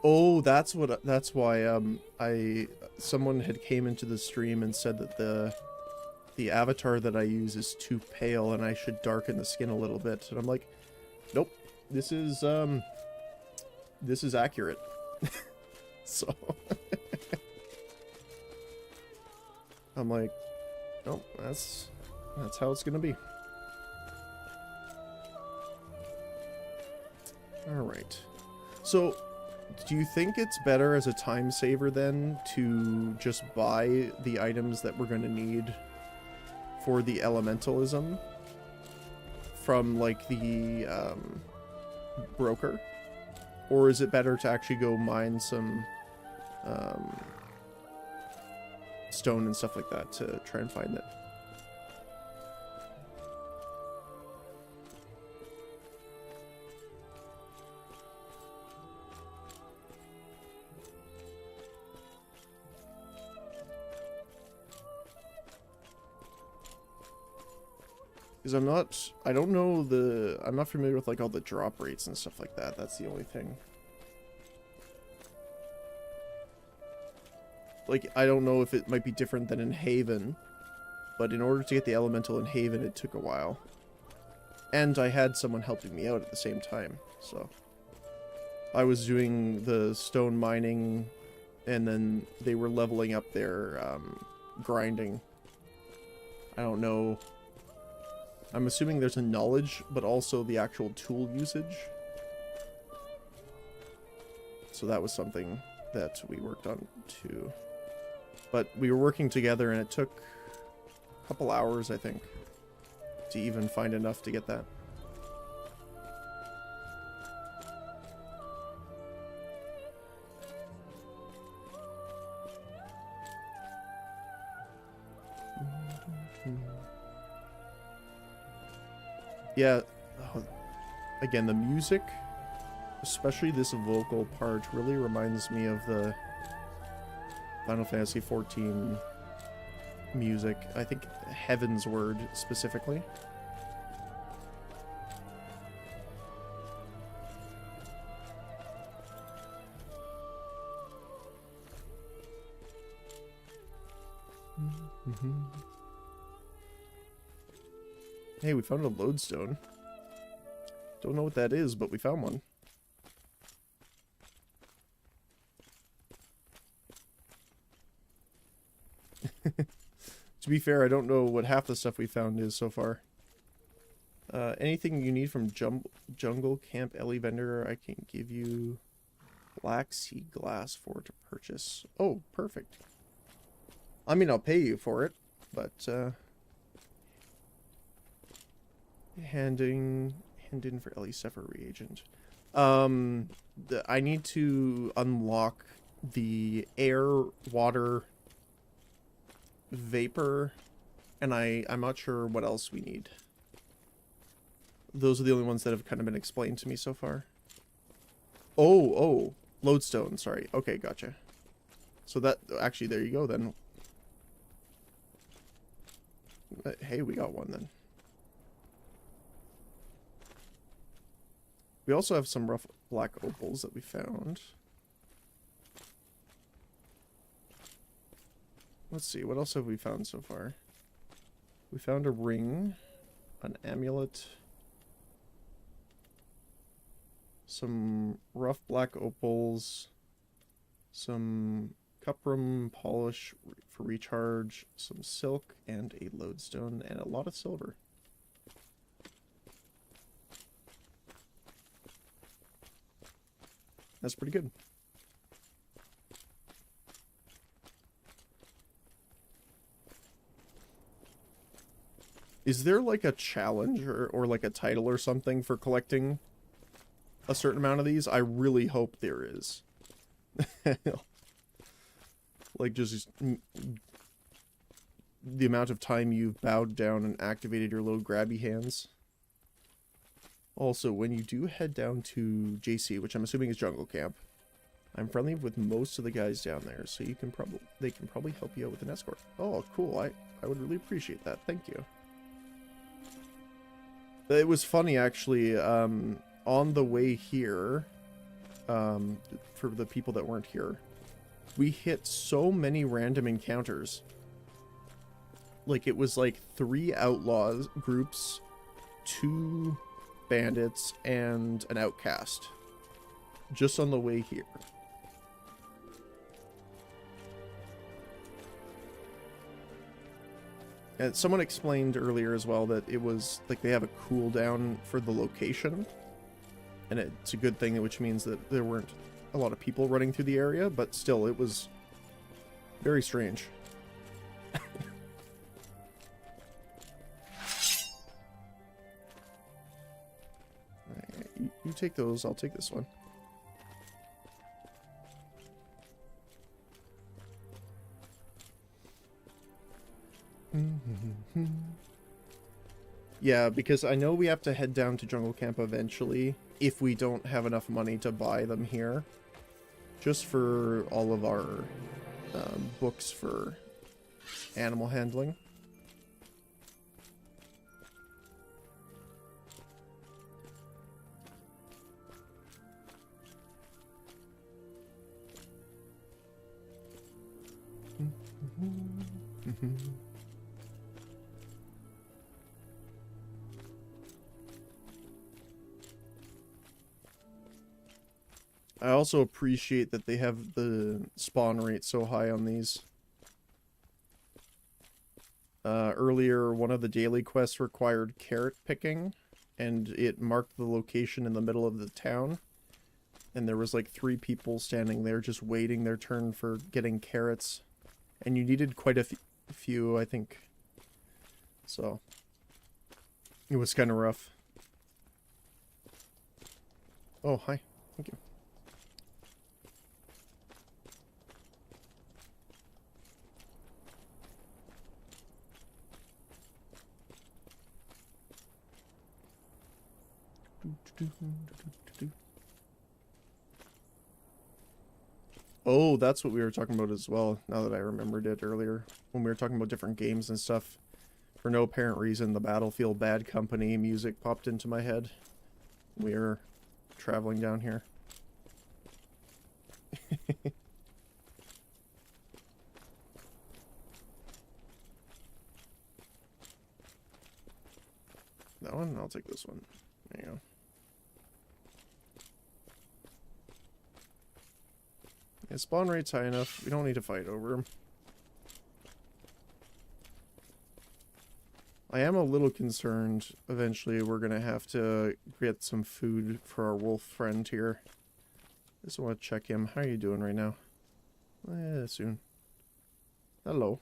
Oh, that's why someone had came into the stream and said that the avatar that I use is too pale and I should darken the skin a little bit. And I'm like, nope, this is accurate. So I'm like, nope, that's how it's gonna be. Alright. So, do you think it's better as a time saver then to just buy the items that we're going to need for the elementalism from, like, the broker? Or is it better to actually go mine some stone and stuff like that to try and find it? Because I'm not familiar with like all the drop rates and stuff like that. That's the only thing. Like, I don't know if it might be different than in Haven, but in order to get the elemental in Haven, it took a while. And I had someone helping me out at the same time, so. I was doing the stone mining, and then they were leveling up their grinding. I don't know. I'm assuming there's a knowledge, but also the actual tool usage. So that was something that we worked on too. But we were working together and it took a couple hours, I think, to even find enough to get that. Yeah, again, the music, especially this vocal part, really reminds me of the Final Fantasy XIV music. I think Heaven's Word specifically. Hey, we found a lodestone. Don't know what that is, but we found one. To be fair, I don't know what half the stuff we found is so far. Anything you need from Jungle Camp Ellie Vendor, I can give you Black Sea Glass for to purchase. Oh, perfect. I mean, I'll pay you for it, but hand in for Ellie Sepher reagent. I need to unlock the air, water, vapor, and I'm not sure what else we need. Those are the only ones that have kind of been explained to me so far. Oh, lodestone, sorry. Okay, gotcha. So that, actually, there you go then. Hey, we got one then. We also have some rough black opals that we found. Let's see, what else have we found so far? We found a ring, an amulet, some rough black opals, some cuprum polish for recharge, some silk, and a lodestone, and a lot of silver. That's pretty good. Is there like a challenge or like a title or something for collecting a certain amount of these? I really hope there is. Like just the amount of time you've bowed down and activated your little grabby hands. Also, when you do head down to JC, which I'm assuming is Jungle Camp, I'm friendly with most of the guys down there, so they can probably help you out with an escort. Oh, cool. I would really appreciate that. Thank you. It was funny, actually, on the way here, for the people that weren't here, we hit so many random encounters. Like, it was like 3 outlaws groups, 2 bandits, and an outcast. Just on the way here. And someone explained earlier as well that it was like they have a cooldown for the location. And it's a good thing, which means that there weren't a lot of people running through the area, but still, it was very strange. You take those, I'll take this one. Yeah, because I know we have to head down to Jungle Camp eventually if we don't have enough money to buy them here. Just for all of our books for animal handling. I also appreciate that they have the spawn rate so high on these. Earlier, one of the daily quests required carrot picking, and it marked the location in the middle of the town. And there was like 3 people standing there just waiting their turn for getting carrots. And you needed quite a few, I think. So, it was kind of rough. Oh, hi. Thank you. Oh, that's what we were talking about as well, now that I remembered it earlier. When we were talking about different games and stuff. For no apparent reason, the Battlefield Bad Company music popped into my head. We were traveling down here. That one? I'll take this one. There you go. Yeah, spawn rate's high enough. We don't need to fight over him. I am a little concerned. Eventually, we're going to have to get some food for our wolf friend here. Just want to check him. How are you doing right now? Soon. Hello.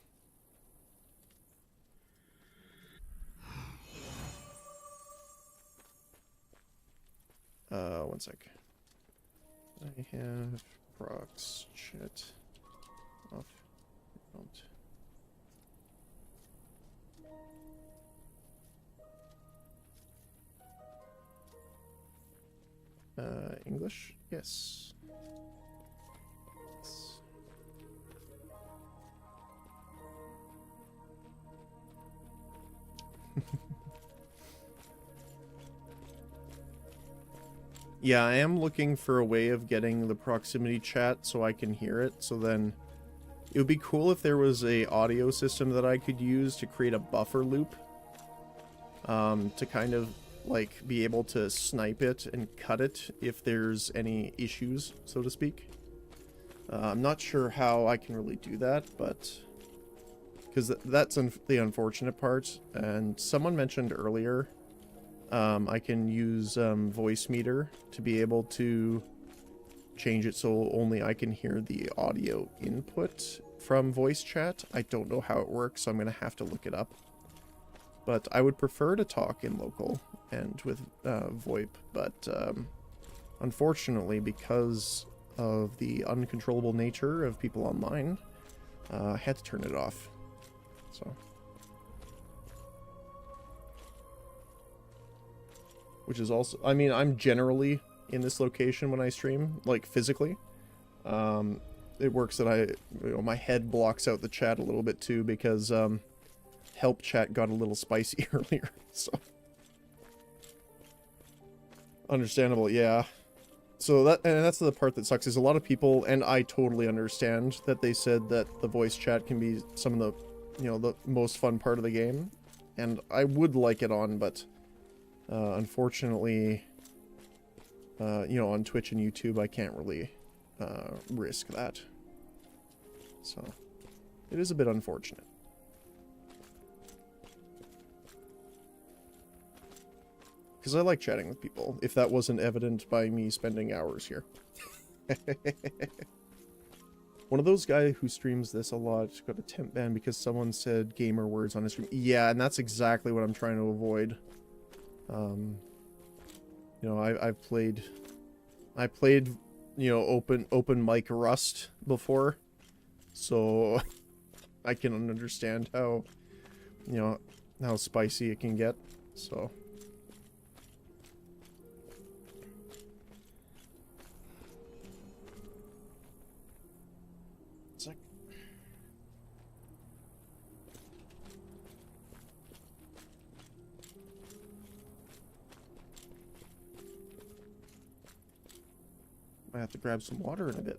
One sec. I have procs chat off. English? Yes. Yeah, I am looking for a way of getting the proximity chat so I can hear it, so then it would be cool if there was a audio system that I could use to create a buffer loop. To kind of like, be able to snipe it and cut it if there's any issues, so to speak. I'm not sure how I can really do that, but... because that's the unfortunate part. And someone mentioned earlier, I can use Voicemeeter to be able to change it so only I can hear the audio input from voice chat. I don't know how it works, so I'm going to have to look it up. But I would prefer to talk in local and with VoIP, but unfortunately, because of the uncontrollable nature of people online, I had to turn it off. So, which is also, I mean, I'm generally in this location when I stream, like physically. It works that my head blocks out the chat a little bit too, because help chat got a little spicy earlier. So, understandable, yeah. So that's the part that sucks, is a lot of people, and I totally understand that they said that the voice chat can be some of the, the most fun part of the game, and I would like it on, but unfortunately, on Twitch and YouTube, I can't really risk that. So, it is a bit unfortunate. Because I like chatting with people, if that wasn't evident by me spending hours here. One of those guys who streams this a lot got a temp ban because someone said gamer words on his stream. Yeah, and that's exactly what I'm trying to avoid. I played, open mic Rust before, so I can understand how, how spicy it can get. So. I have to grab some water in a bit.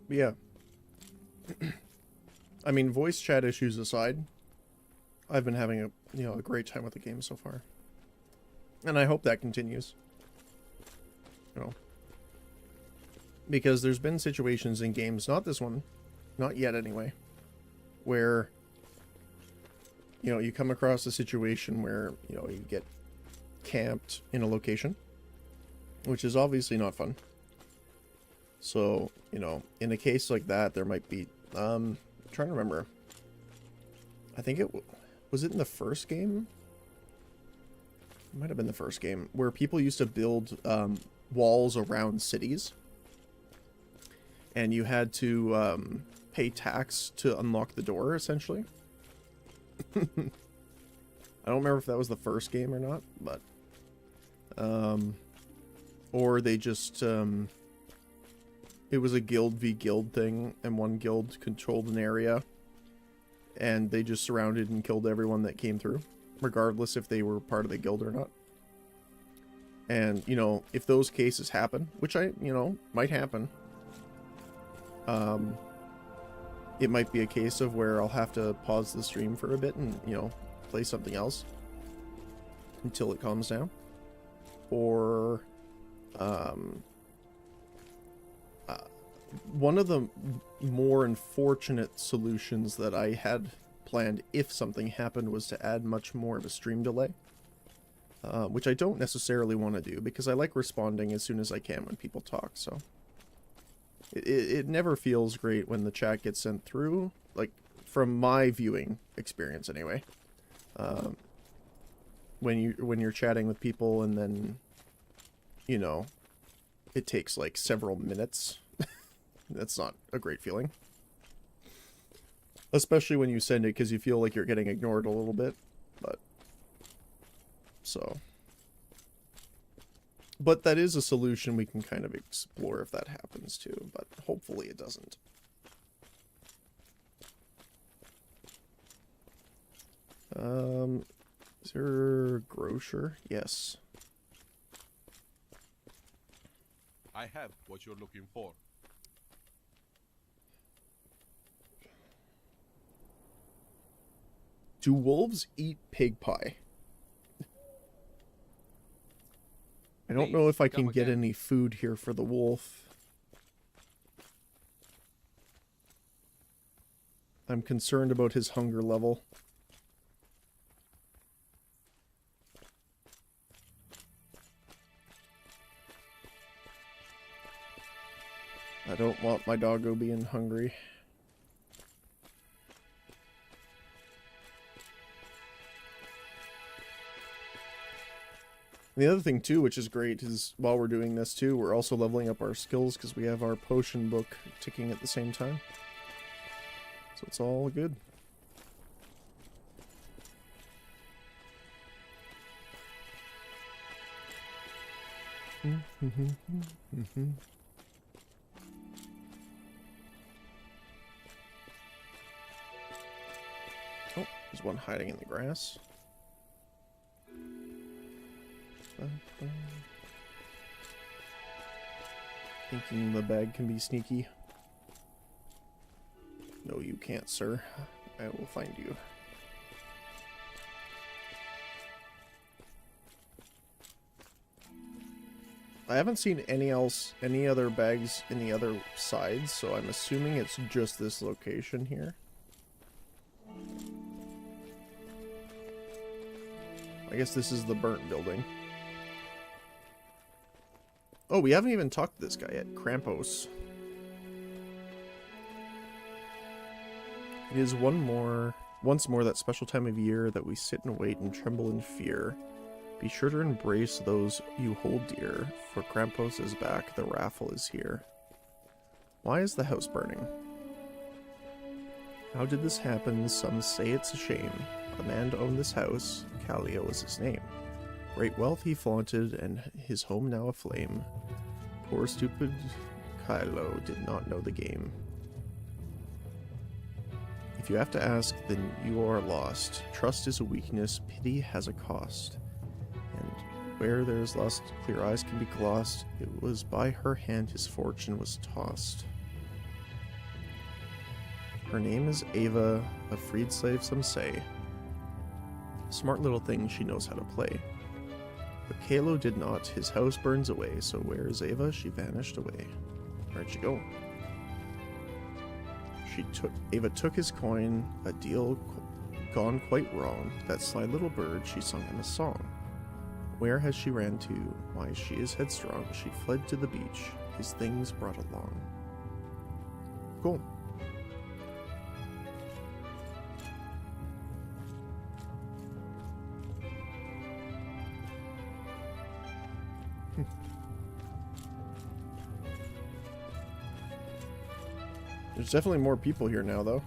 But yeah. I mean, voice chat issues aside, I've been having a great time with the game so far. And I hope that continues. Because there's been situations in games, not this one, not yet anyway, where, you come across a situation where, you get camped in a location, which is obviously not fun. So, in a case like that, there might be, I'm trying to remember. I think was it in the first game? It might have been the first game, where people used to build walls around cities. And you had to pay tax to unlock the door, essentially. I don't remember if that was the first game or not, but... or they just... it was a guild v guild thing, and one guild controlled an area. And they just surrounded and killed everyone that came through, regardless if they were part of the guild or not. And, if those cases happen, which might happen, it might be a case of where I'll have to pause the stream for a bit and, play something else until it calms down. Or, one of the more unfortunate solutions that I had planned if something happened was to add much more of a stream delay. Which I don't necessarily want to do, because I like responding as soon as I can when people talk, so... It never feels great when the chat gets sent through, like, from my viewing experience anyway. When you're chatting with people and then, it takes like several minutes. That's not a great feeling. Especially when you send it, because you feel like you're getting ignored a little bit, but... So... But that is a solution we can kind of explore if that happens too, but hopefully it doesn't. Is there a grocer? Yes. I have what you're looking for. Do wolves eat pig pie? I don't know if I can get any food here for the wolf. I'm concerned about his hunger level. I don't want my doggo being hungry. And the other thing too, which is great, is while we're doing this too, we're also leveling up our skills because we have our potion book ticking at the same time. So it's all good. Oh, there's one hiding in the grass. Thinking the bag can be sneaky. No, you can't, sir. I will find you. I haven't seen any other bags in the other sides, so I'm assuming it's just this location here. I guess this is the burnt building. Oh, we haven't even talked to this guy yet, Krampus. It is once more that special time of year that we sit and wait and tremble in fear. Be sure to embrace those you hold dear, for Krampus is back, the raffle is here. Why is the house burning? How did this happen? Some say it's a shame. The man owned this house, Callio was his name. Great wealth he flaunted, and his home now aflame. Poor stupid Kylo did not know the game. If you have to ask, then you are lost. Trust is a weakness, pity has a cost. And where there is lust, clear eyes can be glossed. It was by her hand his fortune was tossed. Her name is Ava, a freed slave some say. Smart little thing, she knows how to play. But Kylo did not, his house burns away, so where is Ava? She vanished away. Where'd she go? Ava took his coin, a deal gone quite wrong. That sly little bird, she sung him a song. Where has she ran to? Why, she is headstrong. She fled to the beach, his things brought along. Cool. There's definitely more people here now, though.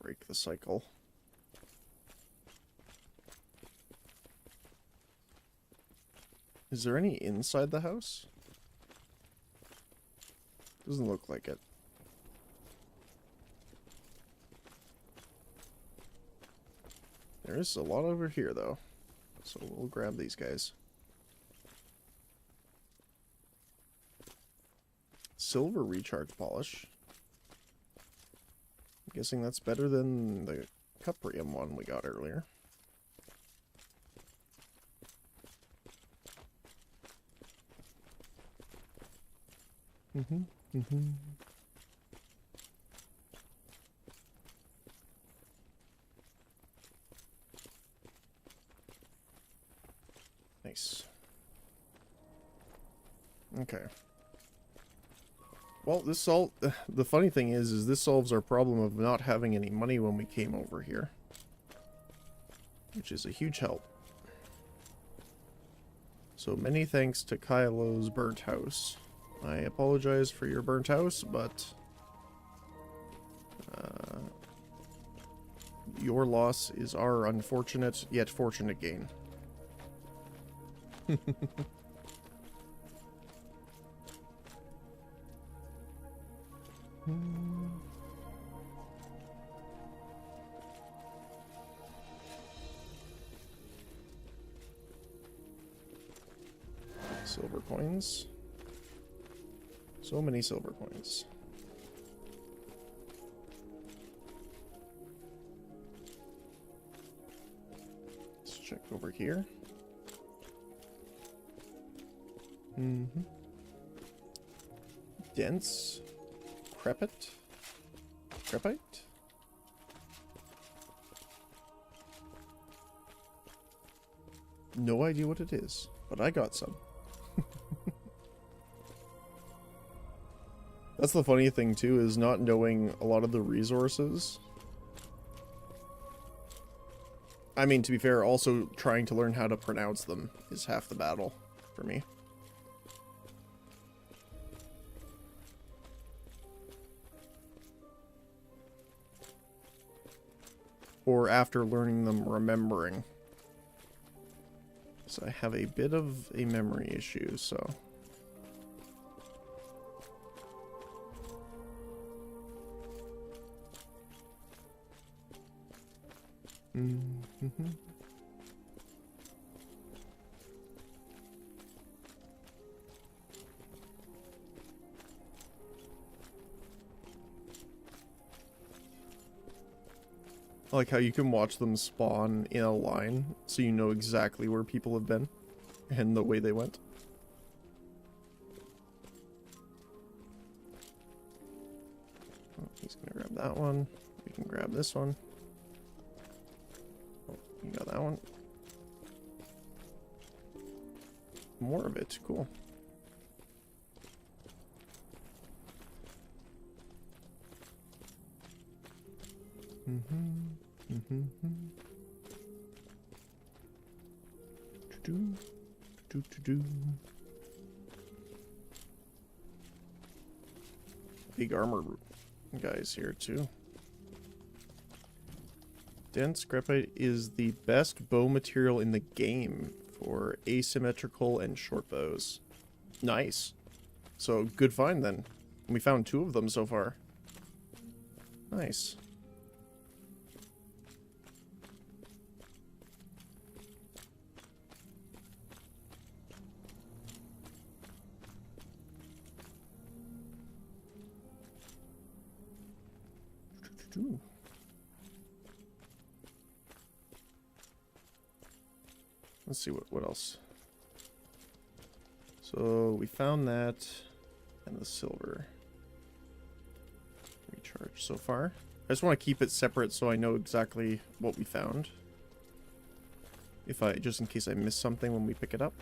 Break the cycle. Is there any inside the house? Doesn't look like it. There is a lot over here, though. So we'll grab these guys. Silver recharge polish. I'm guessing that's better than the Cuprium one we got earlier. Nice. Okay. Well, the funny thing is this solves our problem of not having any money when we came over here. Which is a huge help. So many thanks to Kylo's burnt house. I apologize for your burnt house, but your loss is our unfortunate yet fortunate gain. Silver coins. So many silver coins. Let's check over here. Dense. Crepit. Crepite? No idea what it is, but I got some. That's the funny thing too, is not knowing a lot of the resources. I mean, to be fair, also trying to learn how to pronounce them is half the battle for me. Or after learning them, remembering. So I have a bit of a memory issue, so... I like how you can watch them spawn in a line, so you know exactly where people have been and the way they went. Oh, he's gonna grab that one. We can grab this one. Oh, you got that one. More of it, cool. Big armor guys here too. Dense graphite is the best bow material in the game for asymmetrical and short bows. Nice. So good find then. We found 2 of them so far. Nice. Let's see what else. So we found that and the silver. Recharge so far. I just want to keep it separate so I know exactly what we found. Just in case I miss something when we pick it up.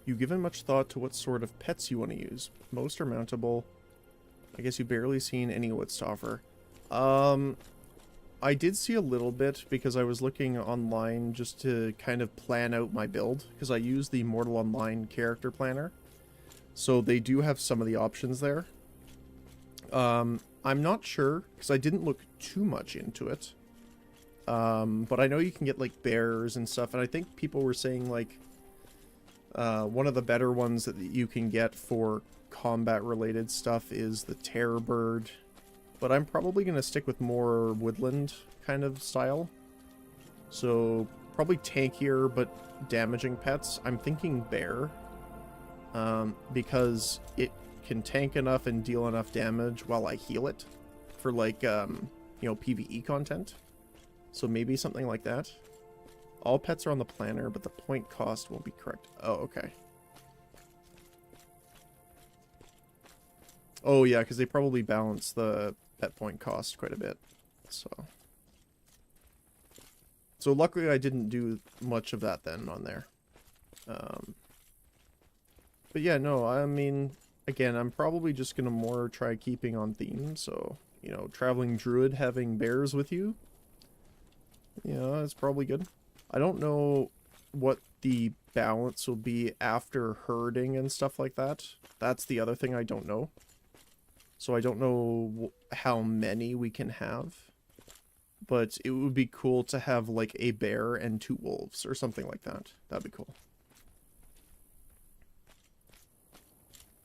You given much thought to what sort of pets you want to use? Most are mountable. I guess you've barely seen any what's to offer. I did see a little bit because I was looking online just to kind of plan out my build, because I use the Mortal Online character planner. So they do have some of the options there. I'm not sure, because I didn't look too much into it. But I know you can get like bears and stuff, and I think people were saying like one of the better ones that you can get for combat related stuff is the terror bird, but I'm probably going to stick with more woodland kind of style. So probably tankier but damaging pets. I'm thinking bear, because it can tank enough and deal enough damage while I heal it for like PvE content. So maybe something like that. All pets are on the planner, but the point cost won't be correct. Oh, okay. Oh, yeah, because they probably balance the pet point cost quite a bit. So luckily I didn't do much of that then on there. But yeah, no, I mean, again, I'm probably just gonna more try keeping on theme, so, you know, traveling druid having bears with you, yeah, it's probably good. I don't know what the balance will be after herding and stuff like that. That's the other thing I don't know. So I don't know how many we can have. But it would be cool to have like a bear and 2 wolves or something like that. That'd be cool.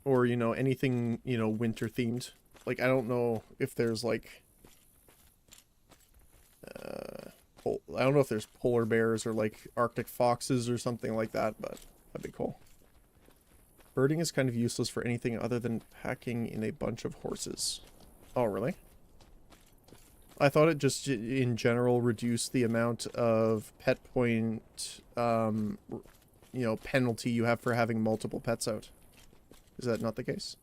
Or, you know, anything, you know, winter themed. Like, I don't know if there's like... I don't know if there's polar bears or like Arctic foxes or something like that, but that'd be cool. Birding is kind of useless for anything other than packing in a bunch of horses. Oh, really? I thought it just, in general, reduced the amount of pet point, you know, penalty you have for having multiple pets out. Is that not the case?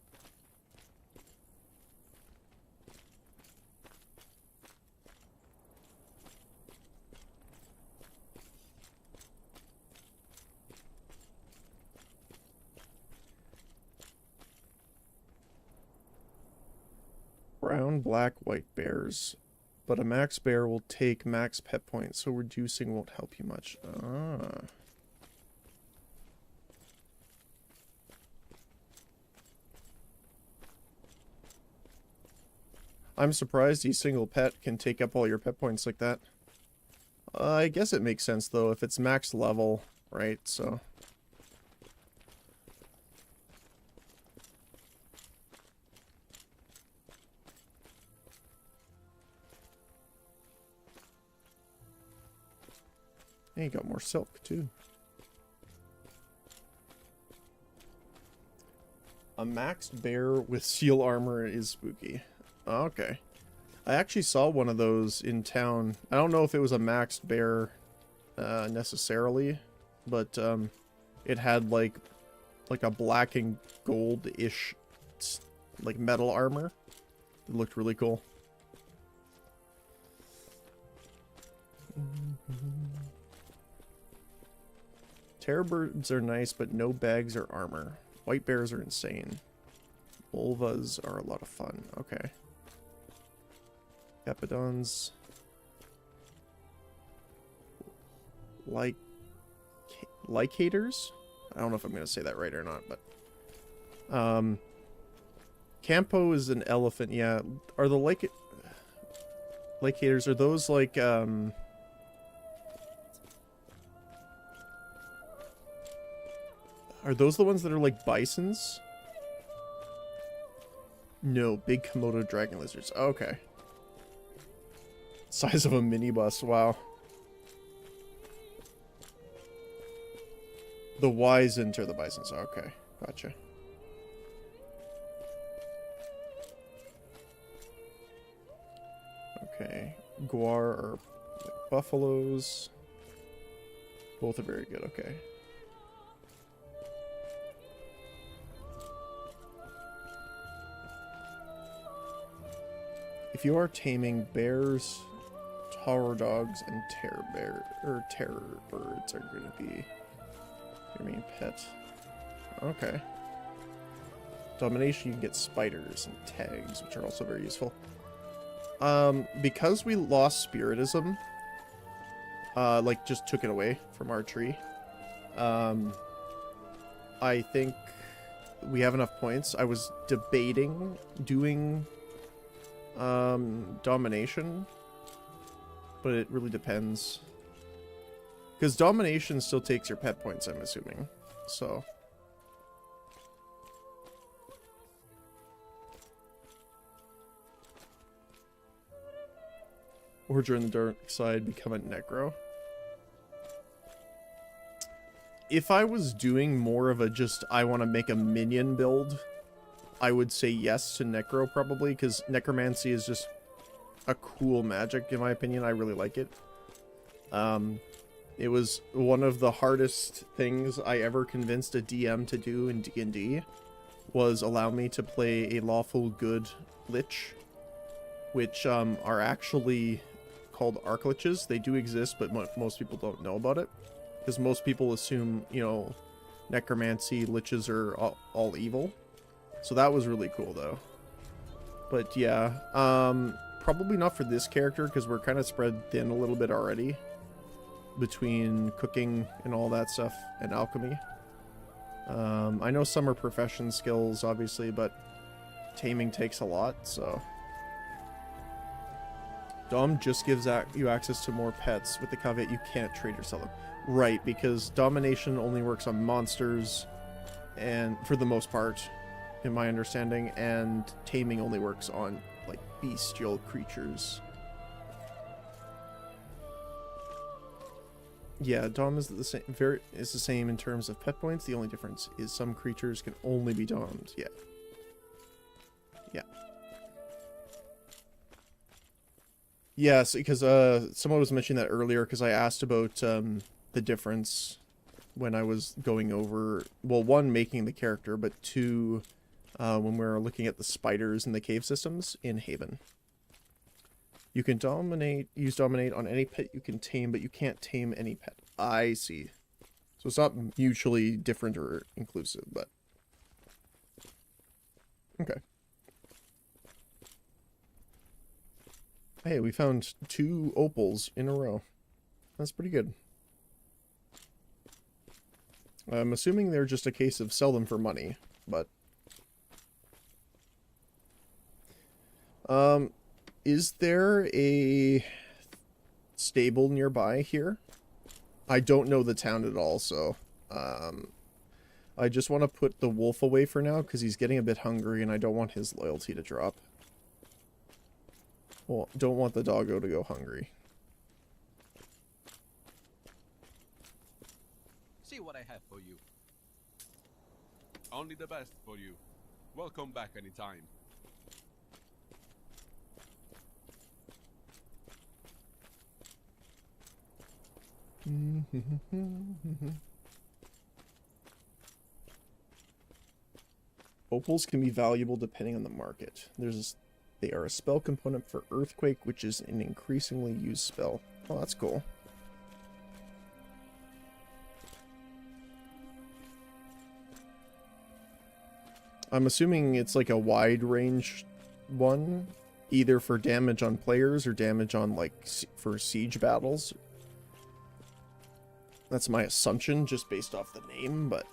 Brown, black, white bears. But a max bear will take max pet points, so reducing won't help you much. Ah. I'm surprised a single pet can take up all your pet points like that. I guess it makes sense, though, if it's max level, right? So... Hey, you got more silk, too. A maxed bear with seal armor is spooky. Okay. I actually saw one of those in town. I don't know if it was a maxed bear necessarily, but it had like a black and gold-ish like metal armor. It looked really cool. Terror birds are nice, but no bags or armor. White bears are insane. Volvas are a lot of fun. Okay. Capodons. Lycators? I don't know if I'm going to say that right or not, but... Campo is an elephant, yeah. Are the Lycators, are those like, Are those the ones that are like bisons? No, big Komodo dragon lizards. Okay. Size of a minibus, wow. The Wisent are the bisons, okay. Gotcha. Okay. Guar are like buffaloes. Both are very good, okay. If you are taming bears, taur dogs, and terror birds are going to be your main pet. Okay. Domination, you can get spiders and tags, which are also very useful. Because we lost Spiritism, like just took it away from our tree, I think we have enough points. I was debating doing domination, but it really depends, because domination still takes your pet points, I'm assuming, so or during the dark side become a necro. If I was doing more of a just I want to make a minion build, I would say yes to Necro, probably, because Necromancy is just a cool magic, in my opinion. I really like it. It was one of the hardest things I ever convinced a DM to do in D&D, was allow me to play a lawful good lich, which are actually called Archliches. They do exist, but most people don't know about it, because most people assume, you know, Necromancy liches are all evil. So that was really cool though. But yeah, probably not for this character because we're kind of spread thin a little bit already between cooking and all that stuff and alchemy. I know some are profession skills obviously, but taming takes a lot, so. Dom just gives you access to more pets. With the caveat you can't trade or sell them. Right, because domination only works on monsters, and for the most part, in my understanding, and taming only works on like bestial creatures. Yeah, Dom is the same. Is the same in terms of pet points. The only difference is some creatures can only be domed. Yeah. Yeah. Yes, because someone was mentioning that earlier. Because I asked about the difference when I was going over. Well, one, making the character, but two, when we were looking at the spiders in the cave systems in Haven. You can use dominate on any pet you can tame, but you can't tame any pet. I see. So it's not mutually different or inclusive, but... Okay. Hey, we found 2 opals in a row. That's pretty good. I'm assuming they're just a case of sell them for money, but... Is there a stable nearby here? I don't know the town at all, so I just want to put the wolf away for now because he's getting a bit hungry and I don't want his loyalty to drop. Well, don't want the doggo to go hungry. See what I have for you. Only the best for you. Welcome back anytime. Opals can be valuable depending on the market. They are a spell component for Earthquake, which is an increasingly used spell. Oh, that's cool. I'm assuming it's like a wide range one, either for damage on players or damage on like for siege battles. That's my assumption, just based off the name, but...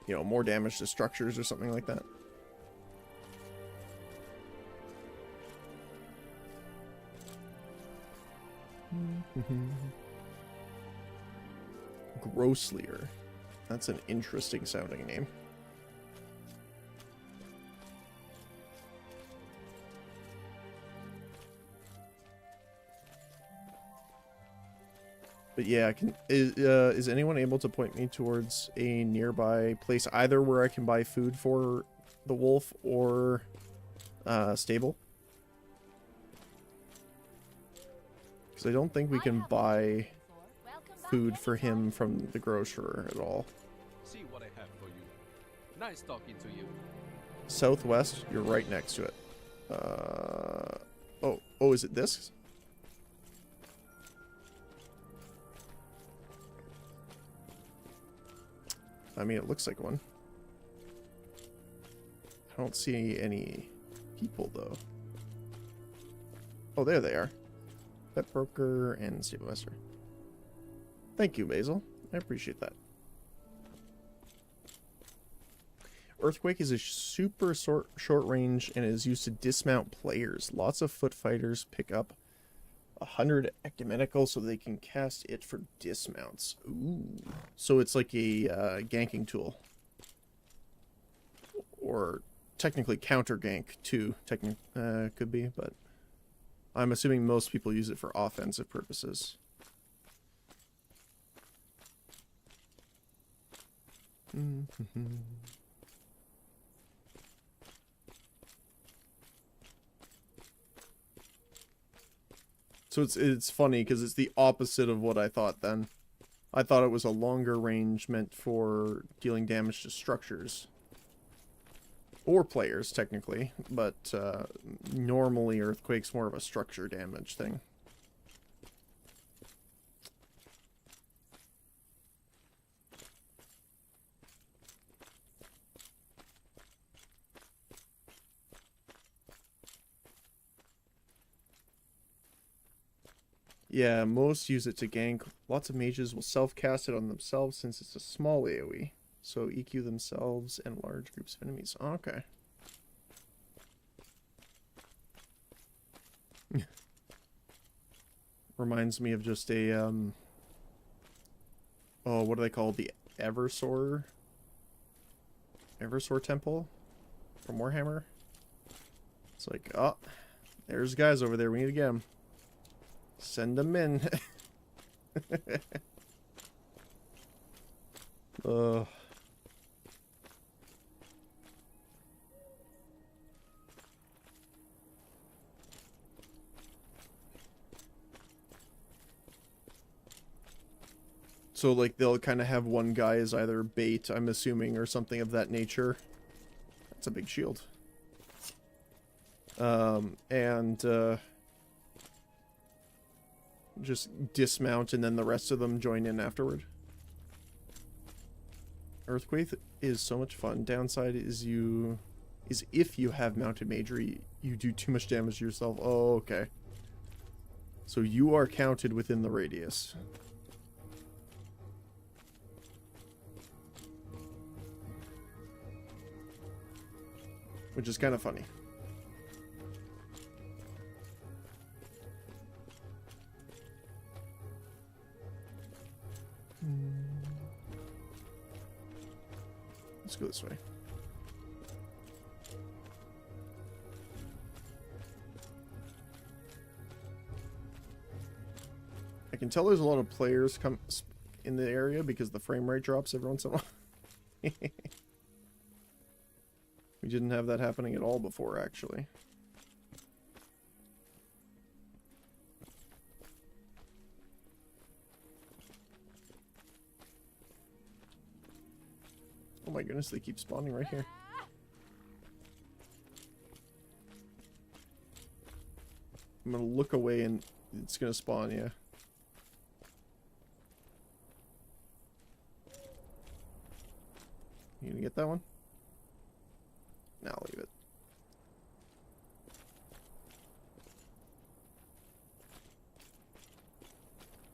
You know, more damage to structures or something like that. Grosslier. That's an interesting sounding name. But yeah, is anyone able to point me towards a nearby place, either where I can buy food for the wolf or stable? Because I don't think we can buy food for him from the grocer at all. See what I have for you. Nice talking to you. Southwest, you're right next to it. Oh, is it this? I mean, it looks like one. I don't see any people, though. Oh, there they are. Pet broker and stable master. Thank you, Basil. I appreciate that. Earthquake is a super short range and is used to dismount players. Lots of foot fighters pick up 100 ecumenical so they can cast it for dismounts. Ooh. So it's like a ganking tool. Or technically counter gank too, could be, but I'm assuming most people use it for offensive purposes. So it's funny because it's the opposite of what I thought then. I thought it was a longer range meant for dealing damage to structures. Or players, technically. But normally Earthquake's more of a structure damage thing. Yeah, most use it to gank. Lots of mages will self-cast it on themselves since it's a small AoE. So EQ themselves and large groups of enemies. Oh, okay. Reminds me of just a, oh, what do they call the Eversor Temple from Warhammer? It's like, oh, there's guys over there. We need to get them. Send them in. Ugh. So, like, they'll kind of have one guy as either bait, I'm assuming, or something of that nature. That's a big shield. Just dismount and then the rest of them join in afterward. Earthquake is so much fun. Downside is if you have mounted magery, you do too much damage to yourself. Oh, okay. So you are counted within the radius. Which is kind of funny. Let's go this way. I can tell there's a lot of players come in the area because the frame rate drops every once in a while. We didn't have that happening at all before, actually. Oh my goodness, they keep spawning right here. I'm gonna look away and it's gonna spawn, yeah. You gonna get that one? Now leave it.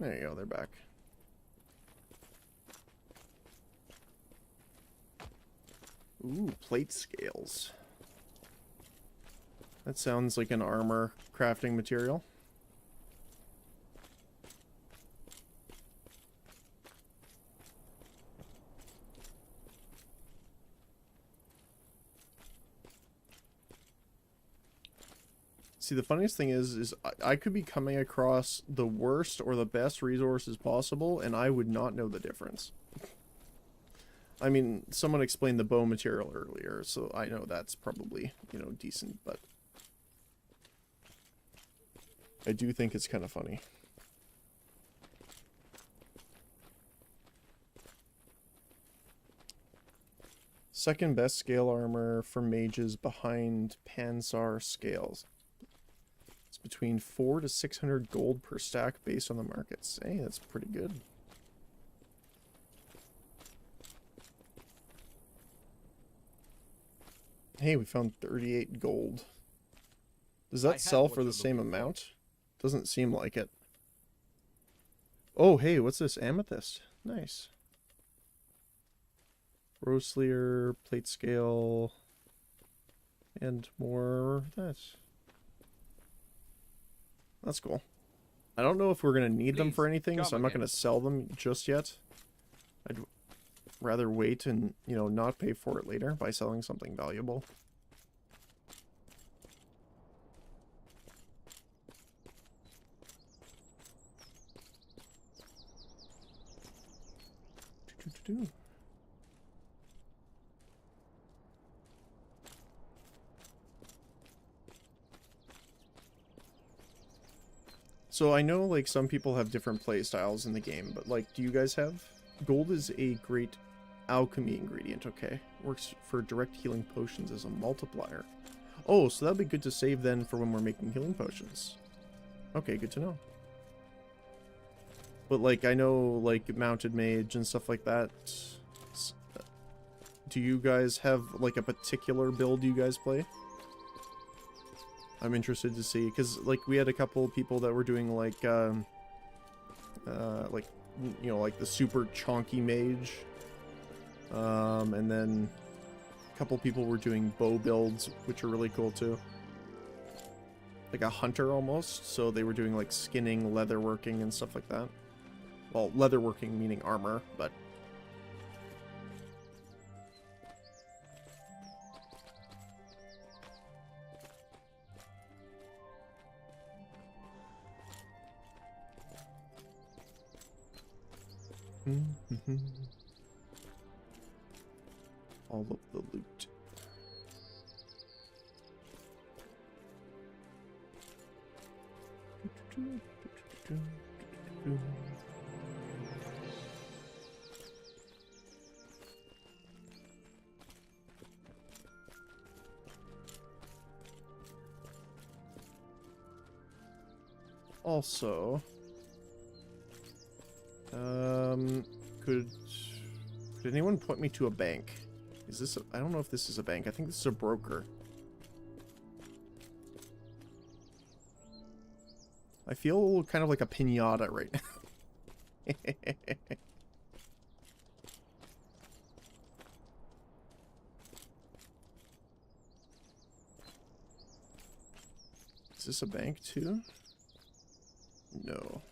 There you go, they're back. Ooh, plate scales. That sounds like an armor crafting material. See, the funniest thing is I could be coming across the worst or the best resources possible, and I would not know the difference. I mean, someone explained the bow material earlier, so I know that's probably, you know, decent, but I do think it's kind of funny. Second best scale armor for mages behind Panzer scales. It's between 400 to 600 gold per stack based on the markets. Hey, that's pretty good. Hey, we found 38 gold. Does that sell for the same amount? Doesn't seem like it. Oh, hey, what's this? Amethyst. Nice. Roselier, plate scale, and more of that. That's cool. I don't know if we're going to need them for anything, so I'm not going to sell them just yet. I'd rather wait and, you know, not pay for it later by selling something valuable. So I know, like, some people have different play styles in the game, but, like, do you guys have? Gold is a great alchemy ingredient, okay? Works for direct healing potions as a multiplier. Oh, so that'd be good to save then for when we're making healing potions. Okay, good to know. But, like, I know, like, mounted mage and stuff like that. Do you guys have, like, a particular build you guys play? I'm interested to see, because, like, we had a couple people that were doing, like, like, you know, like the super chonky mage. And then a couple people were doing bow builds, which are really cool too. Like a hunter almost, so they were doing like skinning, leatherworking, and stuff like that. Well, leatherworking meaning armor, but... all of the loot. Also, could anyone point me to a bank? Is this I don't know if this is a bank. I think this is a broker. I feel kind of like a piñata right now. Is this a bank too? No.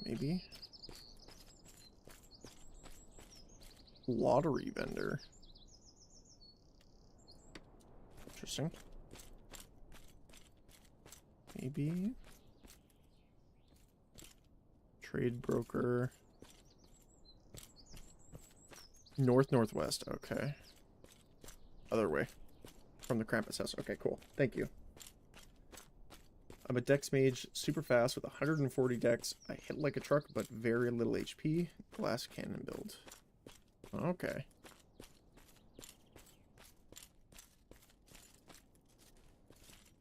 Maybe. Lottery vendor. Interesting. Maybe. Trade broker. Northwest. Okay. Other way. From the Krampus house. Okay, cool. Thank you. I'm a dex mage, super fast with 140 dex. I hit like a truck, but very little HP. Glass cannon build. Okay.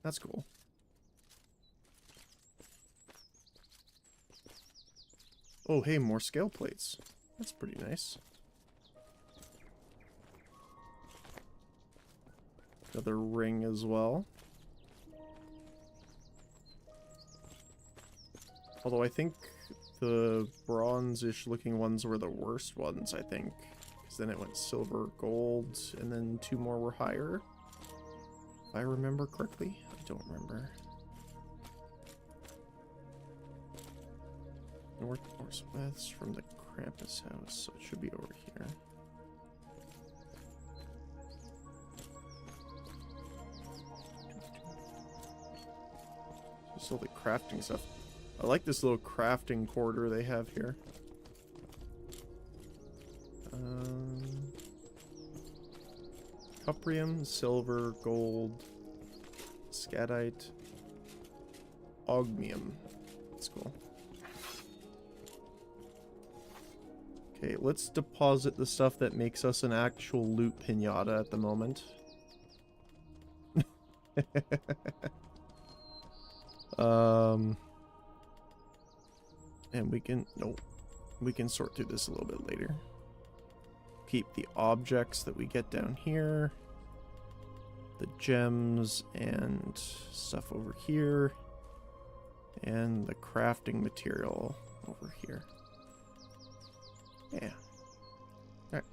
That's cool. Oh, hey, more scale plates. That's pretty nice. Another ring as well. Although I think the bronze-ish looking ones were the worst ones, I think. Because then it went silver, gold, and then 2 more were higher. If I remember correctly. I don't remember. Northwest from the Krampus house, so it should be over here. Just all the crafting stuff. I like this little crafting quarter they have here. Cuprium, silver, gold, scatite, ogmium. That's cool. Okay, let's deposit the stuff that makes us an actual loot piñata at the moment. And we can, nope, we can sort through this a little bit later. Keep the objects that we get down here, the gems and stuff over here, and the crafting material over here. Yeah. Alright.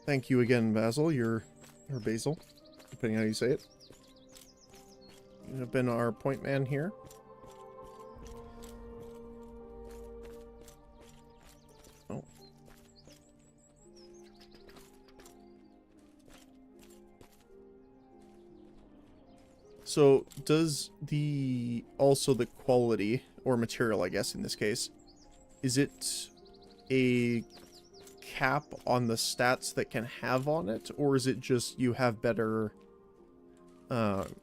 Thank you again, Basil. Or Basil, depending how you say it. You have been our point man here. Oh. So, does also the quality, or material, I guess, in this case, is it a cap on the stats that can have on it, or is it just you have better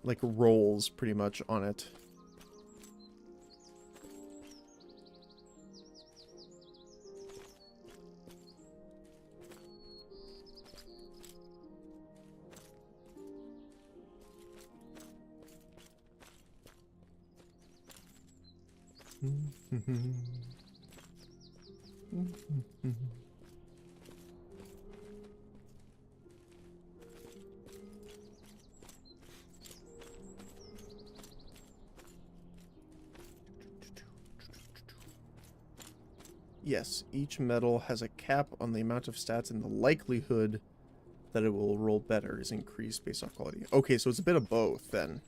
like rolls pretty much on it? Yes, each medal has a cap on the amount of stats, and the likelihood that it will roll better is increased based off quality. Okay, so it's a bit of both then.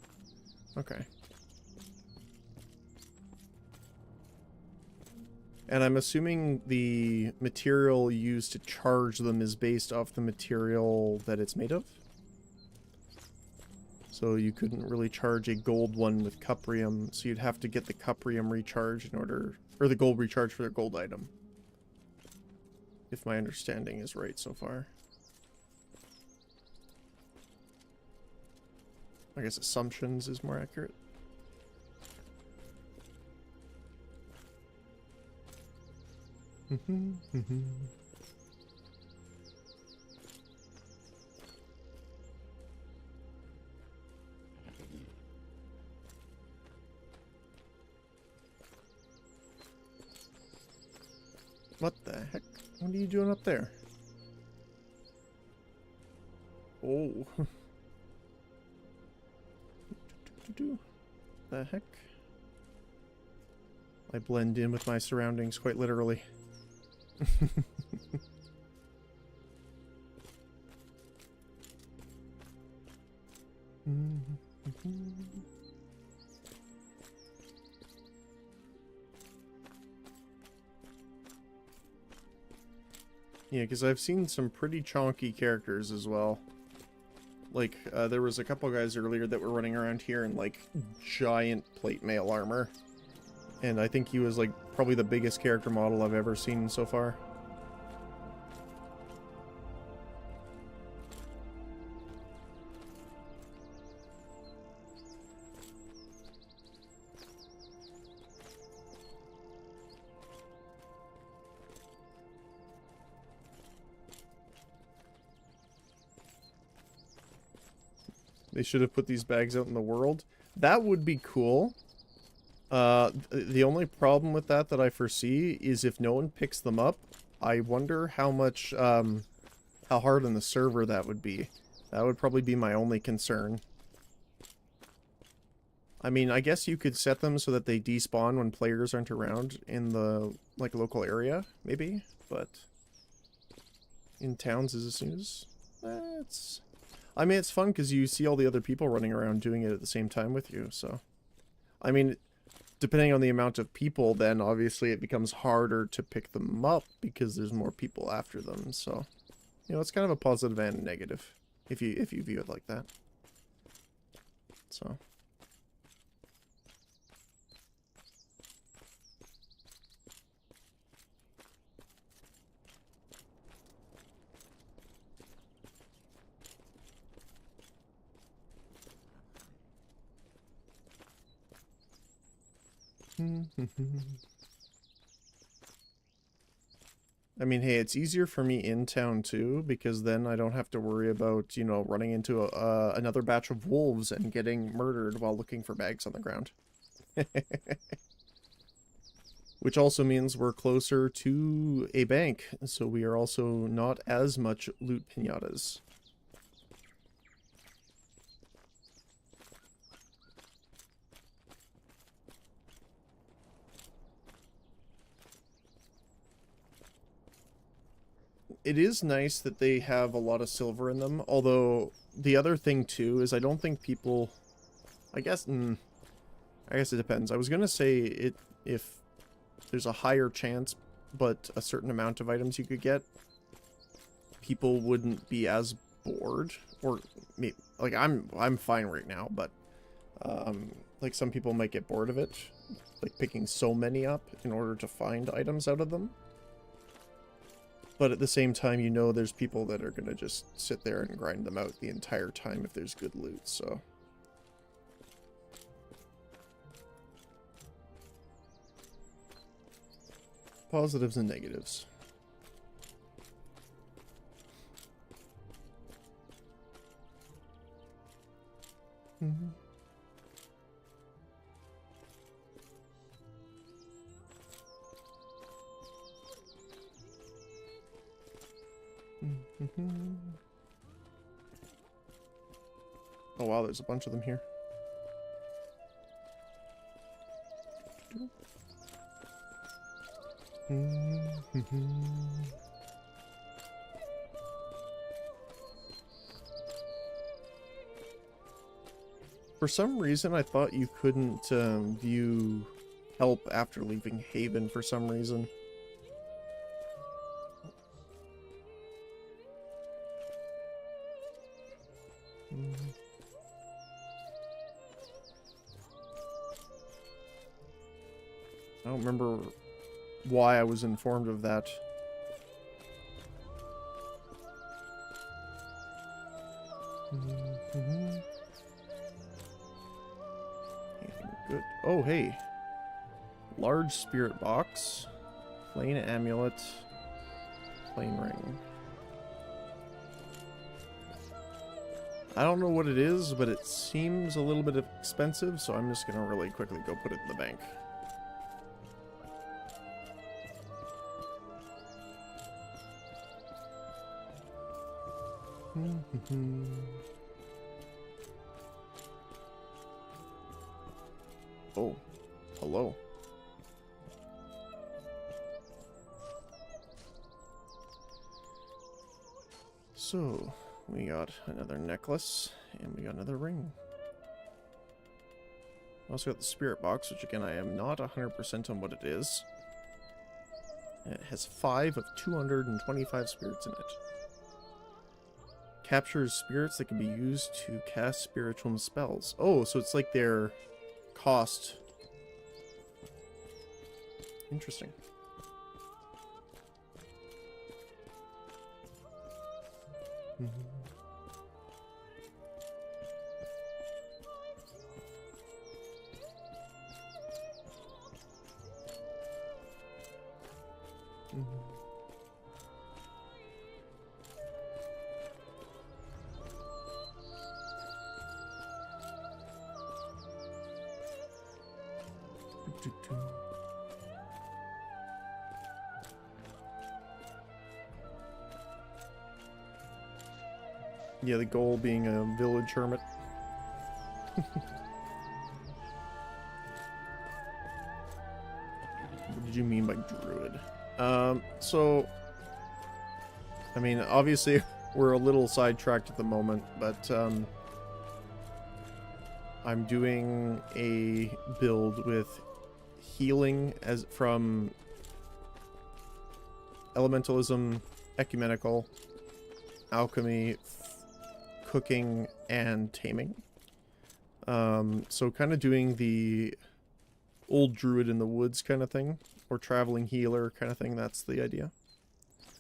Okay. And I'm assuming the material used to charge them is based off the material that it's made of? So you couldn't really charge a gold one with cuprium, so you'd have to get the cuprium recharged in order... or the gold recharged for their gold item. If my understanding is right so far. I guess assumptions is more accurate. What the heck? What are you doing up there? Oh. The heck? I blend in with my surroundings quite literally. Yeah, because I've seen some pretty chonky characters as well. Like, there was a couple guys earlier that were running around here in, like, giant plate mail armor. And I think he was, like, probably the biggest character model I've ever seen so far. They should have put these bags out in the world. That would be cool. The only problem with that I foresee is if no one picks them up, I wonder how much, how hard on the server that would be. That would probably be my only concern. I mean, I guess you could set them so that they despawn when players aren't around in the, like, local area, maybe, but in towns as soon as... I mean, it's fun because you see all the other people running around doing it at the same time with you, so... I mean, depending on the amount of people, then obviously it becomes harder to pick them up because there's more people after them, so... You know, it's kind of a positive and a negative, if you view it like that. So... I mean, hey, it's easier for me in town too, because then I don't have to worry about, you know, running into another batch of wolves and getting murdered while looking for bags on the ground. Which also means we're closer to a bank, so we are also not as much loot pinatas. It is nice that they have a lot of silver in them, although the other thing too is I don't think people... I guess it depends. I was gonna say if there's a higher chance, but a certain amount of items you could get, people wouldn't be as bored, or maybe, like I'm fine right now, but like some people might get bored of it, like picking so many up in order to find items out of them. But at the same time, you know there's people that are going to just sit there and grind them out the entire time if there's good loot, so... Positives and negatives. Mm-hmm. Oh wow, there's a bunch of them here. For some reason, I thought you couldn't view help after leaving Haven for some reason. I don't remember why I was informed of that. Good. Oh, hey. Large spirit box. Plain amulet. Plain ring. I don't know what it is, but it seems a little bit expensive, so I'm just gonna really quickly go put it in the bank. Oh, hello. So, we got another necklace, and we got another ring. Also got the spirit box, which again I am not 100% on what it is. And it has 5 of 225 spirits in it. Captures spirits that can be used to cast spiritual spells. Oh, so it's like their cost. Interesting. Yeah, the goal being a village hermit. What did you mean by druid? So, I mean, obviously we're a little sidetracked at the moment, but I'm doing a build with healing as from elementalism, ecumenical, alchemy, cooking, and taming. So kind of doing the old druid in the woods kind of thing, or traveling healer kind of thing. That's the idea.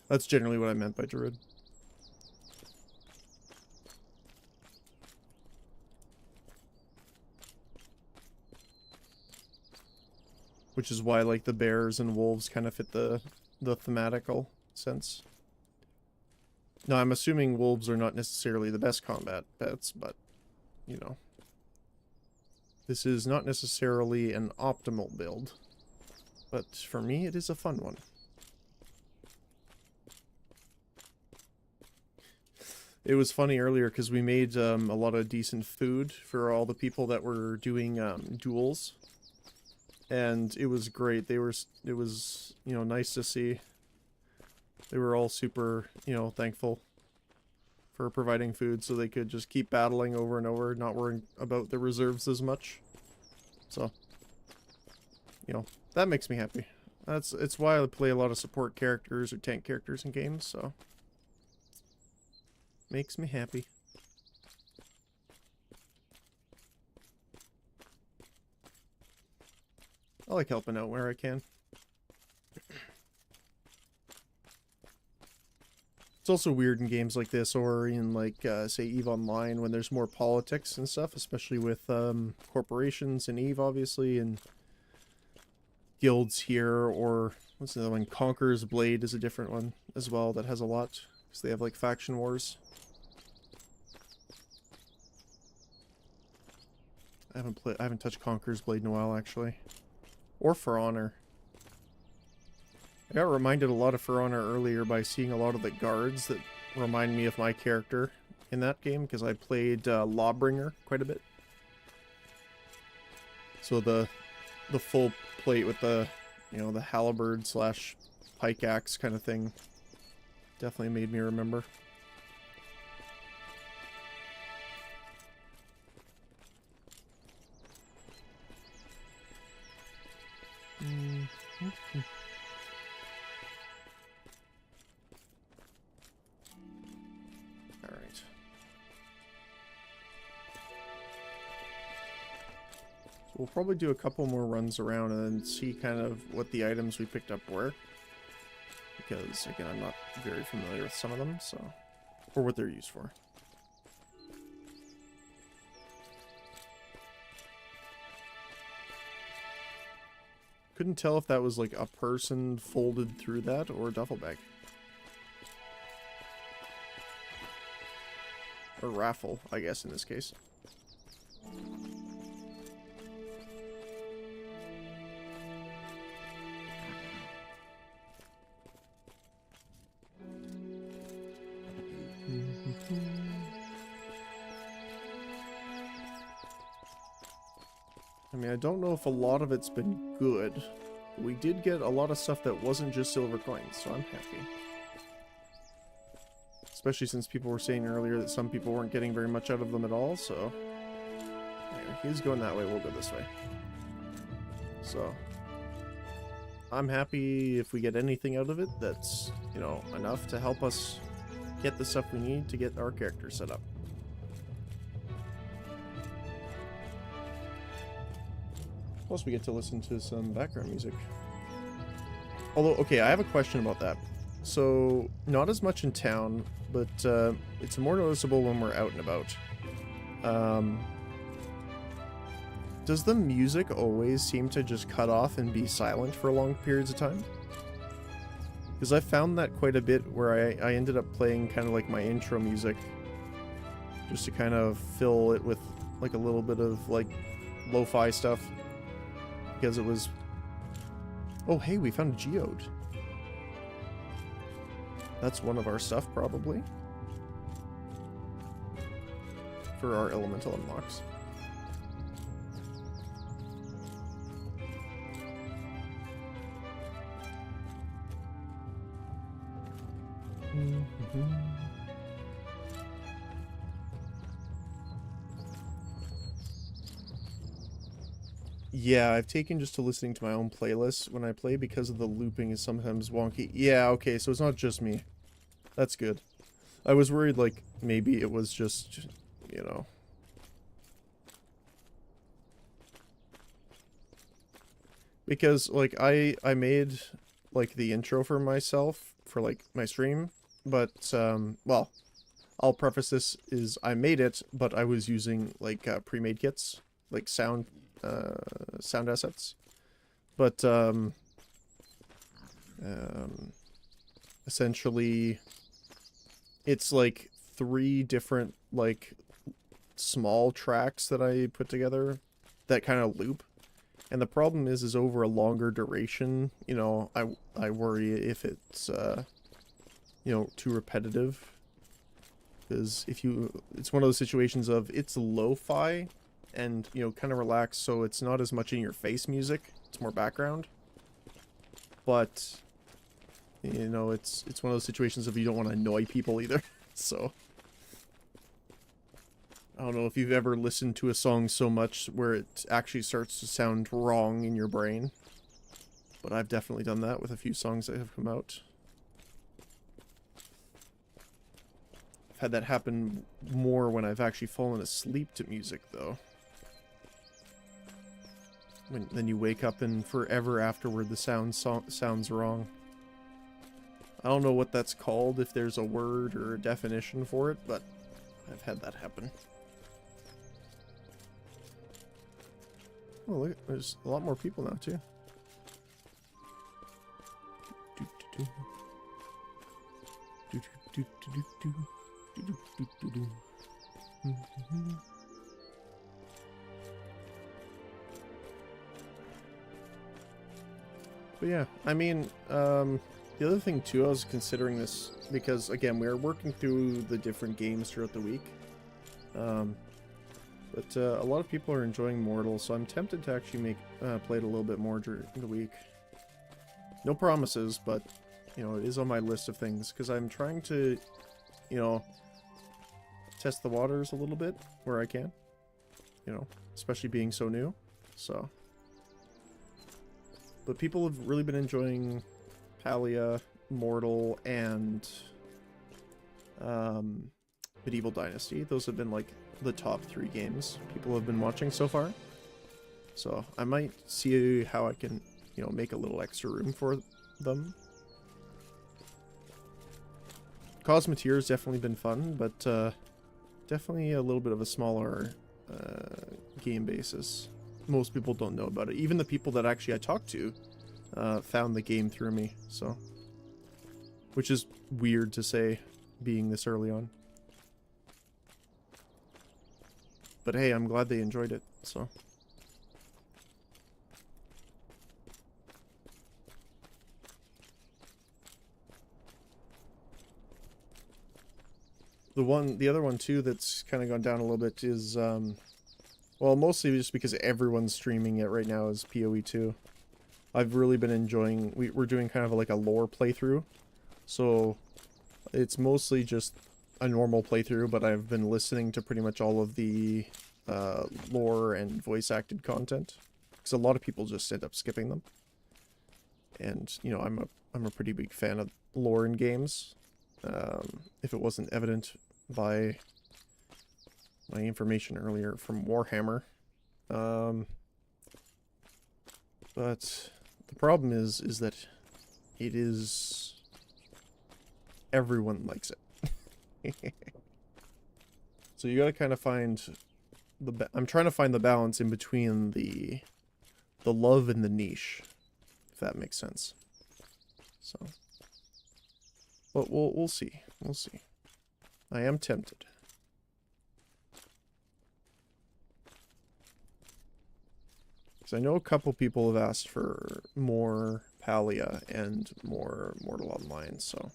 That's generally what I meant by druid. Which is why like the bears and wolves kind of fit the thematical sense. Now, I'm assuming wolves are not necessarily the best combat pets, but, you know. This is not necessarily an optimal build, but for me, it is a fun one. It was funny earlier because we made a lot of decent food for all the people that were doing duels. And it was great. It was, you know, nice to see. They were all super, you know, thankful for providing food so they could just keep battling over and over, not worrying about the reserves as much. So, you know, that makes me happy. It's why I play a lot of support characters or tank characters in games, so makes me happy. I like helping out where I can. It's also weird in games like this, or in like, say, EVE Online, when there's more politics and stuff, especially with corporations in EVE, obviously, and guilds here, or what's the other one? Conqueror's Blade is a different one as well that has a lot, because they have like faction wars. I haven't touched Conqueror's Blade in a while, actually. Or For Honor. I got reminded a lot of For Honor earlier by seeing a lot of the guards that remind me of my character in that game, because I played Lawbringer quite a bit. So the full plate with the, you know, the halberd slash pike axe kind of thing definitely made me remember. Alright. So we'll probably do a couple more runs around and then see kind of what the items we picked up were. Because, again, I'm not very familiar with some of them, so... or what they're used for. Couldn't tell if that was like a person folded through that or a duffel bag. Or raffle, I guess, in this case. I mean, I don't know if a lot of it's been good. We did get a lot of stuff that wasn't just silver coins, so I'm happy. Especially since people were saying earlier that some people weren't getting very much out of them at all, so... Anyway, he's going that way, we'll go this way. So... I'm happy if we get anything out of it that's, you know, enough to help us get the stuff we need to get our character set up. Plus we get to listen to some background music. Although, okay, I have a question about that. So, not as much in town, but it's more noticeable when we're out and about. Does the music always seem to just cut off and be silent for long periods of time? Because I found that quite a bit where I ended up playing kind of like my intro music just to kind of fill it with like a little bit of like lo-fi stuff. Because it was... Oh, hey, we found a geode. That's one of our stuff, probably. For our elemental unlocks. Yeah, I've taken just to listening to my own playlist when I play because of the looping is sometimes wonky. Yeah, okay, so it's not just me. That's good. I was worried, like, maybe it was just, you know... Because, like, I made, like, the intro for myself for, like, my stream, but, well, I'll preface this is I made it, but I was using, like, pre-made kits, like sound assets. But, essentially, it's, like, 3 different, like, small tracks that I put together that kind of loop. And the problem is over a longer duration, you know, I worry if it's, you know, too repetitive. Because if you, it's one of those situations of, it's lo-fi and, you know, kind of relaxed, so it's not as much in your face music, it's more background. But, you know, it's one of those situations of you don't want to annoy people either, so... I don't know if you've ever listened to a song so much where it actually starts to sound wrong in your brain. But I've definitely done that with a few songs that have come out. I've had that happen more when I've actually fallen asleep to music, though. Then you wake up and forever afterward the sounds wrong. I don't know what that's called, if there's a word or a definition for it, but I've had that happen. Oh, look, there's a lot more people now, too. But yeah, I mean, The other thing too, I was considering this because again we are working through the different games throughout the week, but a lot of people are enjoying Mortal, so I'm tempted to actually play it a little bit more during the week. No promises, but you know it is on my list of things because I'm trying to, you know, test the waters a little bit where I can, you know, especially being so new. So, but people have really been enjoying Palia, Mortal, and Medieval Dynasty. Those have been like the top 3 games people have been watching so far. So I might see how I can, you know, make a little extra room for them. Cosmeteer has definitely been fun, but definitely a little bit of a smaller game basis. Most people don't know about it. Even the people that actually I talked to found the game through me, so, which is weird to say being this early on. But hey, I'm glad they enjoyed it, so. The other one too that's kind of gone down a little bit is, well, mostly just because everyone's streaming it right now is PoE 2. I've really been enjoying, we're doing kind of like a lore playthrough, so it's mostly just a normal playthrough, but I've been listening to pretty much all of the lore and voice acted content, because a lot of people just end up skipping them. And you know, I'm a pretty big fan of lore in games. If it wasn't evident by my information earlier from Warhammer. But the problem is that it is... everyone likes it. So you gotta kind of find the... I'm trying to find the balance in between the love and the niche, if that makes sense. So... but we'll see. We'll see. I am tempted. Because I know a couple people have asked for more Palia and more Mortal Online, so.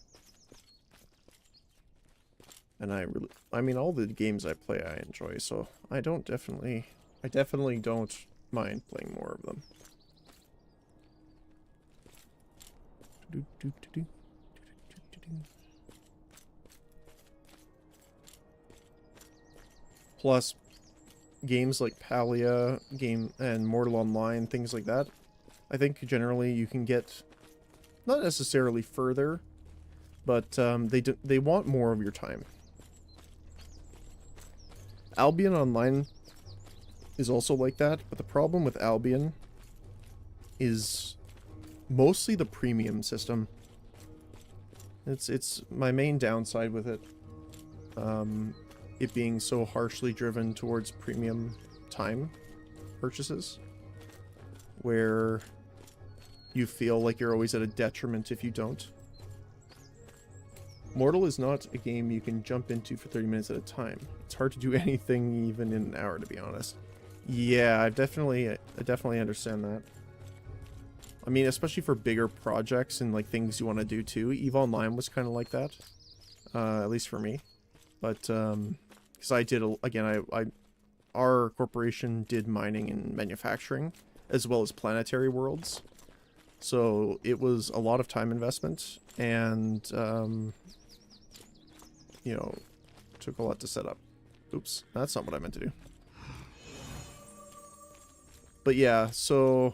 And I mean, all the games I play I enjoy, so I definitely don't mind playing more of them. Plus, games like Palia, and Mortal Online, things like that, I think generally you can get, not necessarily further, but they want more of your time. Albion Online is also like that, but the problem with Albion is mostly the premium system. It's my main downside with it. It being so harshly driven towards premium time purchases, where you feel like you're always at a detriment if you don't. Mortal is not a game you can jump into for 30 minutes at a time. It's hard to do anything even in an hour, to be honest. Yeah, I definitely understand that. I mean, especially for bigger projects and like things you want to do too. EVE Online was kind of like that, at least for me. But because I did, again, our corporation did mining and manufacturing as well as planetary worlds, so it was a lot of time investment and you know, took a lot to set up. Oops, that's not what I meant to do. But yeah, so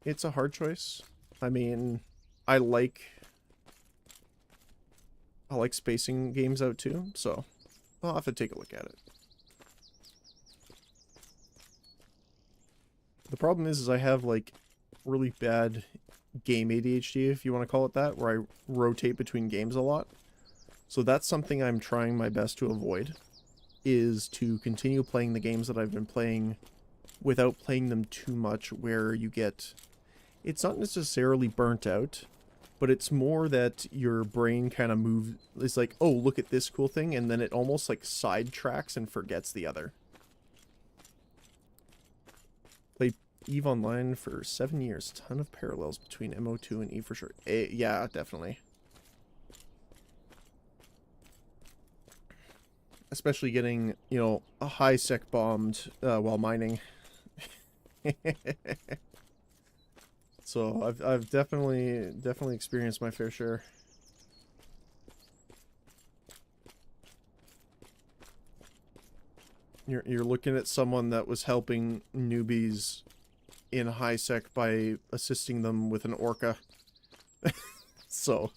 it's a hard choice. I mean, I like spacing games out too, so I'll have to take a look at it. The problem is I have like really bad game ADHD, if you want to call it that, where I rotate between games a lot. So that's something I'm trying my best to avoid, is to continue playing the games that I've been playing without playing them too much, where you get, it's not necessarily burnt out, but it's more that your brain kind of moves, it's like, oh, look at this cool thing, and then it almost like sidetracks and forgets the other. EVE Online for 7 years. Ton of parallels between MO2 and EVE for sure. Yeah, definitely. Especially getting, you know, a high sec bombed while mining. So I've definitely experienced my fair share. You're looking at someone that was helping newbies in high sec by assisting them with an orca. So,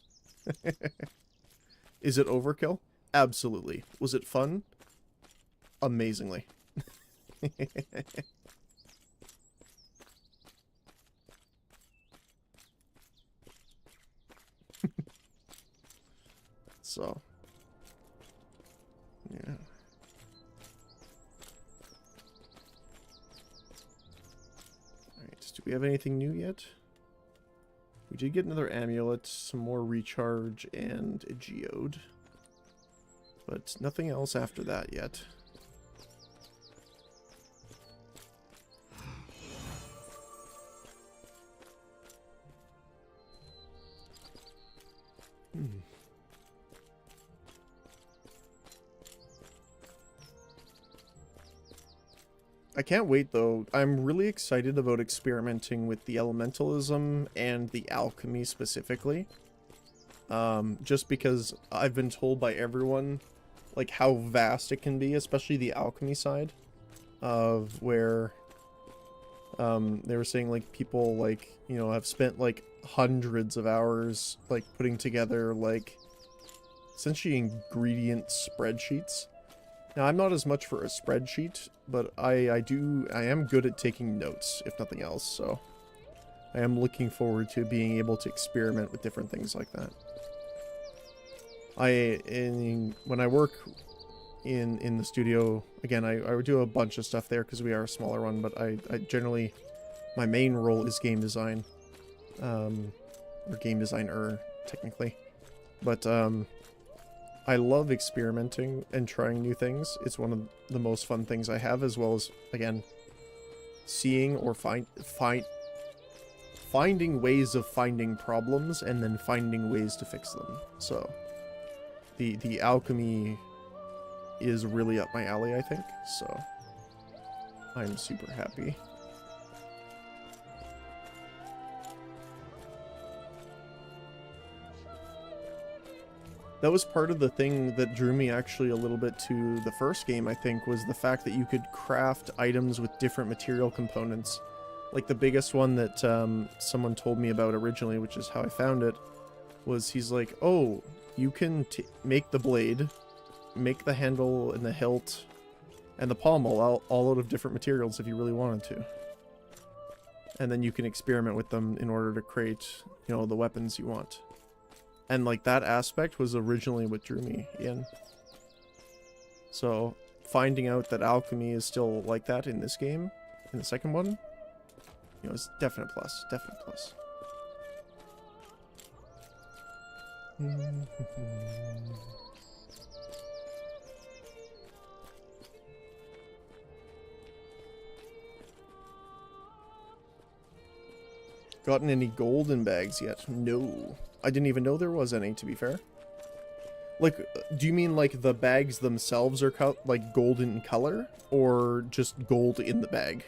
is it overkill? Absolutely. Was it fun? Amazingly. So, yeah. Alright, do we have anything new yet? We did get another amulet, some more recharge, and a geode. But nothing else after that yet. I can't wait though. I'm really excited about experimenting with the elementalism and the alchemy specifically. Just because I've been told by everyone like how vast it can be, especially the alchemy side of where they were saying like people like, you know, have spent like hundreds of hours like putting together like essentially ingredient spreadsheets. Now, I'm not as much for a spreadsheet, but I am good at taking notes, if nothing else, so I am looking forward to being able to experiment with different things like that. When I work in the studio, again, I would do a bunch of stuff there because we are a smaller one, but I generally, my main role is game design, or game designer, technically, but, I love experimenting and trying new things. It's one of the most fun things I have, as well as, again, seeing or finding ways of finding problems and then finding ways to fix them. So, the alchemy is really up my alley, I think. So, I'm super happy. That was part of the thing that drew me actually a little bit to the first game, I think, was the fact that you could craft items with different material components. Like the biggest one that someone told me about originally, which is how I found it, was he's like, oh, you can make the blade, make the handle and the hilt, and the pommel all out of different materials if you really wanted to. And then you can experiment with them in order to create, you know, the weapons you want. And, like, that aspect was originally what drew me in. So, finding out that alchemy is still like that in this game, in the second one, you know, it's definite plus. Definite plus. Gotten any golden bags yet? No. I didn't even know there was any, to be fair. Like, do you mean like the bags themselves are like golden in color? Or just gold in the bag?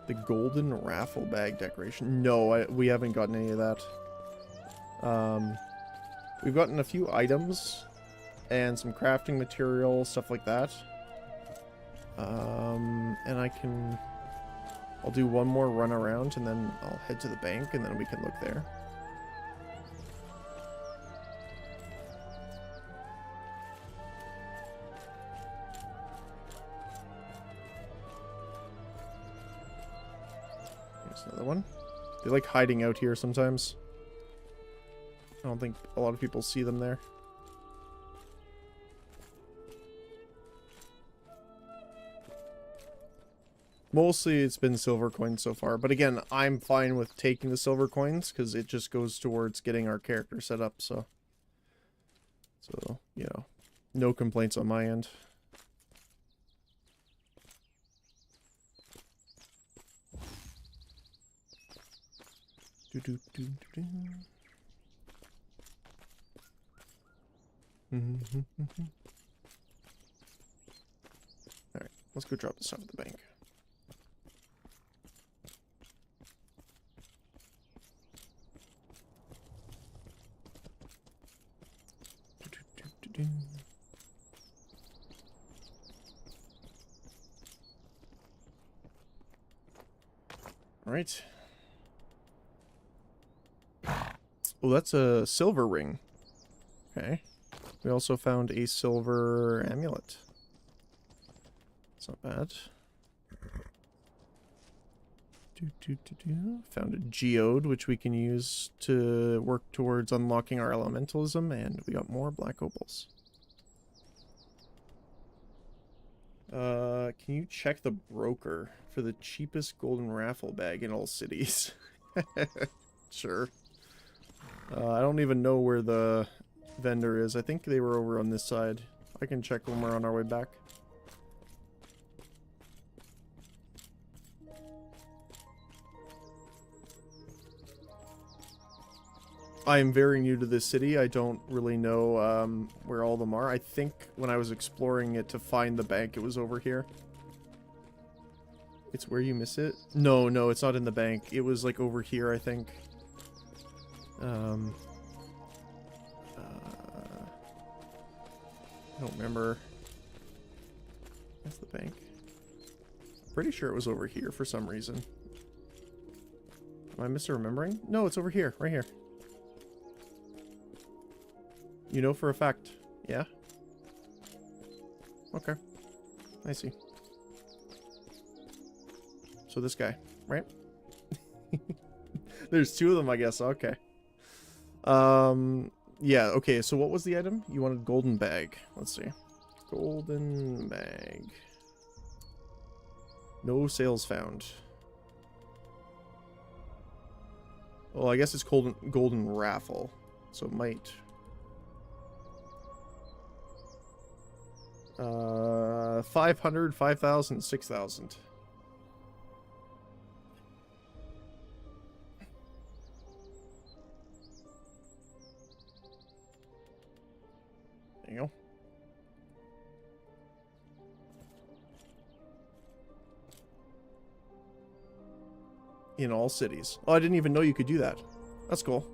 The golden raffle bag decoration? No, we haven't gotten any of that. We've gotten a few items and some crafting material, stuff like that. And I'll do one more run around and then I'll head to the bank and then we can look there. There's another one. They like hiding out here sometimes. I don't think a lot of people see them there. Mostly it's been silver coins so far, but again, I'm fine with taking the silver coins because it just goes towards getting our character set up, so So, you know, no complaints on my end. Do, do, do, do, do. Alright, let's go drop this off at the bank. Alright. Oh, that's a silver ring. Okay. We also found a silver amulet. It's not bad. Found a geode, which we can use to work towards unlocking our elementalism, and we got more black opals. Can you check the broker for the cheapest golden raffle bag in all cities? Sure. I don't even know where the vendor is. I think they were over on this side. I can check when we're on our way back. I am very new to this city. I don't really know where all of them are. I think when I was exploring it to find the bank, it was over here. It's where you miss it? No, no, it's not in the bank. It was like over here, I think. I don't remember. That's the bank. Pretty sure it was over here for some reason. Am I misremembering? No, it's over here, right here. You know for a fact. Yeah? Okay. I see. So this guy, right? There's two of them, I guess. Okay. Yeah, okay, so what was the item? You wanted golden bag. Let's see. Golden bag. No sales found. Well, I guess it's golden raffle. So it might... 500, 5,000, 6,000. There you go. In all cities. Oh, I didn't even know you could do that. That's cool.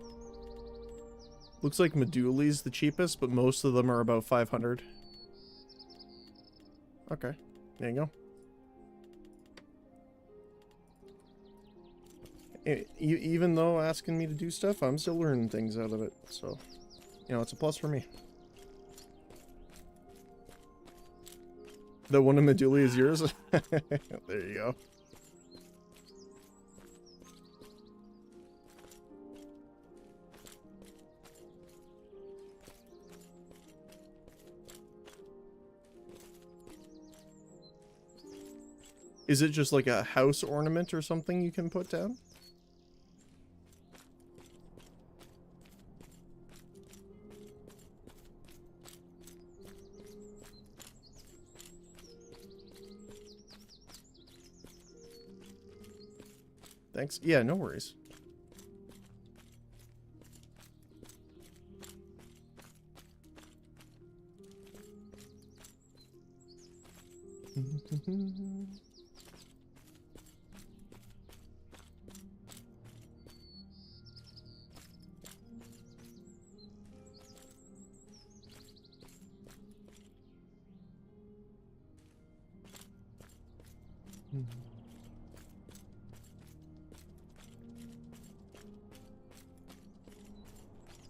Looks like Meduli's the cheapest, but most of them are about 500. Okay, there you go. Even though asking me to do stuff, I'm still learning things out of it. So, you know, it's a plus for me. The one in Meduli is yours? There you go. Is it just like a house ornament or something you can put down? Thanks. Yeah, no worries.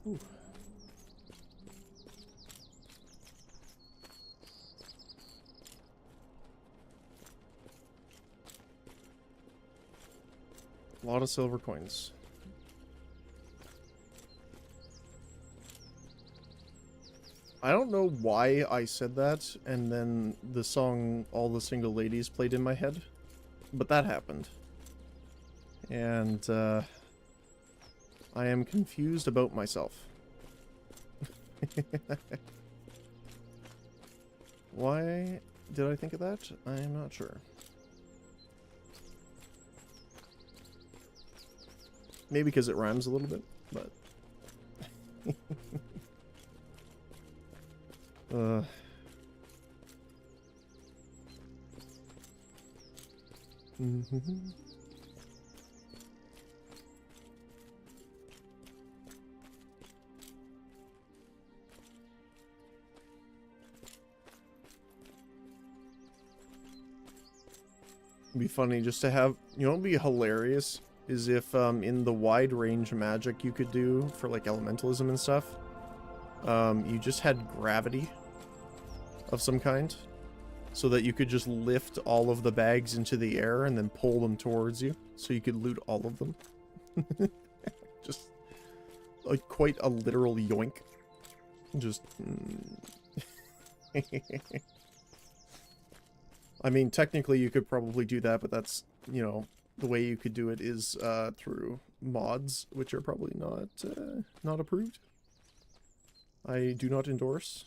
Ooh. A lot of silver coins. I don't know why I said that, and then the song All the Single Ladies played in my head, but that happened. And, I am confused about myself. Why did I think of that? I'm not sure. Maybe because it rhymes a little bit, but... It'd be funny just to have, you know, it'd be hilarious is if in the wide range magic you could do for like elementalism and stuff, you just had gravity of some kind, so that you could just lift all of the bags into the air and then pull them towards you, so you could loot all of them. Just like quite a literal yoink. Just I mean, technically you could probably do that, but that's, you know, the way you could do it is through mods, which are probably not approved. I do not endorse.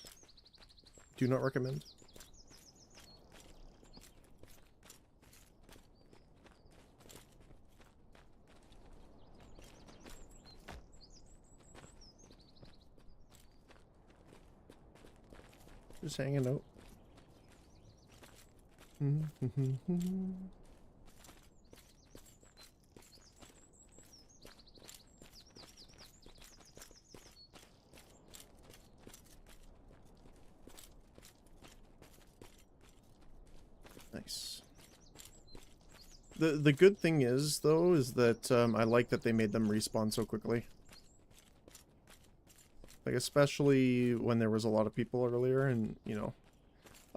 Do not recommend. Just hanging out. Nice. The good thing is, though, is that I like that they made them respawn so quickly. Like, especially when there was a lot of people earlier, and, you know,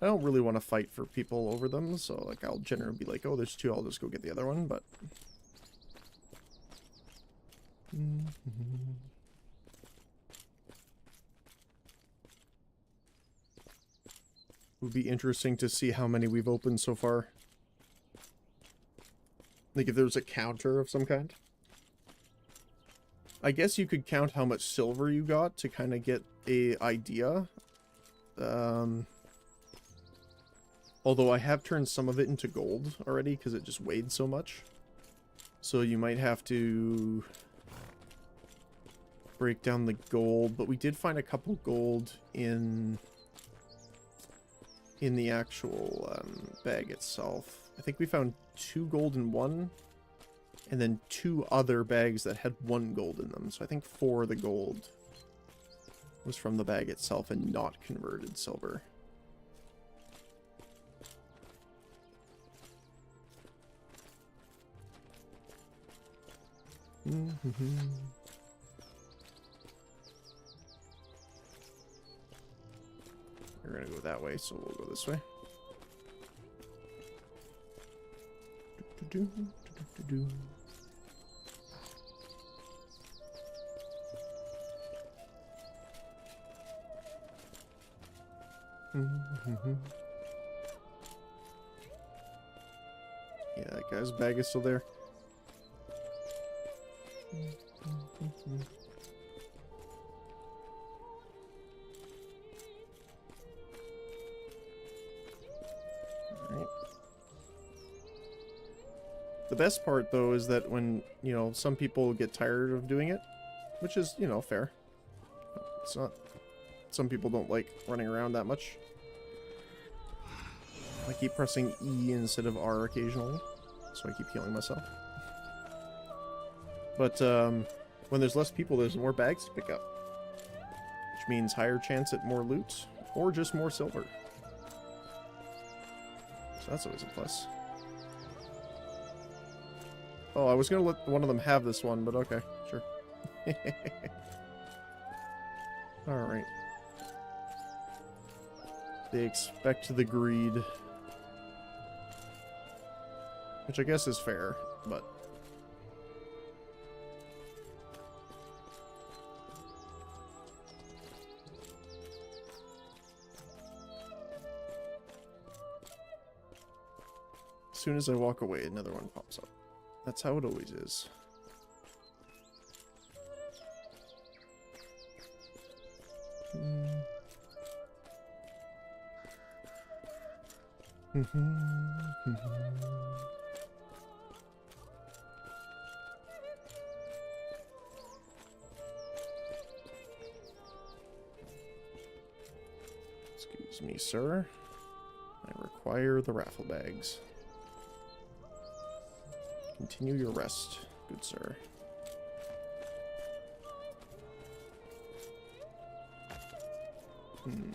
I don't really want to fight for people over them, so, like, I'll generally be like, oh, there's two, I'll just go get the other one, but... It would be interesting to see how many we've opened so far. Like, if there was a counter of some kind. I guess you could count how much silver you got to kind of get a idea. Although I have turned some of it into gold already because it just weighed so much. So you might have to break down the gold, but we did find a couple gold in the actual bag itself. I think we found 2 gold in one, and then 2 other bags that had 1 gold in them. So I think 4 of the gold was from the bag itself and not converted silver. We're gonna go that way, so we'll go this way. Yeah, that guy's bag is still there. Alright. The best part, though, is that when, you know, some people get tired of doing it, which is, you know, fair. It's not... Some people don't like running around that much. I keep pressing E instead of R occasionally, so I keep healing myself. But, when there's less people, there's more bags to pick up. Which means higher chance at more loot, or just more silver. So that's always a plus. Oh, I was gonna let one of them have this one, but okay, sure. Alright. They expect the greed. Which I guess is fair, but... As soon as I walk away, another one pops up. That's how it always is. Excuse me, sir. I require the raffle bags. Continue your rest, good sir. Hmm.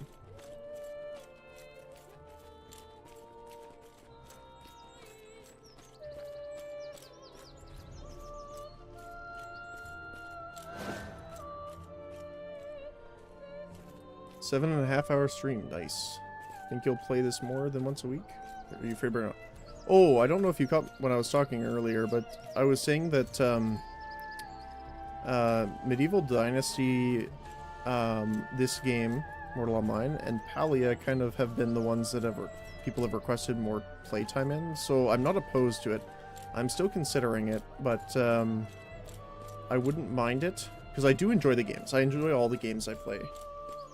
"7.5 hour stream, nice. Think you'll play this more than once a week? Or are you afraid of burnout?" Oh, I don't know if you caught when I was talking earlier, but I was saying that Medieval Dynasty, this game, Mortal Online, and Palia kind of have been the ones that people have requested more playtime in, so I'm not opposed to it. I'm still considering it, but I wouldn't mind it, because I do enjoy the games. I enjoy all the games I play.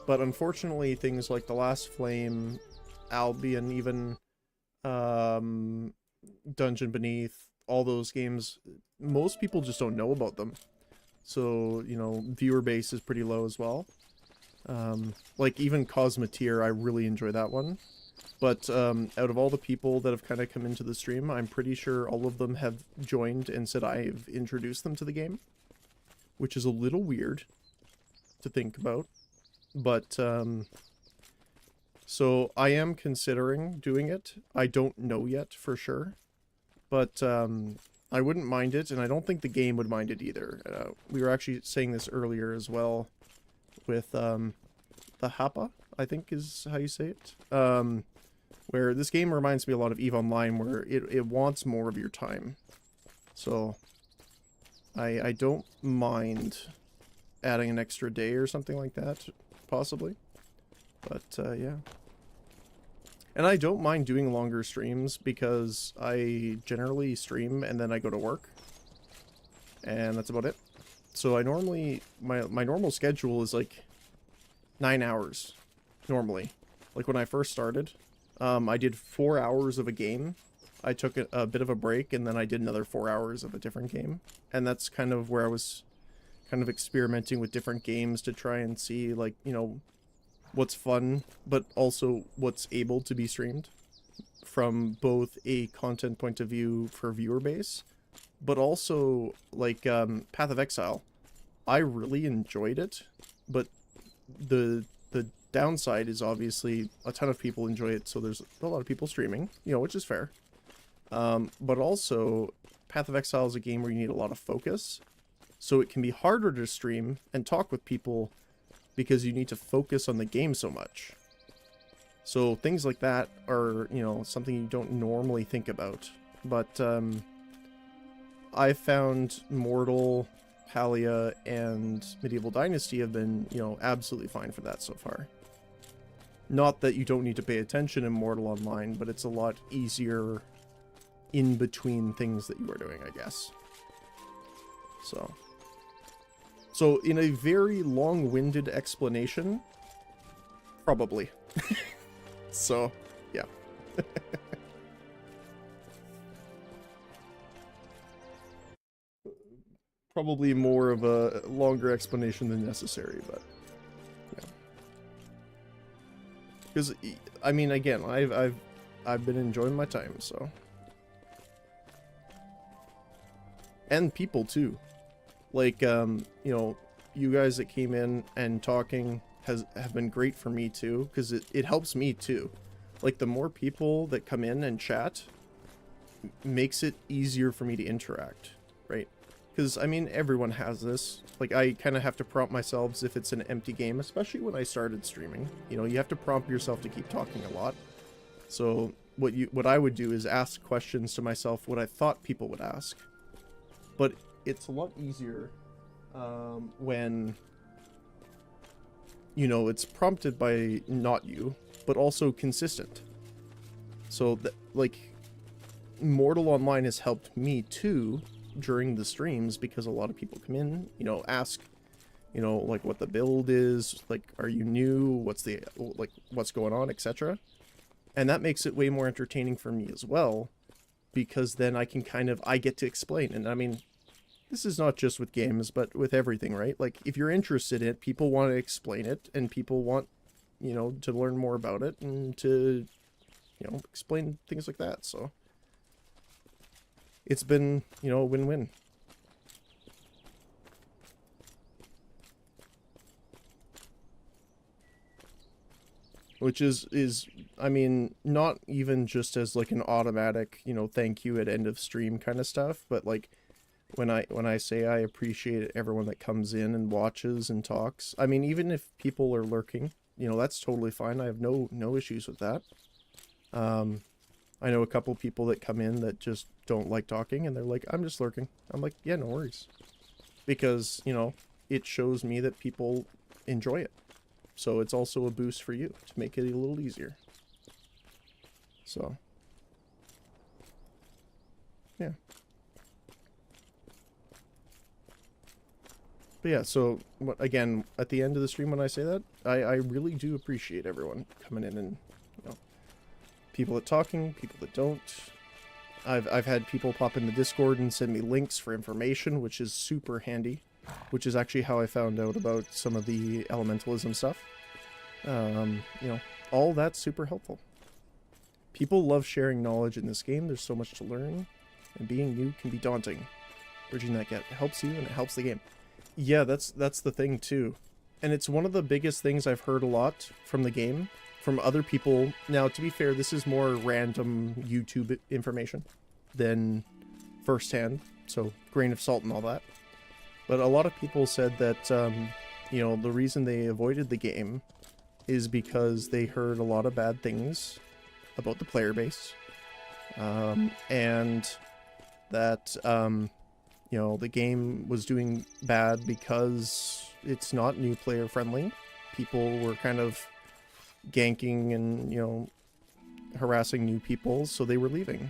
But unfortunately, things like The Last Flame, Albion, even Dungeon Beneath, all those games, most people just don't know about them. So, you know, viewer base is pretty low as well. Like even Cosmeteer, I really enjoy that one. But out of all the people that have kind of come into the stream, I'm pretty sure all of them have joined and said I've introduced them to the game. Which is a little weird to think about. But, so I am considering doing it. I don't know yet for sure. But, I wouldn't mind it, and I don't think the game would mind it either. We were actually saying this earlier as well with, the Hapa, I think is how you say it. Where this game reminds me a lot of EVE Online, where it wants more of your time. So, I don't mind adding an extra day or something like that, possibly. But, yeah. And I don't mind doing longer streams because I generally stream and then I go to work. And that's about it. So I normally, my normal schedule is like 9 hours, normally. Like when I first started, I did 4 hours of a game. I took a bit of a break and then I did another 4 hours of a different game. And that's kind of where I was kind of experimenting with different games to try and see, like, you know, what's fun, but also what's able to be streamed from both a content point of view for viewer base, but also like Path of Exile. I really enjoyed it, but the downside is obviously a ton of people enjoy it, so there's a lot of people streaming, you know, which is fair. But also, Path of Exile is a game where you need a lot of focus, so it can be harder to stream and talk with people because you need to focus on the game so much. So things like that are, you know, something you don't normally think about. But I found Mortal, Palia, and Medieval Dynasty have been, you know, absolutely fine for that so far. Not that you don't need to pay attention in Mortal Online, but it's a lot easier in between things that you are doing, I guess. So in a very long-winded explanation, probably. So, yeah. Probably more of a longer explanation than necessary, but yeah. Because I mean, again, I've been enjoying my time, so. And people too. Like, you know, you guys that came in and talking have been great for me too, because it helps me too. Like, the more people that come in and chat makes it easier for me to interact, right? Because, I mean, everyone has this. Like, I kind of have to prompt myself as if it's an empty game, especially when I started streaming. You know, you have to prompt yourself to keep talking a lot. So, what I would do is ask questions to myself what I thought people would ask. But it's a lot easier when, you know, it's prompted by not you, but also consistent. So, like, Mortal Online has helped me too during the streams because a lot of people come in, you know, ask, you know, like what the build is, like, are you new, what's the, like, what's going on, etc. And that makes it way more entertaining for me as well, because then I can I get to explain. And I mean, this is not just with games, but with everything, right? Like, if you're interested in it, people want to explain it, and people want, to learn more about it, and to, explain things like that. So, it's been, a win-win. Which is, I mean, not even just as like an automatic, thank you at end of stream kind of stuff, but like when I say I appreciate everyone that comes in and watches and talks. I mean, even if people are lurking, that's totally fine. I have no issues with that. I know a couple people that come in that just don't like talking, and they're like, I'm just lurking. I'm like, yeah, no worries. Because, it shows me that people enjoy it. So it's also a boost for you to make it a little easier. So, yeah. But yeah, so again, at the end of the stream when I say that, I really do appreciate everyone coming in, and, people that talking, people that don't. I've had people pop in the Discord and send me links for information, which is super handy. Which is actually how I found out about some of the elementalism stuff. All that's super helpful. People love sharing knowledge in this game. There's so much to learn, and being new can be daunting. Bridging that gap helps you, and it helps the game. Yeah, that's the thing too. And it's one of the biggest things I've heard a lot from the game, from other people. Now, to be fair, this is more random YouTube information than firsthand, so grain of salt and all that. But a lot of people said that, the reason they avoided the game is because they heard a lot of bad things about the player base. And that, the game was doing bad because it's not new player friendly. People were kind of ganking and, harassing new people, so they were leaving.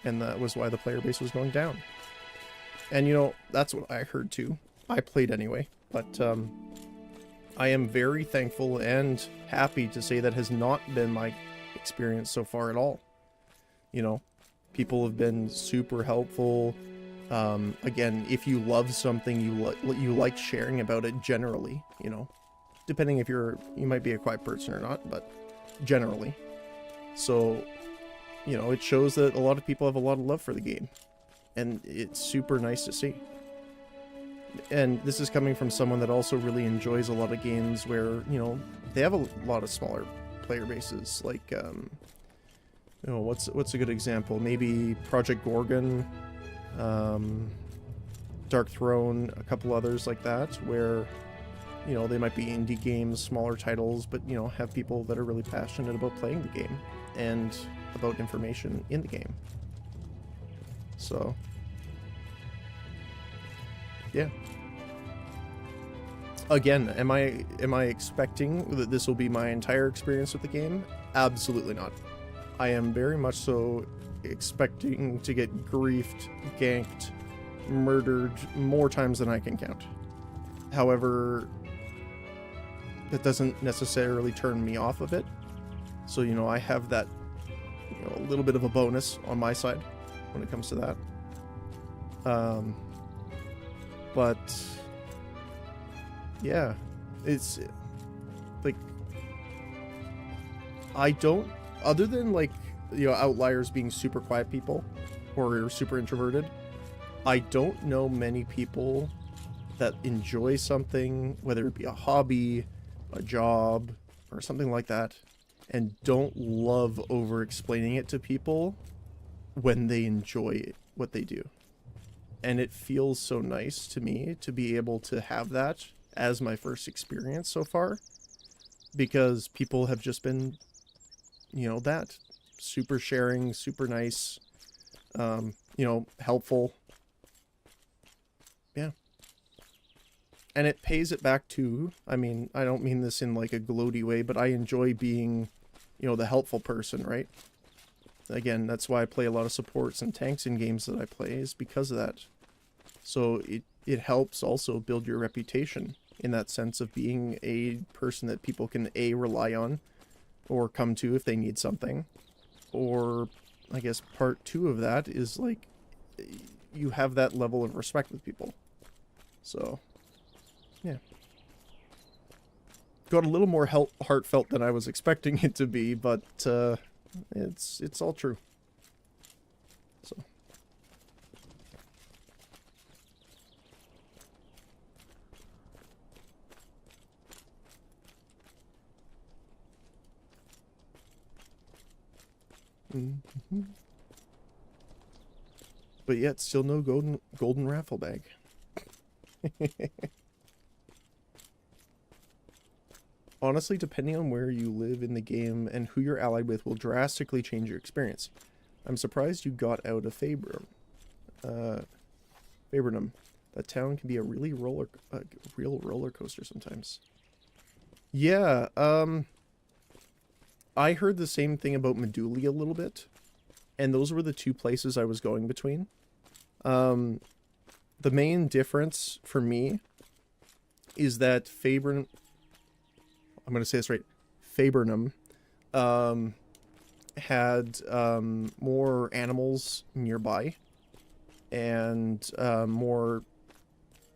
And that was why the player base was going down. And, that's what I heard too. I played anyway, but I am very thankful and happy to say that has not been my experience so far at all. People have been super helpful. Again, if you love something, you like sharing about it generally, depending if you might be a quiet person or not, but generally. So, it shows that a lot of people have a lot of love for the game. And it's super nice to see. And this is coming from someone that also really enjoys a lot of games where, they have a lot of smaller player bases. Like, what's a good example? Maybe Project Gorgon, Dark Throne, a couple others like that, where, they might be indie games, smaller titles, but, have people that are really passionate about playing the game and about information in the game. So, yeah. Again, am I expecting that this will be my entire experience with the game? Absolutely not. I am very much so expecting to get griefed, ganked, murdered more times than I can count. However, that doesn't necessarily turn me off of it. So, I have that, a little bit of a bonus on my side when it comes to that. But yeah, it's like, I don't, other than like, outliers being super quiet people or super introverted, I don't know many people that enjoy something, whether it be a hobby, a job, or something like that, and don't love over explaining it to people when they enjoy what they do. And it feels so nice to me to be able to have that as my first experience so far, because people have just been, that super sharing, super nice, helpful. Yeah. And it pays it back too. I mean, I don't mean this in like a gloaty way, but I enjoy being, the helpful person, right? Again, that's why I play a lot of supports and tanks in games that I play, is because of that. So it helps also build your reputation in that sense of being a person that people can rely on or come to if they need something, or I guess part 2 of that is like you have that level of respect with people. So, yeah. Got a little more heartfelt than I was expecting it to be, but it's all true. So. Mm-hmm. But yet, still no golden raffle bag. Honestly, depending on where you live in the game and who you're allied with will drastically change your experience. I'm surprised you got out of Fabernum. That town can be a real roller coaster sometimes. Yeah, I heard the same thing about Meduli a little bit, and those were the 2 places I was going between. The main difference for me is that Fabernum, I'm going to say this right, Fabernum, had more animals nearby and more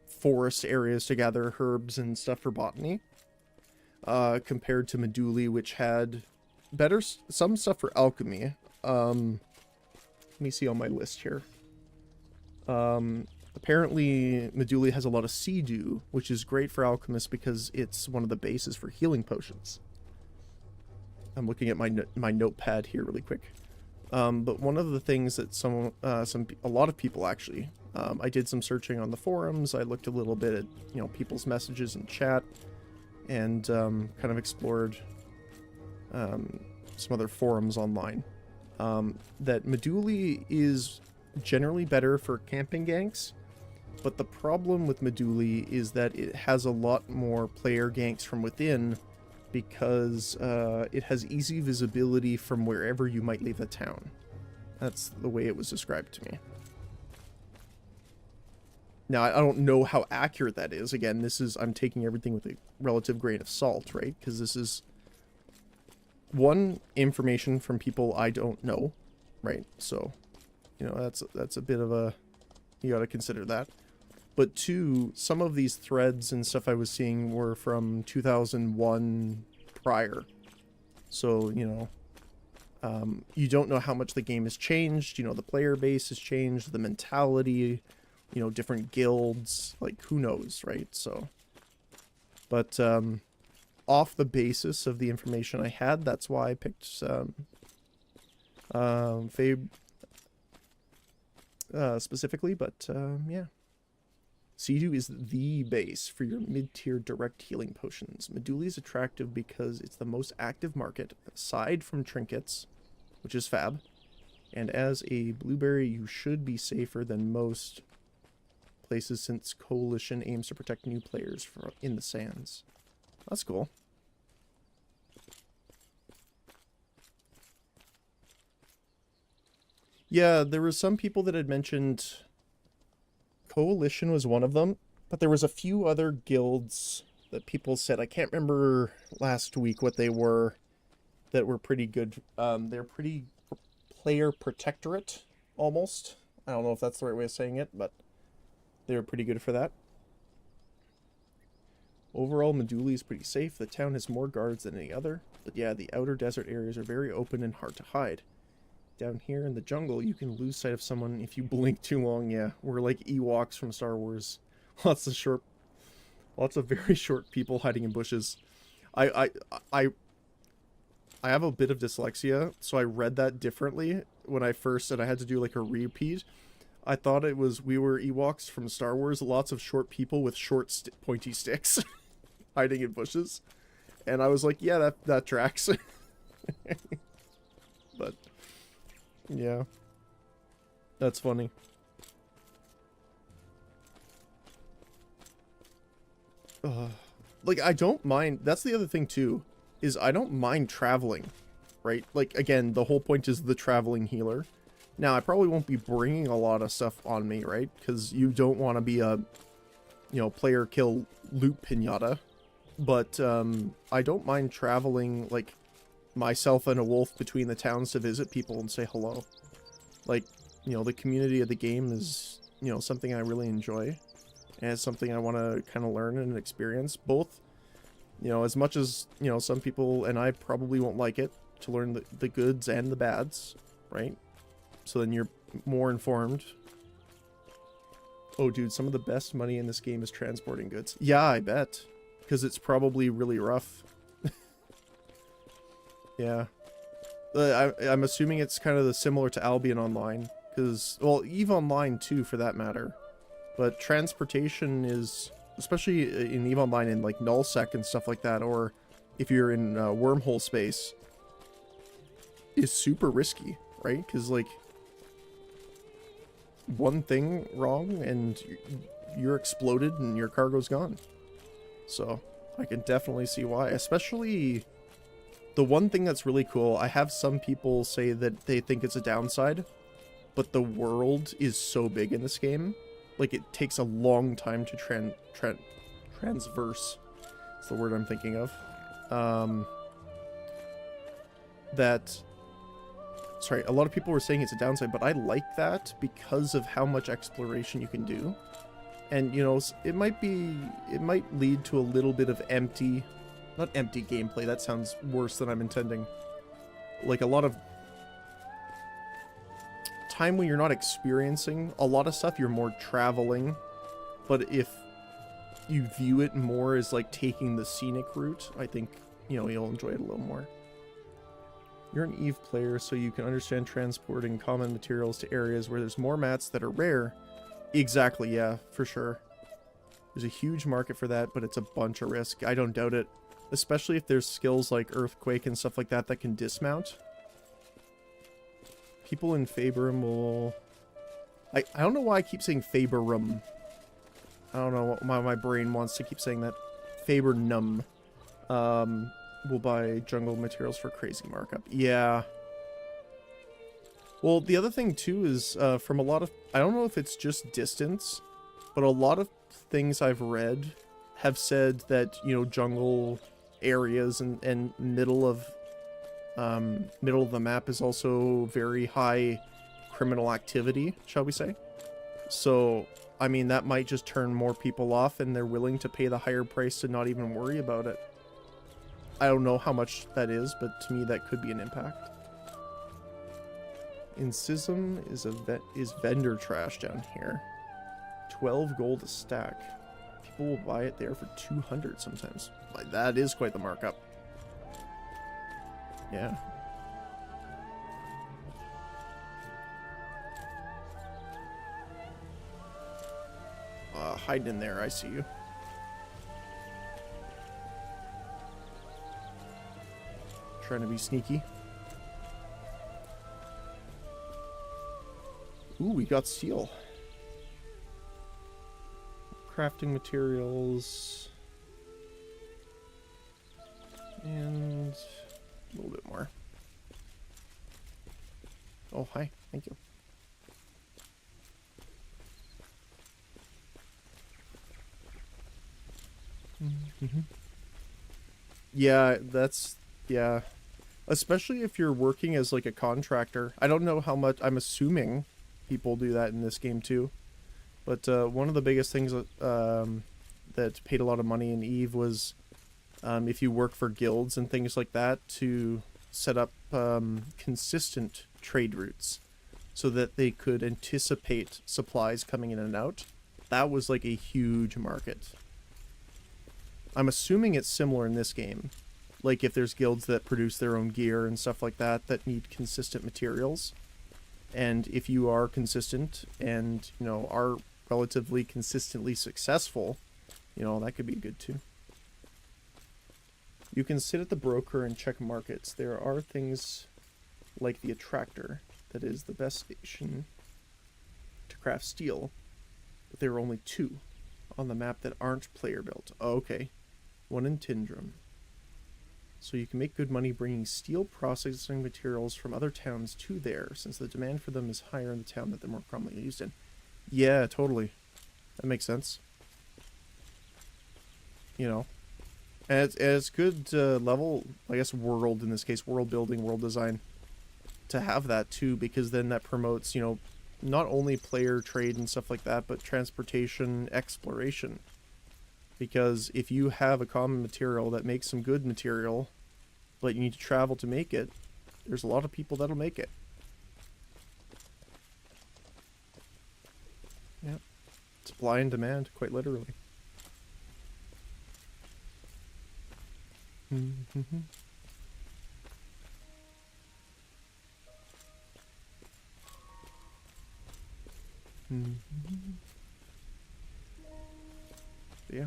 forest areas to gather herbs and stuff for botany, compared to Meduli, which had some stuff for alchemy. Let me see on my list here. Apparently, Meduli has a lot of sea dew, which is great for alchemists because it's one of the bases for healing potions. I'm looking at my notepad here really quick. But one of the things that a lot of people actually, I did some searching on the forums. I looked a little bit at people's messages in chat, and kind of explored some other forums online. That Meduli is generally better for camping ganks, but the problem with Meduli is that it has a lot more player ganks from within because it has easy visibility from wherever you might leave the town. That's the way it was described to me. Now, I don't know how accurate that is. Again, I'm taking everything with a relative grain of salt, right? Because this is information from people I don't know, right? So, that's a bit of a, you got to consider that. But 2, some of these threads and stuff I was seeing were from 2001 prior. So, you don't know how much the game has changed. The player base has changed, the mentality, different guilds, like, who knows, right? So, but, off the basis of the information I had, that's why I picked, Fabe, specifically, but, yeah. Sea-Dew is the base for your mid-tier direct healing potions. Meduli is attractive because it's the most active market, aside from trinkets, which is fab. And as a blueberry, you should be safer than most places since Coalition aims to protect new players in the sands. That's cool. Yeah, there were some people that had mentioned Coalition was one of them, but there was a few other guilds that people said, I can't remember last week what they were, that were pretty good. They're pretty player protectorate, almost. I don't know if that's the right way of saying it, but they were pretty good for that. Overall, Meduli is pretty safe. The town has more guards than any other, but yeah, the outer desert areas are very open and hard to hide. Down here in the jungle, you can lose sight of someone if you blink too long. Yeah, we're like Ewoks from Star Wars. Lots of very short people hiding in bushes. I have a bit of dyslexia, so I read that differently when I first, and I had to do like a repeat. I thought we were Ewoks from Star Wars, lots of short people with short pointy sticks hiding in bushes. And I was like, yeah, that tracks. But yeah, that's funny. Like, I don't mind. That's the other thing too, is I don't mind traveling, right? Like, again, the whole point is the traveling healer. Now, I probably won't be bringing a lot of stuff on me, right? Because you don't want to be a, player kill loot pinata. But I don't mind traveling, like, myself and a wolf between the towns to visit people and say hello. Like, you know, the community of the game is, you know, something I really enjoy. And it's something I want to kind of learn and experience. Both, you know, as much as, you know, some people and I probably won't like it, to learn the goods and the bads, right? So then you're more informed. Oh, dude, some of the best money in this game is transporting goods. Yeah, I bet. Because it's probably really rough. Yeah. I'm assuming it's kind of similar to Albion Online. Because, well, EVE Online too, for that matter. But transportation is, especially in EVE Online in like nullsec and stuff like that, or if you're in wormhole space, is super risky, right? Because like one thing wrong and you're exploded and your cargo's gone. So I can definitely see why. Especially the one thing that's really cool, I have some people say that they think it's a downside, but the world is so big in this game. Like, it takes a long time to transverse. That's the word I'm thinking of. Sorry, a lot of people were saying it's a downside, but I like that because of how much exploration you can do. And, you know, it might lead to a little bit of not empty gameplay, that sounds worse than I'm intending. Like, a lot of time when you're not experiencing a lot of stuff, you're more traveling. But if you view it more as like taking the scenic route, I think, you know, you'll enjoy it a little more. You're an EVE player, so you can understand transporting common materials to areas where there's more mats that are rare. Exactly, yeah, for sure. There's a huge market for that, but it's a bunch of risk. I don't doubt it. Especially if there's skills like Earthquake and stuff like that that can dismount. People in Faberum will... I don't know why I keep saying Faberum. I don't know why my brain wants to keep saying that. Fabernum. Will buy jungle materials for crazy markup. Yeah. Well, the other thing too is from a lot of... I don't know if it's just distance, but a lot of things I've read have said that, you know, jungle areas and middle of the map is also very high criminal activity, shall we say. So, I mean, that might just turn more people off and they're willing to pay the higher price to not even worry about it. I don't know how much that is, but to me that could be an impact. In Sism is vendor trash down here. 12 gold a stack. People will buy it there for 200 sometimes. That is quite the markup. Yeah. Hiding in there, I see you. Trying to be sneaky. Ooh, we got steel. Crafting materials. And a little bit more. Oh, hi. Thank you. Yeah, that's... Yeah. Especially if you're working as like a contractor. I don't know how much... I'm assuming people do that in this game too. But one of the biggest things that paid a lot of money in EVE was if you work for guilds and things like that, to set up consistent trade routes so that they could anticipate supplies coming in and out. That was like a huge market. I'm assuming it's similar in this game. Like if there's guilds that produce their own gear and stuff like that that need consistent materials. And if you are consistent and, you know, are relatively consistently successful, you know, that could be good too. You can sit at the broker and check markets. There are things like the Attractor that is the best station to craft steel, but there are only 2 on the map that aren't player built. Oh, okay. 1 in Tindrum. So you can make good money bringing steel processing materials from other towns to there, since the demand for them is higher in the town that they're more commonly used in. Yeah, totally. That makes sense. You know, And it's good level, I guess, world, in this case, world building, world design, to have that too, because then that promotes, you know, not only player trade and stuff like that, but transportation, exploration. Because if you have a common material that makes some good material, but you need to travel to make it, there's a lot of people that'll make it. Yeah. Supply and demand, quite literally. Yeah.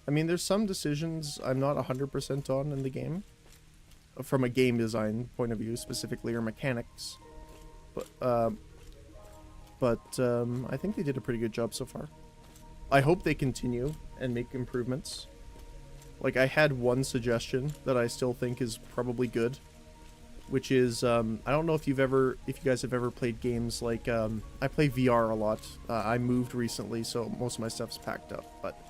I mean, there's some decisions I'm not 100% on in the game. From a game design point of view, specifically, or mechanics. But I think they did a pretty good job so far. I hope they continue and make improvements. Like, I had one suggestion that I still think is probably good, which is, I don't know if you guys have ever played games like, I play VR a lot. I moved recently, so most of my stuff's packed up, but,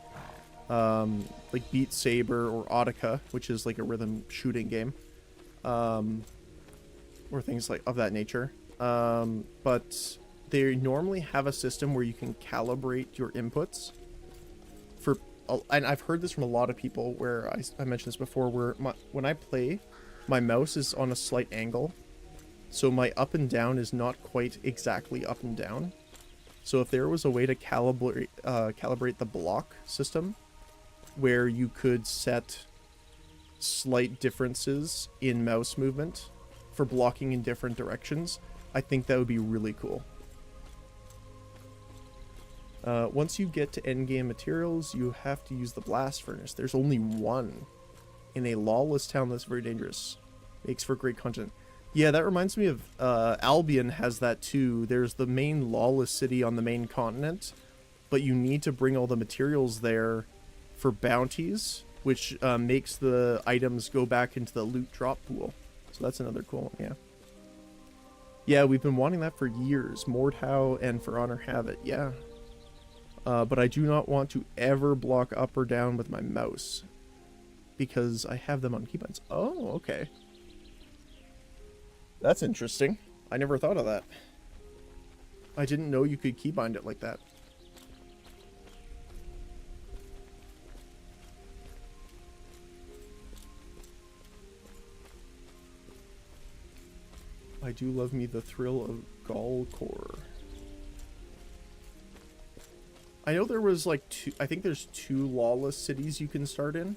like Beat Saber or Audica, which is like a rhythm shooting game, or things like of that nature. But they normally have a system where you can calibrate your inputs for, and I've heard this from a lot of people, where I mentioned this before, where when I play, my mouse is on a slight angle, so my up and down is not quite exactly up and down. So if there was a way to calibrate the block system, where you could set slight differences in mouse movement for blocking in different directions, I think that would be really cool. Once you get to endgame materials, you have to use the blast furnace. There's only one in a lawless town that's very dangerous. Makes for great content. Yeah, that reminds me of Albion has that too. There's the main lawless city on the main continent, but you need to bring all the materials there for bounties, which makes the items go back into the loot drop pool. So that's another cool one, yeah. Yeah, we've been wanting that for years. Mordhau and For Honor have it, yeah. But I do not want to ever block up or down with my mouse, because I have them on keybinds. Oh, okay. That's interesting. I never thought of that. I didn't know you could keybind it like that. I do love me the thrill of Galkor. I know there was like I think there's 2 lawless cities you can start in.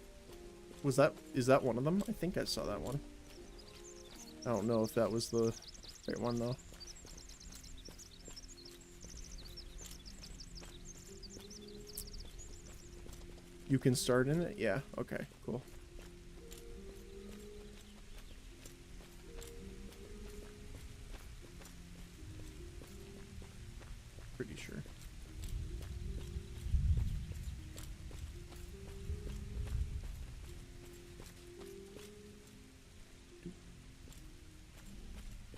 Is that one of them? I think I saw that one. I don't know if that was the right one though. You can start in it? Yeah, okay, cool. Pretty sure.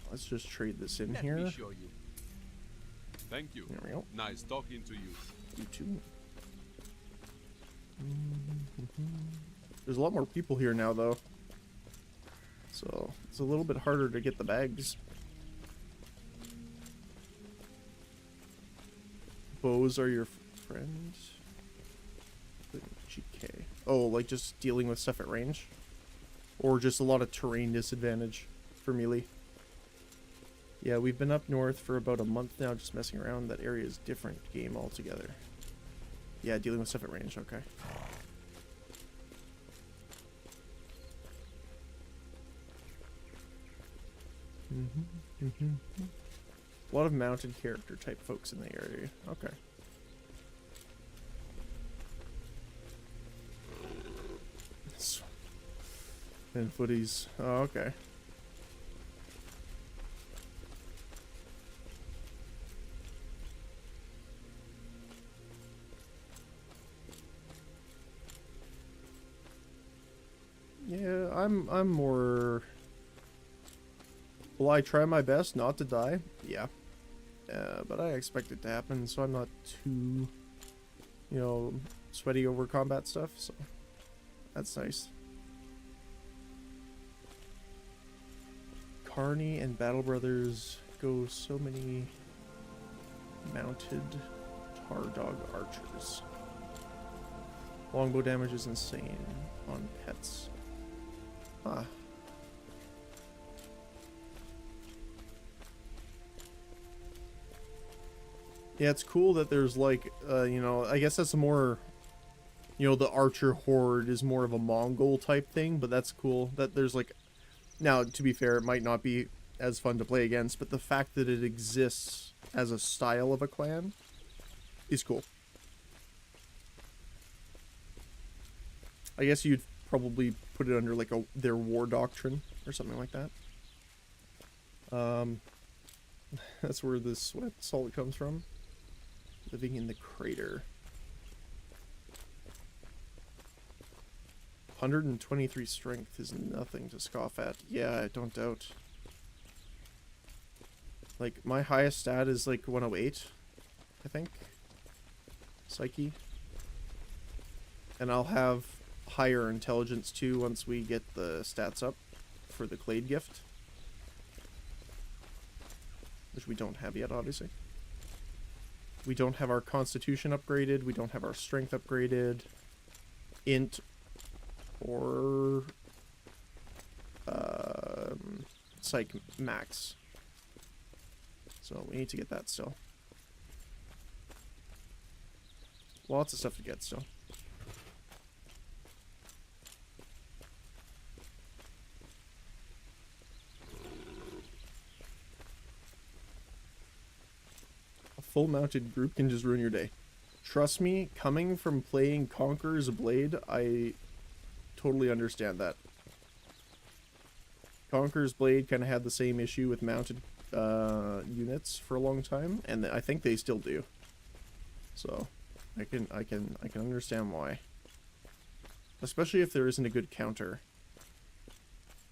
Let's just trade this in here. Let me show you. Thank you. There we go. Nice talking to you. You too. There's a lot more people here now, though. So, it's a little bit harder to get the bags. Bows are your friends? GK. Oh, like just dealing with stuff at range? Or just a lot of terrain disadvantage for melee? Yeah, we've been up north for about a month now, just messing around. That area is different game altogether. Yeah, dealing with stuff at range, okay. A lot of mounted character type folks in the area. Okay. And footies. Oh, okay. Yeah, I'm more... Will I try my best not to die? Yeah. But I expect it to happen, so I'm not too, you know, sweaty over combat stuff, so... That's nice. Carney and Battle Brothers go so many mounted tar dog archers. Longbow damage is insane on pets. Huh. Yeah, it's cool that there's like, you know, I guess that's a more, you know, the archer horde is more of a Mongol type thing, but that's cool that there's like, now to be fair, it might not be as fun to play against, but the fact that it exists as a style of a clan is cool. I guess you'd probably put it under like their war doctrine or something like that. That's where the sweat salt comes from. Living in the crater. 123 strength is nothing to scoff at. Yeah, I don't doubt. Like, my highest stat is like 108, I think. Psyche. And I'll have higher intelligence too once we get the stats up for the Clade gift. Which we don't have yet, obviously. We don't have our constitution upgraded. We don't have our strength upgraded. Int or psych max. So we need to get that still. Lots of stuff to get still. A full mounted group can just ruin your day. Trust me, coming from playing Conqueror's Blade, I totally understand that. Conqueror's Blade kind of had the same issue with mounted units for a long time, and I think they still do. So, I can understand why. Especially if there isn't a good counter.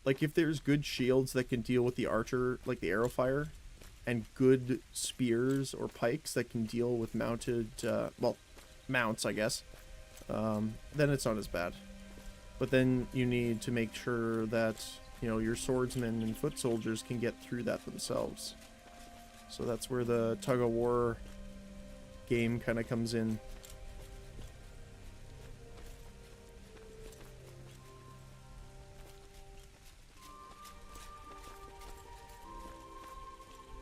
Like if there's good shields that can deal with the archer, like the arrow fire, and good spears or pikes that can deal with mounted, well, mounts, I guess, then it's not as bad. But then you need to make sure that, you know, your swordsmen and foot soldiers can get through that themselves. So that's where the tug-of-war game kind of comes in.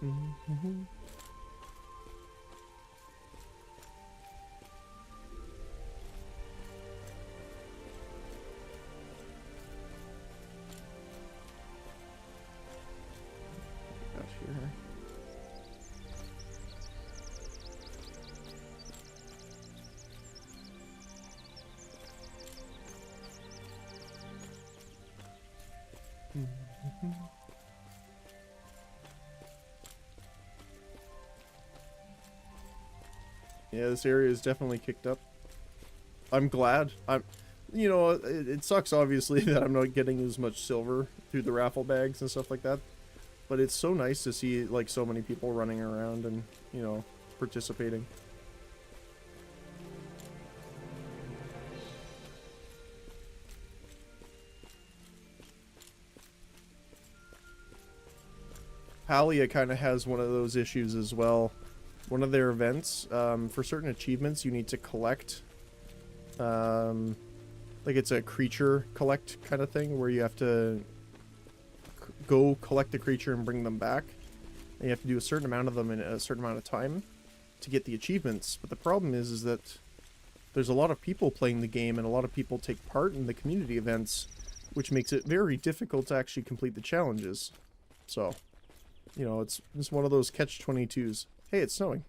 Mm-hmm. Here. Mm-hmm. Yeah, this area is definitely kicked up. I'm glad. You know, it sucks obviously that I'm not getting as much silver through the raffle bags and stuff like that. But it's so nice to see, like, so many people running around and, you know, participating. Palia kind of has one of those issues as well. One of their events, for certain achievements, you need to collect, like it's a creature collect kind of thing, where you have to go collect the creature and bring them back. And you have to do a certain amount of them in a certain amount of time to get the achievements. But the problem is that there's a lot of people playing the game and a lot of people take part in the community events, which makes it very difficult to actually complete the challenges. So, you know, it's one of those catch-22s. Hey, it's snowing.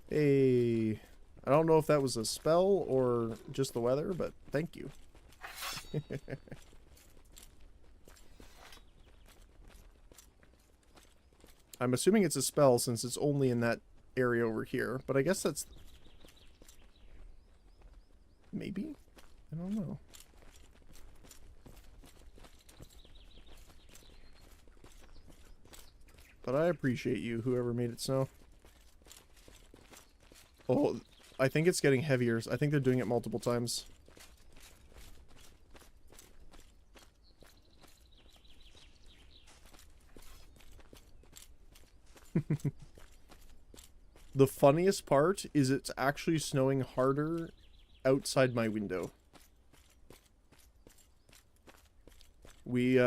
Hey, I don't know if that was a spell or just the weather, but thank you. I'm assuming it's a spell since it's only in that area over here, but I guess that's... maybe? I don't know. But I appreciate you, whoever made it snow. Oh, I think it's getting heavier. I think they're doing it multiple times. The funniest part is it's actually snowing harder outside my window. We,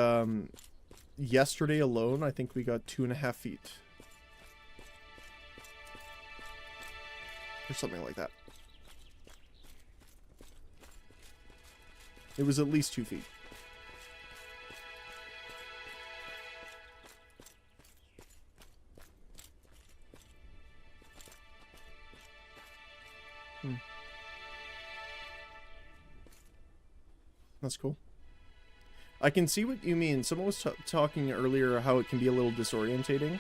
yesterday alone, I think we got 2.5 feet. Or something like that. It was at least 2 feet. That's cool. I can see what you mean. Someone was talking earlier how it can be a little disorientating.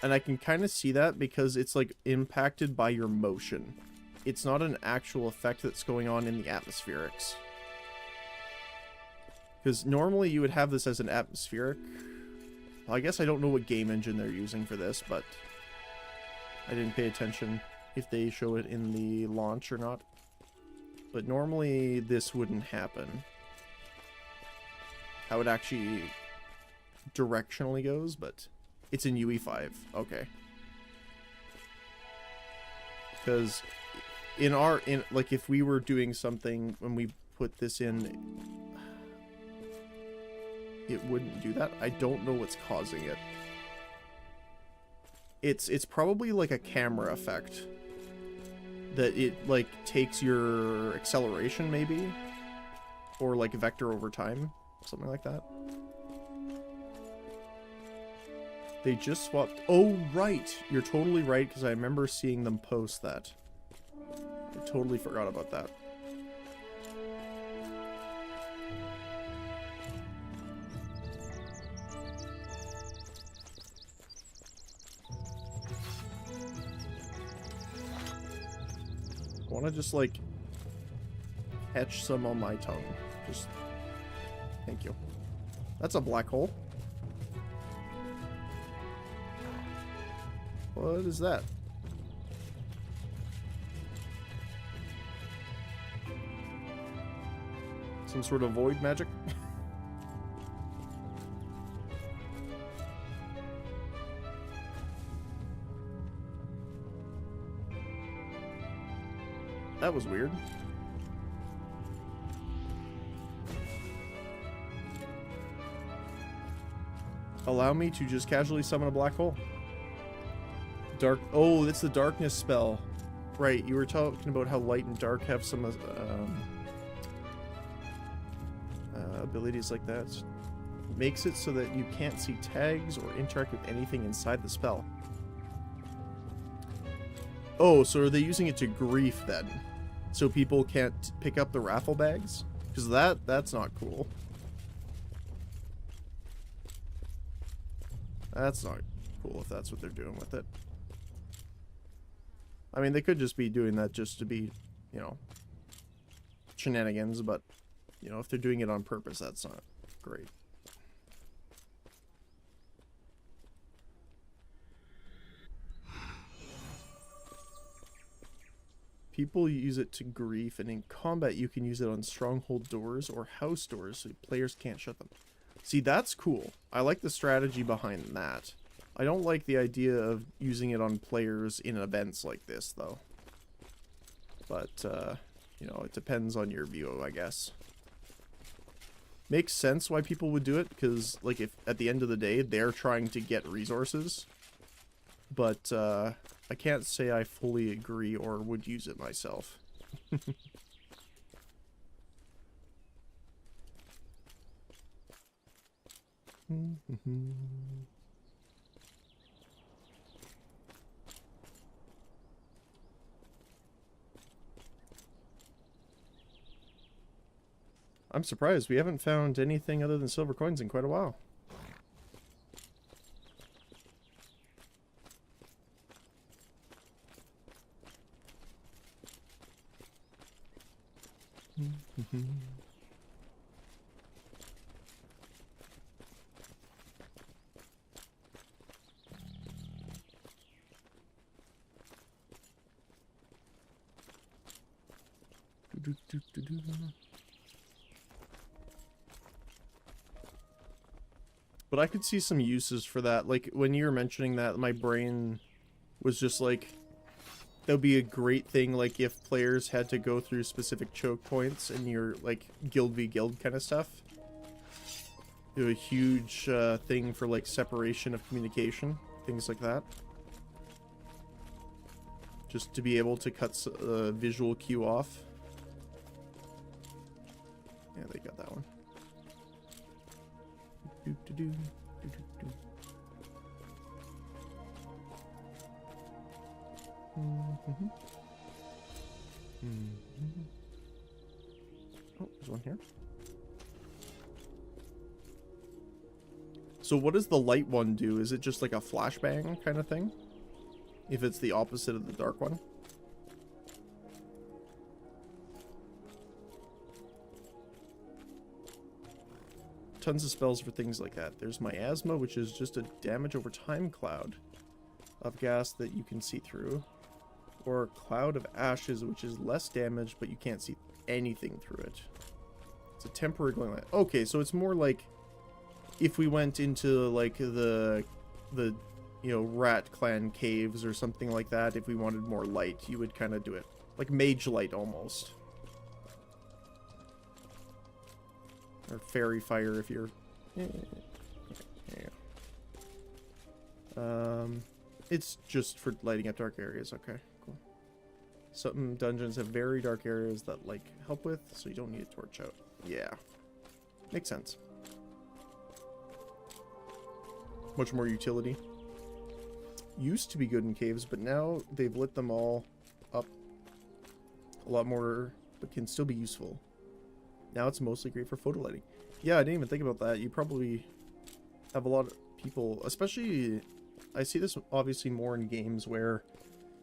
And I can kind of see that because it's like impacted by your motion. It's not an actual effect that's going on in the atmospherics. Because normally you would have this as an atmospheric. Well, I guess I don't know what game engine they're using for this, but I didn't pay attention if they show it in the launch or not. But normally this wouldn't happen. How it actually directionally goes, but it's in UE5. Okay. Because like if we were doing something when we put this in, it wouldn't do that. I don't know what's causing it. It's probably like a camera effect. That it like takes your acceleration maybe, or like vector over time. Something like that. They just swapped... Oh, right! You're totally right, because I remember seeing them post that. I totally forgot about that. I want to just, like, catch some on my tongue. Just... Thank you. That's a black hole. What is that? Some sort of void magic? That was weird. Allow me to just casually summon a black hole. Dark. Oh, that's the darkness spell. Right, you were talking about how light and dark have some abilities like that. Makes it so that you can't see tags or interact with anything inside the spell. Oh, so are they using it to grief then? So people can't pick up the raffle bags? Because that's not cool. That's not cool if that's what they're doing with it. I mean, they could just be doing that just to be, you know, shenanigans, but, you know, if they're doing it on purpose, that's not great. People use it to grief, and in combat you can use it on stronghold doors or house doors so players can't shut them. See, that's cool. I like the strategy behind that. I don't like the idea of using it on players in events like this, though. But, you know, it depends on your view, I guess. Makes sense why people would do it, because, like, if at the end of the day, they're trying to get resources. But, I can't say I fully agree or would use it myself. I'm surprised we haven't found anything other than silver coins in quite a while. But I could see some uses for that. Like, when you were mentioning that, my brain was just like, that would be a great thing, like, if players had to go through specific choke points and you're, like, guild v guild kind of stuff. Do a huge thing for, like, separation of communication. Things like that. Just to be able to cut visual cue off. Yeah, they got that one. Oh, there's one here. So what does the light one do? Is it just like a flashbang kind of thing? If it's the opposite of the dark one? Tons of spells for things like that. There's Miasma, which is just a damage over time cloud of gas that you can see through. Or Cloud of Ashes, which is less damage, but you can't see anything through it. It's a temporary glowing light. Okay, so it's more like if we went into like the you know, Rat Clan caves or something like that. If we wanted more light, you would kind of do it like Mage Light almost. Or Fairy Fire if you're... It's just for lighting up dark areas. Okay, cool. Some dungeons have very dark areas that, like, help with, so you don't need a torch out. Yeah. Makes sense. Much more utility. Used to be good in caves, but now they've lit them all up a lot more, but can still be useful. Now it's mostly great for photo lighting. Yeah, I didn't even think about that. You probably have a lot of people, especially, I see this obviously more in games where,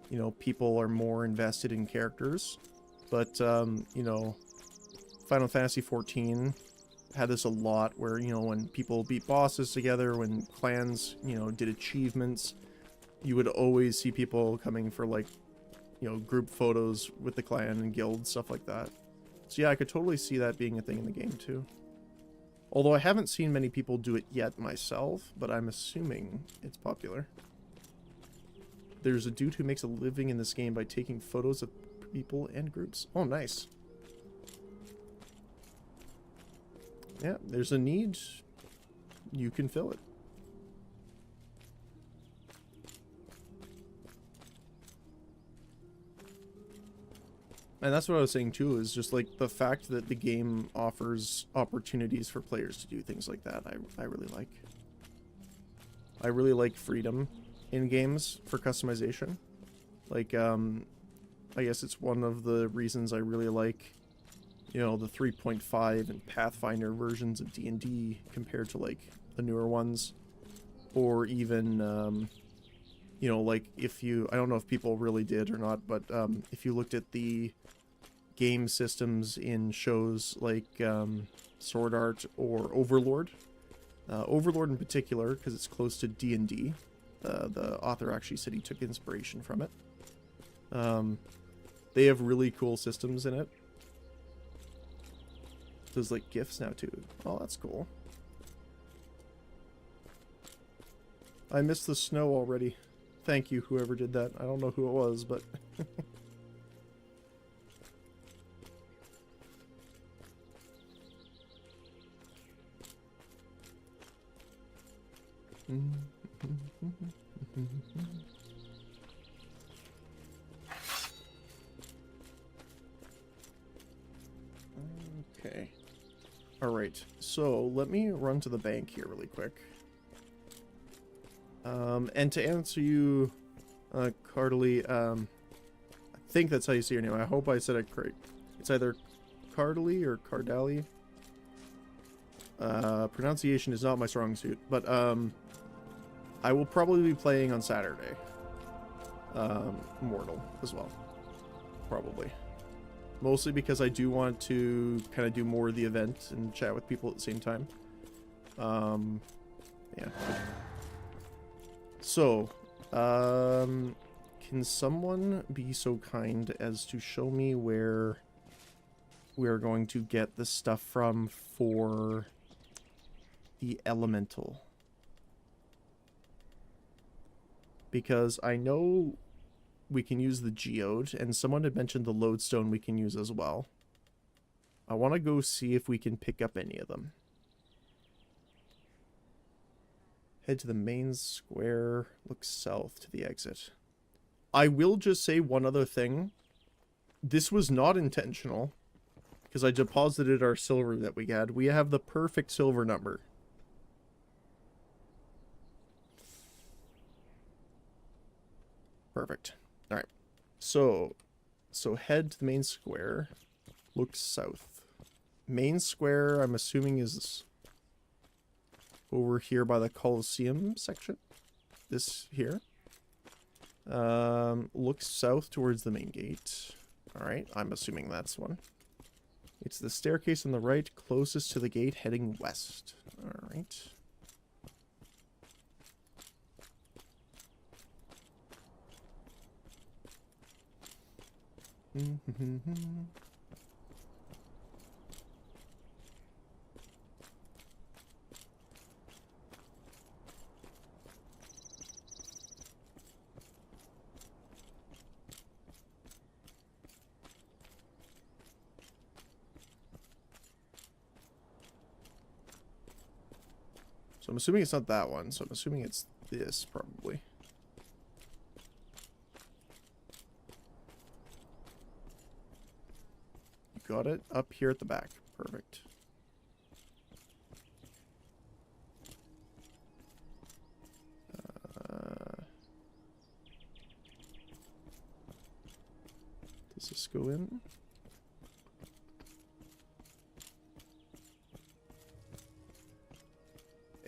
you know, people are more invested in characters. But, you know, Final Fantasy XIV had this a lot where, you know, when people beat bosses together, when clans, you know, did achievements, you would always see people coming for, like, you know, group photos with the clan and guild, stuff like that. So yeah, I could totally see that being a thing in the game too. Although I haven't seen many people do it yet myself, but I'm assuming it's popular. There's a dude who makes a living in this game by taking photos of people and groups. Oh, nice. Yeah, there's a need. You can fill it. And that's what I was saying too, is just like the fact that the game offers opportunities for players to do things like that, I really like. I really like freedom in games for customization. Like, I guess it's one of the reasons I really like, you know, the 3.5 and Pathfinder versions of D&D compared to like the newer ones. Or even, you know, like if you, I don't know if people really did or not, but if you looked at the game systems in shows like Sword Art or Overlord. Overlord in particular, because it's close to D&D. The author actually said he took inspiration from it. They have really cool systems in it. There's like gifts now too. Oh, that's cool. I missed the snow already. Thank you, whoever did that. I don't know who it was, but... Okay. Alright, so let me run to the bank here really quick. And to answer you, Cardley, I think that's how you say your name. I hope I said it correct. It's either Cardley or Cardali. Pronunciation is not my strong suit, but I will probably be playing on Saturday. Mortal as well. Probably. Mostly because I do want to kind of do more of the event and chat with people at the same time. Yeah. So, can someone be so kind as to show me where we are going to get the stuff from for the elemental? because I know we can use the geode, and someone had mentioned the lodestone we can use as well. I want to go see if we can pick up any of them. Head to the main square, look south to the exit. I will just say one other thing. This was not intentional, because I deposited our silver that we had. We have the perfect silver number. Perfect. Alright. So head to the main square, look south. Main square, I'm assuming, is over here by the Colosseum section. This here. Look south towards the main gate. Alright, I'm assuming that's one. It's the staircase on the right, closest to the gate, heading west. Alright. So I'm assuming it's not that one, so I'm assuming it's this, probably. You got it? Up here at the back. Perfect. Does this go in?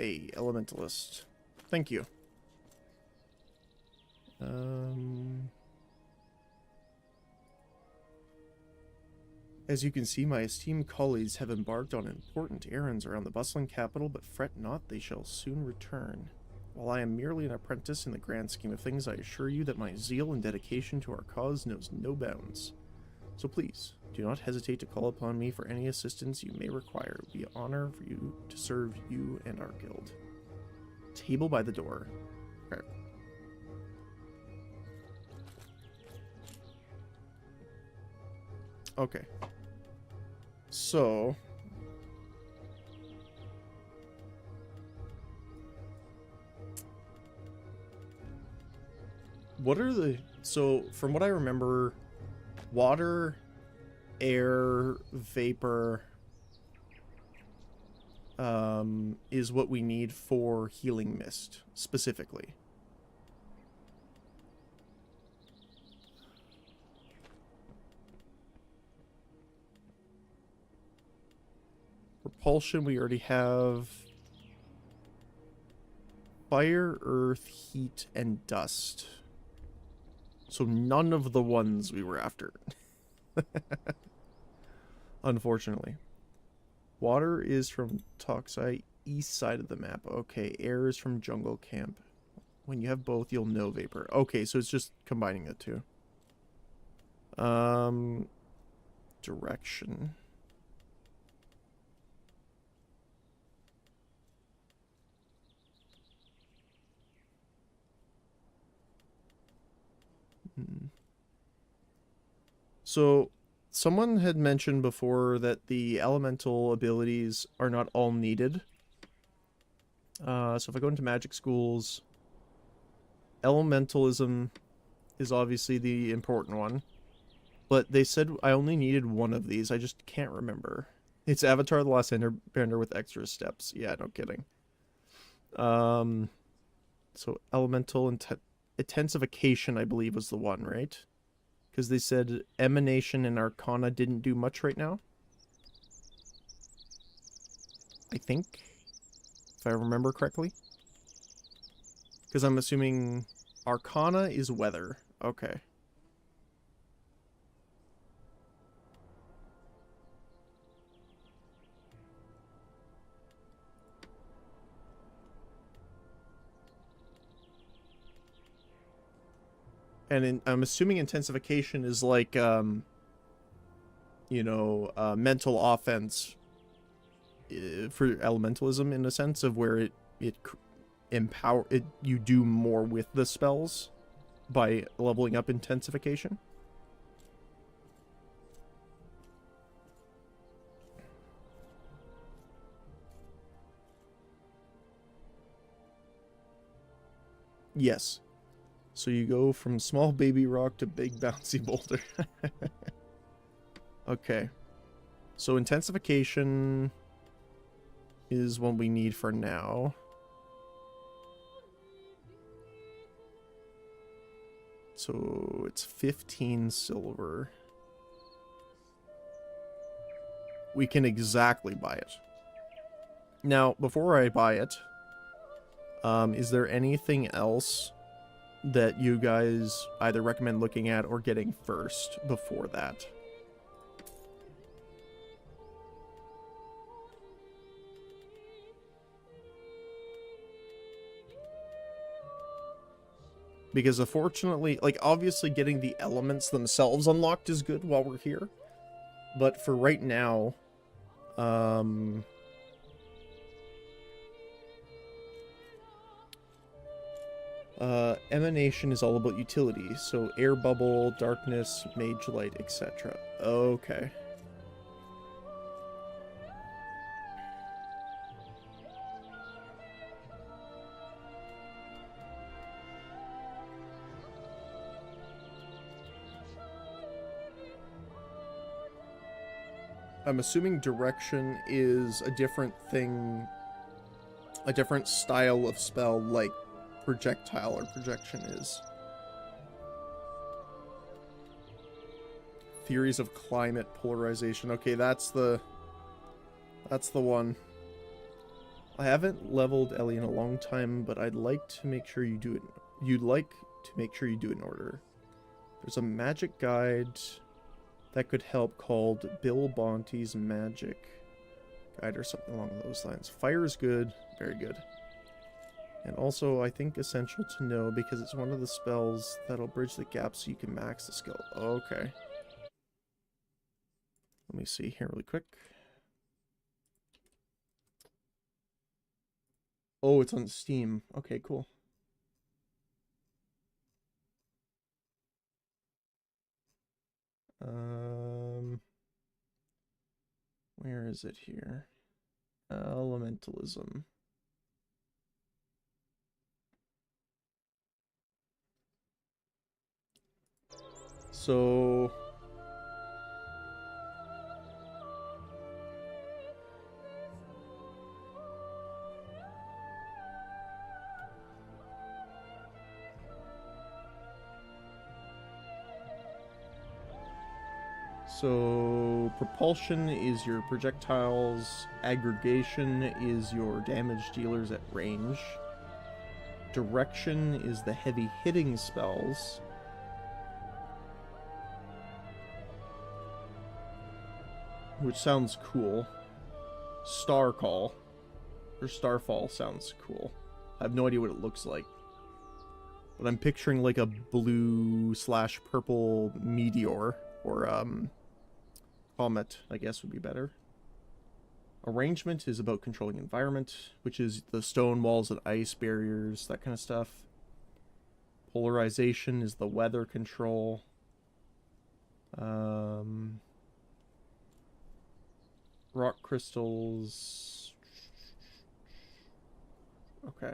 A elementalist. Thank you. As you can see, my esteemed colleagues have embarked on important errands around the bustling capital, but fret not, they shall soon return. While I am merely an apprentice in the grand scheme of things, I assure you that my zeal and dedication to our cause knows no bounds. So please, do not hesitate to call upon me for any assistance you may require. It would be an honor for you to serve you and our guild. Table by the door. Okay. Okay. So... what are the... so, from what I remember... water, air, vapor is what we need for healing mist, specifically. Propulsion, we already have fire, earth, heat, and dust. So none of the ones we were after. Unfortunately. Water is from Toxai, east side of the map. Okay, air is from Jungle Camp. When you have both, you'll know vapor. Okay, so it's just combining the two. Direction. So, someone had mentioned before that the elemental abilities are not all needed. So if I go into magic schools, elementalism is obviously the important one. But they said I only needed one of these. I just can't remember. It's Avatar the Last Airbender with extra steps. Yeah, no kidding. So elemental intensification, I believe, was the one, right? Because they said Emanation and Arcana didn't do much right now. I think. If I remember correctly. Because I'm assuming Arcana is weather. Okay. And I'm assuming intensification is like, you know, mental offense for elementalism in a sense of where it empower it. You do more with the spells by leveling up intensification. Yes. So you go from small baby rock to big bouncy boulder. Okay. So intensification is what we need for now. So it's 15 silver. We can exactly buy it. Now, before I buy it, is there anything else that you guys either recommend looking at or getting first before that? Because unfortunately, like, obviously getting the elements themselves unlocked is good while we're here. But for right now, emanation is all about utility. So air bubble, darkness, mage light, etc. Okay. I'm assuming direction is a different thing, a different style of spell like projectile or projection is. Theories of climate polarization. Okay, that's the one. I haven't leveled Ellie in a long time, but I'd like to make sure you do it. You'd like to make sure you do it in order. There's a magic guide that could help called Bill Bonte's Magic Guide or something along those lines. Fire is good, very good. And also, I think essential to know because it's one of the spells that'll bridge the gap so you can max the skill. Okay. Let me see here really quick. Oh, it's on Steam. Okay, cool. Where is it here? Elementalism. So propulsion is your projectiles, aggregation is your damage dealers at range, direction is the heavy hitting spells, which sounds cool. Star Call or Starfall sounds cool. I have no idea what it looks like, but I'm picturing like a blue/purple meteor or comet, I guess would be better. Arrangement is about controlling environment, which is the stone walls and ice barriers, that kind of stuff. Polarization is the weather control. Rock crystals. Okay.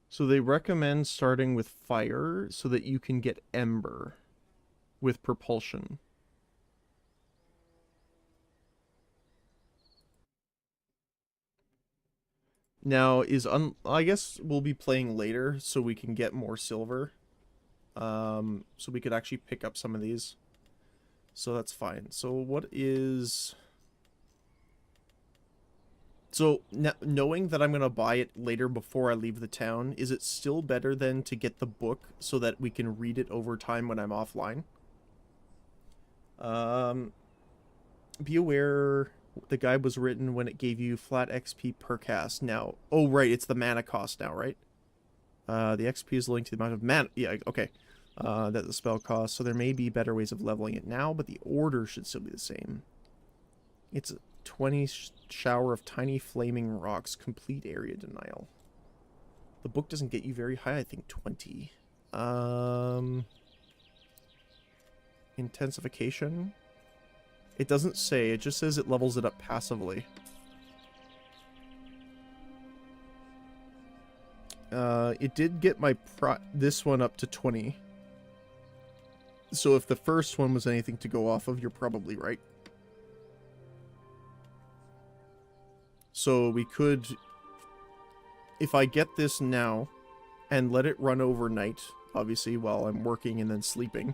So they recommend starting with fire so that you can get ember with propulsion. Now I guess we'll be playing later so we can get more silver. So we could actually pick up some of these. So that's fine. So So, knowing that I'm going to buy it later before I leave the town, is it still better then to get the book so that we can read it over time when I'm offline? Be aware the guide was written when it gave you flat XP per cast. Now, oh right, it's the mana cost now, right? The XP is linked to the amount of mana. Yeah, okay. That the spell costs. So there may be better ways of leveling it now, but the order should still be the same. It's a 20 shower of tiny flaming rocks. Complete area denial. The book doesn't get you very high. I think 20. Intensification. It doesn't say. It just says it levels it up passively. It did get my this one up to 20. So if the first one was anything to go off of, you're probably right. So we could, if I get this now and let it run overnight, obviously while I'm working and then sleeping,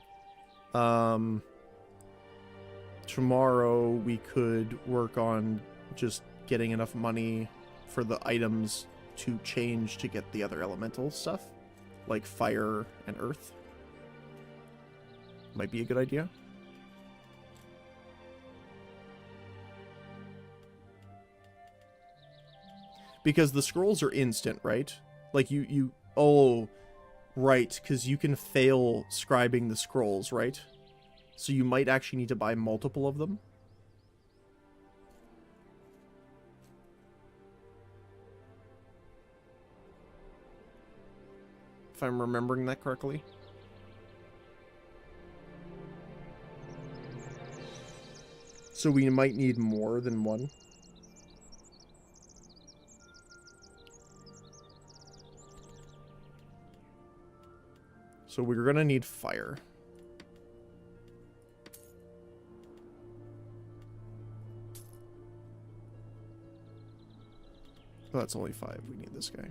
tomorrow we could work on just getting enough money for the items to change to get the other elemental stuff, like fire and earth. Might be a good idea. Because the scrolls are instant, right? Like oh, right, because you can fail scribing the scrolls, right? So you might actually need to buy multiple of them. If I'm remembering that correctly. So we might need more than one. So we're gonna need fire. Oh, that's only 5. We need this guy.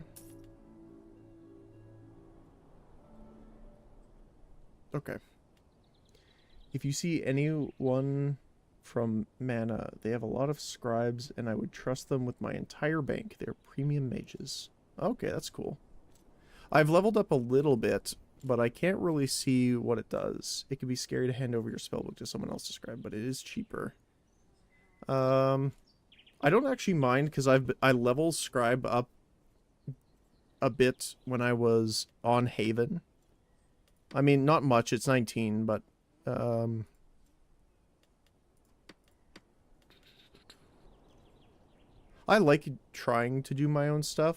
Okay. If you see anyone from Mana, they have a lot of scribes, and I would trust them with my entire bank. They're premium mages. Okay, that's cool. I've leveled up a little bit, but I can't really see what it does. It can be scary to hand over your spellbook to someone else to scribe, but it is cheaper. I don't actually mind, because I level scribe up a bit when I was on Haven. I mean, not much, it's 19, but I like trying to do my own stuff.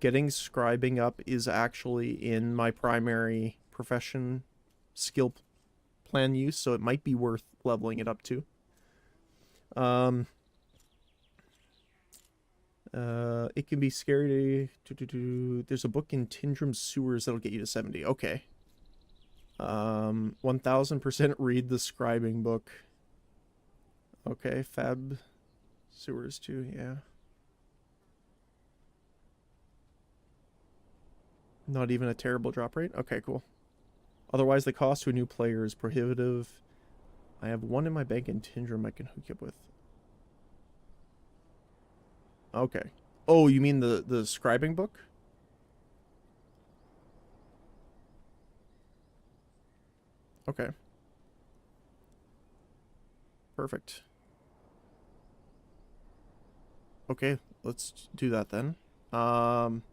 Getting scribing up is actually in my primary profession skill plan use, so it might be worth leveling it up too. It can be scary to there's a book in Tindrum Sewers that'll get you to 70. Okay. 1000% read the scribing book. Okay, Fab Sewers too, yeah. Not even a terrible drop rate? Okay, cool. Otherwise, the cost to a new player is prohibitive. I have 1 in my bank in Tindrum I can hook you up with. Okay. Oh, you mean the scribing book? Okay. Perfect. Okay, let's do that then. Trying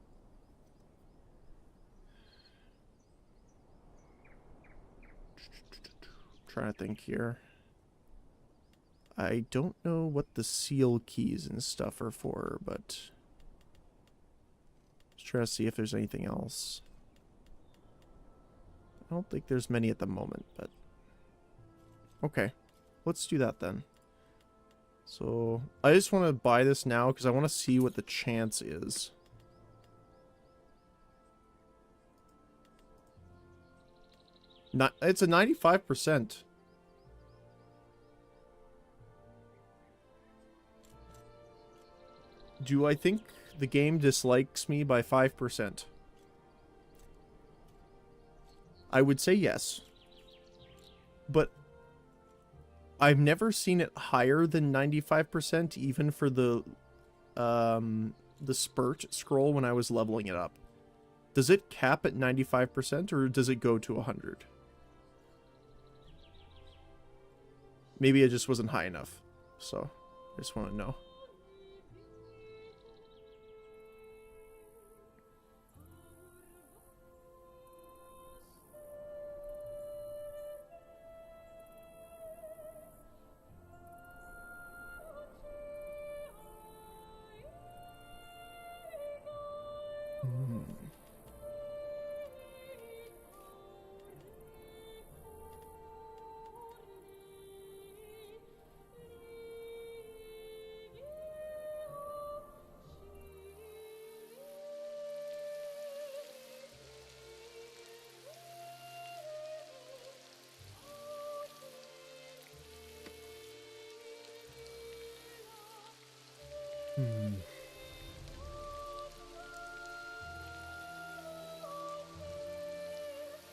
to think here. I don't know what the seal keys and stuff are for, but just trying to see if there's anything else. I don't think there's many at the moment, but okay, let's do that then. So I just want to buy this now because I want to see what the chance is. It's a 95%. Do I think the game dislikes me by 5%? I would say yes. But I've never seen it higher than 95%, even for the the spurt scroll when I was leveling it up. Does it cap at 95% or does it go to 100? Maybe it just wasn't high enough. So, I just want to know.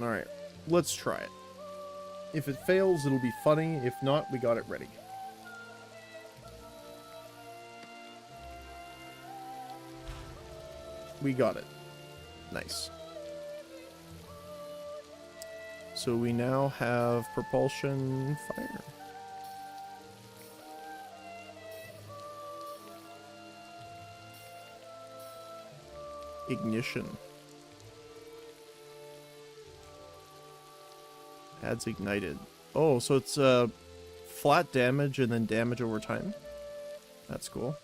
Alright, let's try it. If it fails, it'll be funny. If not, we got it ready. We got it. Nice. So we now have propulsion fire. Ignition. Adds ignited. Oh, so it's flat damage and then damage over time. That's cool.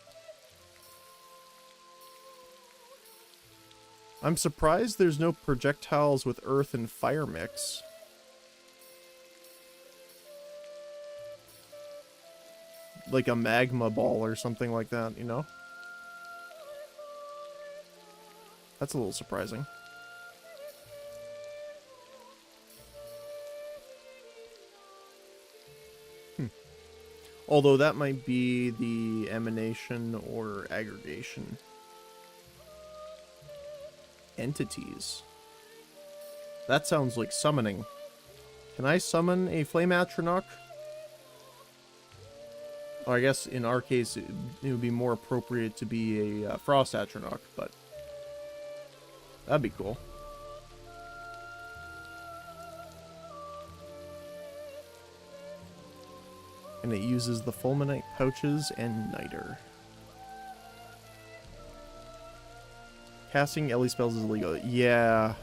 I'm surprised there's no projectiles with earth and fire mix. Like a magma ball or something like that, you know? That's a little surprising. Although that might be the emanation or aggregation. Entities. That sounds like summoning. Can I summon a Flame Atronach? Or I guess in our case it would be more appropriate to be a Frost Atronach, but that'd be cool. And it uses the Fulminate pouches and Niter. Casting Ellie spells is illegal. Yeah.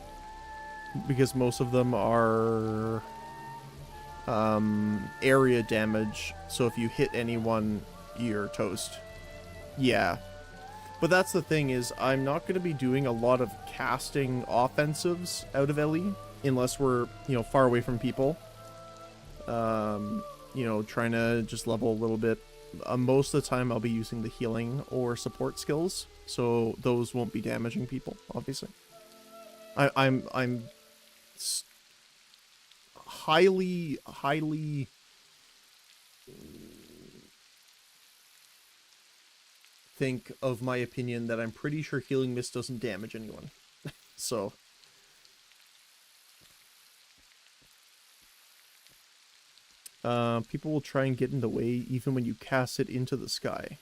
Because most of them are area damage. So if you hit anyone, you're toast. Yeah. But that's the thing is, I'm not going to be doing a lot of casting offensives out of Ellie. Unless we're, far away from people. Trying to just level a little bit. Most of the time I'll be using the healing or support skills, so those won't be damaging people, obviously. I'm highly think of my opinion that I'm pretty sure Healing Mist doesn't damage anyone. So people will try and get in the way even when you cast it into the sky.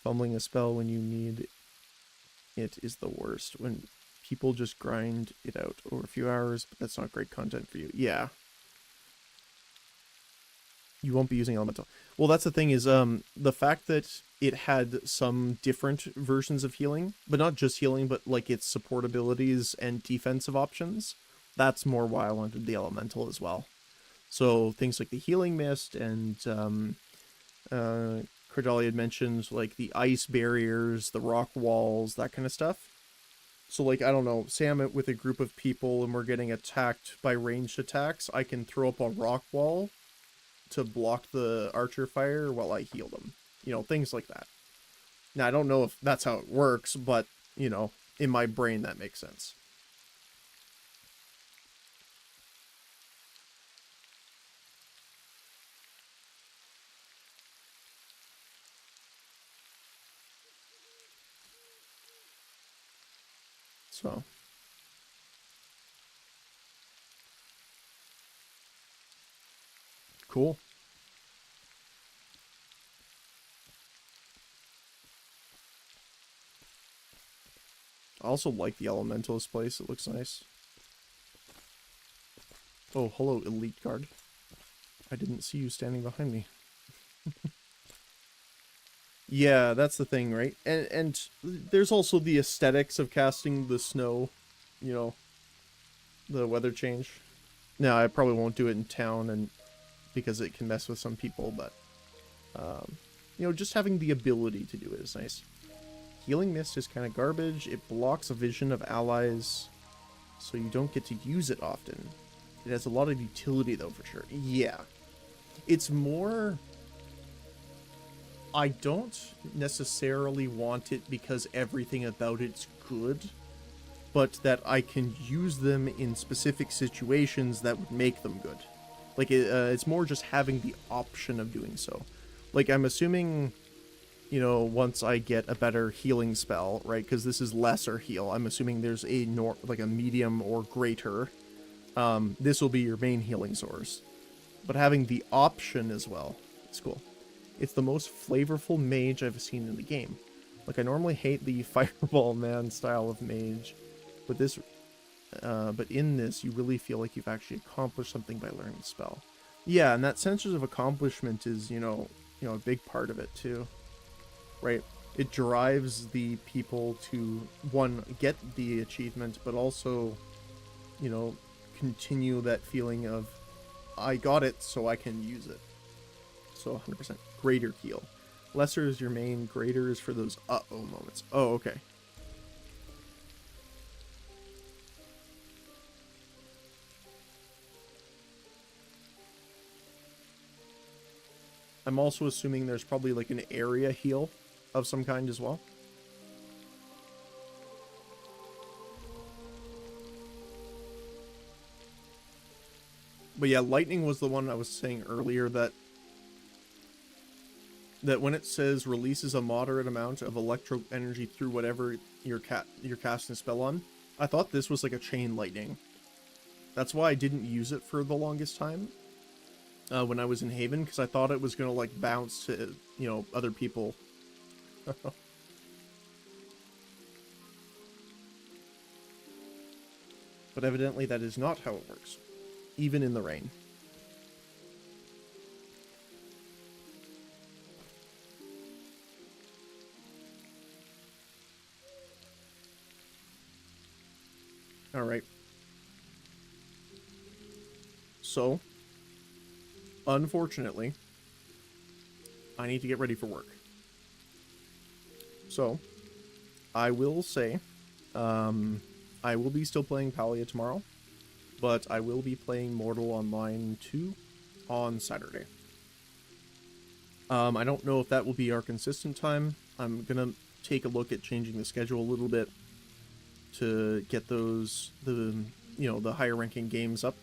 Fumbling a spell when you need it is the worst. When people just grind it out over a few hours, but that's not great content for you. Yeah. You won't be using Elemental. Well, that's the thing is, the fact that it had some different versions of healing, but not just healing, but like its support abilities and defensive options, that's more why I wanted the Elemental as well. So things like the Healing Mist and Cordalia had mentioned like the ice barriers, the rock walls, that kind of stuff. So like, I don't know, say I'm with a group of people and we're getting attacked by ranged attacks, I can throw up a rock wall to block the archer fire while I heal them. Things like that. Now, I don't know if that's how it works, but, in my brain that makes sense. So cool. I also like the Elementalist place. It looks nice. Oh, hello, Elite Guard. I didn't see you standing behind me. Yeah, that's the thing, right? And there's also the aesthetics of casting the snow, you know, the weather change. Now, I probably won't do it in town and because it can mess with some people, but you know, just having the ability to do it is nice. Healing Mist is kind of garbage. It blocks a vision of allies, so you don't get to use it often. It has a lot of utility, though, for sure. Yeah. It's more... I don't necessarily want it because everything about it's good, but that I can use them in specific situations that would make them good. Like, it's more just having the option of doing so. Like, I'm assuming, you know, once I get a better healing spell, right, because this is lesser heal, I'm assuming there's a like a medium or greater. This will be your main healing source. But having the option as well, it's cool. It's the most flavorful mage I've seen in the game. Like, I normally hate the Fireball Man style of mage, but this, but in this, you really feel like you've actually accomplished something by learning the spell. Yeah, and that sense of accomplishment is, you know, a big part of it too, right? It drives the people to, one, get the achievement, but also, you know, continue that feeling of, I got it, so I can use it. So 100%. Greater heal. Lesser is your main, greater is for those uh-oh moments. Oh, okay. I'm also assuming there's probably like an area heal of some kind as well. But yeah, lightning was the one I was saying earlier that when it says releases a moderate amount of electro energy through whatever you're casting a spell on, I thought this was like a chain lightning. That's why I didn't use it for the longest time. When I was in Haven, because I thought it was going to, like, bounce to, you know, other people. But evidently that is not how it works. Even in the rain. Alright. So... unfortunately, I need to get ready for work. So, I will say, I will be still playing Palia tomorrow, but I will be playing Mortal Online 2 on Saturday. I don't know if that will be our consistent time. I'm gonna take a look at changing the schedule a little bit to get those, the higher ranking games up.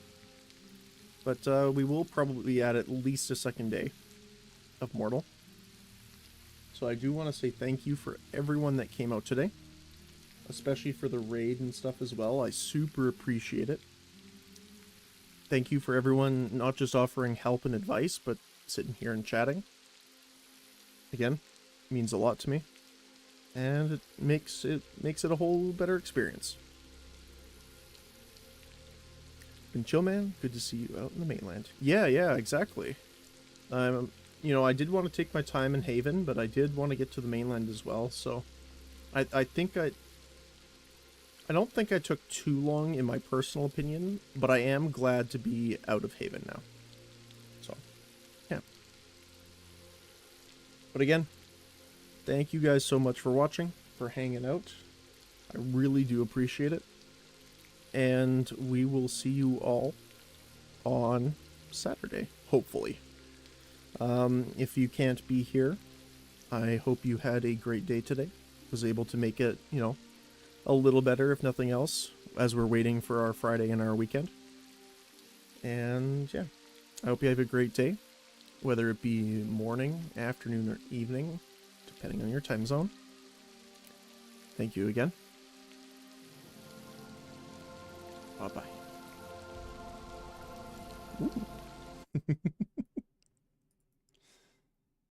But we will probably be at least a second day of Mortal. So I do want to say thank you for everyone that came out today. Especially for the raid and stuff as well. I super appreciate it. Thank you for everyone not just offering help and advice, but sitting here and chatting. Again, it means a lot to me. And it makes it a whole better experience. Been chill, man. Good to see you out in the mainland. Yeah, exactly. You know, I did want to take my time in Haven, but I did want to get to the mainland as well. So, I don't think I took too long in my personal opinion, but I am glad to be out of Haven now. So, yeah. But again, thank you guys so much for watching, for hanging out. I really do appreciate it. And we will see you all on Saturday, hopefully. If you can't be here, I hope you had a great day today. Was able to make it, you know, a little better, if nothing else, as we're waiting for our Friday and our weekend. And yeah, I hope you have a great day, whether it be morning, afternoon, or evening, depending on your time zone. Thank you again. Bye-bye. Ooh.